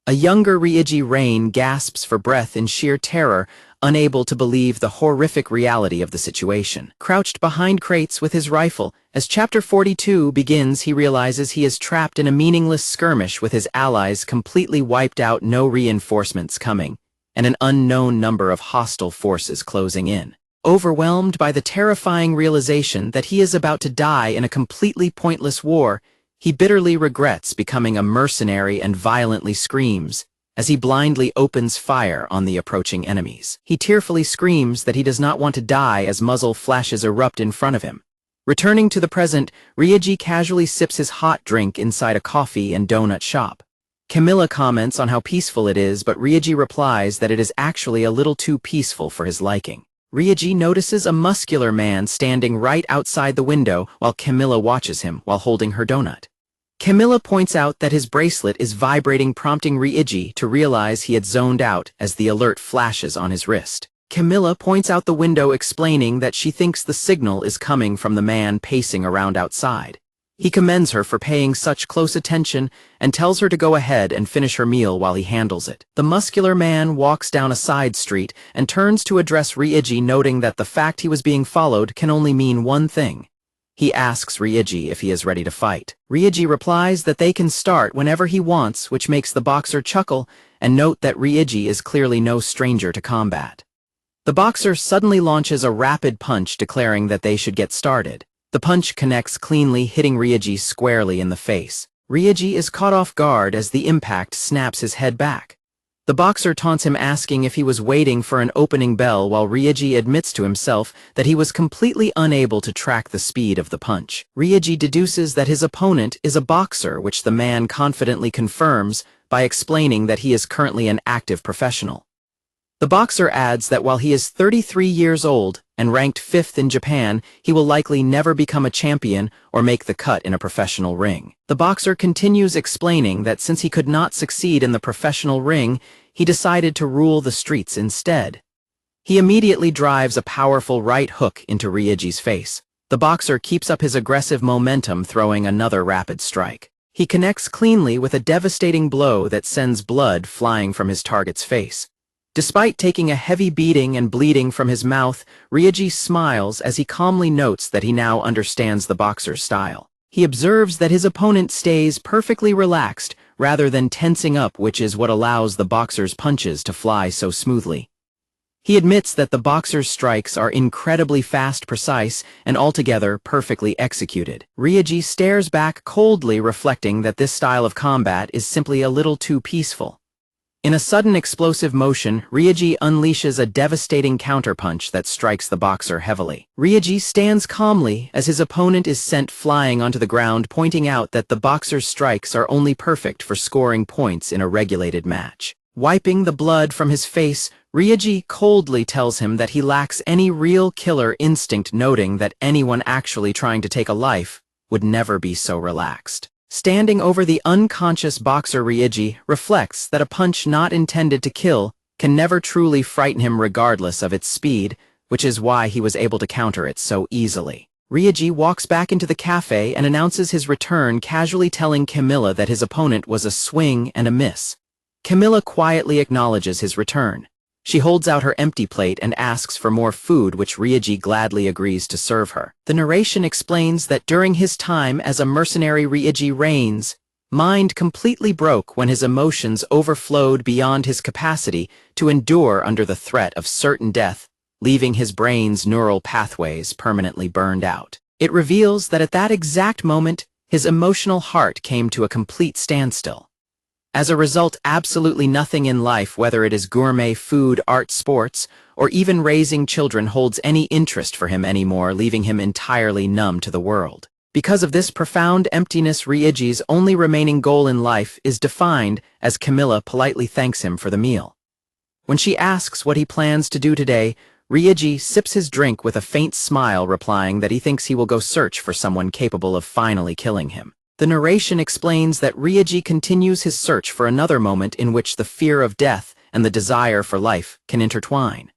A younger Ryoji Rain gasps for breath in sheer terror, unable to believe the horrific reality of the situation. Crouched behind crates with his rifle, as Chapter 42 begins, he realizes he is trapped in a meaningless skirmish with his allies completely wiped out, no reinforcements coming, and an unknown number of hostile forces closing in. Overwhelmed by the terrifying realization that he is about to die in a completely pointless war, he bitterly regrets becoming a mercenary and violently screams as he blindly opens fire on the approaching enemies. He tearfully screams that he does not want to die as muzzle flashes erupt in front of him. Returning to the present, Ryoji casually sips his hot drink inside a coffee and donut shop. Camilla comments on how peaceful it is, but Ryoji replies that it is actually a little too peaceful for his liking. Ryoji notices a muscular man standing right outside the window while Camilla watches him while holding her donut. Camilla points out that his bracelet is vibrating, prompting Ryoji to realize he had zoned out as the alert flashes on his wrist. Camilla points out the window, explaining that she thinks the signal is coming from the man pacing around outside. He commends her for paying such close attention and tells her to go ahead and finish her meal while he handles it. The muscular man walks down a side street and turns to address Ryoji, noting that the fact he was being followed can only mean one thing. He asks Ryoji if he is ready to fight. Ryoji replies that they can start whenever he wants, which makes the boxer chuckle and note that Ryoji is clearly no stranger to combat. The boxer suddenly launches a rapid punch, declaring that they should get started. The punch connects cleanly, hitting Ryoji squarely in the face. Ryoji is caught off guard as the impact snaps his head back. The boxer taunts him, asking if he was waiting for an opening bell, while Ryoji admits to himself that he was completely unable to track the speed of the punch. Ryoji deduces that his opponent is a boxer, which the man confidently confirms by explaining that he is currently an active professional. The boxer adds that while he is 33 years old and ranked 5th in Japan, he will likely never become a champion or make the cut in a professional ring. The boxer continues, explaining that since he could not succeed in the professional ring, he decided to rule the streets instead. He immediately drives a powerful right hook into Ryoji's face. The boxer keeps up his aggressive momentum, throwing another rapid strike. He connects cleanly with a devastating blow that sends blood flying from his target's face. Despite taking a heavy beating and bleeding from his mouth, Ryoji smiles as he calmly notes that he now understands the boxer's style. He observes that his opponent stays perfectly relaxed rather than tensing up, which is what allows the boxer's punches to fly so smoothly. He admits that the boxer's strikes are incredibly fast, precise, and altogether perfectly executed. Ryoji stares back coldly, reflecting that this style of combat is simply a little too peaceful. In a sudden explosive motion, Ryoji unleashes a devastating counterpunch that strikes the boxer heavily. Ryoji stands calmly as his opponent is sent flying onto the ground, pointing out that the boxer's strikes are only perfect for scoring points in a regulated match. Wiping the blood from his face, Ryoji coldly tells him that he lacks any real killer instinct, noting that anyone actually trying to take a life would never be so relaxed. Standing over the unconscious boxer, Ryoji reflects that a punch not intended to kill can never truly frighten him regardless of its speed, which is why he was able to counter it so easily. Ryoji walks back into the cafe and announces his return, casually telling Camilla that his opponent was a swing and a miss. Camilla quietly acknowledges his return. She holds out her empty plate and asks for more food, which Ryoji gladly agrees to serve her. The narration explains that during his time as a mercenary, Ryoji Rain's mind completely broke when his emotions overflowed beyond his capacity to endure under the threat of certain death, leaving his brain's neural pathways permanently burned out. It reveals that at that exact moment, his emotional heart came to a complete standstill. As a result, absolutely nothing in life, whether it is gourmet food, art, sports, or even raising children, holds any interest for him anymore, leaving him entirely numb to the world. Because of this profound emptiness, Ryoji's only remaining goal in life is defined as Camilla politely thanks him for the meal. When she asks what he plans to do today, Ryoji sips his drink with a faint smile, replying that he thinks he will go search for someone capable of finally killing him. The narration explains that Ryoji continues his search for another moment in which the fear of death and the desire for life can intertwine.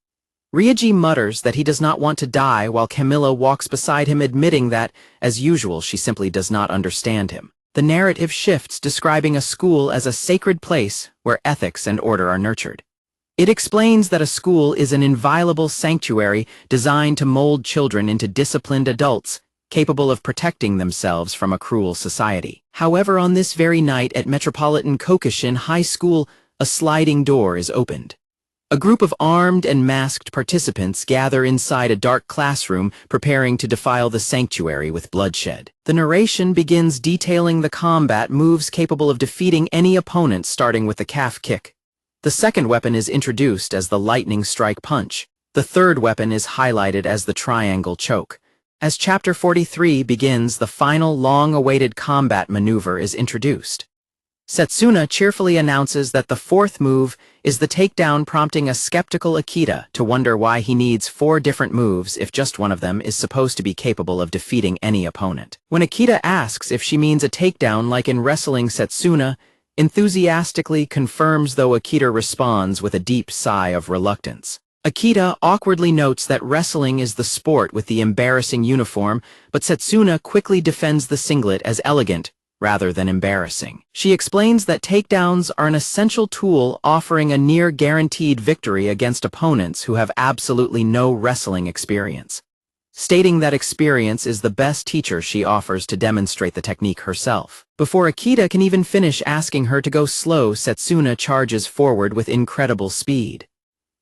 Ryoji mutters that he does not want to die, while Camilla walks beside him, admitting that, as usual, she simply does not understand him. The narrative shifts, describing a school as a sacred place where ethics and order are nurtured. It explains that a school is an inviolable sanctuary designed to mold children into disciplined adults, capable of protecting themselves from a cruel society. However, on this very night at Metropolitan Kokushin High School, a sliding door is opened. A group of armed and masked participants gather inside a dark classroom, preparing to defile the sanctuary with bloodshed. The narration begins detailing the combat moves capable of defeating any opponent, starting with the calf kick. The second weapon is introduced as the lightning strike punch. The third weapon is highlighted as the triangle choke. As Chapter 43 begins, the final long-awaited combat maneuver is introduced. Setsuna cheerfully announces that the fourth move is the takedown, prompting a skeptical Akita to wonder why he needs 4 different moves if just one of them is supposed to be capable of defeating any opponent. When Akita asks if she means a takedown like in wrestling, Setsuna enthusiastically confirms, though Akita responds with a deep sigh of reluctance. Akita awkwardly notes that wrestling is the sport with the embarrassing uniform, but Setsuna quickly defends the singlet as elegant rather than embarrassing. She explains that takedowns are an essential tool, offering a near-guaranteed victory against opponents who have absolutely no wrestling experience. Stating that experience is the best teacher, she offers to demonstrate the technique herself. Before Akita can even finish asking her to go slow, Setsuna charges forward with incredible speed.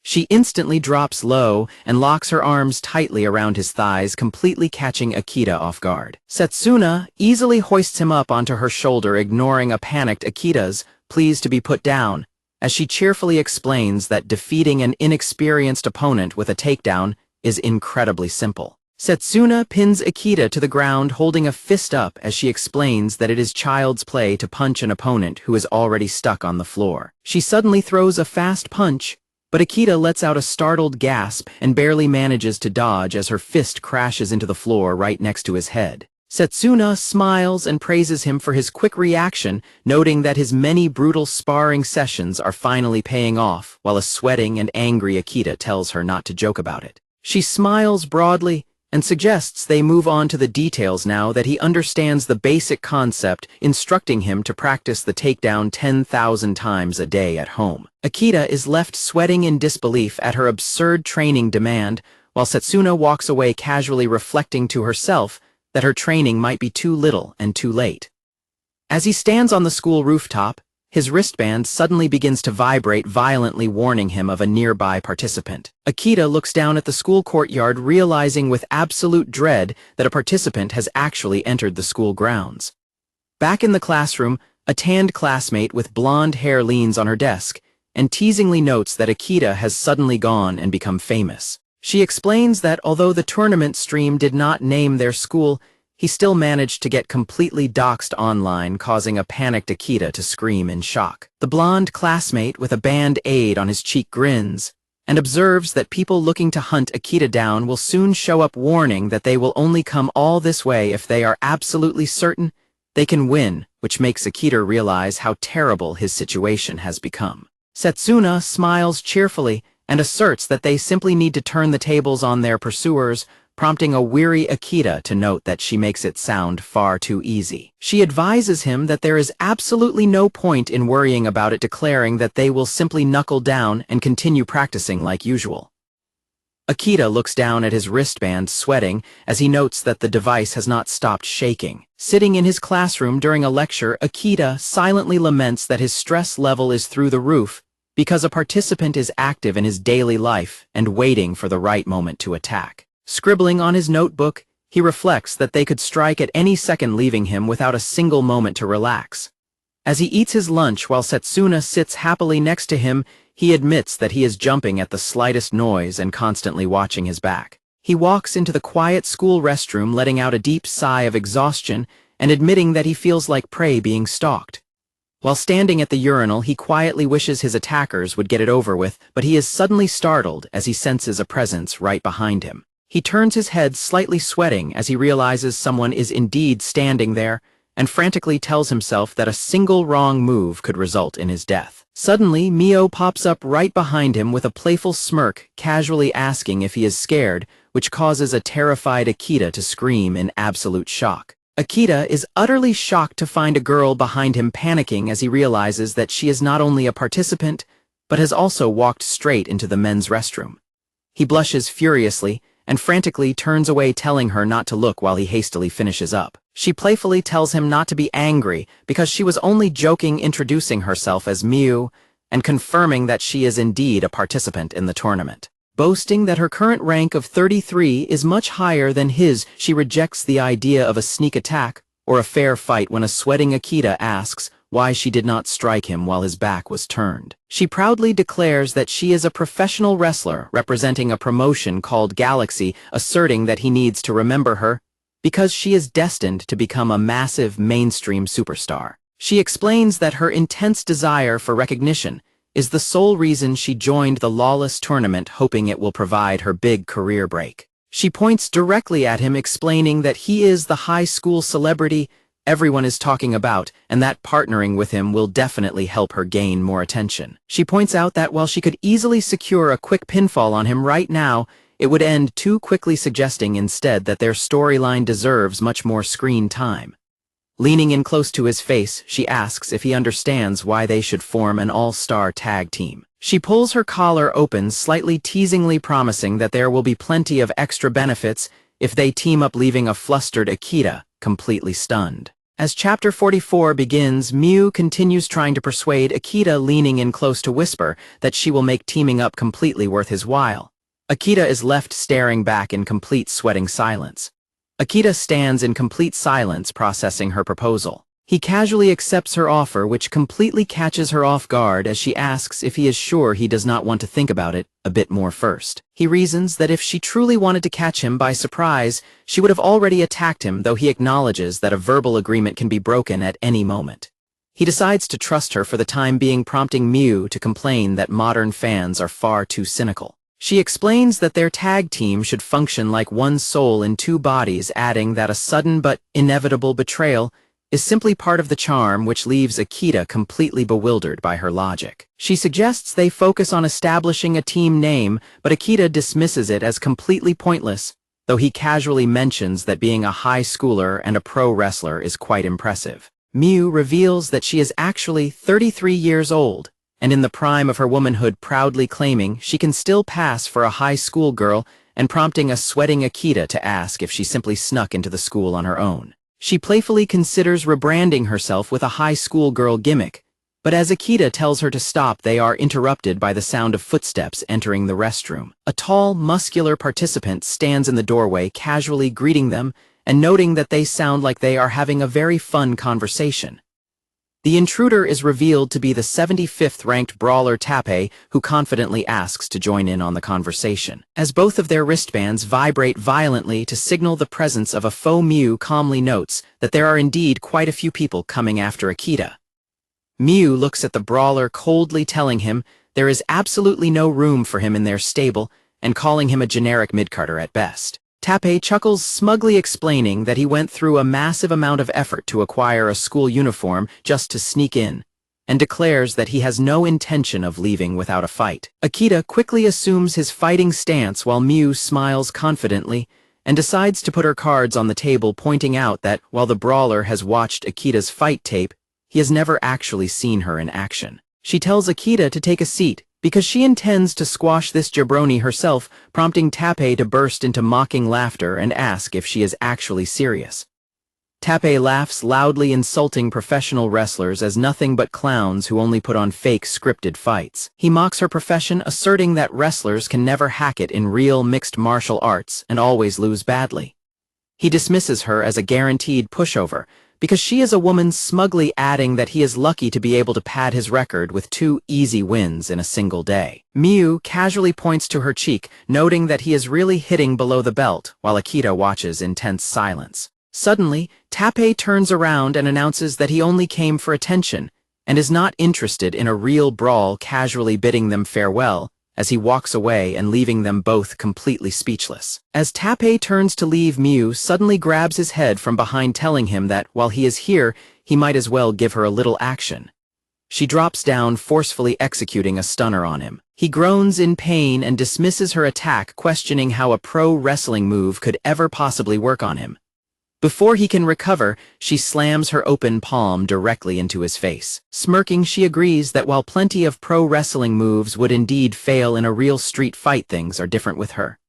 She instantly drops low and locks her arms tightly around his thighs, completely catching Akita off guard. Setsuna easily hoists him up onto her shoulder, ignoring a panicked Akita's pleas to be put down, as she cheerfully explains that defeating an inexperienced opponent with a takedown is incredibly simple. Setsuna pins Akita to the ground, holding a fist up as she explains that it is child's play to punch an opponent who is already stuck on the floor. She suddenly throws a fast punch, but Akita lets out a startled gasp and barely manages to dodge as her fist crashes into the floor right next to his head. Setsuna smiles and praises him for his quick reaction, noting that his many brutal sparring sessions are finally paying off, while a sweating and angry Akita tells her not to joke about it. She smiles broadly and suggests they move on to the details now that he understands the basic concept, instructing him to practice the takedown 10,000 times a day at home. Akita is left sweating in disbelief at her absurd training demand, while Setsuna walks away, casually reflecting to herself that her training might be too little and too late. As he stands on the school rooftop, his wristband suddenly begins to vibrate, violently warning him of a nearby participant. Akita looks down at the school courtyard, realizing with absolute dread that a participant has actually entered the school grounds. Back in the classroom, a tanned classmate with blonde hair leans on her desk and teasingly notes that Akita has suddenly gone and become famous. She explains that although the tournament stream did not name their school, he still managed to get completely doxxed online, causing a panicked Akita to scream in shock. The blonde classmate with a band-aid on his cheek grins and observes that people looking to hunt Akita down will soon show up, warning that they will only come all this way if they are absolutely certain they can win, which makes Akita realize how terrible his situation has become. Setsuna smiles cheerfully and asserts that they simply need to turn the tables on their pursuers, prompting a weary Akita to note that she makes it sound far too easy. She advises him that there is absolutely no point in worrying about it, declaring that they will simply knuckle down and continue practicing like usual. Akita looks down at his wristband, sweating, as he notes that the device has not stopped shaking. Sitting in his classroom during a lecture, Akita silently laments that his stress level is through the roof because a participant is active in his daily life and waiting for the right moment to attack. Scribbling on his notebook, he reflects that they could strike at any second, leaving him without a single moment to relax. As he eats his lunch while Setsuna sits happily next to him, he admits that he is jumping at the slightest noise and constantly watching his back. He walks into the quiet school restroom, letting out a deep sigh of exhaustion and admitting that he feels like prey being stalked. While standing at the urinal, he quietly wishes his attackers would get it over with, but he is suddenly startled as he senses a presence right behind him. He turns his head, slightly sweating as he realizes someone is indeed standing there, and frantically tells himself that a single wrong move could result in his death. Suddenly, Mio pops up right behind him with a playful smirk, casually asking if he is scared, which causes a terrified Akita to scream in absolute shock. Akita is utterly shocked to find a girl behind him, panicking as he realizes that she is not only a participant, but has also walked straight into the men's restroom. He blushes furiously and frantically turns away, telling her not to look while he hastily finishes up. She playfully tells him not to be angry because she was only joking, introducing herself as Miu and confirming that she is indeed a participant in the tournament. Boasting that her current rank of 33 is much higher than his, she rejects the idea of a sneak attack or a fair fight when a sweating Akita asks why she did not strike him while his back was turned. She proudly declares that she is a professional wrestler representing a promotion called Galaxy, asserting that he needs to remember her because she is destined to become a massive mainstream superstar. She explains that her intense desire for recognition is the sole reason she joined the lawless tournament, hoping it will provide her big career break. She points directly at him, explaining that he is the high school celebrity everyone is talking about, and that partnering with him will definitely help her gain more attention. She points out that while she could easily secure a quick pinfall on him right now, it would end too quickly, suggesting instead that their storyline deserves much more screen time. Leaning in close to his face, she asks if he understands why they should form an all-star tag team. She pulls her collar open, slightly teasingly promising that there will be plenty of extra benefits if they team up, leaving a flustered Akita completely stunned. As Chapter 44 begins, Miu continues trying to persuade Akita, leaning in close to whisper that she will make teaming up completely worth his while. Akita is left staring back in complete sweating silence. Akita stands in complete silence, processing her proposal. He casually accepts her offer, which completely catches her off guard as she asks if he is sure he does not want to think about it a bit more first. He reasons that if she truly wanted to catch him by surprise, she would have already attacked him, though he acknowledges that a verbal agreement can be broken at any moment. He decides to trust her for the time being, prompting Miu to complain that modern fans are far too cynical. She explains that their tag team should function like one soul in two bodies, adding that a sudden but inevitable betrayal is simply part of the charm, which leaves Akita completely bewildered by her logic. She suggests they focus on establishing a team name, but Akita dismisses it as completely pointless, though he casually mentions that being a high schooler and a pro wrestler is quite impressive. Miu reveals that she is actually 33 years old, and in the prime of her womanhood, proudly claiming she can still pass for a high school girl, and prompting a sweating Akita to ask if she simply snuck into the school on her own. She playfully considers rebranding herself with a high school girl gimmick, But as Akita tells her to stop, they are interrupted by the sound of footsteps entering the restroom. A tall, muscular participant stands in the doorway, casually greeting them and noting that they sound like they are having a very fun conversation. The intruder is revealed to be the 75th ranked brawler Tappei, who confidently asks to join in on the conversation. As both of their wristbands vibrate violently to signal the presence of a faux Mew, calmly notes that there are indeed quite a few people coming after Akita. Mew looks at the brawler, coldly telling him there is absolutely no room for him in their stable and calling him a generic mid-carder at best. Tappei chuckles, smugly explaining that he went through a massive amount of effort to acquire a school uniform just to sneak in, and declares that he has no intention of leaving without a fight. Akita quickly assumes his fighting stance while Mew smiles confidently and decides to put her cards on the table, pointing out that while the brawler has watched Akita's fight tape, he has never actually seen her in action. She tells Akita to take a seat because she intends to squash this jabroni herself, prompting Tappei to burst into mocking laughter and ask if she is actually serious. Tappei laughs loudly, insulting professional wrestlers as nothing but clowns who only put on fake scripted fights. He mocks her profession, asserting that wrestlers can never hack it in real mixed martial arts and always lose badly. He dismisses her as a guaranteed pushover, because she is a woman, smugly adding that he is lucky to be able to pad his record with 2 easy wins in a single day. Mew casually points to her cheek, noting that he is really hitting below the belt, while Akita watches in tense silence. Suddenly, Tappei turns around and announces that he only came for attention and is not interested in a real brawl, casually bidding them farewell as he walks away and leaving them both completely speechless. As Tappei turns to leave, Mew suddenly grabs his head from behind, telling him that while he is here, he might as well give her a little action. She drops down, forcefully executing a stunner on him. He groans in pain and dismisses her attack, questioning how a pro wrestling move could ever possibly work on him. Before he can recover, she slams her open palm directly into his face. Smirking, she agrees that while plenty of pro wrestling moves would indeed fail in a real street fight, things are different with her.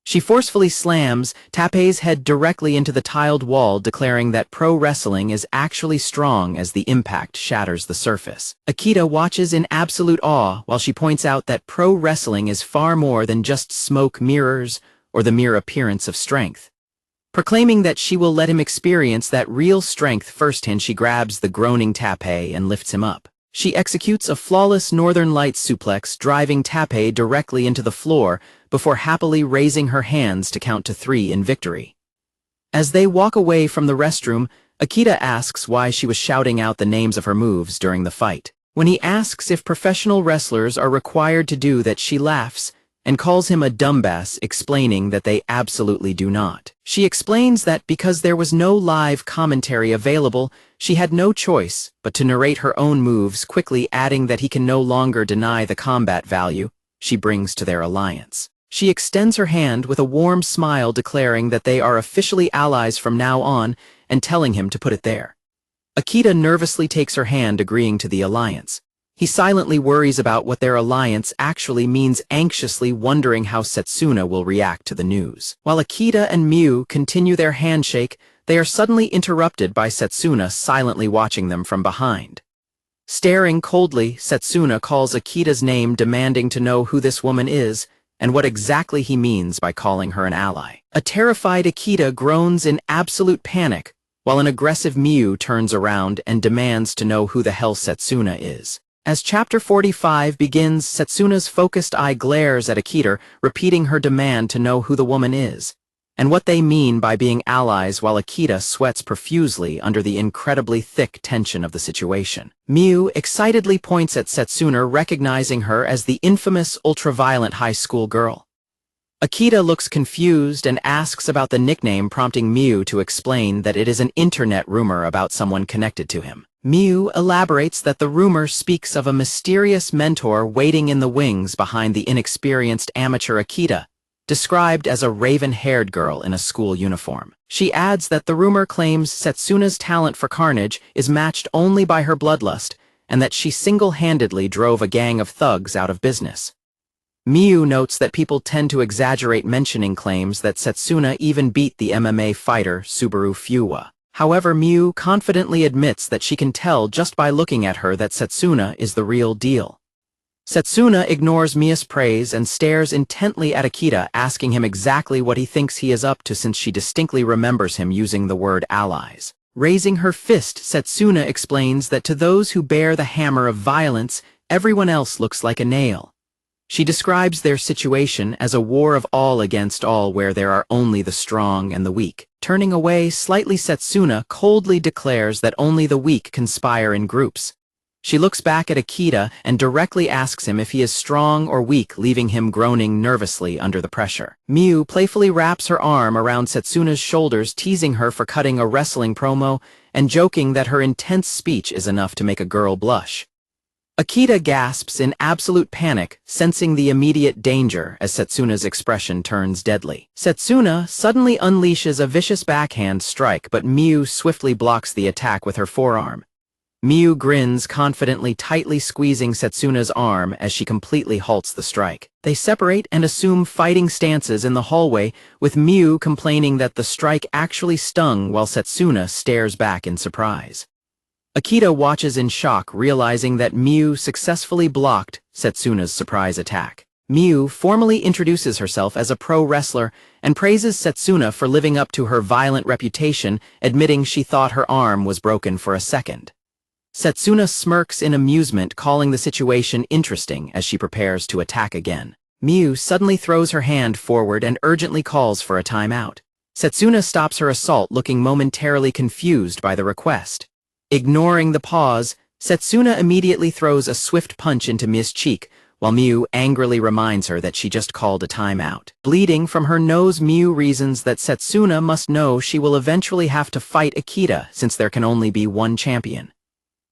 She forcefully slams Tappei's head directly into the tiled wall, declaring that pro wrestling is actually strong as the impact shatters the surface. Akita watches in absolute awe while she points out that pro wrestling is far more than just smoke mirrors or the mere appearance of strength. Proclaiming that she will let him experience that real strength firsthand, she grabs the groaning Tappei and lifts him up. She executes a flawless Northern Lights suplex, driving Tappei directly into the floor before happily raising her hands to count to 3 in victory. As they walk away from the restroom, Akita asks why she was shouting out the names of her moves during the fight. When he asks if professional wrestlers are required to do that, she laughs and calls him a dumbass, explaining that they absolutely do not. She explains that because there was no live commentary available, she had no choice but to narrate her own moves, quickly adding that he can no longer deny the combat value she brings to their alliance. She extends her hand with a warm smile, declaring that they are officially allies from now on and telling him to put it there. Akita nervously takes her hand, agreeing to the alliance. He silently worries about what their alliance actually means, anxiously wondering how Setsuna will react to the news. While Akita and Mew continue their handshake, they are suddenly interrupted by Setsuna, silently watching them from behind. Staring coldly, Setsuna calls Akita's name, demanding to know who this woman is and what exactly he means by calling her an ally. A terrified Akita groans in absolute panic, while an aggressive Mew turns around and demands to know who the hell Setsuna is. As Chapter 45 begins, Setsuna's focused eye glares at Akita, repeating her demand to know who the woman is, and what they mean by being allies, while Akita sweats profusely under the incredibly thick tension of the situation. Mew excitedly points at Setsuna, recognizing her as the infamous ultra-violent high school girl. Akita looks confused and asks about the nickname, prompting Mew to explain that it is an internet rumor about someone connected to him. Mew elaborates that the rumor speaks of a mysterious mentor waiting in the wings behind the inexperienced amateur Akita, described as a raven-haired girl in a school uniform. She adds that the rumor claims Setsuna's talent for carnage is matched only by her bloodlust, and that she single-handedly drove a gang of thugs out of business. Mew notes that people tend to exaggerate, mentioning claims that Setsuna even beat the MMA fighter Subaru Fuwa. However, Miu confidently admits that she can tell just by looking at her that Setsuna is the real deal. Setsuna ignores Mia's praise and stares intently at Akita, asking him exactly what he thinks he is up to since she distinctly remembers him using the word allies. Raising her fist, Setsuna explains that to those who bear the hammer of violence, everyone else looks like a nail. She describes their situation as a war of all against all where there are only the strong and the weak. Turning away slightly, Setsuna coldly declares that only the weak conspire in groups. She looks back at Akita and directly asks him if he is strong or weak, leaving him groaning nervously under the pressure. Miu playfully wraps her arm around Setsuna's shoulders, teasing her for cutting a wrestling promo and joking that her intense speech is enough to make a girl blush. Akita gasps in absolute panic, sensing the immediate danger as Setsuna's expression turns deadly. Setsuna suddenly unleashes a vicious backhand strike, but Miu swiftly blocks the attack with her forearm. Miu grins confidently, tightly squeezing Setsuna's arm as she completely halts the strike. They separate and assume fighting stances in the hallway, with Miu complaining that the strike actually stung while Setsuna stares back in surprise. Akita watches in shock, realizing that Miu successfully blocked Setsuna's surprise attack. Miu formally introduces herself as a pro wrestler and praises Setsuna for living up to her violent reputation, admitting she thought her arm was broken for a second. Setsuna smirks in amusement, calling the situation interesting as she prepares to attack again. Miu suddenly throws her hand forward and urgently calls for a timeout. Setsuna stops her assault, looking momentarily confused by the request. Ignoring the pause, Setsuna immediately throws a swift punch into Miu's cheek, while Miu angrily reminds her that she just called a timeout. Bleeding from her nose, Miu reasons that Setsuna must know she will eventually have to fight Akita since there can only be one champion.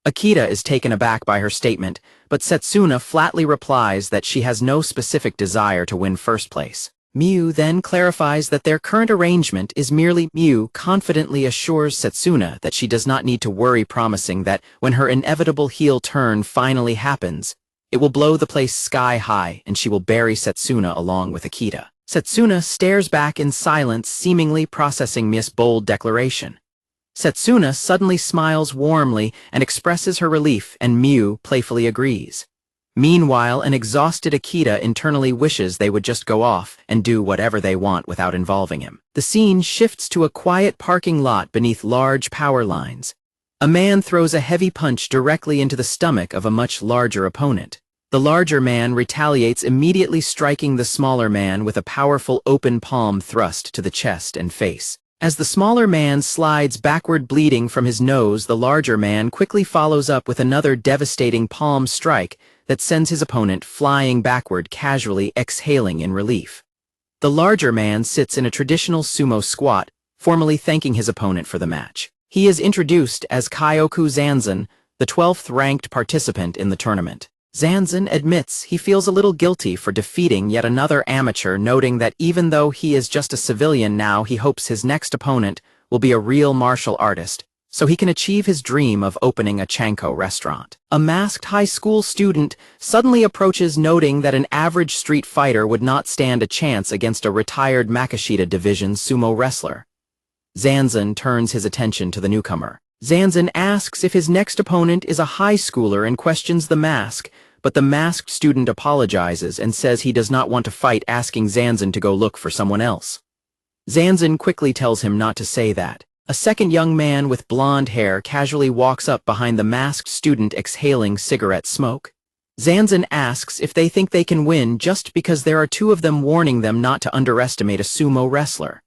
Akita is taken aback by her statement, but Setsuna flatly replies that she has no specific desire to win first place. Miu then clarifies that their current arrangement is merely. Miu confidently assures Setsuna that she does not need to worry, promising that when her inevitable heel turn finally happens, it will blow the place sky high and she will bury Setsuna along with Akita. Setsuna stares back in silence, seemingly processing Miu's bold declaration. Setsuna suddenly smiles warmly and expresses her relief, and Miu playfully agrees. Meanwhile, an exhausted Akita internally wishes they would just go off and do whatever they want without involving him. The scene shifts to a quiet parking lot beneath large power lines. A man throws a heavy punch directly into the stomach of a much larger opponent. The larger man retaliates, immediately striking the smaller man with a powerful open palm thrust to the chest and face. As the smaller man slides backward bleeding from his nose, the larger man quickly follows up with another devastating palm strike that sends his opponent flying backward, casually exhaling in relief. The larger man sits in a traditional sumo squat, formally thanking his opponent for the match. He is introduced as Kyoku Zanzen, the 12th ranked participant in the tournament. Zanzen admits he feels a little guilty for defeating yet another amateur, noting that even though he is just a civilian now, he hopes his next opponent will be a real martial artist, so he can achieve his dream of opening a Chanko restaurant. A masked high school student suddenly approaches, noting that an average street fighter would not stand a chance against a retired Makashita Division sumo wrestler. Zanzen turns his attention to the newcomer. Zanzen asks if his next opponent is a high schooler and questions the mask, but the masked student apologizes and says he does not want to fight, asking Zanzen to go look for someone else. Zanzen quickly tells him not to say that. A second young man with blonde hair casually walks up behind the masked student, exhaling cigarette smoke. Zanzen asks if they think they can win just because there are two of them, warning them not to underestimate a sumo wrestler.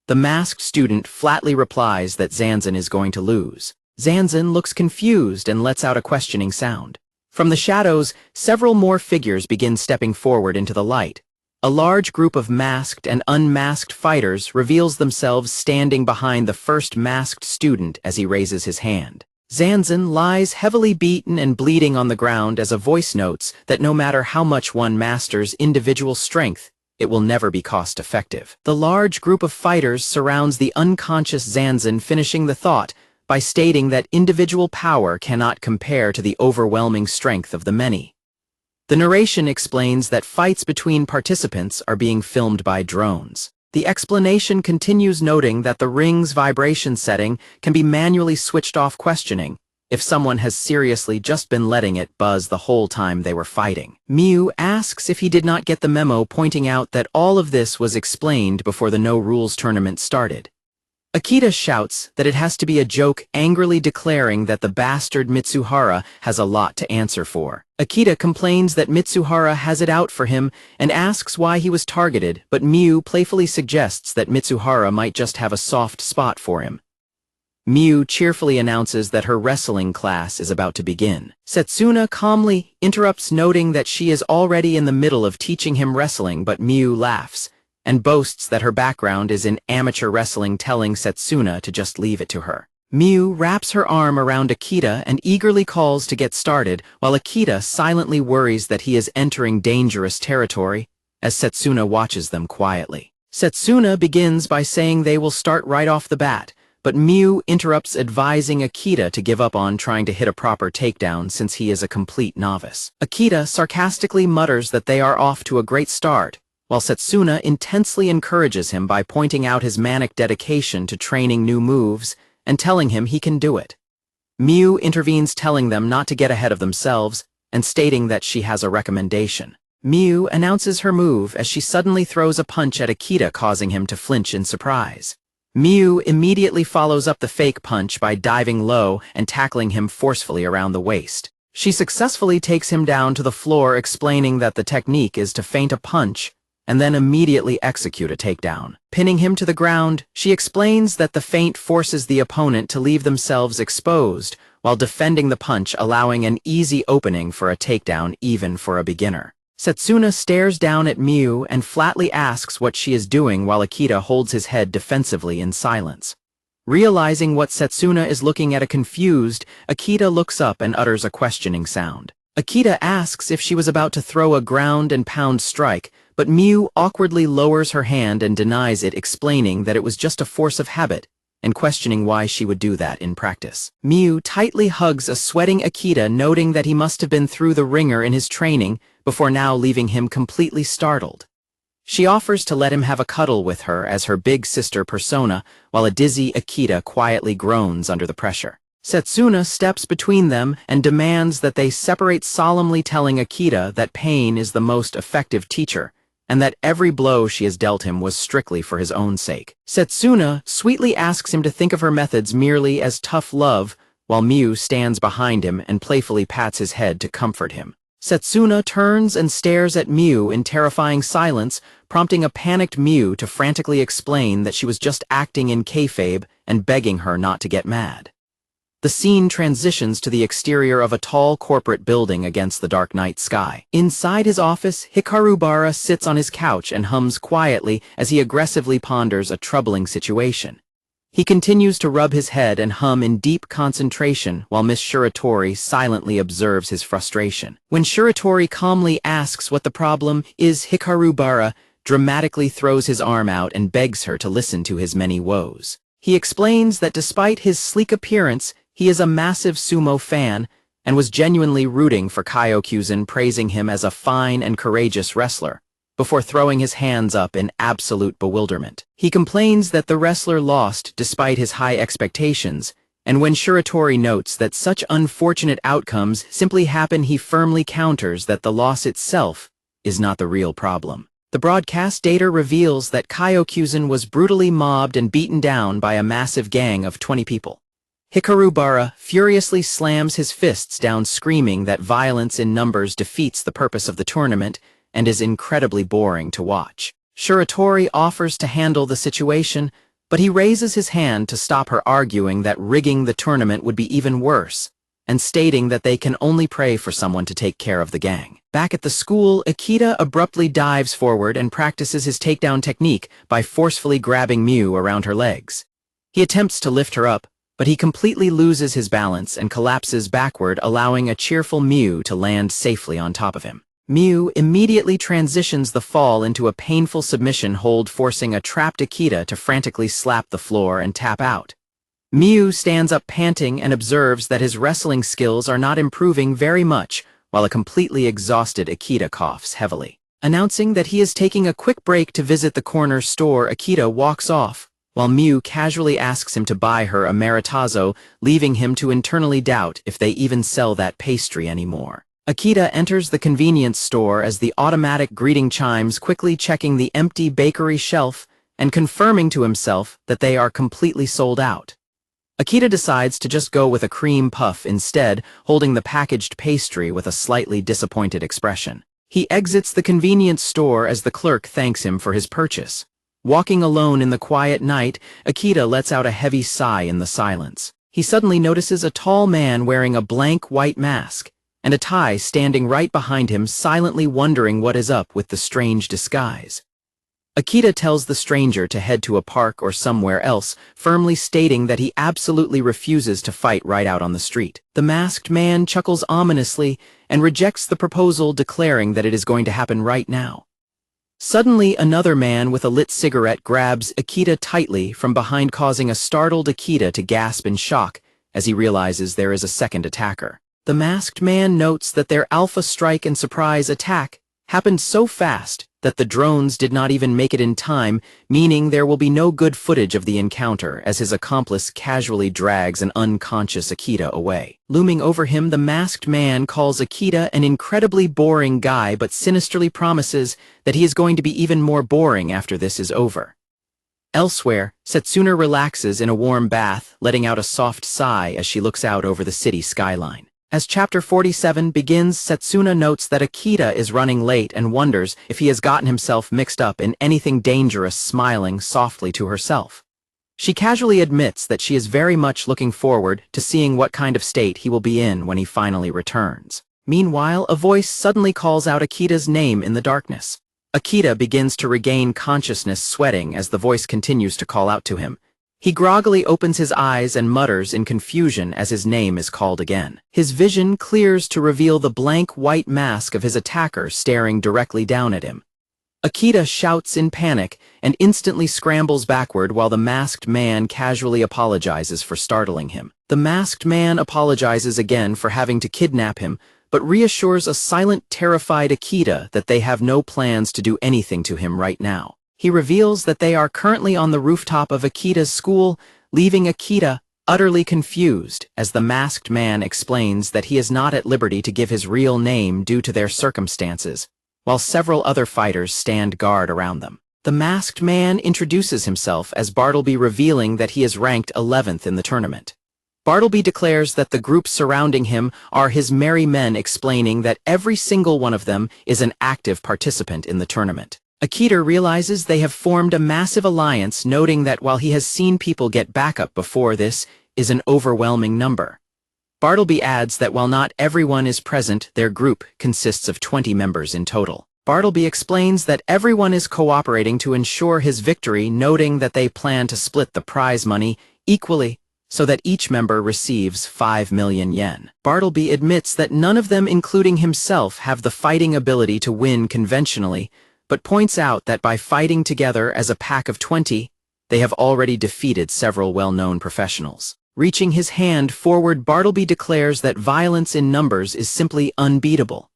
The masked student flatly replies that Zanzen is going to lose. Zanzen looks confused and lets out a questioning sound. From the shadows, several more figures begin stepping forward into the light. A large group of masked and unmasked fighters reveals themselves standing behind the first masked student as he raises his hand. Zanzen lies heavily beaten and bleeding on the ground as a voice notes that no matter how much one masters individual strength, it will never be cost-effective. The large group of fighters surrounds the unconscious Zanzen, finishing the thought by stating that individual power cannot compare to the overwhelming strength of the many. The narration explains that fights between participants are being filmed by drones. The explanation continues, noting that the ring's vibration setting can be manually switched off, questioning if someone has seriously just been letting it buzz the whole time they were fighting. Miu asks if he did not get the memo, pointing out that all of this was explained before the no-rules tournament started. Akita shouts that it has to be a joke, angrily declaring that the bastard Mitsuhara has a lot to answer for. Akita complains that Mitsuhara has it out for him and asks why he was targeted, but Miu playfully suggests that Mitsuhara might just have a soft spot for him. Miu cheerfully announces that her wrestling class is about to begin. Setsuna calmly interrupts, noting that she is already in the middle of teaching him wrestling, but Miu laughs and boasts that her background is in amateur wrestling, telling Setsuna to just leave it to her. Miu wraps her arm around Akita and eagerly calls to get started, while Akita silently worries that he is entering dangerous territory as Setsuna watches them quietly. Setsuna begins by saying they will start right off the bat, but Miu interrupts, advising Akita to give up on trying to hit a proper takedown since he is a complete novice. Akita sarcastically mutters that they are off to a great start, while Setsuna intensely encourages him by pointing out his manic dedication to training new moves and telling him he can do it. Miu intervenes, telling them not to get ahead of themselves and stating that she has a recommendation. Miu announces her move as she suddenly throws a punch at Akita, causing him to flinch in surprise. Miu immediately follows up the fake punch by diving low and tackling him forcefully around the waist. She successfully takes him down to the floor, explaining that the technique is to feint a punch and then immediately execute a takedown. Pinning him to the ground, she explains that the feint forces the opponent to leave themselves exposed while defending the punch, allowing an easy opening for a takedown even for a beginner. Setsuna stares down at Miu and flatly asks what she is doing, while Akita holds his head defensively in silence. Realizing what Setsuna is looking at, confused, Akita looks up and utters a questioning sound. Akita asks if she was about to throw a ground and pound strike, but Miu awkwardly lowers her hand and denies it, explaining that it was just a force of habit, and questioning why she would do that in practice. Miu tightly hugs a sweating Akita, noting that he must have been through the ringer in his training before now leaving him completely startled. She offers to let him have a cuddle with her as her big sister persona, while a dizzy Akita quietly groans under the pressure. Setsuna steps between them and demands that they separate, solemnly telling Akita that pain is the most effective teacher, and that every blow she has dealt him was strictly for his own sake. Setsuna sweetly asks him to think of her methods merely as tough love, while Miu stands behind him and playfully pats his head to comfort him. Setsuna turns and stares at Miu in terrifying silence, prompting a panicked Miu to frantically explain that she was just acting in kayfabe and begging her not to get mad. The scene transitions to the exterior of a tall corporate building against the dark night sky. Inside his office, Hikarubara sits on his couch and hums quietly as he aggressively ponders a troubling situation. He continues to rub his head and hum in deep concentration while Miss Shiratori silently observes his frustration. When Shiratori calmly asks what the problem is, Hikarubara dramatically throws his arm out and begs her to listen to his many woes. He explains that despite his sleek appearance, he is a massive sumo fan and was genuinely rooting for Kyokyuzen, praising him as a fine and courageous wrestler, before throwing his hands up in absolute bewilderment. He complains that the wrestler lost despite his high expectations, and when Shiratori notes that such unfortunate outcomes simply happen, he firmly counters that the loss itself is not the real problem. The broadcast data reveals that Kyokyuzen was brutally mobbed and beaten down by a massive gang of 20 people. Hikarubara furiously slams his fists down, screaming that violence in numbers defeats the purpose of the tournament and is incredibly boring to watch. Shiratori offers to handle the situation, but he raises his hand to stop her, arguing that rigging the tournament would be even worse, and stating that they can only pray for someone to take care of the gang. Back at the school, Akita abruptly dives forward and practices his takedown technique by forcefully grabbing Miu around her legs. He attempts to lift her up, but he completely loses his balance and collapses backward, allowing a cheerful Miu to land safely on top of him. Miu immediately transitions the fall into a painful submission hold, forcing a trapped Akita to frantically slap the floor and tap out. Miu stands up panting and observes that his wrestling skills are not improving very much, while a completely exhausted Akita coughs heavily. Announcing that he is taking a quick break to visit the corner store, Akita walks off, while Mew casually asks him to buy her a meritazo, leaving him to internally doubt if they even sell that pastry anymore. Akita enters the convenience store as the automatic greeting chimes, quickly checking the empty bakery shelf and confirming to himself that they are completely sold out. Akita decides to just go with a cream puff instead, holding the packaged pastry with a slightly disappointed expression. He exits the convenience store as the clerk thanks him for his purchase. Walking alone in the quiet night, Akita lets out a heavy sigh in the silence. He suddenly notices a tall man wearing a blank white mask, and a tie standing right behind him, silently wondering what is up with the strange disguise. Akita tells the stranger to head to a park or somewhere else, firmly stating that he absolutely refuses to fight right out on the street. The masked man chuckles ominously and rejects the proposal, declaring that it is going to happen right now. Suddenly, another man with a lit cigarette grabs Akita tightly from behind, causing a startled Akita to gasp in shock as he realizes there is a second attacker. The masked man notes that their alpha strike and surprise attack happened so fast that the drones did not even make it in time, meaning there will be no good footage of the encounter as his accomplice casually drags an unconscious Akita away. Looming over him, the masked man calls Akita an incredibly boring guy, but sinisterly promises that he is going to be even more boring after this is over. Elsewhere, Setsuna relaxes in a warm bath, letting out a soft sigh as she looks out over the city skyline. As Chapter 47 begins, Setsuna notes that Akita is running late and wonders if he has gotten himself mixed up in anything dangerous, smiling softly to herself. She casually admits that she is very much looking forward to seeing what kind of state he will be in when he finally returns. Meanwhile, a voice suddenly calls out Akita's name in the darkness. Akita begins to regain consciousness, sweating as the voice continues to call out to him. He groggily opens his eyes and mutters in confusion as his name is called again. His vision clears to reveal the blank white mask of his attacker staring directly down at him. Akita shouts in panic and instantly scrambles backward while the masked man casually apologizes for startling him. The masked man apologizes again for having to kidnap him, but reassures a silent, terrified Akita that they have no plans to do anything to him right now. He reveals that they are currently on the rooftop of Akita's school, leaving Akita utterly confused as the masked man explains that he is not at liberty to give his real name due to their circumstances, while several other fighters stand guard around them. The masked man introduces himself as Bartleby, revealing that he is ranked 11th in the tournament. Bartleby declares that the group surrounding him are his merry men, explaining that every single one of them is an active participant in the tournament. Akita realizes they have formed a massive alliance, noting that while he has seen people get backup before, this is an overwhelming number. Bartleby adds that while not everyone is present, their group consists of 20 members in total. Bartleby explains that everyone is cooperating to ensure his victory, noting that they plan to split the prize money equally so that each member receives 5 million yen. Bartleby admits that none of them, including himself, have the fighting ability to win conventionally, but points out that by fighting together as a pack of 20, they have already defeated several well-known professionals. Reaching his hand forward, Bartleby declares that violence in numbers is simply unbeatable.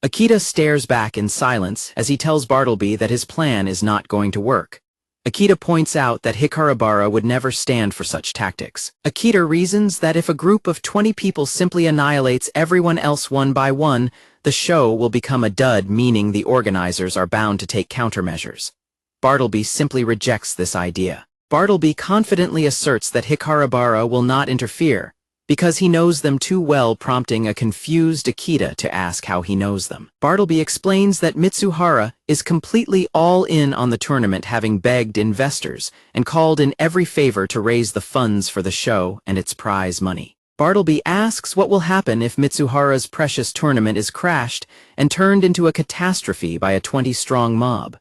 Akita stares back in silence as he tells Bartleby that his plan is not going to work. Akita points out that Hikarabara would never stand for such tactics. Akita reasons that if a group of 20 people simply annihilates everyone else one by one, the show will become a dud, meaning the organizers are bound to take countermeasures. Bartleby simply rejects this idea. Bartleby confidently asserts that Hikarabara will not interfere, because he knows them too well, prompting a confused Akita to ask how he knows them. Bartleby explains that Mitsuhara is completely all in on the tournament, having begged investors and called in every favor to raise the funds for the show and its prize money. Bartleby asks what will happen if Mitsuhara's precious tournament is crashed and turned into a catastrophe by a 20-strong mob.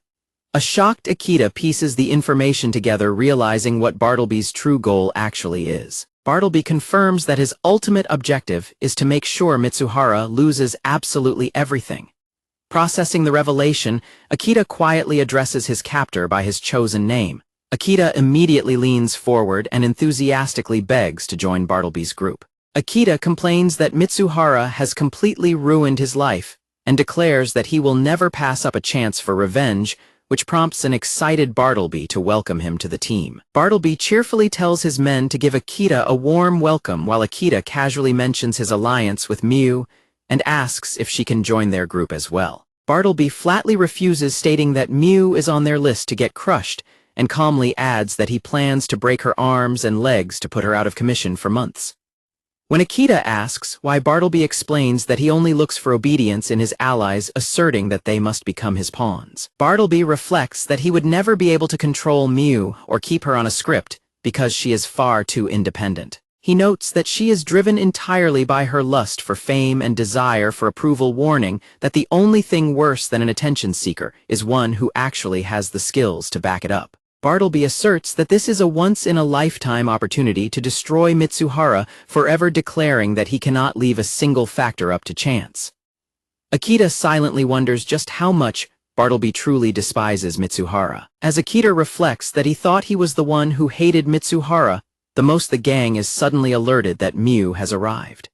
A shocked Akita pieces the information together, realizing what Bartleby's true goal actually is. Bartleby confirms that his ultimate objective is to make sure Mitsuhara loses absolutely everything. Processing the revelation, Akita quietly addresses his captor by his chosen name. Akita immediately leans forward and enthusiastically begs to join Bartleby's group. Akita complains that Mitsuhara has completely ruined his life, and declares that he will never pass up a chance for revenge, which prompts an excited Bartleby to welcome him to the team. Bartleby cheerfully tells his men to give Akita a warm welcome while Akita casually mentions his alliance with Miu and asks if she can join their group as well. Bartleby flatly refuses, stating that Miu is on their list to get crushed, and calmly adds that he plans to break her arms and legs to put her out of commission for months. When Akita asks why, Bartleby explains that he only looks for obedience in his allies, asserting that they must become his pawns. Bartleby reflects that he would never be able to control Miu or keep her on a script because she is far too independent. He notes that she is driven entirely by her lust for fame and desire for approval, warning that the only thing worse than an attention seeker is one who actually has the skills to back it up. Bartleby asserts that this is a once-in-a-lifetime opportunity to destroy Mitsuhara, forever declaring that he cannot leave a single factor up to chance. Akita silently wonders just how much Bartleby truly despises Mitsuhara. As Akita reflects that he thought he was the one who hated Mitsuhara, the most the gang is suddenly alerted that Miu has arrived.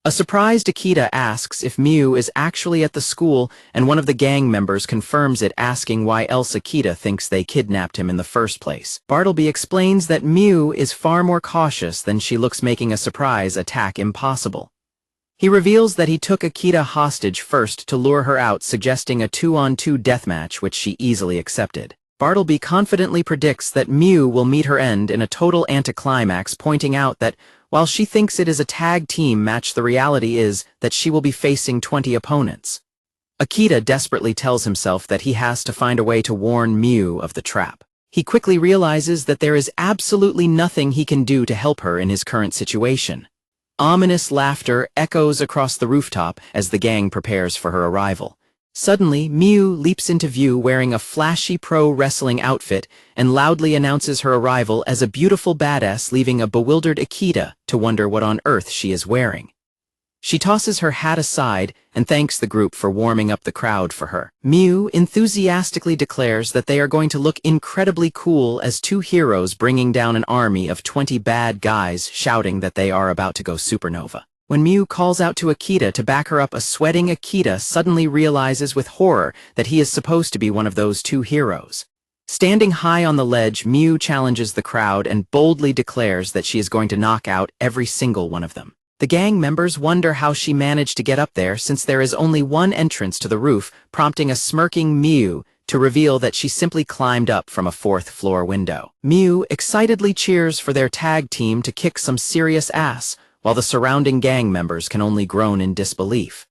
A surprised Akita asks if Miu is actually at the school, and one of the gang members confirms it, asking why else Akita thinks they kidnapped him in the first place. Bartleby explains that Miu is far more cautious than she looks, making a surprise attack impossible. He reveals that he took Akita hostage first to lure her out, suggesting a 2-on-2 deathmatch, which she easily accepted. Bartleby confidently predicts that Miu will meet her end in a total anticlimax, pointing out that while she thinks it is a tag team match, the reality is that she will be facing 20 opponents. Akita desperately tells himself that he has to find a way to warn Miu of the trap. He quickly realizes that there is absolutely nothing he can do to help her in his current situation. Ominous laughter echoes across the rooftop as the gang prepares for her arrival. Suddenly, Miu leaps into view wearing a flashy pro wrestling outfit and loudly announces her arrival as a beautiful badass, leaving a bewildered Akita to wonder what on earth she is wearing. She tosses her hat aside and thanks the group for warming up the crowd for her. Miu enthusiastically declares that they are going to look incredibly cool as two heroes bringing down an army of 20 bad guys, shouting that they are about to go supernova. When Miu calls out to Akita to back her up, a sweating Akita suddenly realizes with horror that he is supposed to be one of those two heroes. Standing high on the ledge, Miu challenges the crowd and boldly declares that she is going to knock out every single one of them. The gang members wonder how she managed to get up there, since there is only one entrance to the roof, prompting a smirking Miu to reveal that she simply climbed up from a 4th-floor window. Miu excitedly cheers for their tag team to kick some serious ass, while the surrounding gang members can only groan in disbelief.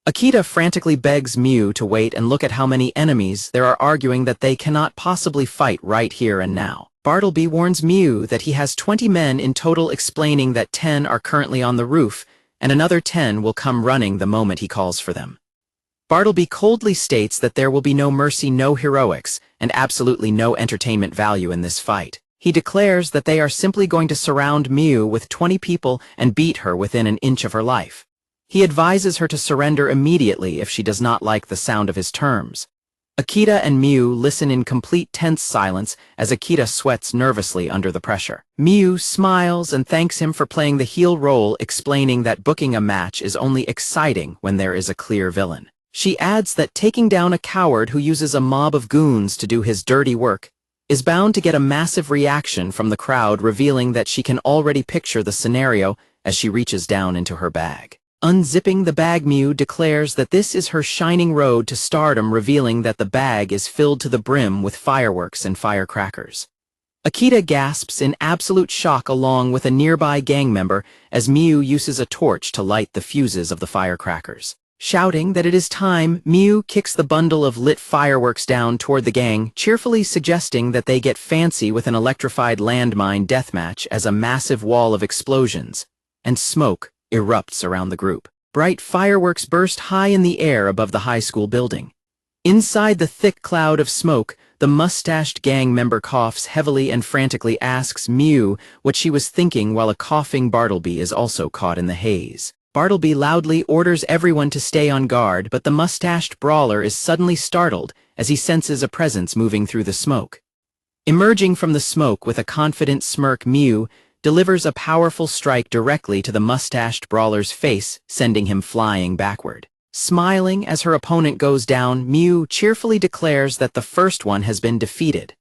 Akita frantically begs Miu to wait and look at how many enemies there are, arguing that they cannot possibly fight right here and now. Bartleby warns Miu that he has 20 men in total, explaining that 10 are currently on the roof, and another 10 will come running the moment he calls for them. Bartleby coldly states that there will be no mercy, no heroics, and absolutely no entertainment value in this fight. He declares that they are simply going to surround Miu with 20 people and beat her within an inch of her life. He advises her to surrender immediately if she does not like the sound of his terms. Akita and Miu listen in complete tense silence as Akita sweats nervously under the pressure. Miu smiles and thanks him for playing the heel role, explaining that booking a match is only exciting when there is a clear villain. She adds that taking down a coward who uses a mob of goons to do his dirty work is bound to get a massive reaction from the crowd, revealing that she can already picture the scenario as she reaches down into her bag. Unzipping the bag, Miu declares that this is her shining road to stardom, revealing that the bag is filled to the brim with fireworks and firecrackers. Akita gasps in absolute shock along with a nearby gang member as Miu uses a torch to light the fuses of the firecrackers. Shouting that it is time, Miu kicks the bundle of lit fireworks down toward the gang, cheerfully suggesting that they get fancy with an electrified landmine deathmatch as a massive wall of explosions and smoke erupts around the group. Bright fireworks burst high in the air above the high school building. Inside the thick cloud of smoke, the mustached gang member coughs heavily and frantically asks Miu what she was thinking, while a coughing Bartleby is also caught in the haze. Bartleby loudly orders everyone to stay on guard, but the mustached brawler is suddenly startled as he senses a presence moving through the smoke. Emerging from the smoke with a confident smirk, Miu delivers a powerful strike directly to the mustached brawler's face, sending him flying backward. Smiling as her opponent goes down, Miu cheerfully declares that the first one has been defeated.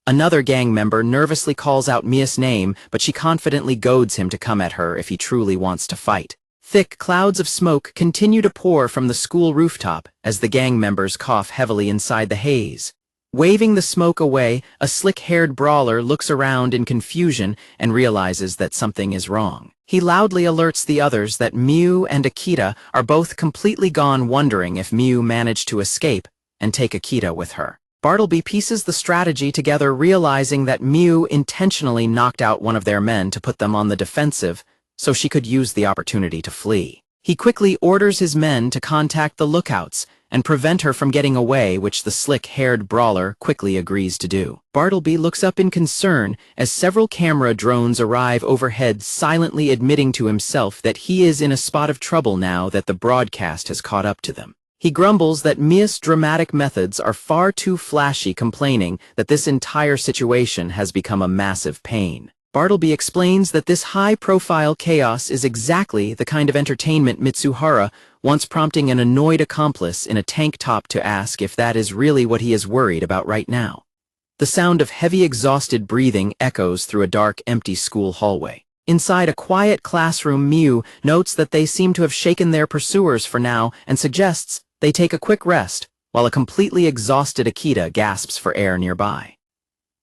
Another gang member nervously calls out Mia's name, but she confidently goads him to come at her if he truly wants to fight. Thick clouds of smoke continue to pour from the school rooftop as the gang members cough heavily inside the haze. Waving the smoke away, a slick-haired brawler looks around in confusion and realizes that something is wrong. He loudly alerts the others that Miu and Akita are both completely gone, wondering if Miu managed to escape and take Akita with her. Bartleby pieces the strategy together, realizing that Miu intentionally knocked out one of their men to put them on the defensive so she could use the opportunity to flee. He quickly orders his men to contact the lookouts and prevent her from getting away, which the slick-haired brawler quickly agrees to do. Bartleby looks up in concern as several camera drones arrive overhead, silently admitting to himself that he is in a spot of trouble now that the broadcast has caught up to them. He grumbles that Mia's dramatic methods are far too flashy, complaining that this entire situation has become a massive pain. Bartleby explains that this high-profile chaos is exactly the kind of entertainment Mitsuhara wants, prompting an annoyed accomplice in a tank top to ask if that is really what he is worried about right now. The sound of heavy, exhausted breathing echoes through a dark, empty school hallway. Inside a quiet classroom, Miu notes that they seem to have shaken their pursuers for now and suggests they take a quick rest, while a completely exhausted Akita gasps for air nearby.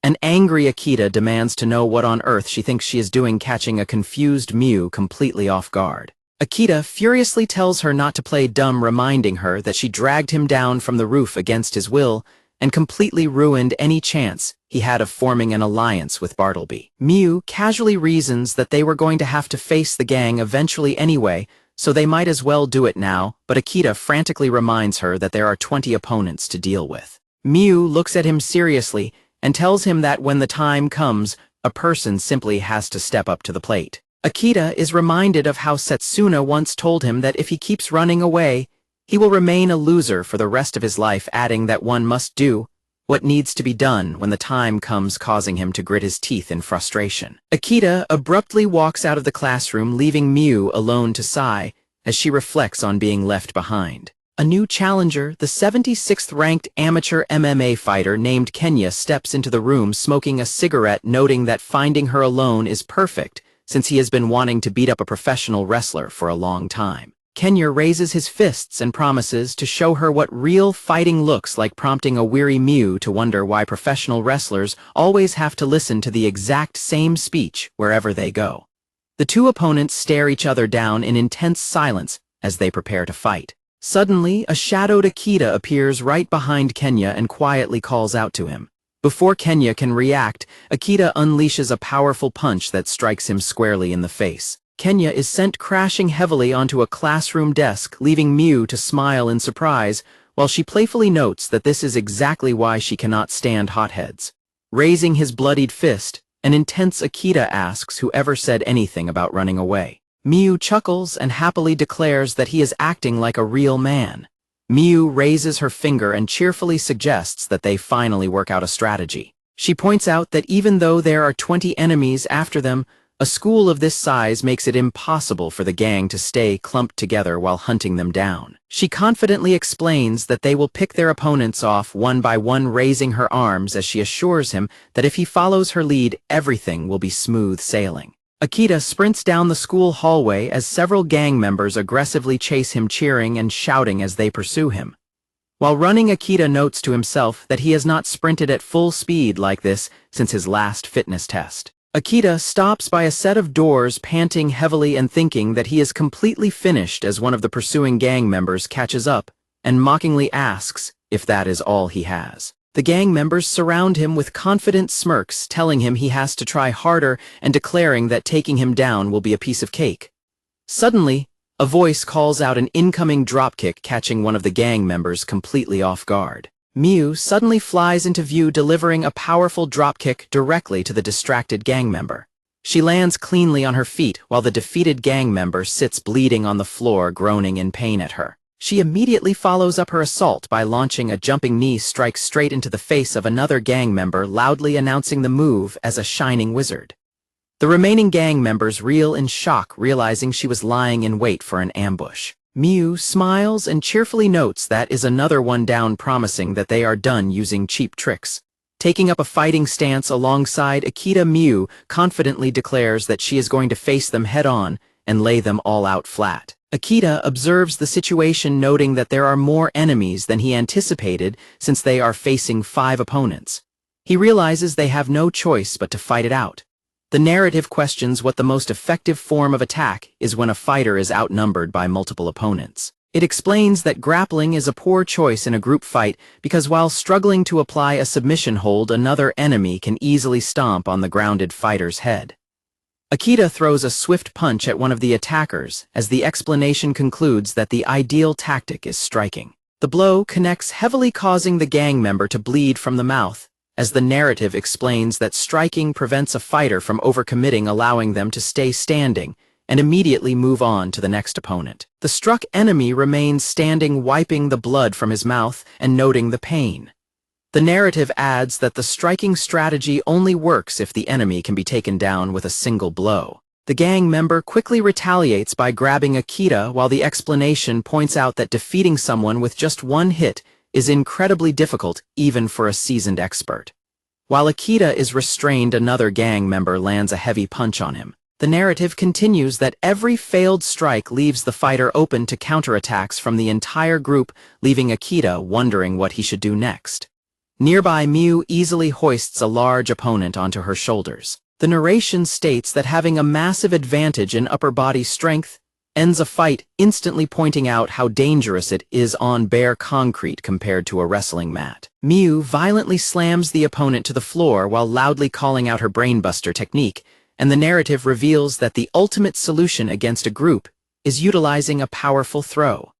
An angry Akita demands to know what on earth she thinks she is doing, catching a confused Miu completely off guard. Akita furiously tells her not to play dumb, reminding her that she dragged him down from the roof against his will and completely ruined any chance he had of forming an alliance with Bartleby. Miu casually reasons that they were going to have to face the gang eventually anyway, so they might as well do it now, but Akita frantically reminds her that there are 20 opponents to deal with. Miu looks at him seriously and tells him that when the time comes, a person simply has to step up to the plate. Akita is reminded of how Setsuna once told him that if he keeps running away, he will remain a loser for the rest of his life, adding that one must do what needs to be done when the time comes, causing him to grit his teeth in frustration. Akita abruptly walks out of the classroom, leaving Miu alone to sigh as she reflects on being left behind. A new challenger, the 76th-ranked amateur MMA fighter named Kenya, steps into the room smoking a cigarette, noting that finding her alone is perfect since he has been wanting to beat up a professional wrestler for a long time. Kenya raises his fists and promises to show her what real fighting looks like, prompting a weary Miu to wonder why professional wrestlers always have to listen to the exact same speech wherever they go. The two opponents stare each other down in intense silence as they prepare to fight. Suddenly, a shadowed Akita appears right behind Kenya and quietly calls out to him. Before Kenya can react, Akita unleashes a powerful punch that strikes him squarely in the face. Kenya is sent crashing heavily onto a classroom desk, leaving Miu to smile in surprise, while she playfully notes that this is exactly why she cannot stand hotheads. Raising his bloodied fist, an intense Akita asks whoever said anything about running away. Miu chuckles and happily declares that he is acting like a real man. Miu raises her finger and cheerfully suggests that they finally work out a strategy. She points out that even though there are 20 enemies after them, a school of this size makes it impossible for the gang to stay clumped together while hunting them down. She confidently explains that they will pick their opponents off one by one, raising her arms as she assures him that if he follows her lead, everything will be smooth sailing. Akita sprints down the school hallway as several gang members aggressively chase him, cheering and shouting as they pursue him. While running, Akita notes to himself that he has not sprinted at full speed like this since his last fitness test. Akita stops by a set of doors, panting heavily and thinking that he is completely finished, as one of the pursuing gang members catches up and mockingly asks if that is all he has. The gang members surround him with confident smirks, telling him he has to try harder and declaring that taking him down will be a piece of cake. Suddenly, a voice calls out an incoming dropkick, catching one of the gang members completely off guard. Miu suddenly flies into view, delivering a powerful dropkick directly to the distracted gang member. She lands cleanly on her feet while the defeated gang member sits bleeding on the floor, groaning in pain at her. She immediately follows up her assault by launching a jumping knee strike straight into the face of another gang member, loudly announcing the move as a shining wizard. The remaining gang members reel in shock, realizing she was lying in wait for an ambush. Miu smiles and cheerfully notes that is another one down, promising that they are done using cheap tricks. Taking up a fighting stance alongside Akita, Miu confidently declares that she is going to face them head-on and lay them all out flat. Akita observes the situation, noting that there are more enemies than he anticipated since they are facing 5 opponents. He realizes they have no choice but to fight it out. The narrative questions what the most effective form of attack is when a fighter is outnumbered by multiple opponents. It explains that grappling is a poor choice in a group fight because while struggling to apply a submission hold, another enemy can easily stomp on the grounded fighter's head. Akita throws a swift punch at one of the attackers as the explanation concludes that the ideal tactic is striking. The blow connects heavily, causing the gang member to bleed from the mouth, as the narrative explains that striking prevents a fighter from overcommitting, allowing them to stay standing and immediately move on to the next opponent. The struck enemy remains standing, wiping the blood from his mouth and noting the pain. The narrative adds that the striking strategy only works if the enemy can be taken down with a single blow. The gang member quickly retaliates by grabbing Akita, while the explanation points out that defeating someone with just one hit is incredibly difficult even for a seasoned expert. While Akita is restrained, another gang member lands a heavy punch on him. The narrative continues that every failed strike leaves the fighter open to counterattacks from the entire group, leaving Akita wondering what he should do next. Nearby, Miu easily hoists a large opponent onto her shoulders. The narration states that having a massive advantage in upper body strength ends a fight, instantly pointing out how dangerous it is on bare concrete compared to a wrestling mat. Miu violently slams the opponent to the floor while loudly calling out her brainbuster technique, and the narrative reveals that the ultimate solution against a group is utilizing a powerful throw.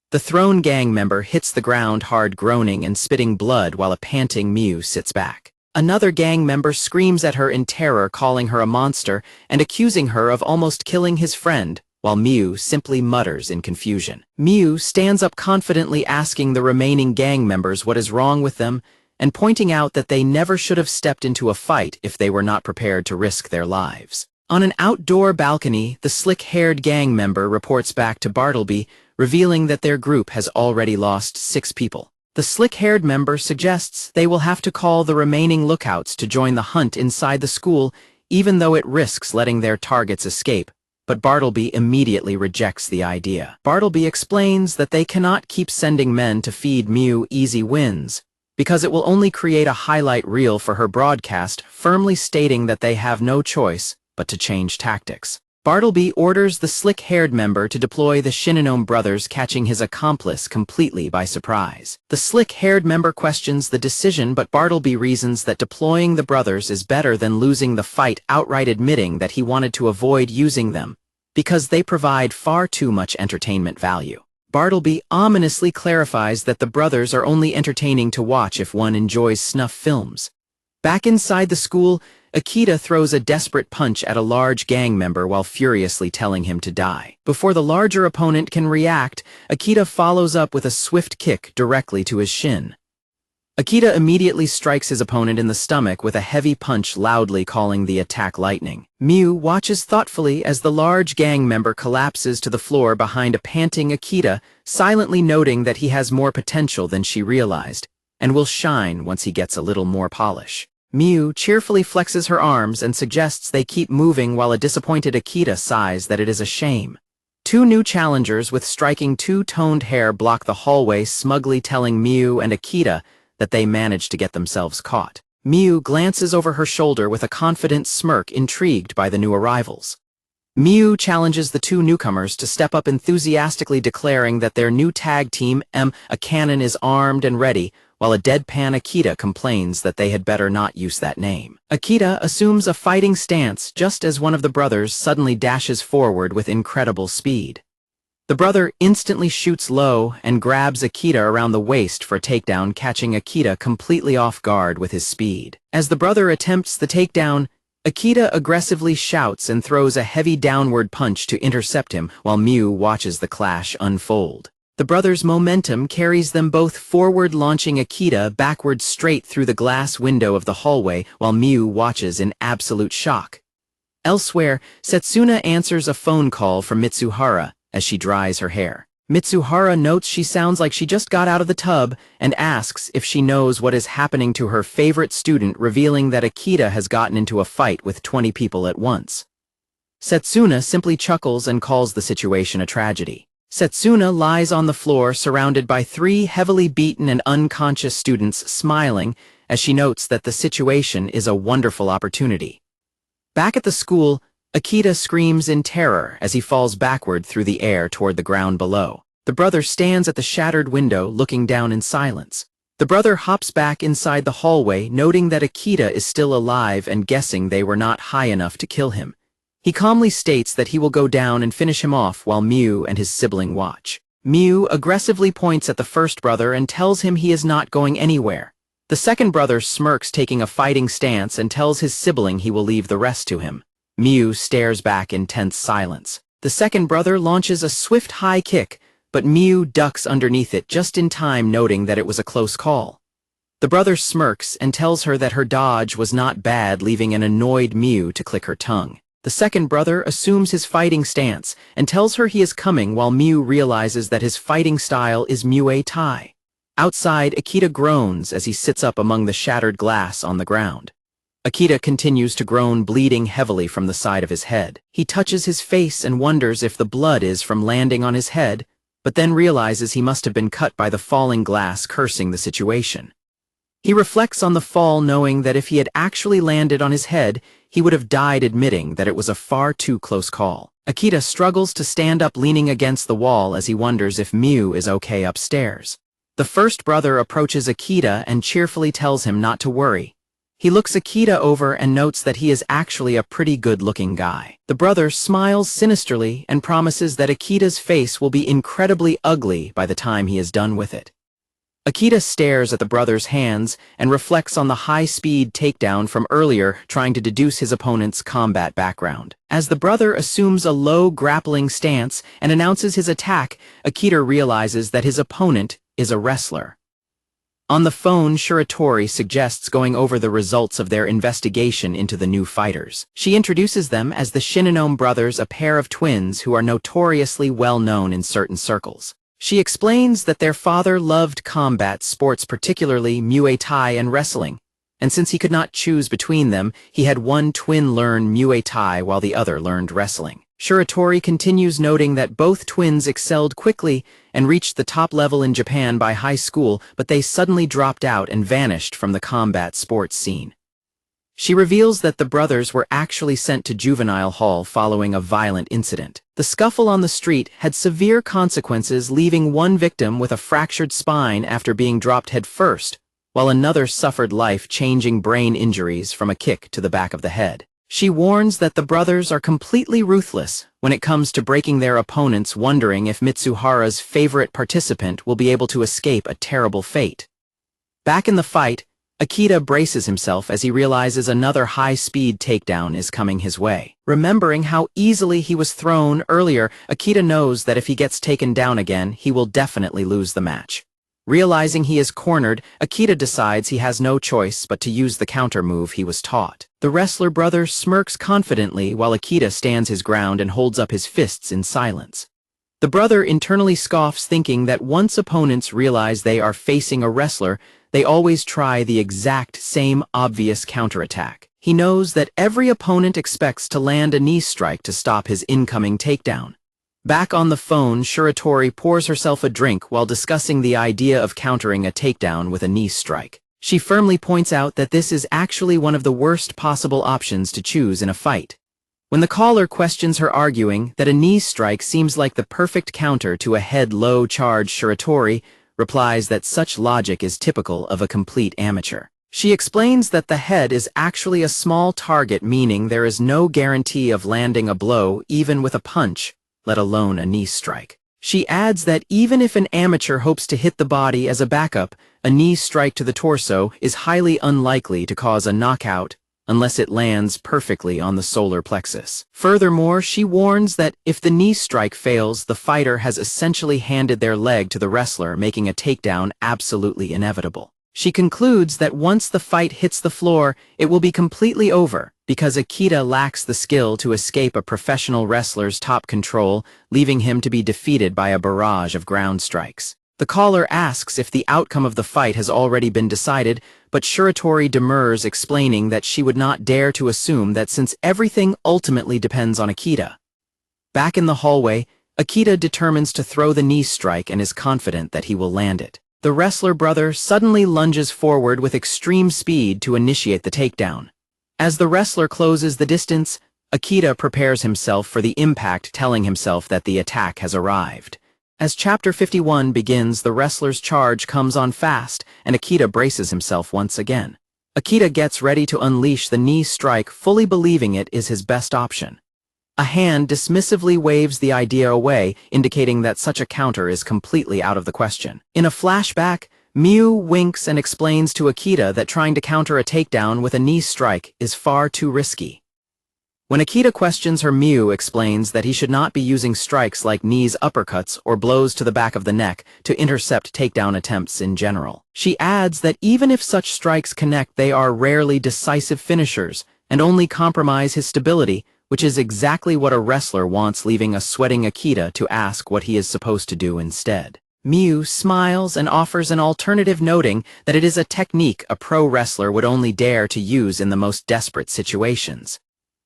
The thrown gang member hits the ground hard, groaning and spitting blood, while a panting Miu sits back. Another gang member screams at her in terror, calling her a monster and accusing her of almost killing his friend, while Miu simply mutters in confusion. Miu stands up confidently, asking the remaining gang members what is wrong with them and pointing out that they never should have stepped into a fight if they were not prepared to risk their lives. On an outdoor balcony, the slick-haired gang member reports back to Bartleby, revealing that their group has already lost 6 people. The slick-haired member suggests they will have to call the remaining lookouts to join the hunt inside the school, even though it risks letting their targets escape, but Bartleby immediately rejects the idea. Bartleby explains that they cannot keep sending men to feed Miu easy wins, because it will only create a highlight reel for her broadcast, firmly stating that they have no choice but to change tactics. Bartleby orders the slick-haired member to deploy the Shinonome brothers, catching his accomplice completely by surprise. The slick-haired member questions the decision, but Bartleby reasons that deploying the brothers is better than losing the fight, outright admitting that he wanted to avoid using them because they provide far too much entertainment value. Bartleby ominously clarifies that the brothers are only entertaining to watch if one enjoys snuff films. Back inside the school, Akita throws a desperate punch at a large gang member while furiously telling him to die. Before the larger opponent can react, Akita follows up with a swift kick directly to his shin. Akita immediately strikes his opponent in the stomach with a heavy punch, loudly calling the attack lightning. Miu watches thoughtfully as the large gang member collapses to the floor behind a panting Akita, silently noting that he has more potential than she realized, and will shine once he gets a little more polish. Miu cheerfully flexes her arms and suggests they keep moving, while a disappointed Akita sighs that it is a shame. 2 new challengers with striking two-toned hair block the hallway, smugly telling Miu and Akita that they managed to get themselves caught. Miu glances over her shoulder with a confident smirk, intrigued by the new arrivals. Miu challenges the 2 newcomers to step up, enthusiastically declaring that their new tag team, a cannon, is armed and ready, while a deadpan Akita complains that they had better not use that name. Akita assumes a fighting stance just as one of the brothers suddenly dashes forward with incredible speed. The brother instantly shoots low and grabs Akita around the waist for a takedown, catching Akita completely off guard with his speed. As the brother attempts the takedown, Akita aggressively shouts and throws a heavy downward punch to intercept him, while Miu watches the clash unfold. The brothers' momentum carries them both forward, launching Akita backward straight through the glass window of the hallway, while Miu watches in absolute shock. Elsewhere, Setsuna answers a phone call from Mitsuhara as she dries her hair. Mitsuhara notes she sounds like she just got out of the tub and asks if she knows what is happening to her favorite student, revealing that Akita has gotten into a fight with 20 people at once. Setsuna simply chuckles and calls the situation a tragedy. Setsuna lies on the floor surrounded by 3 heavily beaten and unconscious students, smiling as she notes that the situation is a wonderful opportunity. Back at the school, Akita screams in terror as he falls backward through the air toward the ground below. The brother stands at the shattered window looking down in silence. The brother hops back inside the hallway, noting that Akita is still alive and guessing they were not high enough to kill him. He calmly states that he will go down and finish him off while Mew and his sibling watch. Mew aggressively points at the first brother and tells him he is not going anywhere. The second brother smirks, taking a fighting stance, and tells his sibling he will leave the rest to him. Mew stares back in tense silence. The second brother launches a swift high kick, but Mew ducks underneath it just in time, noting that it was a close call. The brother smirks and tells her that her dodge was not bad, leaving an annoyed Mew to click her tongue. The second brother assumes his fighting stance and tells her he is coming, while Mew realizes that his fighting style is Muay Thai. Outside, Akita groans as he sits up among the shattered glass on the ground. Akita continues to groan, bleeding heavily from the side of his head. He touches his face and wonders if the blood is from landing on his head, but then realizes he must have been cut by the falling glass, cursing the situation. He reflects on the fall, knowing that if he had actually landed on his head, he would have died, admitting that it was a far too close call. Akita struggles to stand up, leaning against the wall as he wonders if Mew is okay upstairs. The first brother approaches Akita and cheerfully tells him not to worry. He looks Akita over and notes that he is actually a pretty good-looking guy. The brother smiles sinisterly and promises that Akita's face will be incredibly ugly by the time he is done with it. Akita stares at the brother's hands and reflects on the high-speed takedown from earlier, trying to deduce his opponent's combat background. As the brother assumes a low grappling stance and announces his attack, Akita realizes that his opponent is a wrestler. On the phone, Shiratori suggests going over the results of their investigation into the new fighters. She introduces them as the Shinonome brothers, a pair of twins who are notoriously well known in certain circles. She explains that their father loved combat sports, particularly Muay Thai and wrestling, and since he could not choose between them, he had one twin learn Muay Thai while the other learned wrestling. Shiratori continues, noting that both twins excelled quickly and reached the top level in Japan by high school, but they suddenly dropped out and vanished from the combat sports scene. She reveals that the brothers were actually sent to juvenile hall following a violent incident. The scuffle on the street had severe consequences, leaving one victim with a fractured spine after being dropped headfirst, while another suffered life-changing brain injuries from a kick to the back of the head. She warns that the brothers are completely ruthless when it comes to breaking their opponents, wondering if Mitsuhara's favorite participant will be able to escape a terrible fate. Back in the fight, Akita braces himself as he realizes another high-speed takedown is coming his way. Remembering how easily he was thrown earlier, Akita knows that if he gets taken down again, he will definitely lose the match. Realizing he is cornered, Akita decides he has no choice but to use the counter move he was taught. The wrestler brother smirks confidently while Akita stands his ground and holds up his fists in silence. The brother internally scoffs, thinking that once opponents realize they are facing a wrestler, they always try the exact same obvious counterattack. He knows that every opponent expects to land a knee strike to stop his incoming takedown. Back on the phone, Shiratori pours herself a drink while discussing the idea of countering a takedown with a knee strike. She firmly points out that this is actually one of the worst possible options to choose in a fight. When the caller questions her, arguing that a knee strike seems like the perfect counter to a head-low charge, Shiratori replies that such logic is typical of a complete amateur. She explains that the head is actually a small target, meaning there is no guarantee of landing a blow even with a punch, let alone a knee strike. She adds that even if an amateur hopes to hit the body as a backup, a knee strike to the torso is highly unlikely to cause a knockout unless it lands perfectly on the solar plexus. Furthermore, she warns that if the knee strike fails, the fighter has essentially handed their leg to the wrestler, making a takedown absolutely inevitable. She concludes that once the fight hits the floor, it will be completely over, because Akita lacks the skill to escape a professional wrestler's top control, leaving him to be defeated by a barrage of ground strikes. The caller asks if the outcome of the fight has already been decided, but Shiratori demurs, explaining that she would not dare to assume that since everything ultimately depends on Akita. Back in the hallway, Akita determines to throw the knee strike and is confident that he will land it. The wrestler brother suddenly lunges forward with extreme speed to initiate the takedown. As the wrestler closes the distance, Akita prepares himself for the impact, telling himself that the attack has arrived. As Chapter 51 begins, the wrestler's charge comes on fast, and Akita braces himself once again. Akita gets ready to unleash the knee strike, fully believing it is his best option. A hand dismissively waves the idea away, indicating that such a counter is completely out of the question. In a flashback, Miu winks and explains to Akita that trying to counter a takedown with a knee strike is far too risky. When Akita questions her, Miu explains that he should not be using strikes like knees, uppercuts, or blows to the back of the neck to intercept takedown attempts in general. She adds that even if such strikes connect, they are rarely decisive finishers and only compromise his stability, which is exactly what a wrestler wants, leaving a sweating Akita to ask what he is supposed to do instead. Miu smiles and offers an alternative, noting that it is a technique a pro wrestler would only dare to use in the most desperate situations.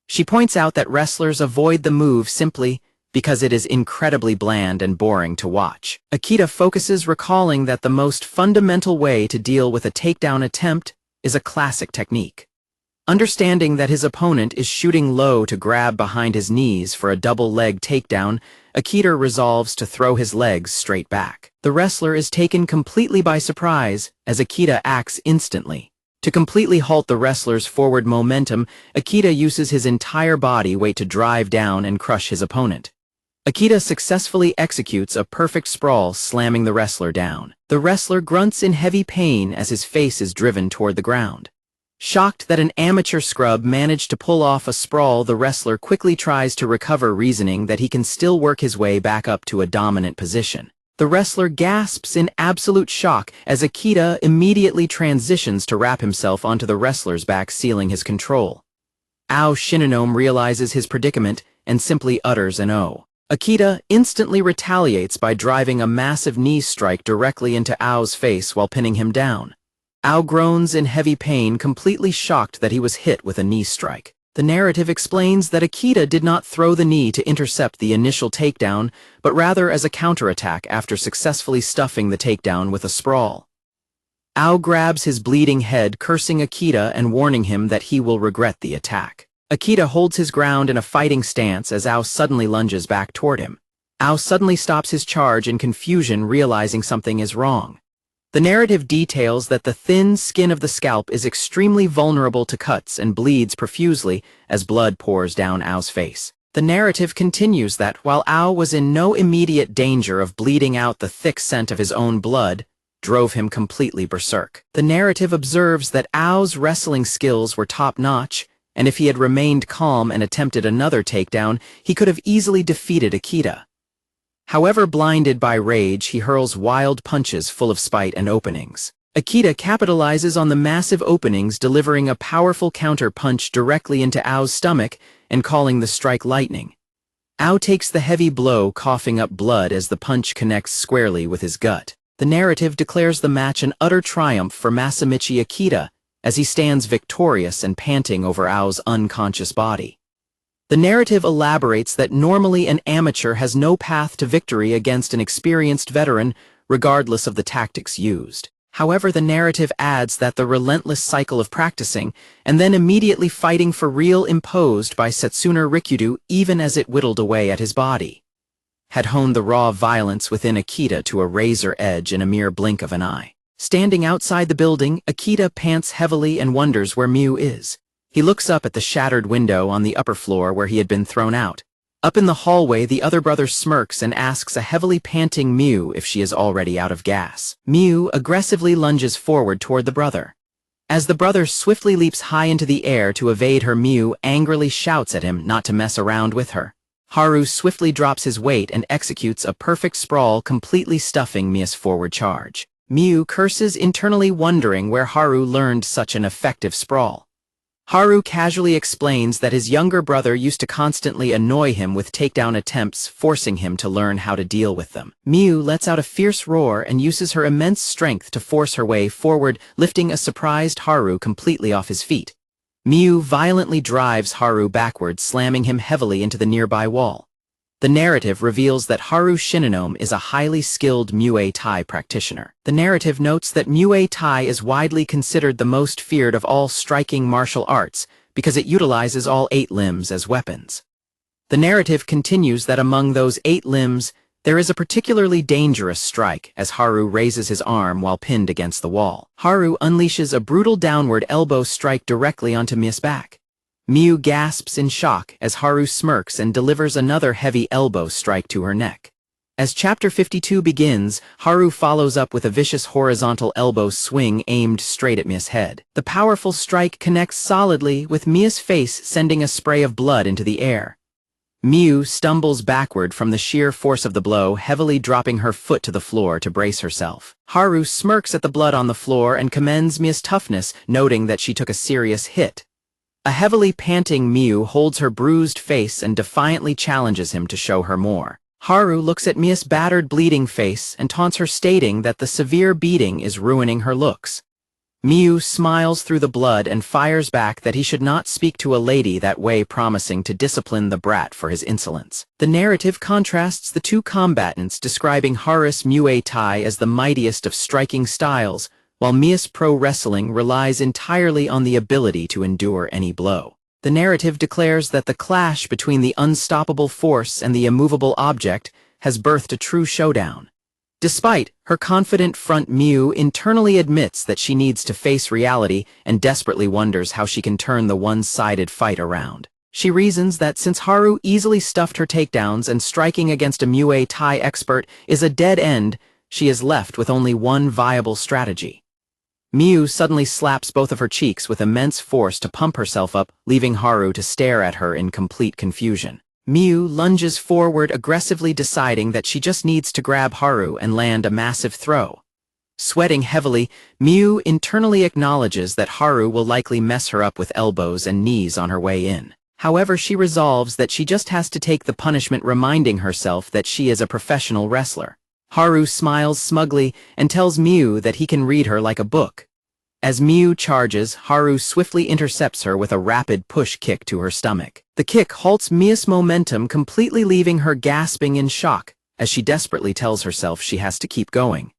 She points out that wrestlers avoid the move simply because it is incredibly bland and boring to watch. Akita focuses, recalling that the most fundamental way to deal with a takedown attempt is a classic technique. Understanding that his opponent is shooting low to grab behind his knees for a double leg takedown, Akita resolves to throw his legs straight back. The wrestler is taken completely by surprise as Akita acts instantly. To completely halt the wrestler's forward momentum, Akita uses his entire body weight to drive down and crush his opponent. Akita successfully executes a perfect sprawl, slamming the wrestler down. The wrestler grunts in heavy pain as his face is driven toward the ground. Shocked that an amateur scrub managed to pull off a sprawl, the wrestler quickly tries to recover, reasoning that he can still work his way back up to a dominant position. The wrestler gasps in absolute shock as Akita immediately transitions to wrap himself onto the wrestler's back, sealing his control. Ao Shinonome realizes his predicament and simply utters an "oh." Akita instantly retaliates by driving a massive knee strike directly into Ao's face while pinning him down. Ao groans in heavy pain, completely shocked that he was hit with a knee strike. The narrative explains that Akita did not throw the knee to intercept the initial takedown, but rather as a counterattack after successfully stuffing the takedown with a sprawl. Ao grabs his bleeding head, cursing Akita and warning him that he will regret the attack. Akita holds his ground in a fighting stance as Ao suddenly lunges back toward him. Ao suddenly stops his charge in confusion, realizing something is wrong. The narrative details that the thin skin of the scalp is extremely vulnerable to cuts and bleeds profusely as blood pours down Ao's face. The narrative continues that while Ao was in no immediate danger of bleeding out, the thick scent of his own blood drove him completely berserk. The narrative observes that Ao's wrestling skills were top-notch, and if he had remained calm and attempted another takedown, he could have easily defeated Akita. However, blinded by rage, he hurls wild punches full of spite and openings. Akita capitalizes on the massive openings, delivering a powerful counter punch directly into Ao's stomach and calling the strike lightning. Ao takes the heavy blow, coughing up blood as the punch connects squarely with his gut. The narrative declares the match an utter triumph for Masamichi Akita as he stands victorious and panting over Ao's unconscious body. The narrative elaborates that normally an amateur has no path to victory against an experienced veteran, regardless of the tactics used. However, the narrative adds that the relentless cycle of practicing and then immediately fighting for real, imposed by Setsuna Rikudo even as it whittled away at his body, had honed the raw violence within Akita to a razor edge in a mere blink of an eye. Standing outside the building, Akita pants heavily and wonders where Miu is. He looks up at the shattered window on the upper floor where he had been thrown out. Up in the hallway, the other brother smirks and asks a heavily panting Miu if she is already out of gas. Miu aggressively lunges forward toward the brother. As the brother swiftly leaps high into the air to evade her, Miu angrily shouts at him not to mess around with her. Haru swiftly drops his weight and executes a perfect sprawl, completely stuffing Mia's forward charge. Miu curses internally, wondering where Haru learned such an effective sprawl. Haru casually explains that his younger brother used to constantly annoy him with takedown attempts, forcing him to learn how to deal with them. Miu lets out a fierce roar and uses her immense strength to force her way forward, lifting a surprised Haru completely off his feet. Miu violently drives Haru backwards, slamming him heavily into the nearby wall. The narrative reveals that Haru Shinonome is a highly skilled Muay Thai practitioner. The narrative notes that Muay Thai is widely considered the most feared of all striking martial arts because it utilizes all 8 limbs as weapons. The narrative continues that among those 8 limbs, there is a particularly dangerous strike as Haru raises his arm while pinned against the wall. Haru unleashes a brutal downward elbow strike directly onto Mia's back. Miu gasps in shock as Haru smirks and delivers another heavy elbow strike to her neck. As Chapter 52 begins, Haru follows up with a vicious horizontal elbow swing aimed straight at Mia's head. The powerful strike connects solidly, with Mia's face sending a spray of blood into the air. Miu stumbles backward from the sheer force of the blow, heavily dropping her foot to the floor to brace herself. Haru smirks at the blood on the floor and commends Mia's toughness, noting that she took a serious hit. A heavily panting Miu holds her bruised face and defiantly challenges him to show her more. Haru looks at Mia's battered, bleeding face and taunts her, stating that the severe beating is ruining her looks. Miu smiles through the blood and fires back that he should not speak to a lady that way, promising to discipline the brat for his insolence. The narrative contrasts the two combatants, describing Haru's Muay Thai as the mightiest of striking styles, while Mia's pro wrestling relies entirely on the ability to endure any blow. The narrative declares that the clash between the unstoppable force and the immovable object has birthed a true showdown. Despite her confident front, Miu internally admits that she needs to face reality and desperately wonders how she can turn the one-sided fight around. She reasons that since Haru easily stuffed her takedowns and striking against a Muay Thai expert is a dead end, she is left with only one viable strategy. Miu suddenly slaps both of her cheeks with immense force to pump herself up, leaving Haru to stare at her in complete confusion. Miu lunges forward aggressively, deciding that she just needs to grab Haru and land a massive throw. Sweating heavily, Miu internally acknowledges that Haru will likely mess her up with elbows and knees on her way in. However, she resolves that she just has to take the punishment, reminding herself that she is a professional wrestler. Haru smiles smugly and tells Miu that he can read her like a book. As Miu charges, Haru swiftly intercepts her with a rapid push kick to her stomach. The kick halts Mia's momentum, completely leaving her gasping in shock, as she desperately tells herself she has to keep going.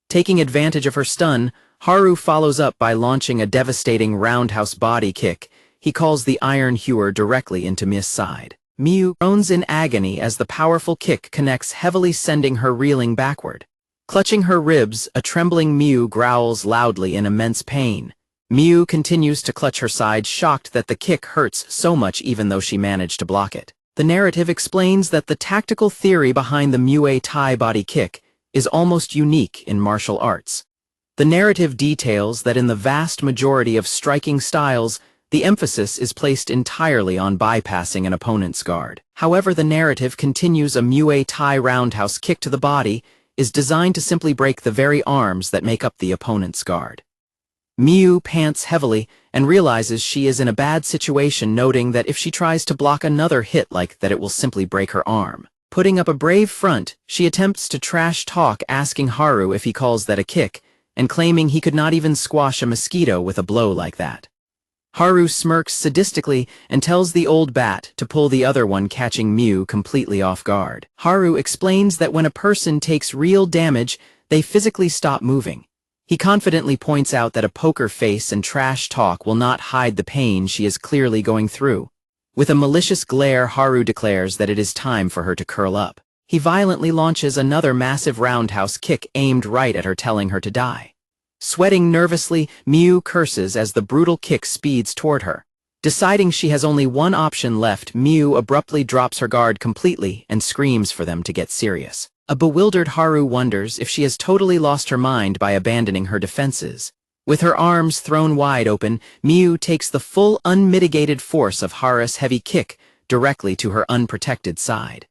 Taking advantage of her stun, Haru follows up by launching a devastating roundhouse body kick he calls the Iron Hewer directly into Mia's side. Miu groans in agony as the powerful kick connects heavily, sending her reeling backward. Clutching her ribs, a trembling Miu growls loudly in immense pain. Miu continues to clutch her side, shocked that the kick hurts so much even though she managed to block it. The narrative explains that the tactical theory behind the Muay Thai body kick is almost unique in martial arts. The narrative details that in the vast majority of striking styles, the emphasis is placed entirely on bypassing an opponent's guard. However, the narrative continues a Muay Thai roundhouse kick to the body is designed to simply break the very arms that make up the opponent's guard. Miu pants heavily and realizes she is in a bad situation, noting that if she tries to block another hit like that, it will simply break her arm. Putting up a brave front, she attempts to trash talk, asking Haru if he calls that a kick, and claiming he could not even squash a mosquito with a blow like that. Haru smirks sadistically and tells the old bat to pull the other one, catching Miu completely off guard. Haru explains that when a person takes real damage, they physically stop moving. He confidently points out that a poker face and trash talk will not hide the pain she is clearly going through. With a malicious glare, Haru declares that it is time for her to curl up. He violently launches another massive roundhouse kick aimed right at her, telling her to die. Sweating nervously, Miu curses as the brutal kick speeds toward her. Deciding she has only one option left, Miu abruptly drops her guard completely and screams for them to get serious. A bewildered Haru wonders if she has totally lost her mind by abandoning her defenses. With her arms thrown wide open, Miu takes the full unmitigated force of Haru's heavy kick directly to her unprotected side.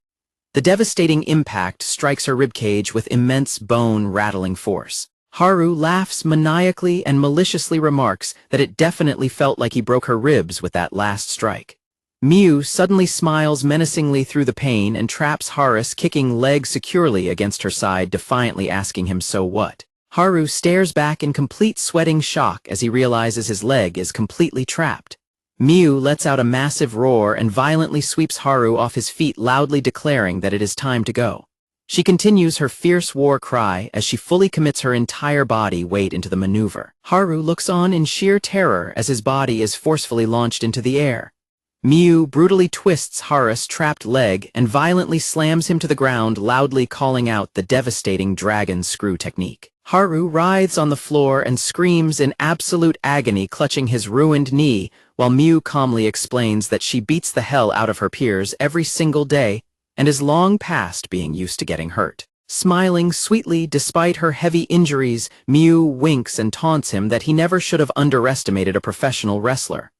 The devastating impact strikes her ribcage with immense bone-rattling force. Haru laughs maniacally and maliciously remarks that it definitely felt like he broke her ribs with that last strike. Miu suddenly smiles menacingly through the pain and traps Haru's kicking leg securely against her side, defiantly asking him so what. Haru stares back in complete sweating shock as he realizes his leg is completely trapped. Miu lets out a massive roar and violently sweeps Haru off his feet, loudly declaring that it is time to go. She continues her fierce war cry as she fully commits her entire body weight into the maneuver. Haru looks on in sheer terror as his body is forcefully launched into the air. Miu brutally twists Haru's trapped leg and violently slams him to the ground, loudly calling out the devastating dragon screw technique. Haru writhes on the floor and screams in absolute agony, clutching his ruined knee, while Miu calmly explains that she beats the hell out of her peers every single day and is long past being used to getting hurt. Smiling sweetly despite her heavy injuries, Miu winks and taunts him that he never should have underestimated a professional wrestler.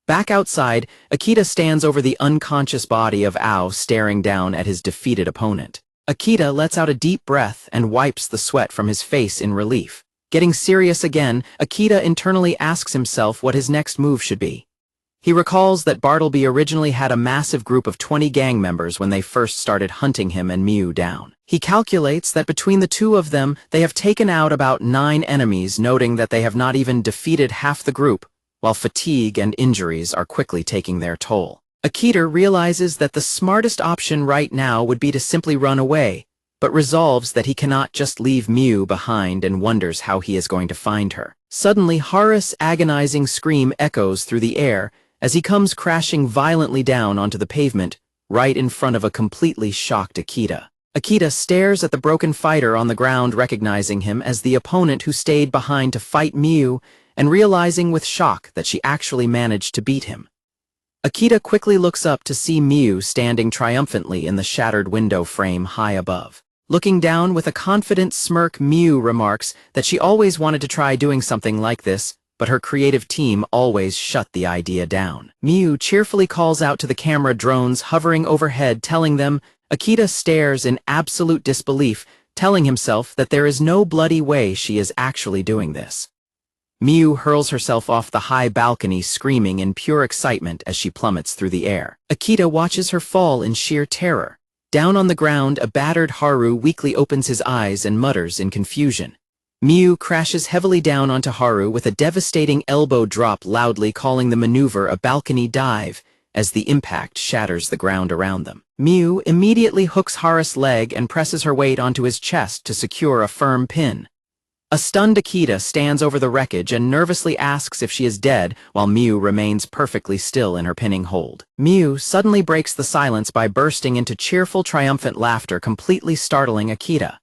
Back outside, Akita stands over the unconscious body of Ao, staring down at his defeated opponent. Akita lets out a deep breath and wipes the sweat from his face in relief. Getting serious again, Akita internally asks himself what his next move should be. He recalls that Bartleby originally had a massive group of 20 gang members when they first started hunting him and Miu down. He calculates that between the two of them, they have taken out about 9 enemies, noting that they have not even defeated half the group, while fatigue and injuries are quickly taking their toll. Akita realizes that the smartest option right now would be to simply run away, but resolves that he cannot just leave Miu behind and wonders how he is going to find her. Suddenly, Haru's agonizing scream echoes through the air as he comes crashing violently down onto the pavement, right in front of a completely shocked Akita. Akita stares at the broken fighter on the ground, recognizing him as the opponent who stayed behind to fight Miu, and realizing with shock that she actually managed to beat him. Akita quickly looks up to see Miu standing triumphantly in the shattered window frame high above. Looking down with a confident smirk, Miu remarks that she always wanted to try doing something like this, but her creative team always shut the idea down. Miu cheerfully calls out to the camera drones hovering overhead, telling them. Akita stares in absolute disbelief, telling himself that there is no bloody way she is actually doing this. Miu hurls herself off the high balcony, screaming in pure excitement as she plummets through the air. Akita watches her fall in sheer terror. Down on the ground, a battered Haru weakly opens his eyes and mutters in confusion. Miu crashes heavily down onto Haru with a devastating elbow drop, loudly calling the maneuver a balcony dive as the impact shatters the ground around them. Miu immediately hooks Haru's leg and presses her weight onto his chest to secure a firm pin. A stunned Akita stands over the wreckage and nervously asks if she is dead, while Miu remains perfectly still in her pinning hold. Miu suddenly breaks the silence by bursting into cheerful, triumphant laughter, completely startling Akita.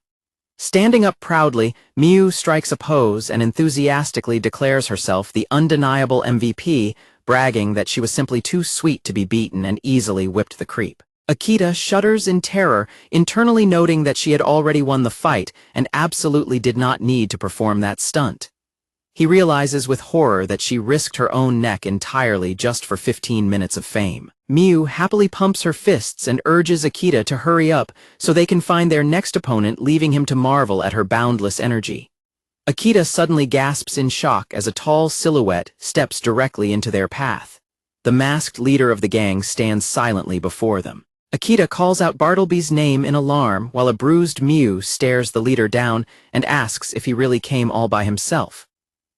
Standing up proudly, Miu strikes a pose and enthusiastically declares herself the undeniable MVP, bragging that she was simply too sweet to be beaten and easily whipped the creep. Akita shudders in terror, internally noting that she had already won the fight and absolutely did not need to perform that stunt. He realizes with horror that she risked her own neck entirely just for 15 minutes of fame. Miu happily pumps her fists and urges Akita to hurry up so they can find their next opponent, leaving him to marvel at her boundless energy. Akita suddenly gasps in shock as a tall silhouette steps directly into their path. The masked leader of the gang stands silently before them. Akita calls out Bartleby's name in alarm, while a bruised Miu stares the leader down and asks if he really came all by himself.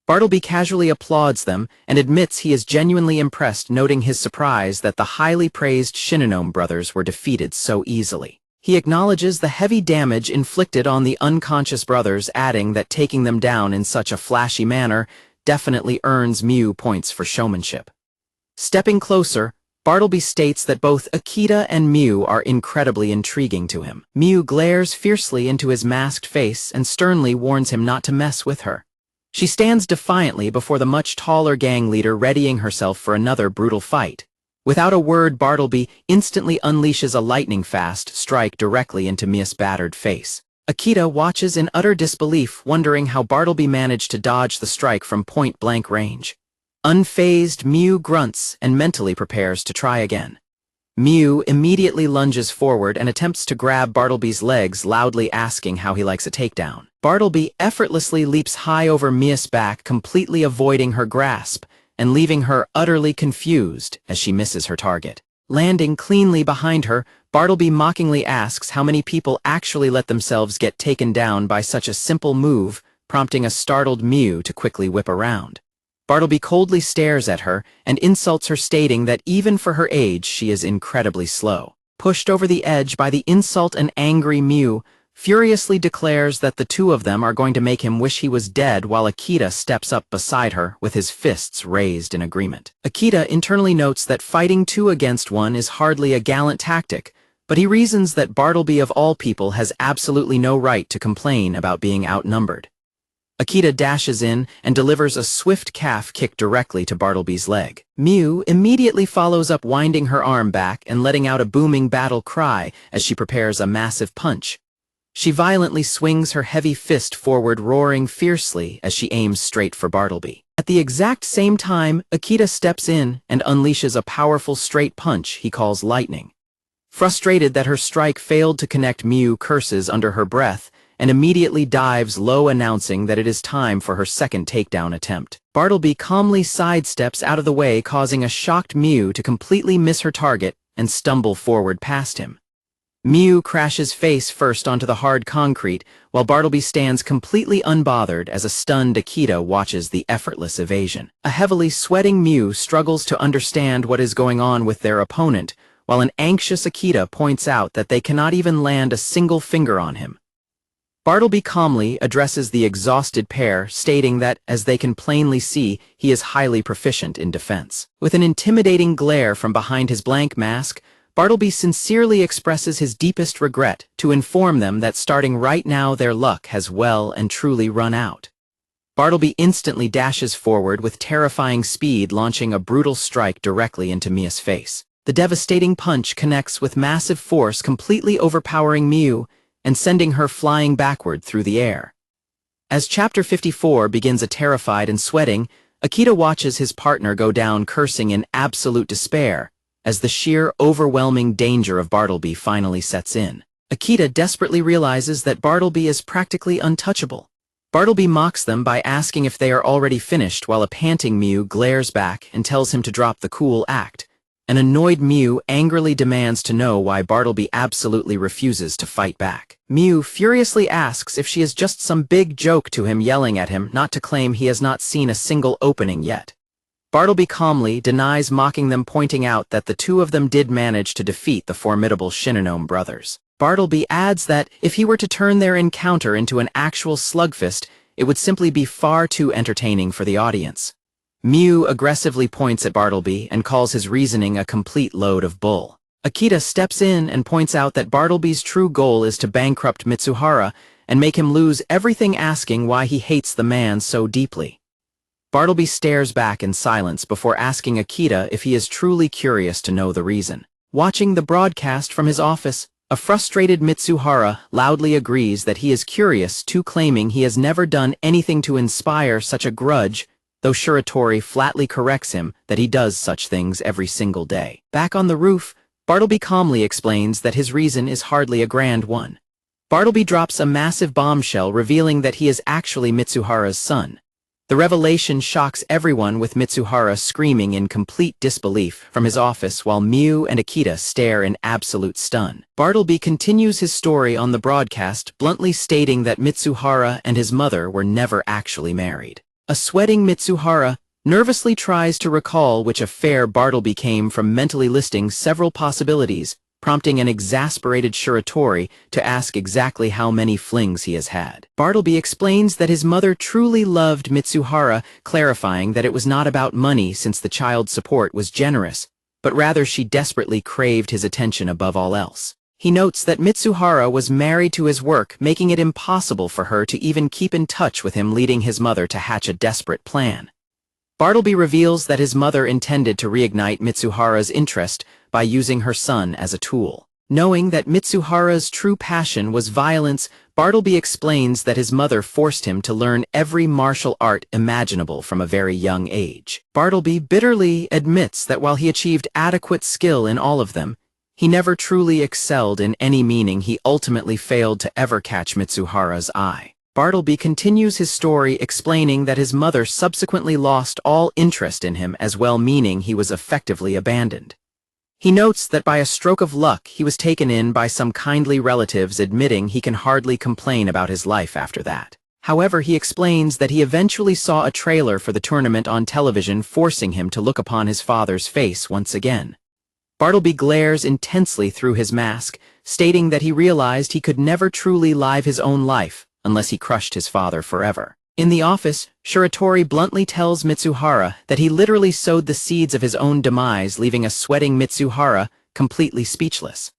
Bartleby casually applauds them and admits he is genuinely impressed, noting his surprise that the highly praised Shinonome brothers were defeated so easily. He acknowledges the heavy damage inflicted on the unconscious brothers, adding that taking them down in such a flashy manner definitely earns Miu points for showmanship. Stepping closer, Bartleby states that both Akita and Miu are incredibly intriguing to him. Miu glares fiercely into his masked face and sternly warns him not to mess with her. She stands defiantly before the much taller gang leader, readying herself for another brutal fight. Without a word, Bartleby instantly unleashes a lightning-fast strike directly into Miu's battered face. Akita watches in utter disbelief, wondering how Bartleby managed to dodge the strike from point-blank range. Unfazed, Miu grunts and mentally prepares to try again. Mew immediately lunges forward and attempts to grab Bartleby's legs, loudly asking how he likes a takedown. Bartleby effortlessly leaps high over Mia's back, completely avoiding her grasp and leaving her utterly confused as she misses her target. Landing cleanly behind her, Bartleby mockingly asks how many people actually let themselves get taken down by such a simple move, prompting a startled Mew to quickly whip around. Bartleby coldly stares at her and insults her, stating that even for her age she is incredibly slow. Pushed over the edge by the insult, an angry Mew furiously declares that the two of them are going to make him wish he was dead, while Akita steps up beside her with his fists raised in agreement. Akita internally notes that fighting 2 against 1 is hardly a gallant tactic, but he reasons that Bartleby of all people has absolutely no right to complain about being outnumbered. Akita dashes in and delivers a swift calf kick directly to Bartleby's leg. Mew immediately follows up, winding her arm back and letting out a booming battle cry as she prepares a massive punch. She violently swings her heavy fist forward, roaring fiercely as she aims straight for Bartleby. At the exact same time, Akita steps in and unleashes a powerful straight punch he calls lightning. Frustrated that her strike failed to connect, Mew curses under her breath and immediately dives low, announcing that it is time for her second takedown attempt. Bartleby calmly sidesteps out of the way, causing a shocked Mew to completely miss her target and stumble forward past him. Mew crashes face first onto the hard concrete, while Bartleby stands completely unbothered as a stunned Akita watches the effortless evasion. A heavily sweating Mew struggles to understand what is going on with their opponent, while an anxious Akita points out that they cannot even land a single finger on him. Bartleby calmly addresses the exhausted pair, stating that, as they can plainly see, he is highly proficient in defense. With an intimidating glare from behind his blank mask, Bartleby sincerely expresses his deepest regret to inform them that starting right now their luck has well and truly run out. Bartleby instantly dashes forward with terrifying speed, launching a brutal strike directly into Mia's face. The devastating punch connects with massive force, completely overpowering Mew and sending her flying backward through the air. As Chapter 54 begins, a terrified and sweating Akita watches his partner go down, cursing in absolute despair, as the sheer, overwhelming danger of Bartleby finally sets in. Akita desperately realizes that Bartleby is practically untouchable. Bartleby mocks them by asking if they are already finished, while a panting Mew glares back and tells him to drop the cool act. An annoyed Mew angrily demands to know why Bartleby absolutely refuses to fight back. Mew furiously asks if she is just some big joke to him, yelling at him not to claim he has not seen a single opening yet. Bartleby calmly denies mocking them, pointing out that the two of them did manage to defeat the formidable Shinonome brothers. Bartleby adds that if he were to turn their encounter into an actual slugfest, it would simply be far too entertaining for the audience. Mew aggressively points at Bartleby and calls his reasoning a complete load of bull. Akita steps in and points out that Bartleby's true goal is to bankrupt Mitsuhara and make him lose everything, asking why he hates the man so deeply. Bartleby stares back in silence before asking Akita if he is truly curious to know the reason. Watching the broadcast from his office, a frustrated Mitsuhara loudly agrees that he is curious too, claiming he has never done anything to inspire such a grudge, though Shiratori flatly corrects him that he does such things every single day. Back on the roof, Bartleby calmly explains that his reason is hardly a grand one. Bartleby drops a massive bombshell, revealing that he is actually Mitsuhara's son. The revelation shocks everyone, with Mitsuhara screaming in complete disbelief from his office, while Mew and Akita stare in absolute stun. Bartleby continues his story on the broadcast, bluntly stating that Mitsuhara and his mother were never actually married. A sweating Mitsuhara nervously tries to recall which affair Bartleby came from, mentally listing several possibilities, prompting an exasperated Shiratori to ask exactly how many flings he has had. Bartleby explains that his mother truly loved Mitsuhara, clarifying that it was not about money, since the child support was generous, but rather she desperately craved his attention above all else. He notes that Mitsuhara was married to his work, making it impossible for her to even keep in touch with him, leading his mother to hatch a desperate plan. Bartleby reveals that his mother intended to reignite Mitsuhara's interest by using her son as a tool. Knowing that Mitsuhara's true passion was violence, Bartleby explains that his mother forced him to learn every martial art imaginable from a very young age. Bartleby bitterly admits that while he achieved adequate skill in all of them, He never truly excelled in any meaning. He ultimately failed to ever catch Mitsuhara's eye. Bartleby continues his story explaining that his mother subsequently lost all interest in him as well, meaning he was effectively abandoned. He notes that by a stroke of luck he was taken in by some kindly relatives, admitting he can hardly complain about his life after that. However, he explains that he eventually saw a trailer for the tournament on television, forcing him to look upon his father's face once again. Bartleby glares intensely through his mask, stating that he realized he could never truly live his own life unless he crushed his father forever. In the office, Shiratori bluntly tells Mitsuhara that he literally sowed the seeds of his own demise, leaving a sweating Mitsuhara completely speechless.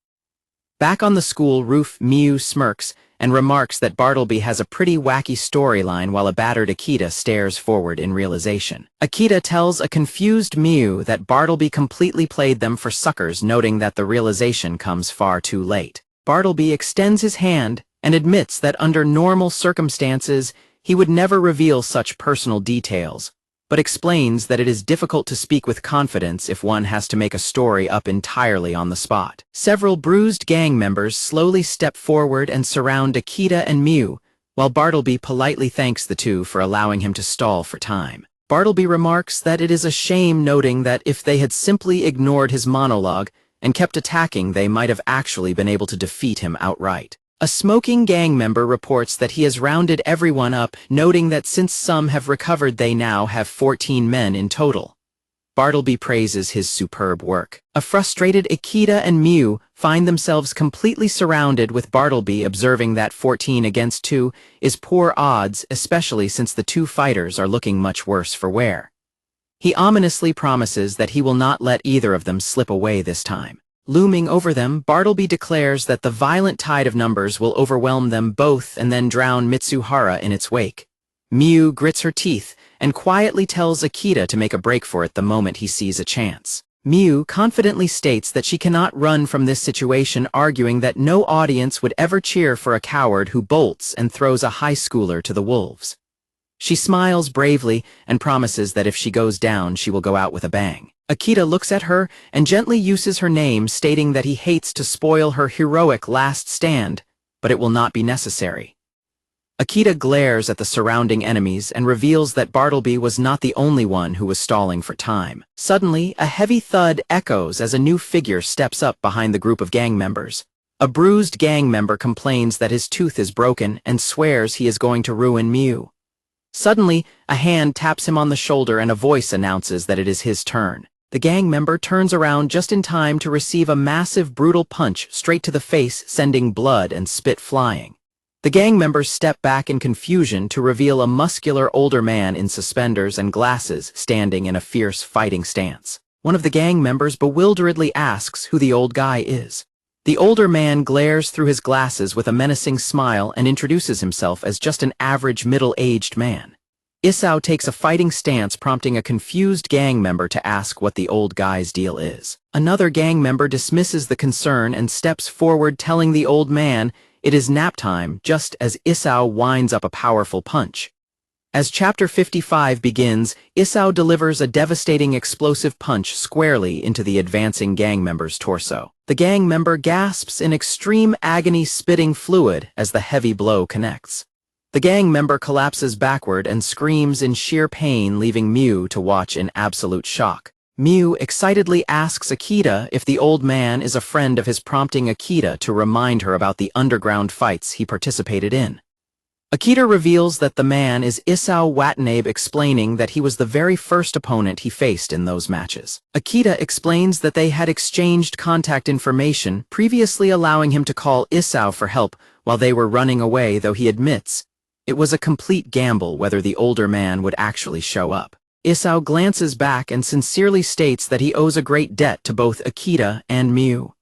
Back on the school roof, Miu smirks and remarks that Bartleby has a pretty wacky storyline while a battered Akita stares forward in realization. Akita tells a confused Miu that Bartleby completely played them for suckers, noting that the realization comes far too late. Bartleby extends his hand and admits that under normal circumstances he would never reveal such personal details, but explains that it is difficult to speak with confidence if one has to make a story up entirely on the spot. Several bruised gang members slowly step forward and surround Akita and Miu, while Bartleby politely thanks the two for allowing him to stall for time. Bartleby remarks that it is a shame, noting that if they had simply ignored his monologue and kept attacking, they might have actually been able to defeat him outright. A smoking gang member reports that he has rounded everyone up, noting that since some have recovered, they now have 14 men in total. Bartleby praises his superb work. A frustrated Akita and Miu find themselves completely surrounded, with Bartleby observing that 14 against 2 is poor odds, especially since the two fighters are looking much worse for wear. He ominously promises that he will not let either of them slip away this time. Looming over them, Bartleby declares that the violent tide of numbers will overwhelm them both and then drown Mitsuhara in its wake. Miu grits her teeth and quietly tells Akita to make a break for it the moment he sees a chance. Miu confidently states that she cannot run from this situation, arguing that no audience would ever cheer for a coward who bolts and throws a high schooler to the wolves. She smiles bravely and promises that if she goes down, she will go out with a bang. Akita looks at her and gently uses her name, stating that he hates to spoil her heroic last stand, but it will not be necessary. Akita glares at the surrounding enemies and reveals that Bartleby was not the only one who was stalling for time. Suddenly, a heavy thud echoes as a new figure steps up behind the group of gang members. A bruised gang member complains that his tooth is broken and swears he is going to ruin Miu. Suddenly, a hand taps him on the shoulder and a voice announces that it is his turn. The gang member turns around just in time to receive a massive, brutal punch straight to the face, sending blood and spit flying. The gang members step back in confusion to reveal a muscular older man in suspenders and glasses standing in a fierce fighting stance. One of the gang members bewilderedly asks who the old guy is. The older man glares through his glasses with a menacing smile and introduces himself as just an average middle-aged man. Isao takes a fighting stance, prompting a confused gang member to ask what the old guy's deal is. Another gang member dismisses the concern and steps forward, telling the old man it is nap time, just as Isao winds up a powerful punch. As Chapter 55 begins, Isao delivers a devastating explosive punch squarely into the advancing gang member's torso. The gang member gasps in extreme agony, spitting fluid as the heavy blow connects. The gang member collapses backward and screams in sheer pain, leaving Miu to watch in absolute shock. Miu excitedly asks Akita if the old man is a friend of his, prompting Akita to remind her about the underground fights he participated in. Akita reveals that the man is Isao Watanabe, explaining that he was the very first opponent he faced in those matches. Akita explains that they had exchanged contact information, previously allowing him to call Isao for help while they were running away, though he admits it was a complete gamble whether the older man would actually show up. Isao glances back and sincerely states that he owes a great debt to both Akita and Miu.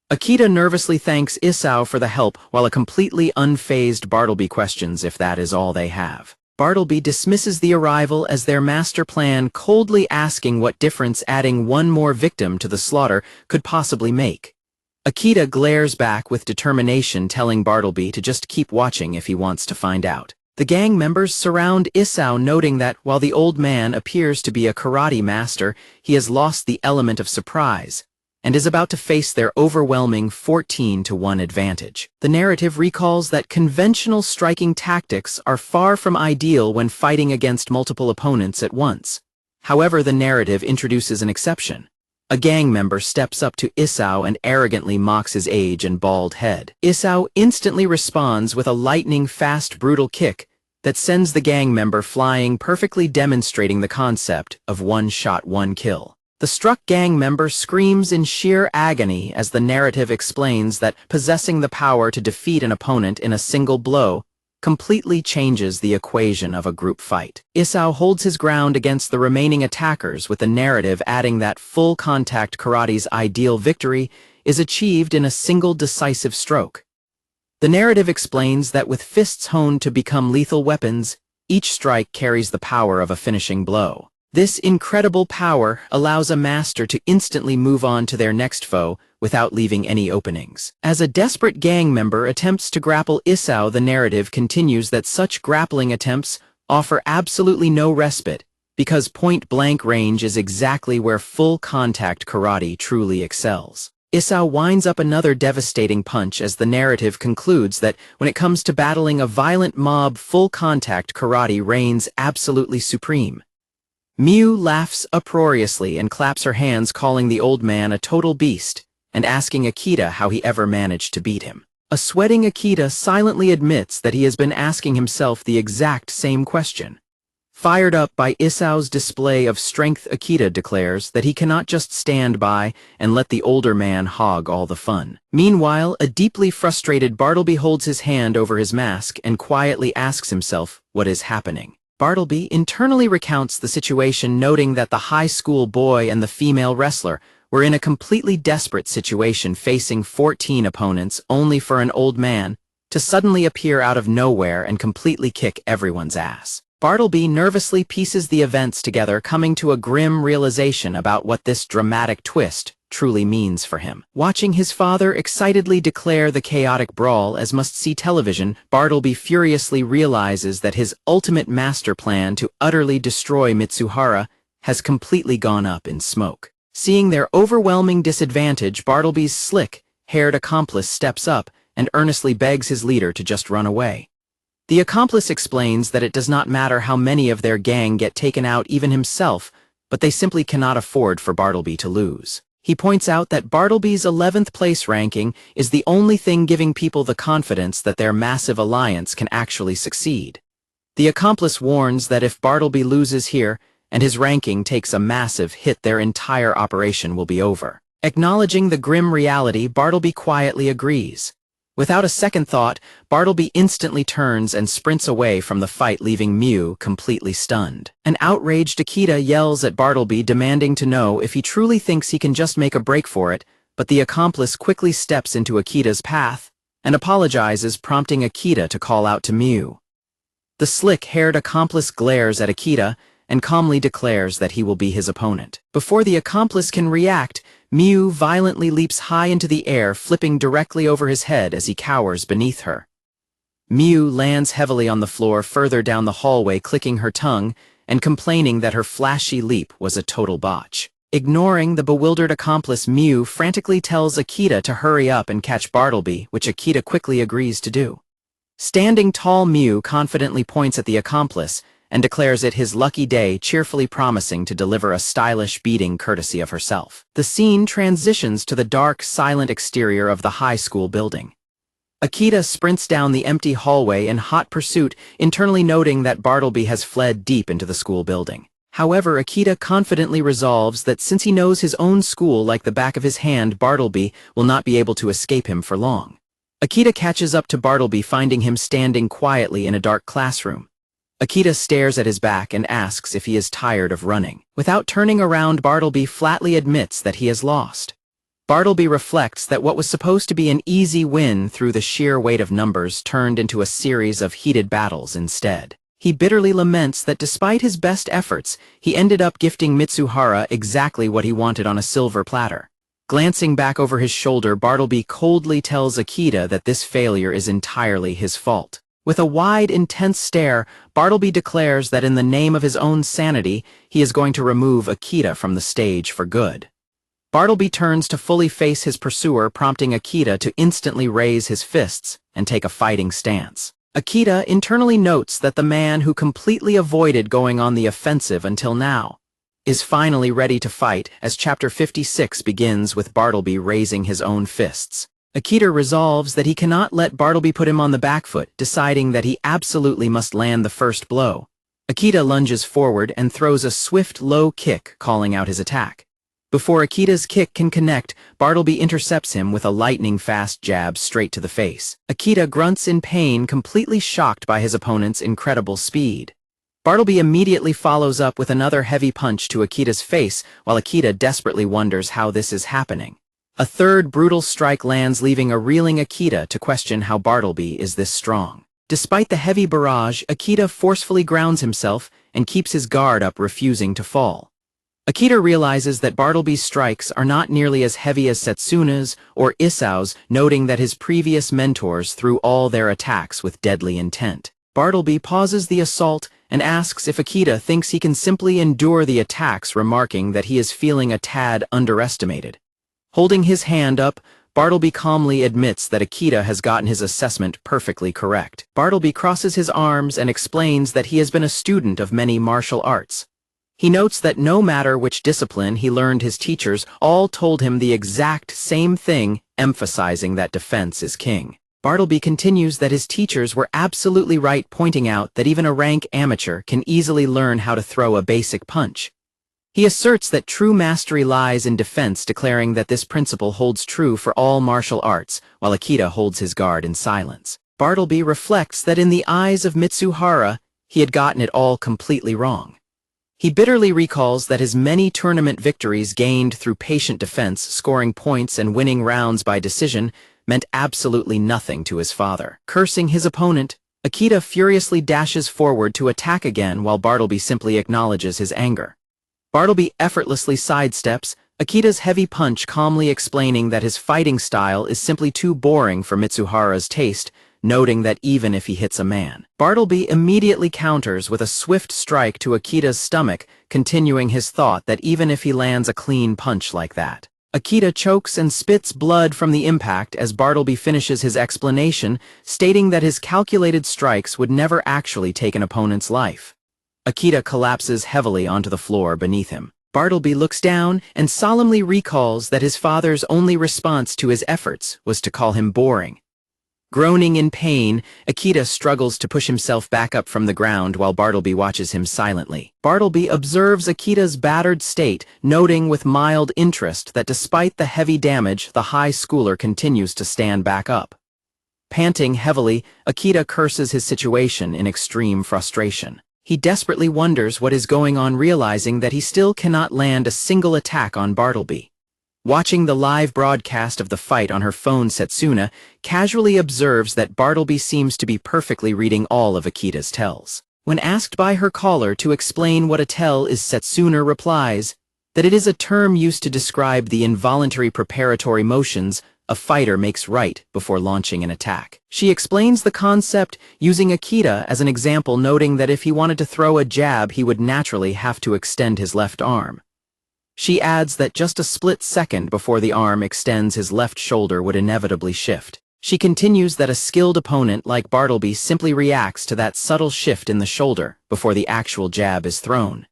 Akita nervously thanks Isao for the help, while a completely unfazed Bartleby questions if that is all they have. Bartleby dismisses the arrival as their master plan, coldly asking what difference adding one more victim to the slaughter could possibly make. Akita glares back with determination, telling Bartleby to just keep watching if he wants to find out. The gang members surround Isao, noting that while the old man appears to be a karate master, he has lost the element of surprise. and is about to face their overwhelming 14-1 advantage. The narrative recalls that conventional striking tactics are far from ideal when fighting against multiple opponents at once. However, the narrative introduces an exception. A gang member steps up to Isao and arrogantly mocks his age and bald head. Isao instantly responds with a lightning-fast, brutal kick that sends the gang member flying, perfectly demonstrating the concept of one shot, one kill. The struck gang member screams in sheer agony as the narrative explains that possessing the power to defeat an opponent in a single blow completely changes the equation of a group fight. Isao holds his ground against the remaining attackers, with the narrative adding that full-contact karate's ideal victory is achieved in a single decisive stroke. The narrative explains that with fists honed to become lethal weapons, each strike carries the power of a finishing blow. This incredible power allows a master to instantly move on to their next foe without leaving any openings. As a desperate gang member attempts to grapple Isao, the narrative continues that such grappling attempts offer absolutely no respite, because point-blank range is exactly where full-contact karate truly excels. Isao winds up another devastating punch as the narrative concludes that when it comes to battling a violent mob, full-contact karate reigns absolutely supreme. Miu laughs uproariously and claps her hands, calling the old man a total beast and asking Akita how he ever managed to beat him. A sweating Akita silently admits that he has been asking himself the exact same question. Fired up by Isao's display of strength, Akita declares that he cannot just stand by and let the older man hog all the fun. Meanwhile, a deeply frustrated Bartleby holds his hand over his mask and quietly asks himself what is happening. Bartleby internally recounts the situation, noting that the high school boy and the female wrestler were in a completely desperate situation, facing 14 opponents, only for an old man to suddenly appear out of nowhere and completely kick everyone's ass. Bartleby nervously pieces the events together, coming to a grim realization about what this dramatic twist truly means for him. Watching his father excitedly declare the chaotic brawl as must-see television, Bartleby furiously realizes that his ultimate master plan to utterly destroy Mitsuhara has completely gone up in smoke. Seeing their overwhelming disadvantage, Bartleby's slick-haired accomplice steps up and earnestly begs his leader to just run away. The accomplice explains that it does not matter how many of their gang get taken out, even himself, but they simply cannot afford for Bartleby to lose. He points out that Bartleby's 11th place ranking is the only thing giving people the confidence that their massive alliance can actually succeed. The accomplice warns that if Bartleby loses here and his ranking takes a massive hit, their entire operation will be over. Acknowledging the grim reality, Bartleby quietly agrees. Without a second thought, Bartleby instantly turns and sprints away from the fight, leaving Miu completely stunned. An outraged Akita yells at Bartleby, demanding to know if he truly thinks he can just make a break for it, but the accomplice quickly steps into Akita's path and apologizes, prompting Akita to call out to Miu. The slick-haired accomplice glares at Akita and calmly declares that he will be his opponent. Before the accomplice can react, Miu violently leaps high into the air, flipping directly over his head as he cowers beneath her. Miu lands heavily on the floor further down the hallway, clicking her tongue and complaining that her flashy leap was a total botch. Ignoring the bewildered accomplice, Miu frantically tells Akita to hurry up and catch Bartleby, which Akita quickly agrees to do. Standing tall, Miu confidently points at the accomplice and declares it his lucky day, cheerfully promising to deliver a stylish beating courtesy of herself. The scene transitions to the dark, silent exterior of the high school building. Akita sprints down the empty hallway in hot pursuit, internally noting that Bartleby has fled deep into the school building. However, Akita confidently resolves that since he knows his own school like the back of his hand, Bartleby will not be able to escape him for long. Akita catches up to Bartleby, finding him standing quietly in a dark classroom. Akita stares at his back and asks if he is tired of running. Without turning around, Bartleby flatly admits that he has lost. Bartleby reflects that what was supposed to be an easy win through the sheer weight of numbers turned into a series of heated battles instead. He bitterly laments that despite his best efforts, he ended up gifting Mitsuhara exactly what he wanted on a silver platter. Glancing back over his shoulder, Bartleby coldly tells Akita that this failure is entirely his fault. With a wide, intense stare, Bartleby declares that in the name of his own sanity, he is going to remove Akita from the stage for good. Bartleby turns to fully face his pursuer, prompting Akita to instantly raise his fists and take a fighting stance. Akita internally notes that the man who completely avoided going on the offensive until now is finally ready to fight, as chapter 56 begins with Bartleby raising his own fists. Akita resolves that he cannot let Bartleby put him on the back foot, deciding that he absolutely must land the first blow. Akita lunges forward and throws a swift, low kick, calling out his attack. Before Akita's kick can connect, Bartleby intercepts him with a lightning-fast jab straight to the face. Akita grunts in pain, completely shocked by his opponent's incredible speed. Bartleby immediately follows up with another heavy punch to Akita's face, while Akita desperately wonders how this is happening. A third brutal strike lands, leaving a reeling Akita to question how Bartleby is this strong. Despite the heavy barrage, Akita forcefully grounds himself and keeps his guard up, refusing to fall. Akita realizes that Bartleby's strikes are not nearly as heavy as Setsuna's or Isao's, noting that his previous mentors threw all their attacks with deadly intent. Bartleby pauses the assault and asks if Akita thinks he can simply endure the attacks, remarking that he is feeling a tad underestimated. Holding his hand up, Bartleby calmly admits that Akita has gotten his assessment perfectly correct. Bartleby crosses his arms and explains that he has been a student of many martial arts. He notes that no matter which discipline he learned, his teachers all told him the exact same thing, emphasizing that defense is king. Bartleby continues that his teachers were absolutely right, pointing out that even a rank amateur can easily learn how to throw a basic punch. He asserts that true mastery lies in defense, declaring that this principle holds true for all martial arts, while Akita holds his guard in silence. Bartleby reflects that in the eyes of Mitsuhara, he had gotten it all completely wrong. He bitterly recalls that his many tournament victories gained through patient defense, scoring points and winning rounds by decision, meant absolutely nothing to his father. Cursing his opponent, Akita furiously dashes forward to attack again, while Bartleby simply acknowledges his anger. Bartleby effortlessly sidesteps Akita's heavy punch, calmly explaining that his fighting style is simply too boring for Mitsuhara's taste, noting that even if he hits a man, Bartleby immediately counters with a swift strike to Akita's stomach, continuing his thought that even if he lands a clean punch like that, Akita chokes and spits blood from the impact as Bartleby finishes his explanation, stating that his calculated strikes would never actually take an opponent's life. Akita collapses heavily onto the floor beneath him. Bartleby looks down and solemnly recalls that his father's only response to his efforts was to call him boring. Groaning in pain, Akita struggles to push himself back up from the ground while Bartleby watches him silently. Bartleby observes Akita's battered state, noting with mild interest that despite the heavy damage, the high schooler continues to stand back up. Panting heavily, Akita curses his situation in extreme frustration. He desperately wonders what is going on, realizing that he still cannot land a single attack on Bartleby. Watching the live broadcast of the fight on her phone, Setsuna casually observes that Bartleby seems to be perfectly reading all of Akita's tells. When asked by her caller to explain what a tell is, Setsuna replies that it is a term used to describe the involuntary preparatory motions a fighter makes right before launching an attack. She explains the concept using Akita as an example, noting that if he wanted to throw a jab, he would naturally have to extend his left arm. She adds that just a split second before the arm extends, his left shoulder would inevitably shift. She continues that a skilled opponent like Bartleby simply reacts to that subtle shift in the shoulder before the actual jab is thrown.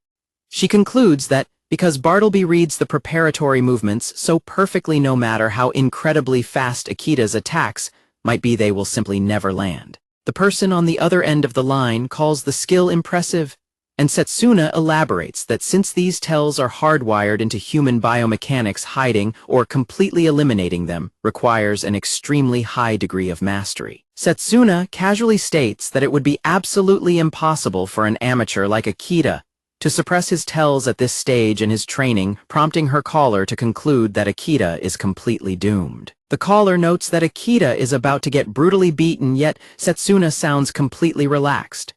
She concludes that because Bartleby reads the preparatory movements so perfectly, no matter how incredibly fast Akita's attacks might be, they will simply never land. The person on the other end of the line calls the skill impressive, and Setsuna elaborates that since these tells are hardwired into human biomechanics, hiding or completely eliminating them requires an extremely high degree of mastery. Setsuna casually states that it would be absolutely impossible for an amateur like Akita to suppress his tells at this stage in his training, prompting her caller to conclude that Akita is completely doomed. The caller notes that Akita is about to get brutally beaten, yet Setsuna sounds completely relaxed.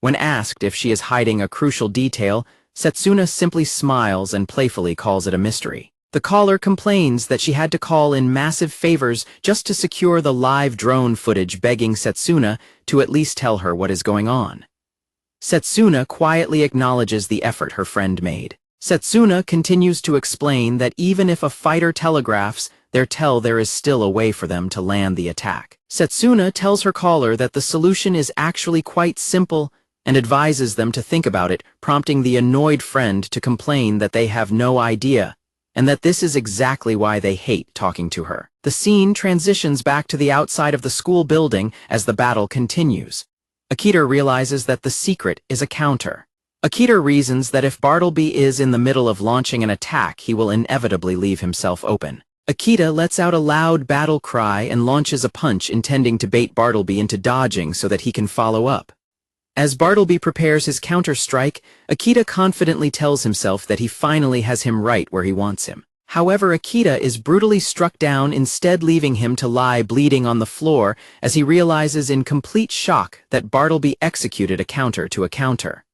When asked if she is hiding a crucial detail, Setsuna simply smiles and playfully calls it a mystery. The caller complains that she had to call in massive favors just to secure the live drone footage, begging Setsuna to at least tell her what is going on. Setsuna quietly acknowledges the effort her friend made. Setsuna continues to explain that even if a fighter telegraphs their tell, there is still a way for them to land the attack. Setsuna tells her caller that the solution is actually quite simple and advises them to think about it, prompting the annoyed friend to complain that they have no idea and that this is exactly why they hate talking to her. The scene transitions back to the outside of the school building as the battle continues. Akita realizes that the secret is a counter. Akita reasons that if Bartleby is in the middle of launching an attack, he will inevitably leave himself open. Akita lets out a loud battle cry and launches a punch intending to bait Bartleby into dodging so that he can follow up. As Bartleby prepares his counter-strike, Akita confidently tells himself that he finally has him right where he wants him. However, Akita is brutally struck down, instead leaving him to lie bleeding on the floor as he realizes in complete shock that Bartleby executed a counter to a counter.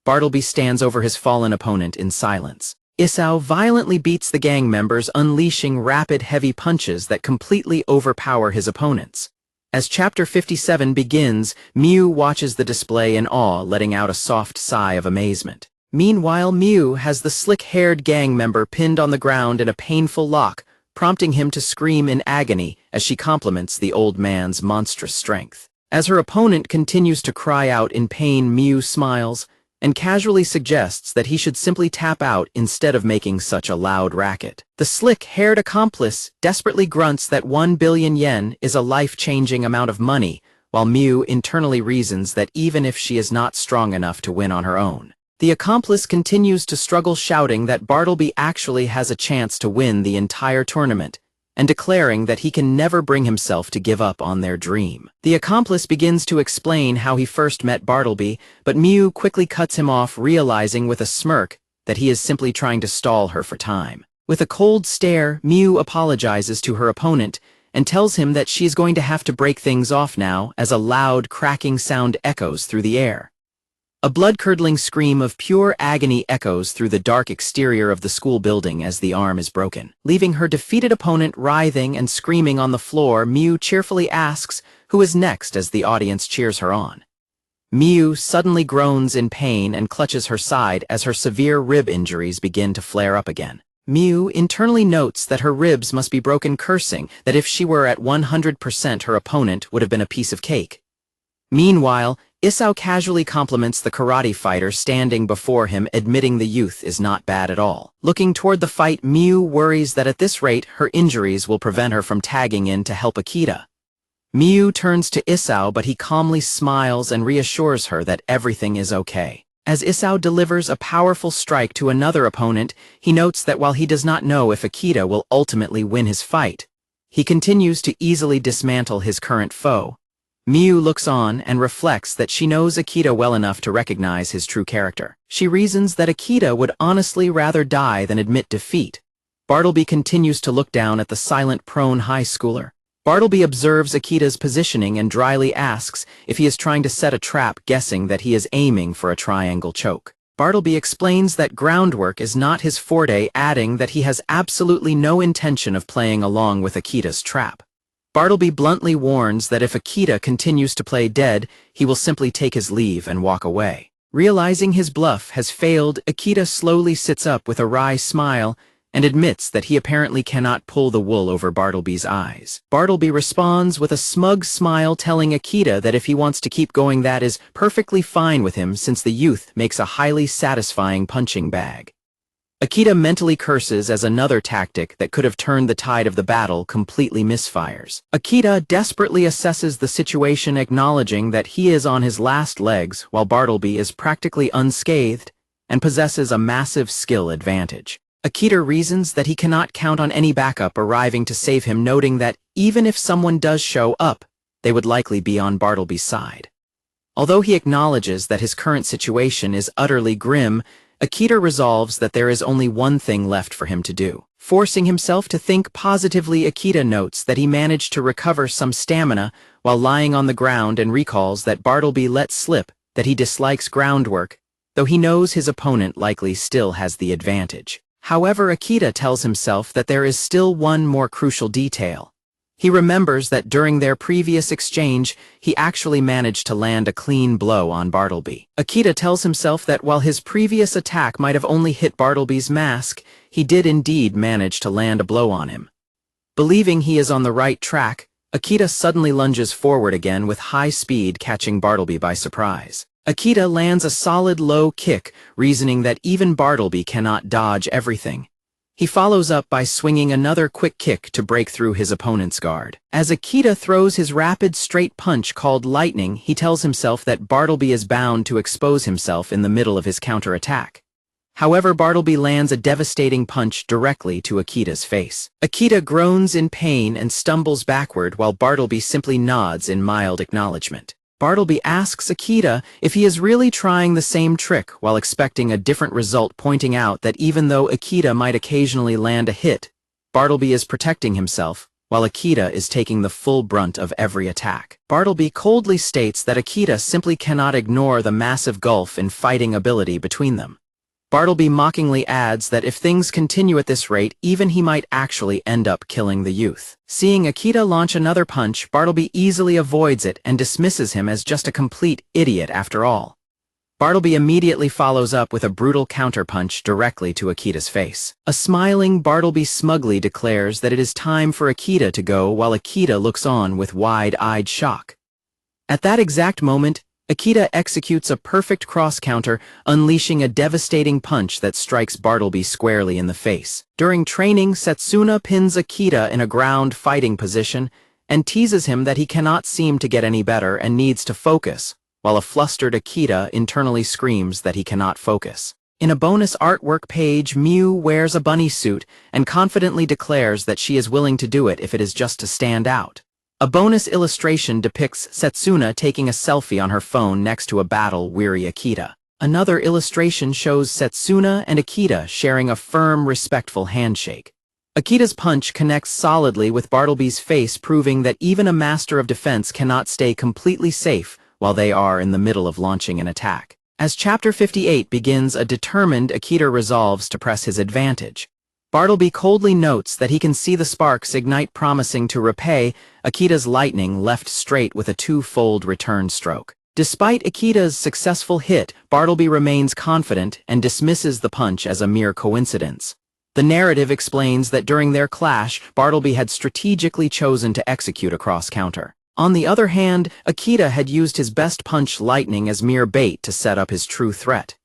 Bartleby stands over his fallen opponent in silence. Isao violently beats the gang members, unleashing rapid, heavy punches that completely overpower his opponents. As Chapter 57 begins, Miu watches the display in awe, letting out a soft sigh of amazement. Meanwhile, Miu has the slick-haired gang member pinned on the ground in a painful lock, prompting him to scream in agony as she compliments the old man's monstrous strength. As her opponent continues to cry out in pain, Miu smiles and casually suggests that he should simply tap out instead of making such a loud racket. The slick-haired accomplice desperately grunts that 1 billion yen is a life-changing amount of money, while Miu internally reasons that even if she is not strong enough to win on her own. The accomplice continues to struggle, shouting that Bartleby actually has a chance to win the entire tournament, and declaring that he can never bring himself to give up on their dream. The accomplice begins to explain how he first met Bartleby, but Miu quickly cuts him off, realizing with a smirk that he is simply trying to stall her for time. With a cold stare, Miu apologizes to her opponent and tells him that she is going to have to break things off now, as a loud, cracking sound echoes through the air. A blood-curdling scream of pure agony echoes through the dark exterior of the school building as the arm is broken. Leaving her defeated opponent writhing and screaming on the floor, Miu cheerfully asks who is next as the audience cheers her on. Miu suddenly groans in pain and clutches her side as her severe rib injuries begin to flare up again. Miu internally notes that her ribs must be broken, cursing that if she were at 100%, her opponent would have been a piece of cake. Meanwhile, Isao casually compliments the karate fighter standing before him, admitting the youth is not bad at all. Looking toward the fight, Miu worries that at this rate, her injuries will prevent her from tagging in to help Akita. Miu turns to Isao, but he calmly smiles and reassures her that everything is okay. As Isao delivers a powerful strike to another opponent, he notes that while he does not know if Akita will ultimately win his fight, he continues to easily dismantle his current foe. Miu looks on and reflects that she knows Akita well enough to recognize his true character. She reasons that Akita would honestly rather die than admit defeat. Bartleby continues to look down at the silent, prone high schooler. Bartleby observes Akita's positioning and dryly asks if he is trying to set a trap, guessing that he is aiming for a triangle choke. Bartleby explains that groundwork is not his forte, adding that he has absolutely no intention of playing along with Akita's trap. Bartleby bluntly warns that if Akita continues to play dead, he will simply take his leave and walk away. Realizing his bluff has failed, Akita slowly sits up with a wry smile and admits that he apparently cannot pull the wool over Bartleby's eyes. Bartleby responds with a smug smile, telling Akita that if he wants to keep going, that is perfectly fine with him, since the youth makes a highly satisfying punching bag. Akita mentally curses as another tactic that could have turned the tide of the battle completely misfires. Akita desperately assesses the situation, acknowledging that he is on his last legs while Bartleby is practically unscathed and possesses a massive skill advantage. Akita reasons that he cannot count on any backup arriving to save him, noting that even if someone does show up, they would likely be on Bartleby's side. Although he acknowledges that his current situation is utterly grim, Akita resolves that there is only one thing left for him to do. Forcing himself to think positively, Akita notes that he managed to recover some stamina while lying on the ground and recalls that Bartleby let slip that he dislikes groundwork, though he knows his opponent likely still has the advantage. However, Akita tells himself that there is still one more crucial detail. He remembers that during their previous exchange, he actually managed to land a clean blow on Bartleby. Akita tells himself that while his previous attack might have only hit Bartleby's mask, he did indeed manage to land a blow on him. Believing he is on the right track, Akita suddenly lunges forward again with high speed, catching Bartleby by surprise. Akita lands a solid low kick, reasoning that even Bartleby cannot dodge everything. He follows up by swinging another quick kick to break through his opponent's guard. As Akita throws his rapid straight punch called lightning, he tells himself that Bartleby is bound to expose himself in the middle of his counterattack. However, Bartleby lands a devastating punch directly to Akita's face. Akita groans in pain and stumbles backward while Bartleby simply nods in mild acknowledgement. Bartleby asks Akita if he is really trying the same trick while expecting a different result, pointing out that even though Akita might occasionally land a hit, Bartleby is protecting himself, while Akita is taking the full brunt of every attack. Bartleby coldly states that Akita simply cannot ignore the massive gulf in fighting ability between them. Bartleby mockingly adds that if things continue at this rate, even he might actually end up killing the youth. Seeing Akita launch another punch, Bartleby easily avoids it and dismisses him as just a complete idiot after all. Bartleby immediately follows up with a brutal counterpunch directly to Akita's face. A smiling Bartleby smugly declares that it is time for Akita to go, while Akita looks on with wide-eyed shock. At that exact moment, Akita executes a perfect cross-counter, unleashing a devastating punch that strikes Bartleby squarely in the face. During training, Setsuna pins Akita in a ground fighting position and teases him that he cannot seem to get any better and needs to focus, while a flustered Akita internally screams that he cannot focus. In a bonus artwork page, Miu wears a bunny suit and confidently declares that she is willing to do it if it is just to stand out. A bonus illustration depicts Setsuna taking a selfie on her phone next to a battle-weary Akita. Another illustration shows Setsuna and Akita sharing a firm, respectful handshake. Akita's punch connects solidly with Bartleby's face, proving that even a master of defense cannot stay completely safe while they are in the middle of launching an attack. As Chapter 58 begins, a determined Akita resolves to press his advantage. Bartleby coldly notes that he can see the sparks ignite, promising to repay Akita's lightning left straight with a two-fold return stroke. Despite Akita's successful hit, Bartleby remains confident and dismisses the punch as a mere coincidence. The narrative explains that during their clash, Bartleby had strategically chosen to execute a cross-counter. On the other hand, Akita had used his best punch, lightning, as mere bait to set up his true threat.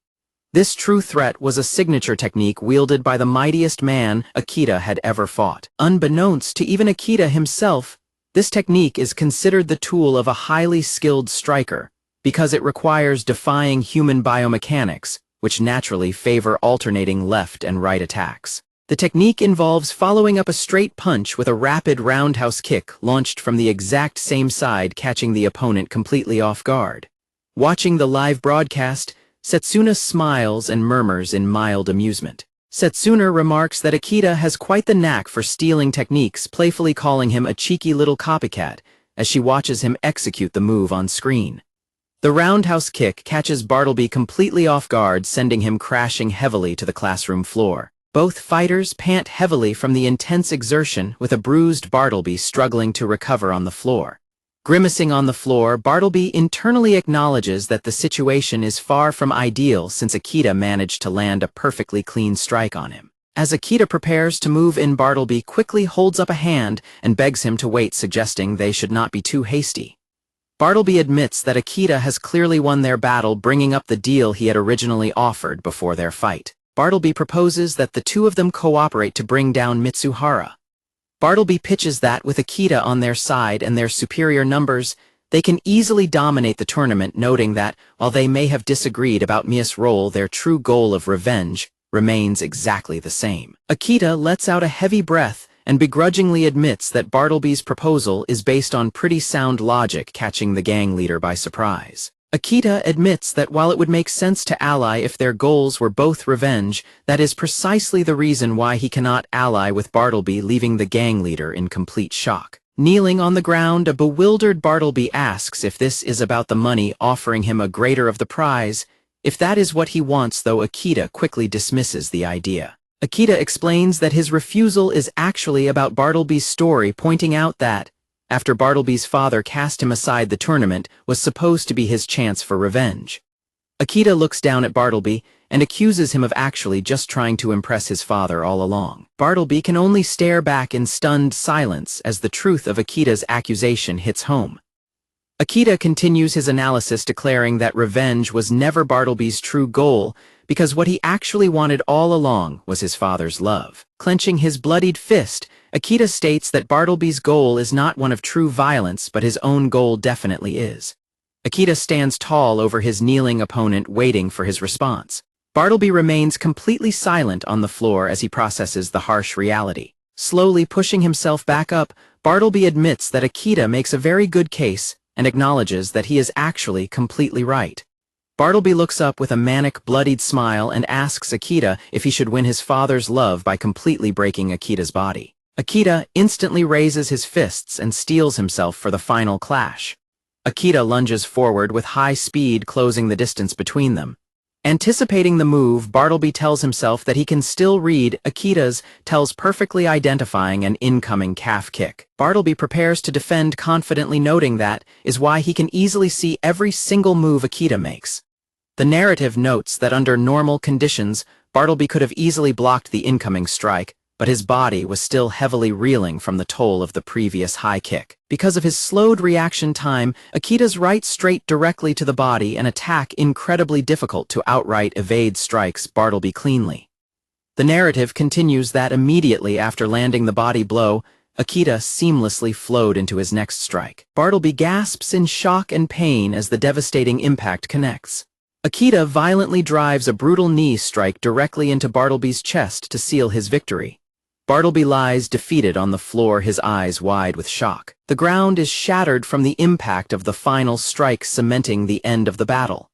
This true threat was a signature technique wielded by the mightiest man Akita had ever fought. Unbeknownst to even Akita himself, this technique is considered the tool of a highly skilled striker because it requires defying human biomechanics, which naturally favor alternating left and right attacks. The technique involves following up a straight punch with a rapid roundhouse kick launched from the exact same side, catching the opponent completely off guard. Watching the live broadcast, Setsuna smiles and murmurs in mild amusement. Setsuna remarks that Akita has quite the knack for stealing techniques, playfully calling him a cheeky little copycat as she watches him execute the move on screen. The roundhouse kick catches Bartleby completely off guard, sending him crashing heavily to the classroom floor. Both fighters pant heavily from the intense exertion, with a bruised Bartleby struggling to recover on the floor. Grimacing on the floor, Bartleby internally acknowledges that the situation is far from ideal since Akita managed to land a perfectly clean strike on him. As Akita prepares to move in, Bartleby quickly holds up a hand and begs him to wait, suggesting they should not be too hasty. Bartleby admits that Akita has clearly won their battle, bringing up the deal he had originally offered before their fight. Bartleby proposes that the two of them cooperate to bring down Mitsuhara. Bartleby pitches that with Akita on their side and their superior numbers, they can easily dominate the tournament, noting that, while they may have disagreed about Mia's role, their true goal of revenge remains exactly the same. Akita lets out a heavy breath and begrudgingly admits that Bartleby's proposal is based on pretty sound logic, catching the gang leader by surprise. Akita admits that while it would make sense to ally if their goals were both revenge, that is precisely the reason why he cannot ally with Bartleby, leaving the gang leader in complete shock. Kneeling on the ground, a bewildered Bartleby asks if this is about the money, offering him a greater of the prize. If that is what he wants, though, Akita quickly dismisses the idea. Akita explains that his refusal is actually about Bartleby's story, pointing out that, after Bartleby's father cast him aside, the tournament was supposed to be his chance for revenge. Akita looks down at Bartleby and accuses him of actually just trying to impress his father all along. Bartleby can only stare back in stunned silence as the truth of Akita's accusation hits home. Akita continues his analysis, declaring that revenge was never Bartleby's true goal because what he actually wanted all along was his father's love. Clenching his bloodied fist, Akita states that Bartleby's goal is not one of true violence, but his own goal definitely is. Akita stands tall over his kneeling opponent, waiting for his response. Bartleby remains completely silent on the floor as he processes the harsh reality. Slowly pushing himself back up, Bartleby admits that Akita makes a very good case and acknowledges that he is actually completely right. Bartleby looks up with a manic, bloodied smile and asks Akita if he should win his father's love by completely breaking Akita's body. Akita instantly raises his fists and steels himself for the final clash. Akita lunges forward with high speed, closing the distance between them. Anticipating the move, Bartleby tells himself that he can still read Akita's tells, perfectly identifying an incoming calf kick. Bartleby prepares to defend confidently, noting that is why he can easily see every single move Akita makes. The narrative notes that under normal conditions, Bartleby could have easily blocked the incoming strike, but his body was still heavily reeling from the toll of the previous high kick. Because of his slowed reaction time, Akita's right straight directly to the body, an attack incredibly difficult to outright evade, strikes Bartleby cleanly. The narrative continues that immediately after landing the body blow, Akita seamlessly flowed into his next strike. Bartleby gasps in shock and pain as the devastating impact connects. Akita violently drives a brutal knee strike directly into Bartleby's chest to seal his victory. Bartleby lies defeated on the floor, his eyes wide with shock. The ground is shattered from the impact of the final strike, cementing the end of the battle.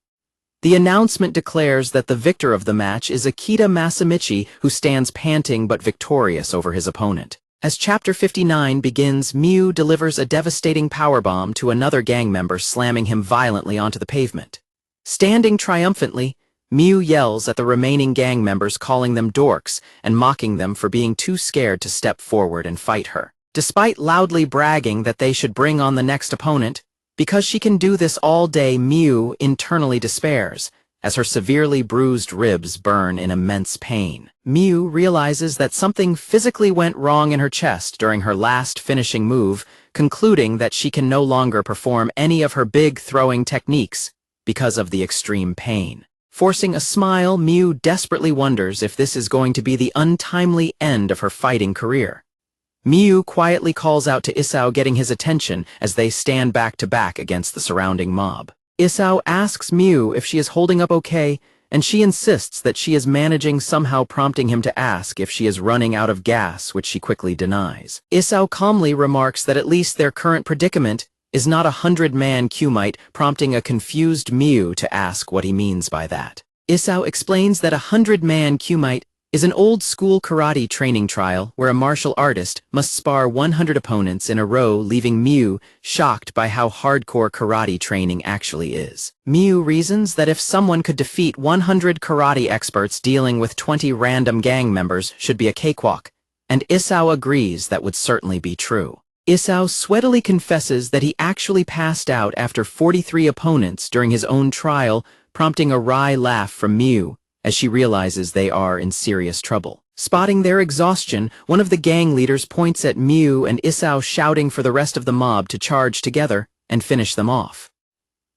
The announcement declares that the victor of the match is Akita Masamichi, who stands panting but victorious over his opponent. As Chapter 59 begins, Mew delivers a devastating powerbomb to another gang member, slamming him violently onto the pavement. Standing triumphantly, Mew yells at the remaining gang members, calling them dorks and mocking them for being too scared to step forward and fight her. Despite loudly bragging that they should bring on the next opponent, because she can do this all day, Mew internally despairs, as her severely bruised ribs burn in immense pain. Mew realizes that something physically went wrong in her chest during her last finishing move, concluding that she can no longer perform any of her big throwing techniques because of the extreme pain. Forcing a smile, Mew desperately wonders if this is going to be the untimely end of her fighting career. Mew quietly calls out to Isao, getting his attention as they stand back to back against the surrounding mob. Isao asks Mew if she is holding up okay, and she insists that she is managing, somehow prompting him to ask if she is running out of gas, which she quickly denies. Isao calmly remarks that at least their current predicament is not 100-man Kumite, prompting a confused Mew to ask what he means by that. Isao explains that 100-man Kumite is an old-school karate training trial where a martial artist must spar 100 opponents in a row, leaving Mew shocked by how hardcore karate training actually is. Mew reasons that if someone could defeat 100 karate experts, dealing with 20 random gang members should be a cakewalk, and Isao agrees that would certainly be true. Isao sweatily confesses that he actually passed out after 43 opponents during his own trial, prompting a wry laugh from Mew as she realizes they are in serious trouble. Spotting their exhaustion, one of the gang leaders points at Mew and Isao, shouting for the rest of the mob to charge together and finish them off.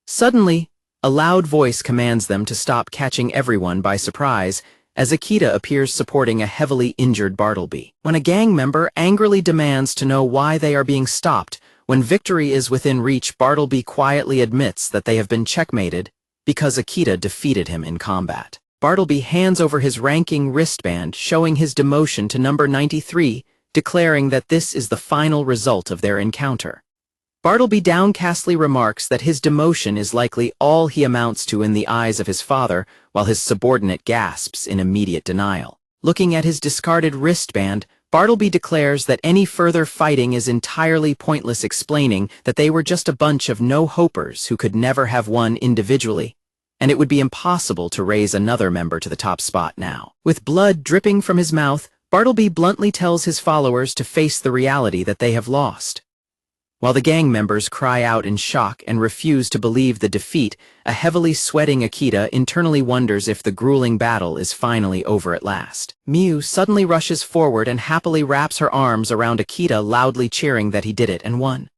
Suddenly, a loud voice commands them to stop, catching everyone by surprise, as Akita appears supporting a heavily injured Bartleby. When a gang member angrily demands to know why they are being stopped, when victory is within reach, Bartleby quietly admits that they have been checkmated because Akita defeated him in combat. Bartleby hands over his ranking wristband, showing his demotion to number 93, declaring that this is the final result of their encounter. Bartleby downcastly remarks that his demotion is likely all he amounts to in the eyes of his father, while his subordinate gasps in immediate denial. Looking at his discarded wristband, Bartleby declares that any further fighting is entirely pointless, explaining that they were just a bunch of no-hopers who could never have won individually, and it would be impossible to raise another member to the top spot now. With blood dripping from his mouth, Bartleby bluntly tells his followers to face the reality that they have lost. While the gang members cry out in shock and refuse to believe the defeat, a heavily sweating Akita internally wonders if the grueling battle is finally over at last. Miu suddenly rushes forward and happily wraps her arms around Akita, loudly cheering that he did it and won.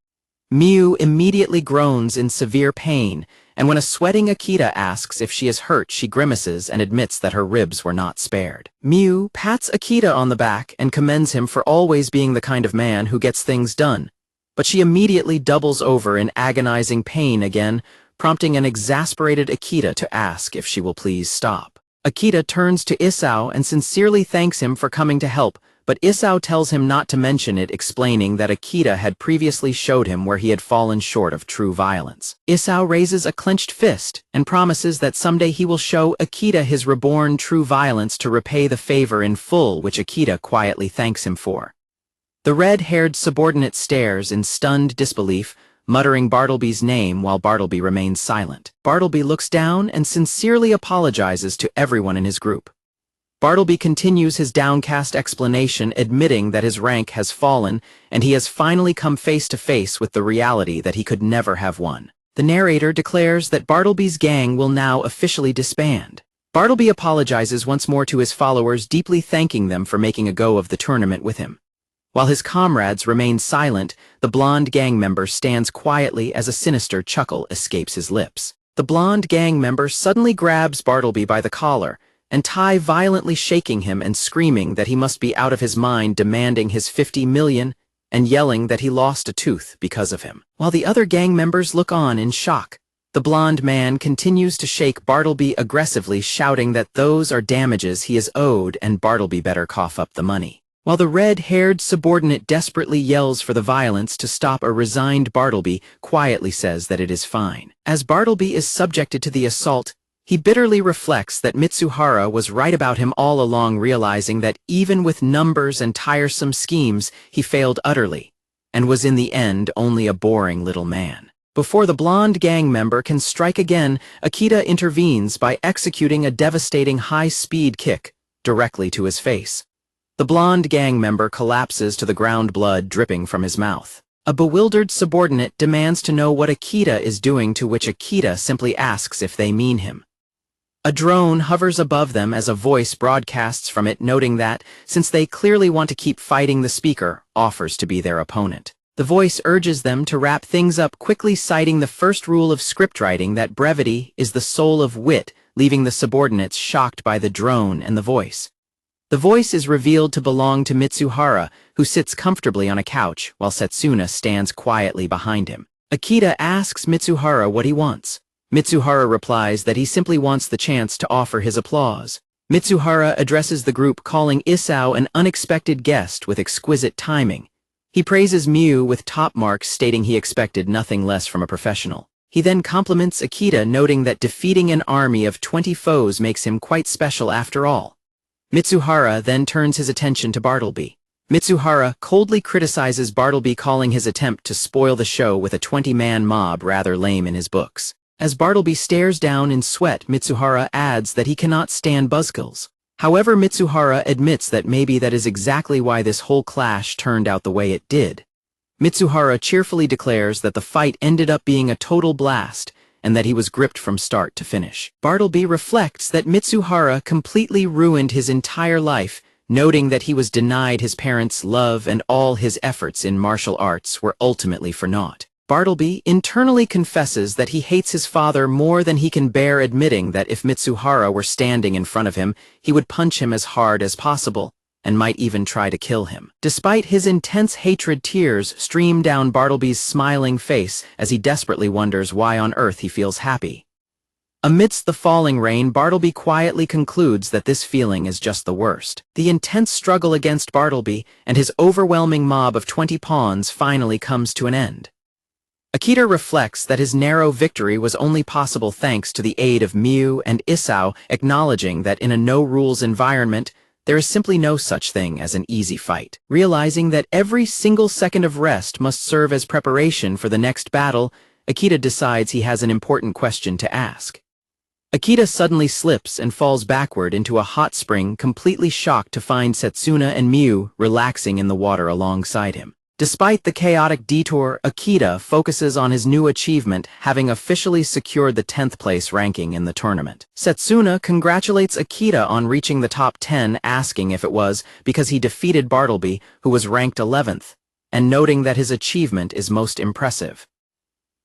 Miu immediately groans in severe pain, and when a sweating Akita asks if she is hurt, she grimaces and admits that her ribs were not spared. Miu pats Akita on the back and commends him for always being the kind of man who gets things done. But she immediately doubles over in agonizing pain again, prompting an exasperated Akita to ask if she will please stop. Akita turns to Isao and sincerely thanks him for coming to help, but Isao tells him not to mention it, explaining that Akita had previously showed him where he had fallen short of true violence. Isao raises a clenched fist and promises that someday he will show Akita his reborn true violence to repay the favor in full, which Akita quietly thanks him for. The red-haired subordinate stares in stunned disbelief, muttering Bartleby's name while Bartleby remains silent. Bartleby looks down and sincerely apologizes to everyone in his group. Bartleby continues his downcast explanation, admitting that his rank has fallen and he has finally come face to face with the reality that he could never have won. The narrator declares that Bartleby's gang will now officially disband. Bartleby apologizes once more to his followers, deeply thanking them for making a go of the tournament with him. While his comrades remain silent, the blonde gang member stands quietly as a sinister chuckle escapes his lips. The blonde gang member suddenly grabs Bartleby by the collar, and Tai violently shaking him and screaming that he must be out of his mind, demanding his 50 million, and yelling that he lost a tooth because of him. While the other gang members look on in shock, the blonde man continues to shake Bartleby aggressively, shouting that those are damages he is owed and Bartleby better cough up the money. While the red-haired subordinate desperately yells for the violence to stop, a resigned Bartleby quietly says that it is fine. As Bartleby is subjected to the assault, he bitterly reflects that Mitsuhara was right about him all along, realizing that even with numbers and tiresome schemes, he failed utterly, and was in the end only a boring little man. Before the blonde gang member can strike again, Akita intervenes by executing a devastating high-speed kick directly to his face. The blonde gang member collapses to the ground, blood dripping from his mouth. A bewildered subordinate demands to know what Akita is doing, to which Akita simply asks if they mean him. A drone hovers above them as a voice broadcasts from it, noting that, since they clearly want to keep fighting, the speaker offers to be their opponent. The voice urges them to wrap things up quickly, citing the first rule of scriptwriting, that brevity is the soul of wit, leaving the subordinates shocked by the drone and the voice. The voice is revealed to belong to Mitsuhara, who sits comfortably on a couch, while Setsuna stands quietly behind him. Akita asks Mitsuhara what he wants. Mitsuhara replies that he simply wants the chance to offer his applause. Mitsuhara addresses the group, calling Isao an unexpected guest with exquisite timing. He praises Miu with top marks, stating he expected nothing less from a professional. He then compliments Akita, noting that defeating an army of 20 foes makes him quite special after all. Mitsuhara then turns his attention to Bartleby. Mitsuhara coldly criticizes Bartleby, calling his attempt to spoil the show with a 20-man mob rather lame in his books. As Bartleby stares down in sweat, Mitsuhara adds that he cannot stand buzzkills. However, Mitsuhara admits that maybe that is exactly why this whole clash turned out the way it did. Mitsuhara cheerfully declares that the fight ended up being a total blast, and that he was gripped from start to finish. Bartleby reflects that Mitsuhara completely ruined his entire life, noting that he was denied his parents' love and all his efforts in martial arts were ultimately for naught. Bartleby internally confesses that he hates his father more than he can bear, admitting that if Mitsuhara were standing in front of him, he would punch him as hard as possible, and might even try to kill him. Despite his intense hatred, tears stream down Bartleby's smiling face as he desperately wonders why on earth he feels happy. Amidst the falling rain, Bartleby quietly concludes that this feeling is just the worst. The intense struggle against Bartleby and his overwhelming mob of 20 pawns finally comes to an end. Akita reflects that his narrow victory was only possible thanks to the aid of Miu and Isao, acknowledging that in a no-rules environment, there is simply no such thing as an easy fight. Realizing that every single second of rest must serve as preparation for the next battle, Akita decides he has an important question to ask. Akita suddenly slips and falls backward into a hot spring, completely shocked to find Setsuna and Miu relaxing in the water alongside him. Despite the chaotic detour, Akita focuses on his new achievement, having officially secured the 10th place ranking in the tournament. Setsuna congratulates Akita on reaching the top 10, asking if it was because he defeated Bartleby, who was ranked 11th, and noting that his achievement is most impressive.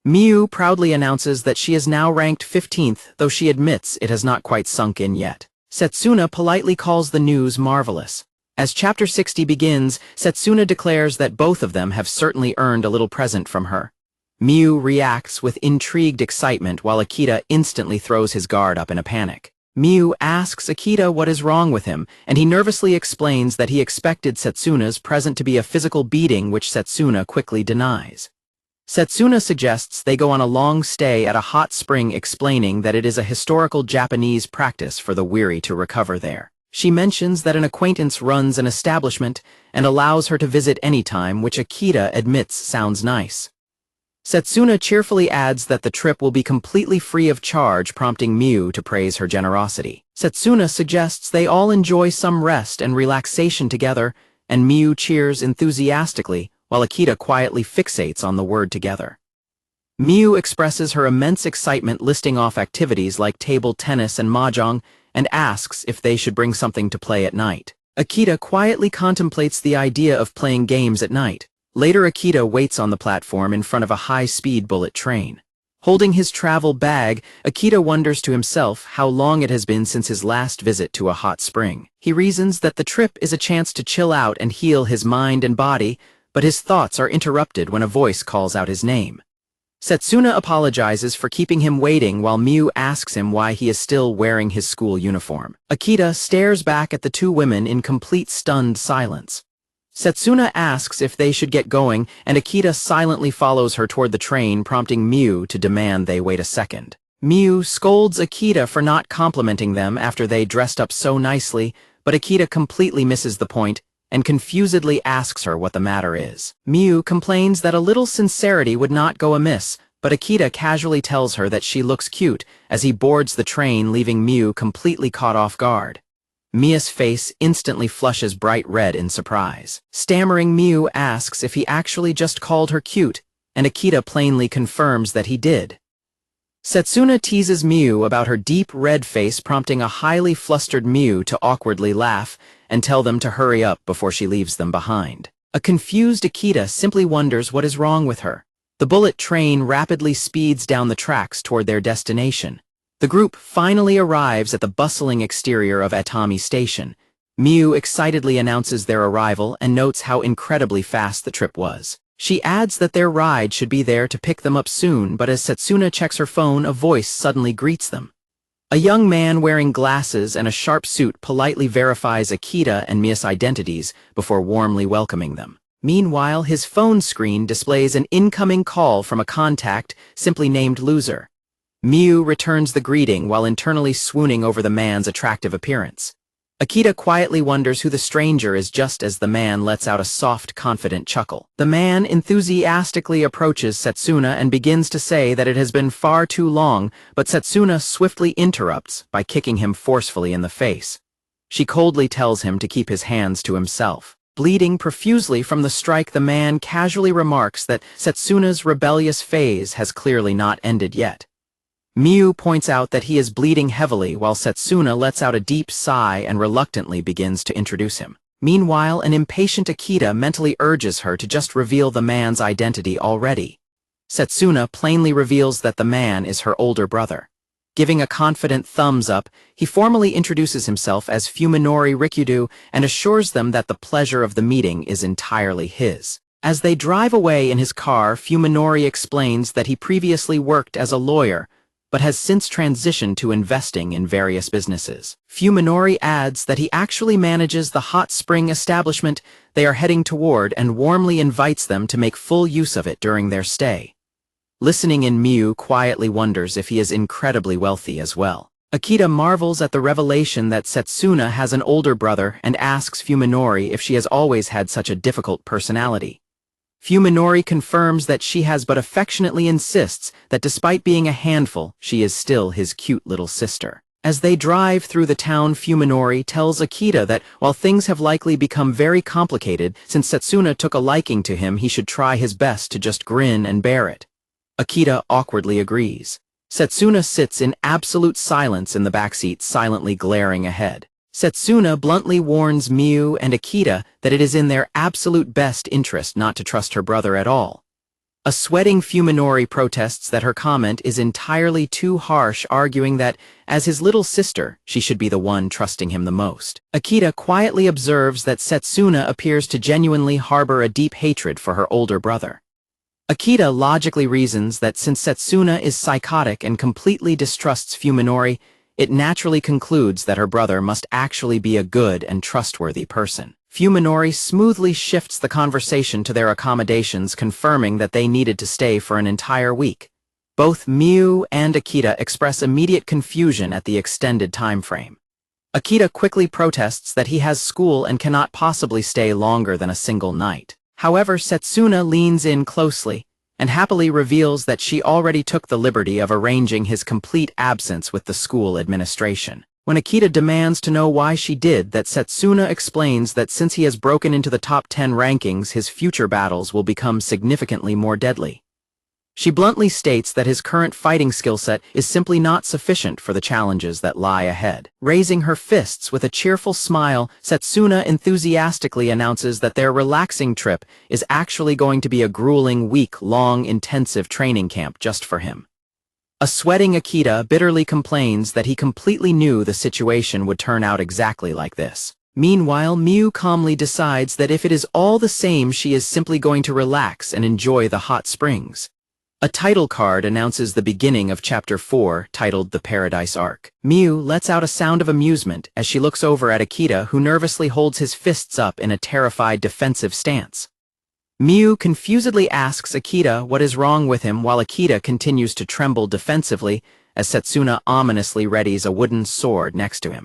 Miu proudly announces that she is now ranked 15th, though she admits it has not quite sunk in yet. Setsuna politely calls the news marvelous. As Chapter 60 begins, Setsuna declares that both of them have certainly earned a little present from her. Miu reacts with intrigued excitement while Akita instantly throws his guard up in a panic. Miu asks Akita what is wrong with him, and he nervously explains that he expected Setsuna's present to be a physical beating, which Setsuna quickly denies. Setsuna suggests they go on a long stay at a hot spring, explaining that it is a historical Japanese practice for the weary to recover there. She mentions that an acquaintance runs an establishment and allows her to visit anytime, which Akita admits sounds nice. Setsuna cheerfully adds that the trip will be completely free of charge, prompting Miu to praise her generosity. Setsuna suggests they all enjoy some rest and relaxation together, and Miu cheers enthusiastically, while Akita quietly fixates on the word together. Miu expresses her immense excitement, listing off activities like table tennis and mahjong, and asks if they should bring something to play at night. Akita quietly contemplates the idea of playing games at night. Later, Akita waits on the platform in front of a high-speed bullet train. Holding his travel bag, Akita wonders to himself how long it has been since his last visit to a hot spring. He reasons that the trip is a chance to chill out and heal his mind and body, but his thoughts are interrupted when a voice calls out his name. Setsuna apologizes for keeping him waiting while Miu asks him why he is still wearing his school uniform. Akita stares back at the two women in complete stunned silence. Setsuna asks if they should get going, and Akita silently follows her toward the train, prompting Miu to demand they wait a second. Miu scolds Akita for not complimenting them after they dressed up so nicely, but Akita completely misses the point and confusedly asks her what the matter is. Miu complains that a little sincerity would not go amiss, but Akita casually tells her that she looks cute as he boards the train, leaving Miu completely caught off guard. Mia's face instantly flushes bright red in surprise. Stammering, Miu asks if he actually just called her cute, and Akita plainly confirms that he did. Setsuna teases Miu about her deep red face, prompting a highly flustered Miu to awkwardly laugh and tell them to hurry up before she leaves them behind. A confused Akita simply wonders what is wrong with her. The bullet train rapidly speeds down the tracks toward their destination. The group finally arrives at the bustling exterior of Atami Station. Miu excitedly announces their arrival and notes how incredibly fast the trip was. She adds that their ride should be there to pick them up soon, but as Setsuna checks her phone, a voice suddenly greets them. A young man wearing glasses and a sharp suit politely verifies Akita and Mia's identities before warmly welcoming them. Meanwhile, his phone screen displays an incoming call from a contact simply named Loser. Miu returns the greeting while internally swooning over the man's attractive appearance. Akita quietly wonders who the stranger is just as the man lets out a soft, confident chuckle. The man enthusiastically approaches Setsuna and begins to say that it has been far too long, but Setsuna swiftly interrupts by kicking him forcefully in the face. She coldly tells him to keep his hands to himself. Bleeding profusely from the strike, the man casually remarks that Setsuna's rebellious phase has clearly not ended yet. Miu points out that he is bleeding heavily while Setsuna lets out a deep sigh and reluctantly begins to introduce him. Meanwhile, an impatient Akita mentally urges her to just reveal the man's identity already. Setsuna plainly reveals that the man is her older brother. Giving a confident thumbs up, he formally introduces himself as Fuminori Rikudo and assures them that the pleasure of the meeting is entirely his. As they drive away in his car, Fuminori explains that he previously worked as a lawyer, but has since transitioned to investing in various businesses. Fuminori adds that he actually manages the hot spring establishment they are heading toward and warmly invites them to make full use of it during their stay. Listening in, Miu quietly wonders if he is incredibly wealthy as well. Akita marvels at the revelation that Setsuna has an older brother and asks Fuminori if she has always had such a difficult personality. Fuminori confirms that she has but affectionately insists that despite being a handful, she is still his cute little sister. As they drive through the town, Fuminori tells Akita that while things have likely become very complicated since Setsuna took a liking to him, he should try his best to just grin and bear it. Akita awkwardly agrees. Setsuna sits in absolute silence in the backseat, silently glaring ahead. Setsuna bluntly warns Miu and Akita that it is in their absolute best interest not to trust her brother at all. A sweating Fuminori protests that her comment is entirely too harsh, arguing that, as his little sister, she should be the one trusting him the most. Akita quietly observes that Setsuna appears to genuinely harbor a deep hatred for her older brother. Akita logically reasons that since Setsuna is psychotic and completely distrusts Fuminori, it naturally concludes that her brother must actually be a good and trustworthy person. Fuminori smoothly shifts the conversation to their accommodations, confirming that they needed to stay for an entire week. Both Miu and Akita express immediate confusion at the extended time frame. Akita quickly protests that he has school and cannot possibly stay longer than a single night. However, Setsuna leans in closely and happily reveals that she already took the liberty of arranging his complete absence with the school administration. When Akita demands to know why she did that, Setsuna explains that since he has broken into the top 10 rankings, his future battles will become significantly more deadly. She bluntly states that his current fighting skill set is simply not sufficient for the challenges that lie ahead. Raising her fists with a cheerful smile, Setsuna enthusiastically announces that their relaxing trip is actually going to be a grueling week-long intensive training camp just for him. A sweating Akita bitterly complains that he completely knew the situation would turn out exactly like this. Meanwhile, Miu calmly decides that if it is all the same, she is simply going to relax and enjoy the hot springs. A title card announces the beginning of Chapter 4, titled The Paradise Arc. Miu lets out a sound of amusement as she looks over at Akita, who nervously holds his fists up in a terrified defensive stance. Miu confusedly asks Akita what is wrong with him, while Akita continues to tremble defensively as Setsuna ominously readies a wooden sword next to him.